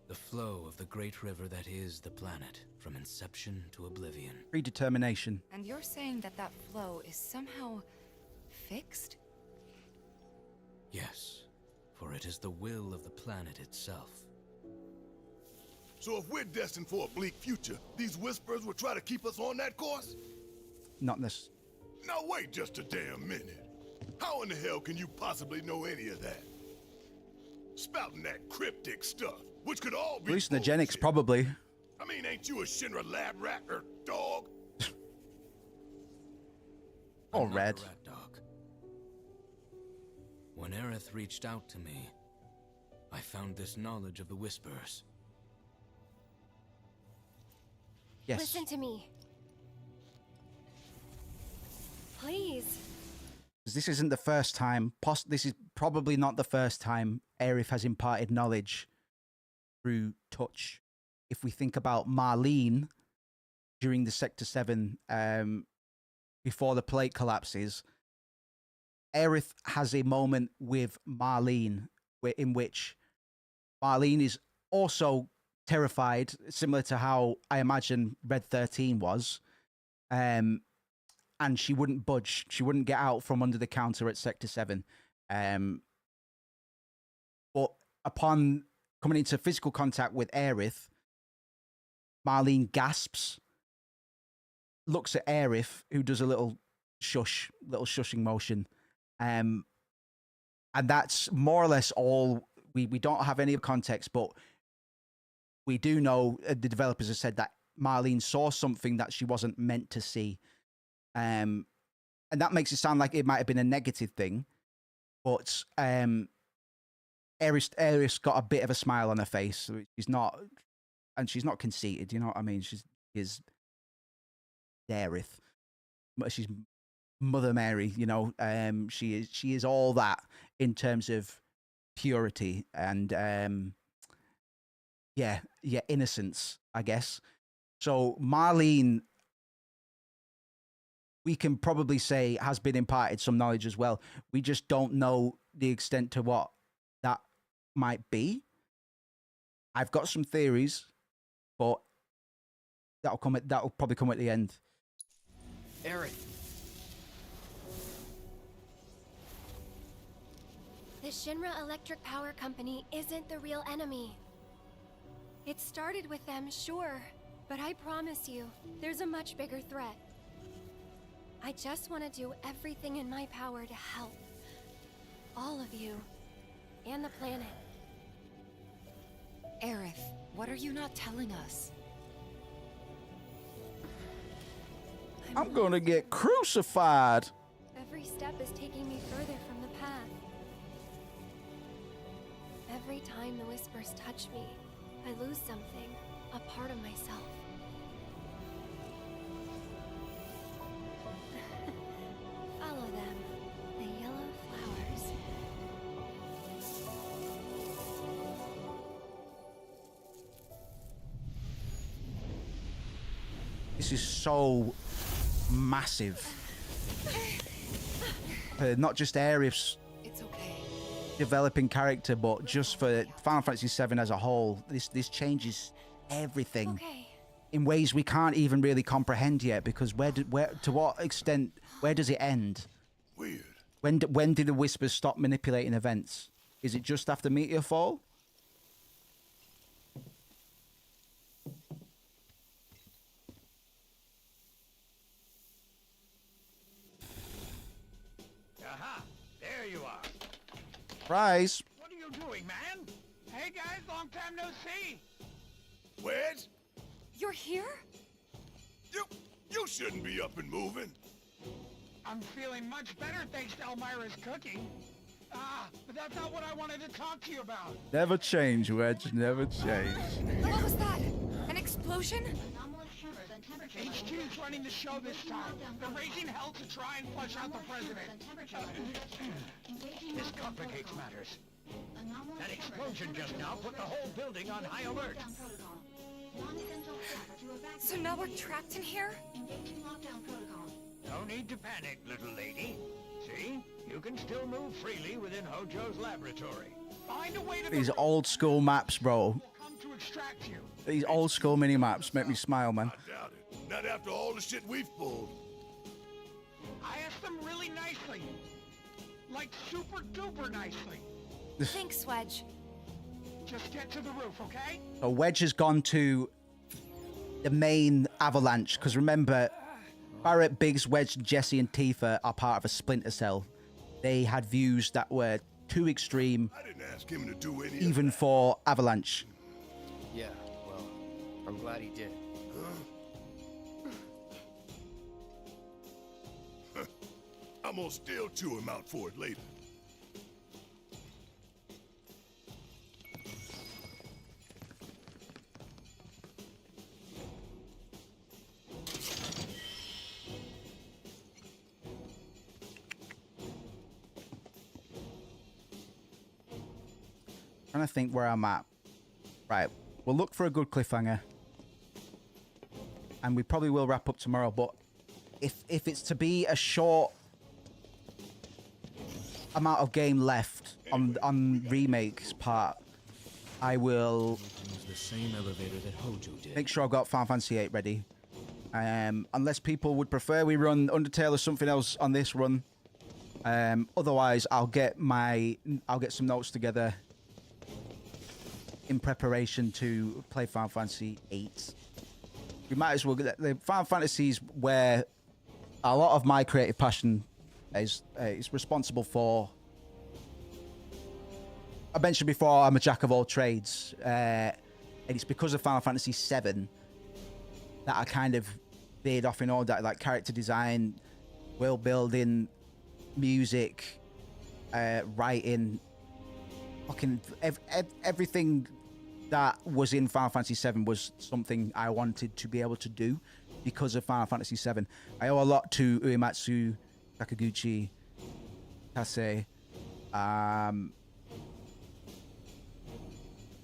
The flow of the great river that is the planet, from inception to oblivion. Predetermination. And you're saying that that flow is somehow fixed? Yes, for it is the will of the planet itself. So if we're destined for a bleak future, these whispers will try to keep us on that course? Not this. Now wait just a damn minute. How in the hell can you possibly know any of that? Spouting that cryptic stuff, which could all be Hallucinogenics, probably. I mean, ain't you a Shinra lab rat or dog? Or red. Rat dog. When Aerith reached out to me, I found this knowledge of the whispers. Yes. Listen to me. Please. This isn't the first time. This is probably not the first time Aerith has imparted knowledge through touch. If we think about Marlene during the Sector 7, before the plate collapses, Aerith has a moment with Marlene in which Marlene is also terrified, similar to how I imagine Red 13 was. And she wouldn't budge. She wouldn't get out from under the counter at Sector 7. But upon coming into physical contact with Aerith, Marlene gasps, looks at Aerith, who does a little shushing motion, And that's more or less all. We don't have any context, but we do know the developers have said that Marlene saw something that she wasn't meant to see. And that makes it sound like it might have been a negative thing. But Aeris got a bit of a smile on her face. She's not conceited, you know what I mean? She's Dareth. She's Mother Mary, you know. She is all that in terms of purity and innocence, I guess. So Marlene, we can probably say, has been imparted some knowledge as well. We just don't know the extent to what that might be. I've got some theories, but that'll probably come at the end. Eric. The Shinra Electric Power Company isn't the real enemy. It started with them, sure, but I promise you, there's a much bigger threat. I just want to do everything in my power to help. All of you. And the planet. Aerith, what are you not telling us? I'm gonna get crucified. Every step is taking me further from the path. Every time the whispers touch me, I lose something, a part of myself. Follow them, the yellow flowers. This is so massive. Not just Aerith's developing character, but just for Final Fantasy VII as a whole. This changes everything in ways we can't even really comprehend yet. Because to what extent? Where does it end? Weird. When did the Whispers stop manipulating events? Is it just after Meteor Fall? Aha! There you are. Surprise! What are you doing, man? Hey guys, long time no see. Wedge? You're here? You shouldn't be up and moving. I'm feeling much better thanks to Elmira's cooking. But that's not what I wanted to talk to you about. Never change, Wedge. Never change. What was that? An explosion? HQ's running the show this time. They're raising hell to try and flush out the president. This complicates matters. That explosion just now put the whole building on high alert. So now we're trapped in here? No need to panic, little lady. See? You can still move freely within Hojo's laboratory. Find a way to These old school maps, bro. come to extract you. These old school mini maps make me smile, man. I doubt it. Not after all the shit we've pulled. I asked them really nicely. Like super duper nicely. Thanks, Wedge. Just get to the roof, okay? So Wedge has gone to the main avalanche, because remember, Barrett, Biggs, Wedge, Jesse, and Tifa are part of a Splinter Cell. They had views that were too extreme, I didn't ask him to do any even for Avalanche. Yeah, well, I'm glad he did. I'm gonna still chew him out for it later. Trying to think where I'm at. Right, we'll look for a good cliffhanger, and we probably will wrap up tomorrow. But if it's to be a short amount of game left on Remake's part, I will Use the same elevator that Hojo did. make sure I've got Final Fantasy VIII ready. Unless people would prefer we run Undertale or something else on this run. Otherwise, I'll get some notes together in preparation to play Final Fantasy VIII. We might as well get the Final Fantasies where a lot of my creative passion is responsible for I mentioned before, I'm a jack of all trades, and it's because of Final Fantasy VII that I kind of veered off in all that, like character design, world building, music, writing, fucking everything that was in Final Fantasy VII was something I wanted to be able to do because of Final Fantasy VII. I owe a lot to Uematsu, Sakaguchi, Kase,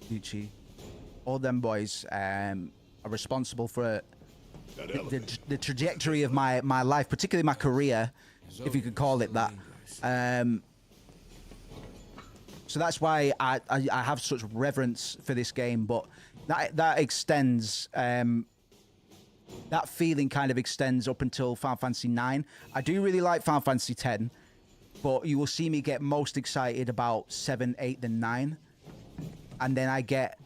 Gucci. All them boys are responsible for the trajectory of my life, particularly my career, if you could call it that. So that's why I have such reverence for this game, but that extends, that feeling kind of extends up until Final Fantasy IX. I do really like Final Fantasy X, but you will see me get most excited about 7, 8, and 9. And then I get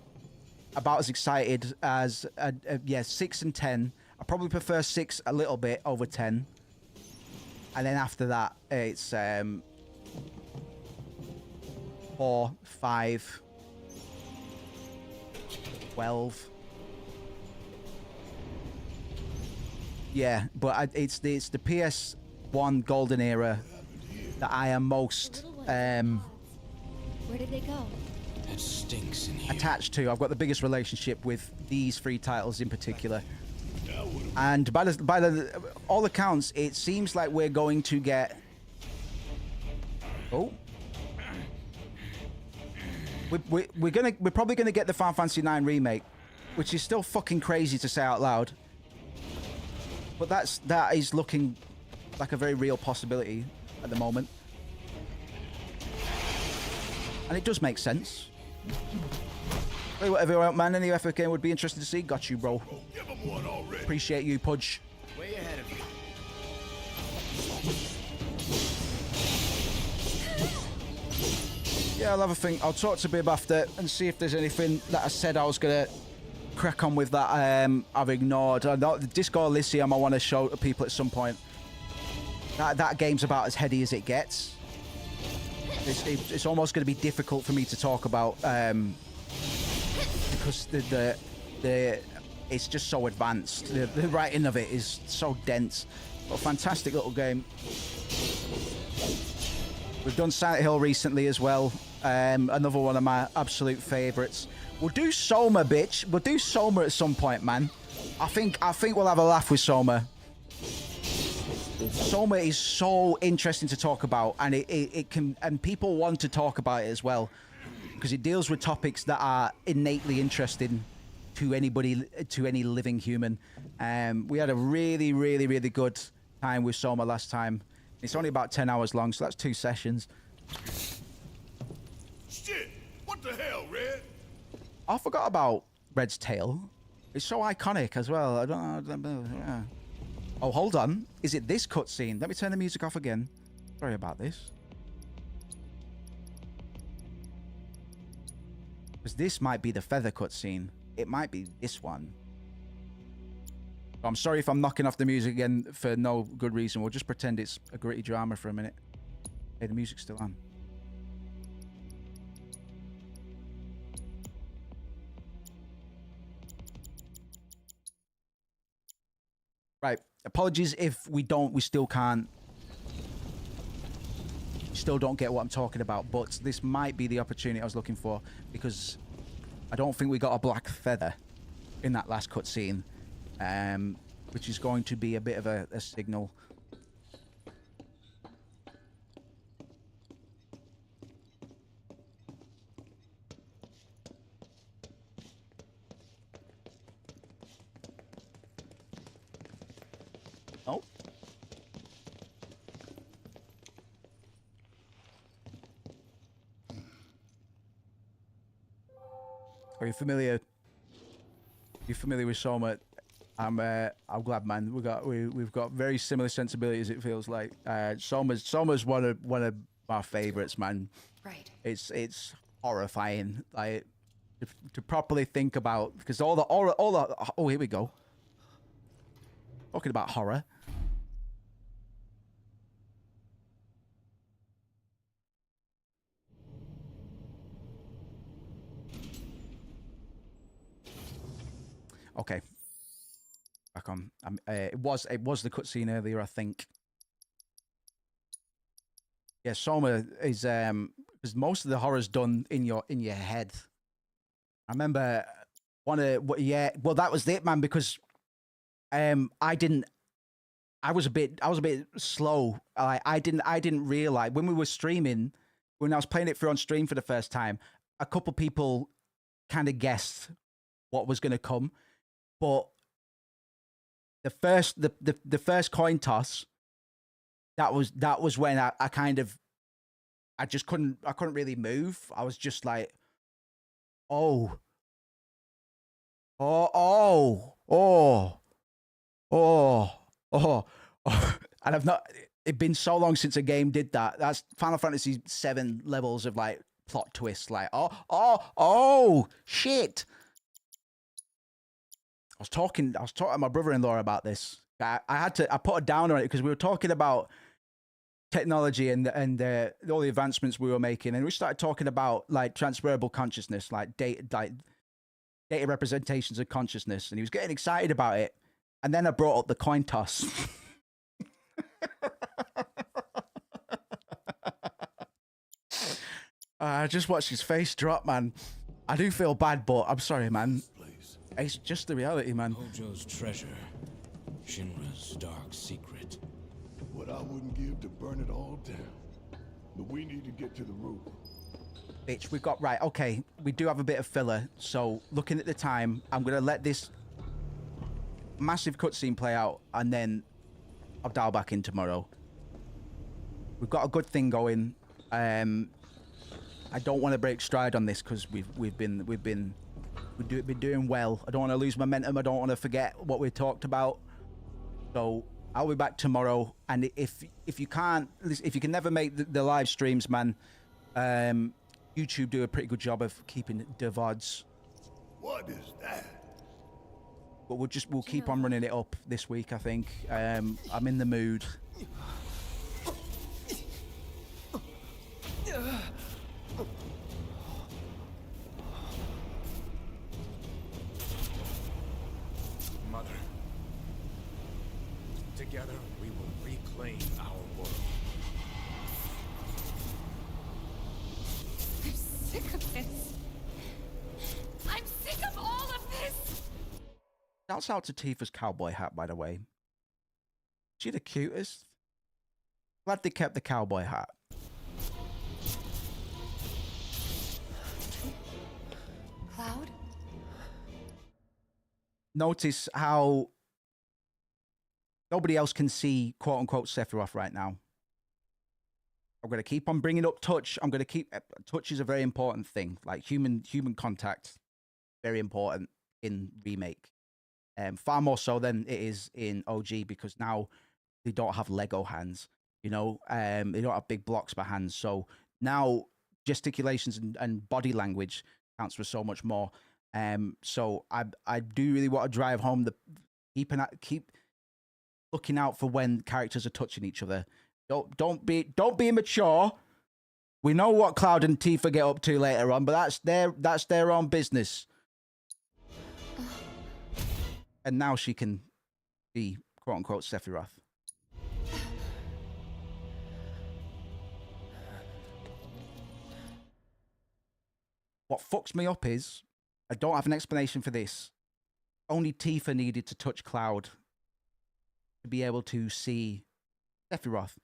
about as excited as, 6 and 10. I probably prefer 6 a little bit over 10. And then after that, it's 4, 5, 12. Yeah, but it's the PS1 golden era that I am most Where did they go? It stinks in here. attached to. I've got the biggest relationship with these 3 titles in particular. And by all accounts, it seems like we're going to get... Oh. We're probably gonna get the Final Fantasy IX remake, which is still fucking crazy to say out loud. But that is looking like a very real possibility at the moment. And it does make sense. Hey, whatever you want, man. Any FF game would be interested to see. Got you, bro. Appreciate you, Pudge. Way ahead of you. Yeah, I'll have a think. I'll talk to Bib after and see if there's anything that I said I was gonna crack on with that I've ignored. The Disco Elysium I want to show to people at some point. That game's about as heady as it gets. It's almost going to be difficult for me to talk about because it's just so advanced. The writing of it is so dense. But a fantastic little game. We've done Silent Hill recently as well. Another one of my absolute favourites. We'll do Soma, bitch. We'll do Soma at some point, man. I think we'll have a laugh with Soma. Soma is so interesting to talk about, and it can, and people want to talk about it as well, because it deals with topics that are innately interesting to anybody, to any living human. We had a really, really, really good time with Soma last time. It's only about 10 hours long, so that's 2 sessions. Shit! What the hell, Red? I forgot about Red's tail. It's so iconic as well. I don't know. Yeah. Oh, hold on. Is it this cutscene? Let me turn the music off again. Sorry about this. Because this might be the feather cutscene. It might be this one. I'm sorry if I'm knocking off the music again for no good reason. We'll just pretend it's a gritty drama for a minute. Hey, the music's still on. Right. Apologies if we still can't. Still don't get what I'm talking about, but this might be the opportunity I was looking for, because I don't think we got a black feather in that last cutscene, which is going to be a bit of a signal. Oh. Are you familiar? You familiar with Soma? I'm glad, man. We've got very similar sensibilities. It feels like Soma's one of my favorites, man. Right. It's horrifying, like to properly think about, because all the oh, here we go. Talking about horror. Okay. Back on. It was the cutscene earlier, I think. Yeah, Soma is because most of the horror's done in your head. I remember well, that was it, man, because I was a bit slow. I didn't realize when we were streaming, when I was playing it through on stream for the first time, a couple people kind of guessed what was going to come, but the first coin toss, that was when I just couldn't really move. I was just like, oh, and I've not. It's been so long since a game did that. That's Final Fantasy VII levels of like plot twists. Like, oh, shit. I was talking to my brother-in-law about this. I put a downer on it because we were talking about technology and all the advancements we were making, and we started talking about like transferable consciousness, like data representations of consciousness, and he was getting excited about it. And then I brought up the coin toss. I just watched his face drop, man. I do feel bad, but I'm sorry, man. It's just the reality, man. Hojo's treasure. Shinra's dark secret. What I wouldn't give to burn it all down. But we need to get to the roof. Bitch, we've got... Right, okay. We do have a bit of filler. So, looking at the time, I'm going to let this massive cutscene play out, and then I'll dial back in tomorrow. We've got a good thing going. I don't want to break stride on this because we've been doing well. I don't want to lose momentum. I don't want to forget what we talked about. So I'll be back tomorrow. And if you can never make the live streams, man, YouTube do a pretty good job of keeping the VODs. What is that? But we'll keep on running it up this week, I think. I'm in the mood. Mother, together we will reclaim our world. I'm sick of this. I'm sick of all of this. Shouts out to Tifa's cowboy hat, by the way. She the cutest. Glad they kept the cowboy hat. Cloud? Notice how nobody else can see quote-unquote Sephiroth right now. I'm going to keep on bringing up touch. I'm going to keep... Touch is a very important thing. Like human contact, very important in Remake. Far more so than it is in OG, because now they don't have Lego hands. You know, they don't have big blocks for hands. So now gesticulations and body language counts for so much more. So I do really want to drive home the keep looking out for when characters are touching each other. Don't be immature. We know what Cloud and Tifa get up to later on, but that's their own business. And now she can be quote unquote Sephiroth. What fucks me up is I don't have an explanation for this. Only Tifa needed to touch Cloud to be able to see Sephiroth.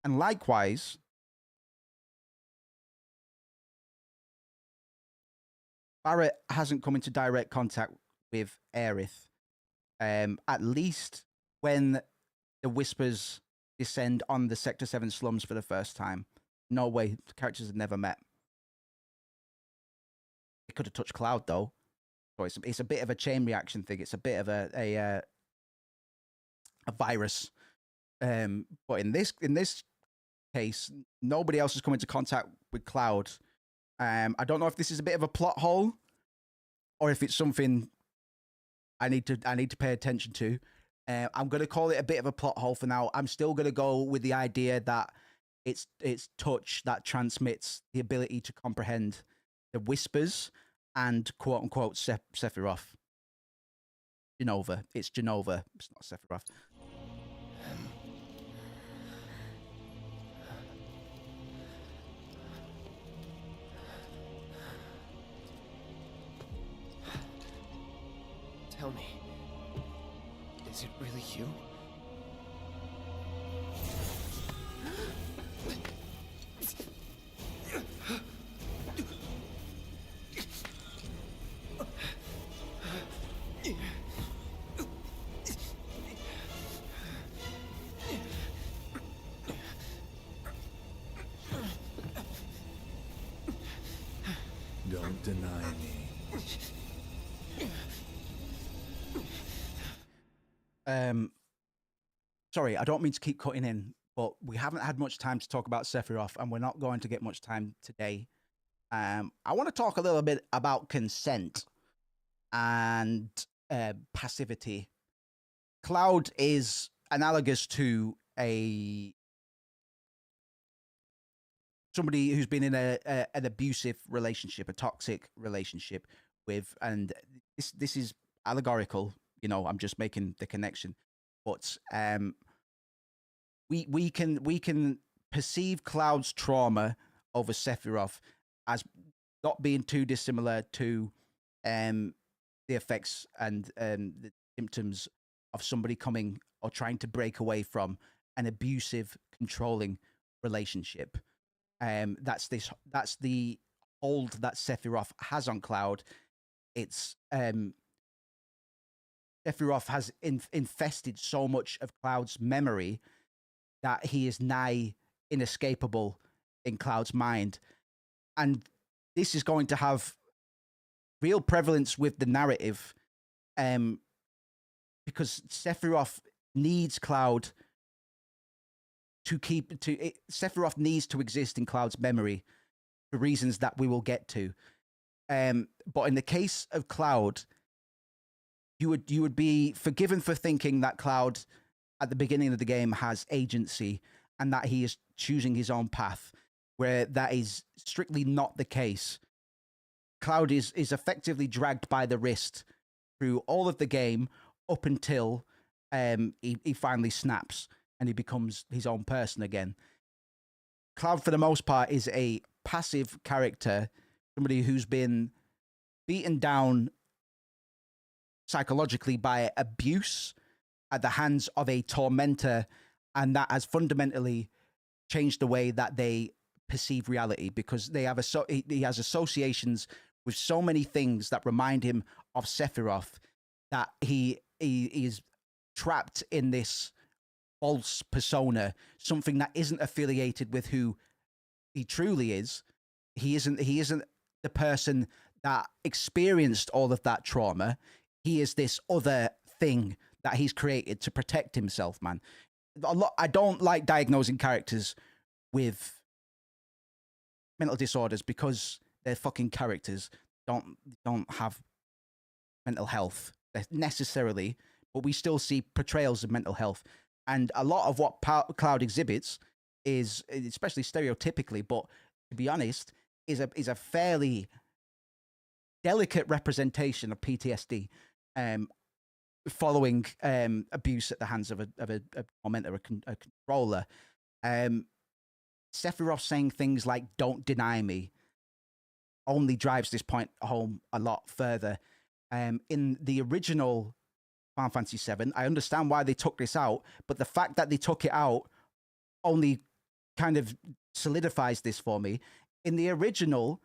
And likewise, Barrett hasn't come into direct contact with Aerith. At least when the Whispers descend on the Sector 7 slums for the first time. No way. The characters have never met. They could have touched Cloud, though. So it's a bit of a chain reaction thing. It's a bit of a virus. But in this case, nobody else has come into contact with Cloud. I don't know if this is a bit of a plot hole or if it's something I need to pay attention to. I'm going to call it a bit of a plot hole for now. I'm still going to go with the idea that it's touch that transmits the ability to comprehend the Whispers and quote unquote Sephiroth. Genova. It's Genova. It's not Sephiroth. Tell me, is it really you? Don't deny me. Sorry, I don't mean to keep cutting in, but we haven't had much time to talk about Sephiroth, and we're not going to get much time today. I want to talk a little bit about consent and passivity. Cloud is analogous to somebody who's been in an abusive relationship, a toxic relationship with, and this is allegorical. You know, I'm just making the connection, but we can perceive Cloud's trauma over Sephiroth as not being too dissimilar to the effects and the symptoms of somebody coming or trying to break away from an abusive, controlling relationship. That's the hold that Sephiroth has on Cloud. It's Sephiroth has infested so much of Cloud's memory that he is nigh inescapable in Cloud's mind. And this is going to have real prevalence with the narrative, because Sephiroth needs Cloud Sephiroth needs to exist in Cloud's memory for reasons that we will get to. But in the case of Cloud, you would be forgiven for thinking that Cloud at the beginning of the game has agency and that he is choosing his own path, where that is strictly not the case. Cloud is effectively dragged by the wrist through all of the game up until he finally snaps and he becomes his own person again. Cloud, for the most part, is a passive character, somebody who's been beaten down psychologically by abuse at the hands of a tormentor, and that has fundamentally changed the way that they perceive reality, because they have he has associations with so many things that remind him of Sephiroth that he is trapped in this false persona, something that isn't affiliated with who he truly is. He isn't the person that experienced all of that trauma. He is this other thing that he's created to protect himself, man. I don't like diagnosing characters with mental disorders because they're fucking characters. Don't have mental health necessarily, but we still see portrayals of mental health. And a lot of what Cloud exhibits is, especially stereotypically, but to be honest, is a fairly delicate representation of PTSD, following abuse at the hands of a tormentor, a controller. Sephiroth saying things like "Don't deny me" only drives this point home a lot further. In the original Final Fantasy VII, I understand why they took this out, but the fact that they took it out only kind of solidifies this for me. In the original,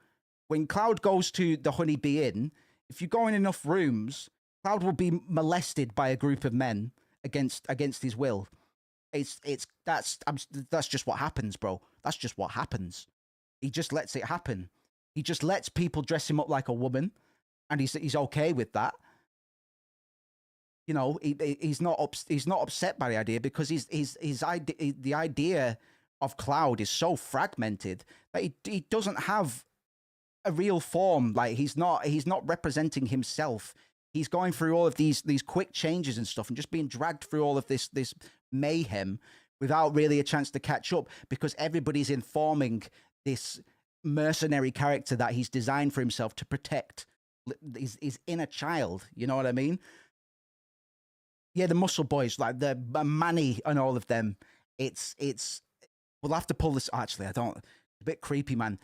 when Cloud goes to the Honeybee Inn, if you go in enough rooms, Cloud will be molested by a group of men against his will. That's just what happens, bro. That's just what happens. He just lets it happen. He just lets people dress him up like a woman, and he's okay with that. You know, he's not upset by the idea, because the idea of Cloud is so fragmented that he doesn't have a real form. Like he's not representing himself. He's going through all of these quick changes and stuff, and just being dragged through all of this mayhem without really a chance to catch up, because everybody's informing this mercenary character that he's designed for himself to protect his inner child. You know what I mean? Yeah, the Muscle Boys, like the Manny and all of them. It's. We'll have to pull this. Actually, I don't. A bit creepy, man.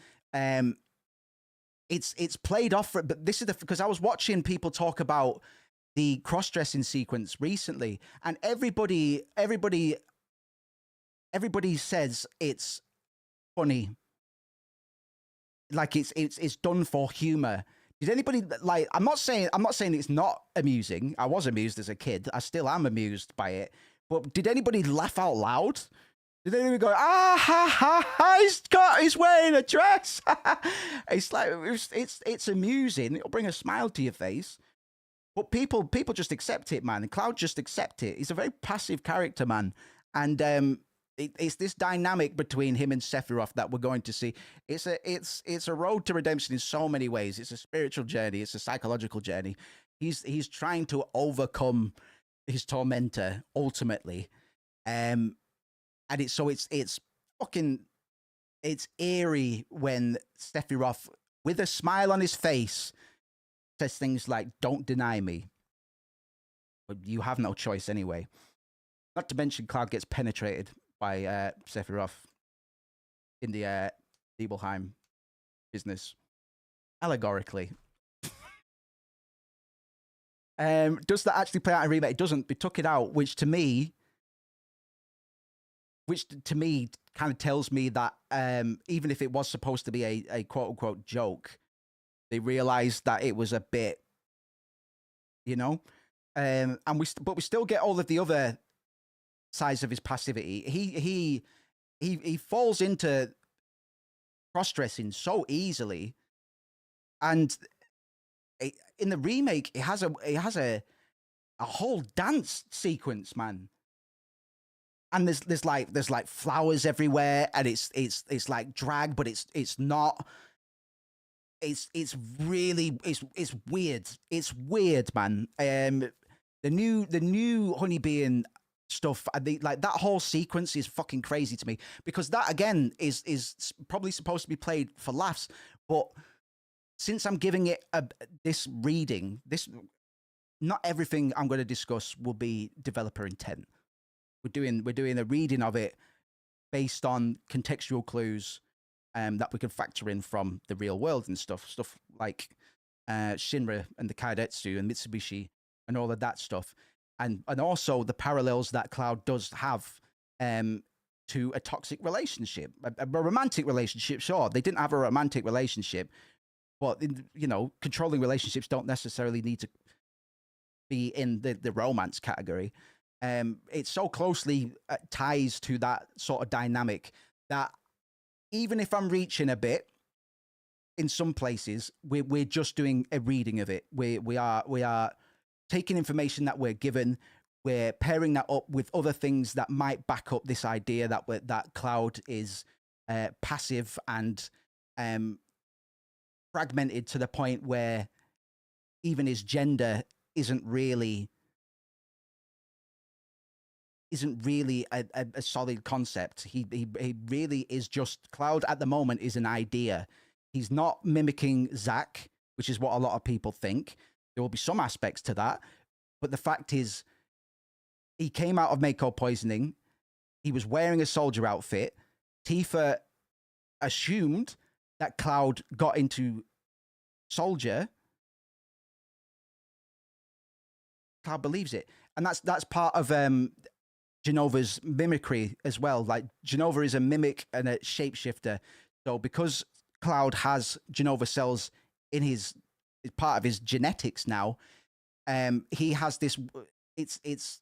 It's played off, but this is because I was watching people talk about the cross-dressing sequence recently, and everybody says it's funny, like it's done for humor. Did anybody like? I'm not saying it's not amusing. I was amused as a kid. I still am amused by it. But did anybody laugh out loud? Did anybody go, ah ha ha ha? He's wearing a dress. It's like it's amusing. It'll bring a smile to your face. But people just accept it, man. Cloud just accept it. He's a very passive character, man. And it's this dynamic between him and Sephiroth that we're going to see. It's a road to redemption in so many ways. It's a spiritual journey. It's a psychological journey. He's trying to overcome his tormentor ultimately. And it's eerie when Sephiroth, with a smile on his face, says things like, "Don't deny me." But you have no choice anyway. Not to mention Cloud gets penetrated by Sephiroth in the Nibelheim business, allegorically. Does that actually play out in remake? It doesn't. They took it out, which to me kind of tells me that even if it was supposed to be a quote-unquote joke, they realized that it was a bit, and we still get all of the other sides of his passivity. He falls into cross-dressing so easily, and in the remake, it has a whole dance sequence, man. And there's like flowers everywhere, and it's like drag, but it's not. It's really weird. It's weird, man. The new honeybee and stuff, like that whole sequence is fucking crazy to me, because that again is probably supposed to be played for laughs, but since I'm giving it this reading, not everything I'm going to discuss will be developer intent. We're doing a reading of it based on contextual clues that we can factor in from the real world and stuff like Shinra and the Kaidetsu and Mitsubishi and all of that stuff, and also the parallels that Cloud does have to a toxic relationship, a romantic relationship. Sure, they didn't have a romantic relationship, but controlling relationships don't necessarily need to be in the romance category. It so closely ties to that sort of dynamic that even if I'm reaching a bit in some places, we're just doing a reading of it. We are taking information that we're given, we're pairing that up with other things that might back up this idea that Cloud is passive and fragmented to the point where even his gender isn't really a solid concept. He really is just, Cloud at the moment is an idea. He's not mimicking Zack, which is what a lot of people think. There will be some aspects to that, but the fact is, he came out of Mako poisoning. He was wearing a soldier outfit. Tifa assumed that Cloud got into soldier. Cloud believes it, and that's part of Genova's mimicry as well. Like, Genova is a mimic and a shapeshifter. So because Cloud has Genova cells in his part of his genetics now, he has this. It's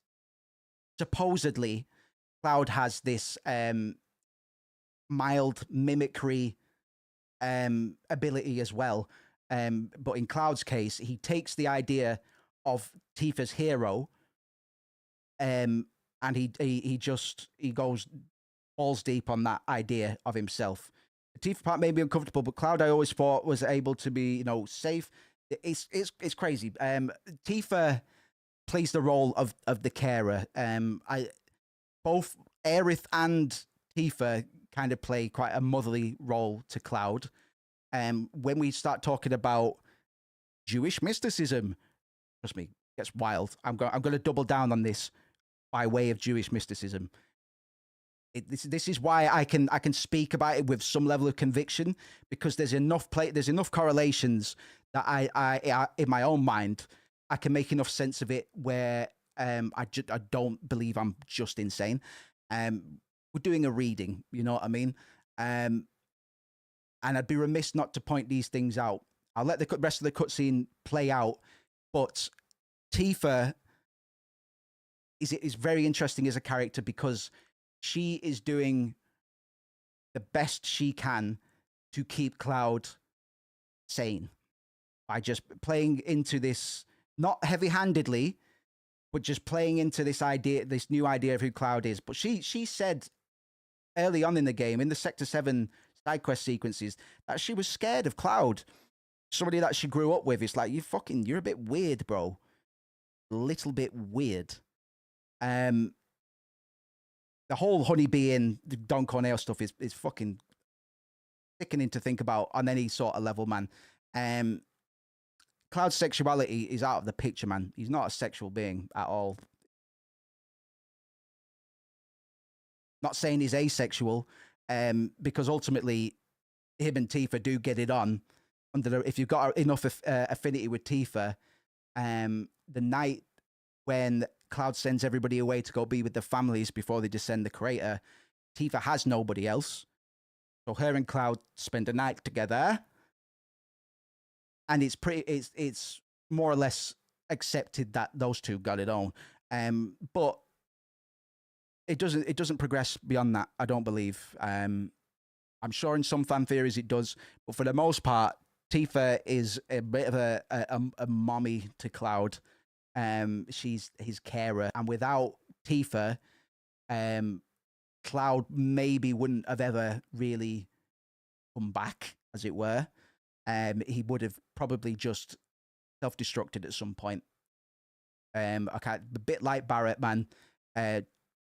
supposedly Cloud has this mild mimicry ability as well. But in Cloud's case, he takes the idea of Tifa's hero, and he goes balls deep on that idea of himself. The Tifa part made me uncomfortable, but Cloud I always thought was able to be, safe. It's crazy. Tifa plays the role of the carer. Both Aerith and Tifa kind of play quite a motherly role to Cloud. When we start talking about Jewish mysticism, trust me, gets wild. I'm going to double down on this by way of Jewish mysticism. This is why I can speak about it with some level of conviction, because there's enough correlations that I in my own mind I can make enough sense of it where I don't believe I'm just insane. We're doing a reading, you know what I mean? And I'd be remiss not to point these things out. I'll let the rest of the cutscene play out, but Tifa is very interesting as a character because she is doing the best she can to keep Cloud sane by just playing into this, not heavy-handedly, but just playing into this idea, this new idea of who Cloud is. But she said early on in the game, in the Sector 7 side quest sequences, that she was scared of Cloud. Somebody that she grew up with. It's like, you're a bit weird, bro. A little bit weird. The whole honeybee and the Don Corneo stuff is fucking sickening to think about on any sort of level, man. Cloud's sexuality is out of the picture, man. He's not a sexual being at all. Not saying he's asexual, because ultimately him and Tifa do get it on. If you've got enough affinity with Tifa, the night when Cloud sends everybody away to go be with their families before they descend the crater, Tifa has nobody else. So her and Cloud spend a night together. And it's more or less accepted that those two got it on. But it doesn't progress beyond that, I don't believe. I'm sure in some fan theories it does, but for the most part, Tifa is a bit of a mommy to Cloud. She's his carer, and without Tifa, Cloud maybe wouldn't have ever really come back, as it were. He would have probably just self-destructed at some point. A bit like Barrett, man,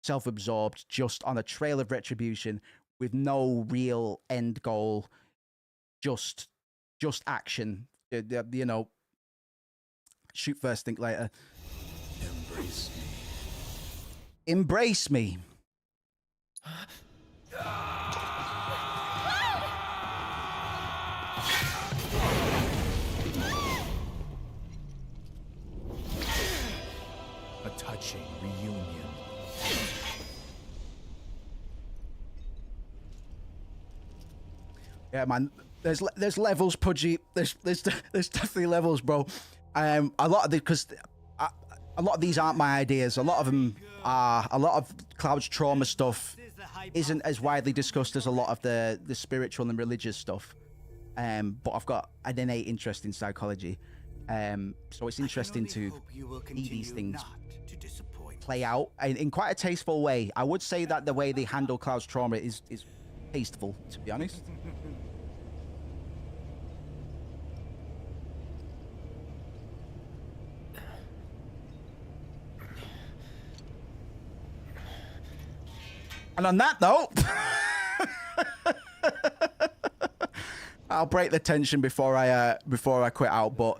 self-absorbed, just on a trail of retribution with no real end goal, just action. You know, shoot first, think later. Embrace me. Embrace me. A touching reunion. Yeah, man. There's levels, Pudgy. There's definitely levels, bro. A lot of these aren't my ideas. A lot of them are. A lot of Cloud's trauma stuff isn't as widely discussed as a lot of the spiritual and religious stuff. But I've got an innate interest in psychology. So it's interesting to see these things play out in quite a tasteful way. I would say that the way they handle Cloud's trauma is tasteful, to be honest. And on that note, I'll break the tension before I quit out. But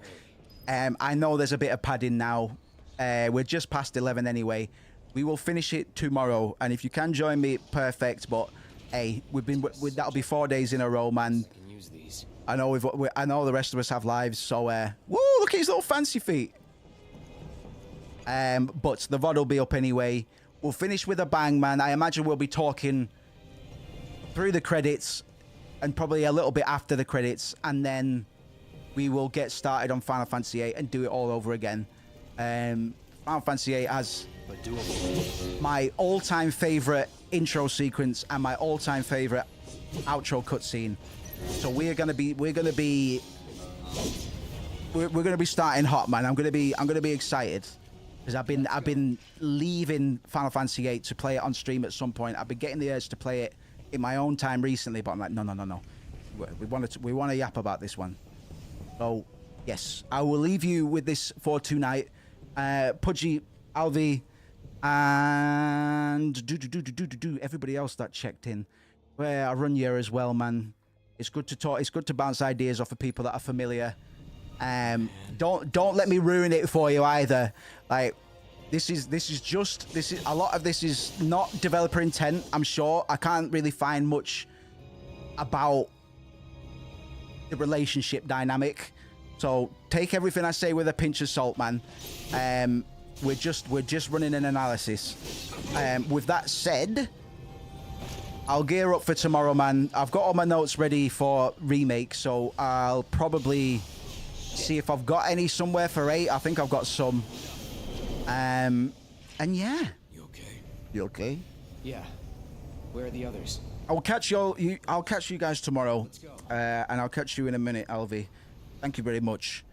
I know there's a bit of padding now. We're just past 11 anyway. We will finish it tomorrow, and if you can join me, perfect. But hey, that'll be 4 days in a row, man. I know I know the rest of us have lives, so woo! Look at his little fancy feet. But the VOD will be up anyway. We'll finish with a bang, man. I imagine we'll be talking through the credits and probably a little bit after the credits, and then we will get started on Final Fantasy VIII and do it all over again. Final Fantasy VIII has my all-time favorite intro sequence and my all-time favorite outro cutscene. So we're gonna be starting hot, man. I'm gonna be excited. Because I've been leaving Final Fantasy VIII to play it on stream at some point. I've been getting the urge to play it in my own time recently, but I'm like, no. We want to yap about this one. So yes, I will leave you with this for tonight. Pudgy, Alvi, and everybody else that checked in. I run here as well, man. It's good to talk. It's good to bounce ideas off of people that are familiar. Don't let me ruin it for you either. Like, this is a lot of this is not developer intent. I'm sure I can't really find much about the relationship dynamic, so take everything I say with a pinch of salt, man. We're just running an analysis. With that said, I'll gear up for tomorrow, man. I've got all my notes ready for remake, so I'll probably see if I've got any somewhere for 8. I think I've got some. And yeah. You okay? You okay? Yeah. Where are the others? I'll catch I'll catch you guys tomorrow. Let's go. And I'll catch you in a minute, Alvi. Thank you very much.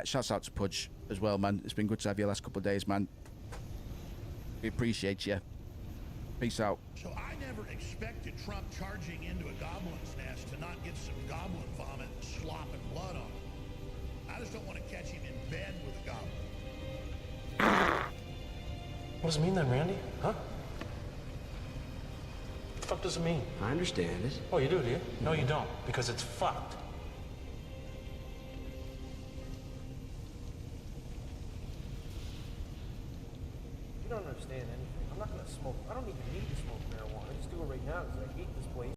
Shouts out to Pudge as well, man. It's been good to have you the last couple of days, man. We appreciate you. Peace out. So I never expected Trump charging into a goblin's nest to not get some goblin vomit and slop and blood on him. I just don't want to catch him in bed with a goblin. What does it mean then, Randy? Huh? What the fuck does it mean? I understand it. Oh, you do you? No, you don't, because it's fucked. You don't understand anything. I'm not gonna smoke. I don't even need to smoke marijuana. I just do it right now because I hate this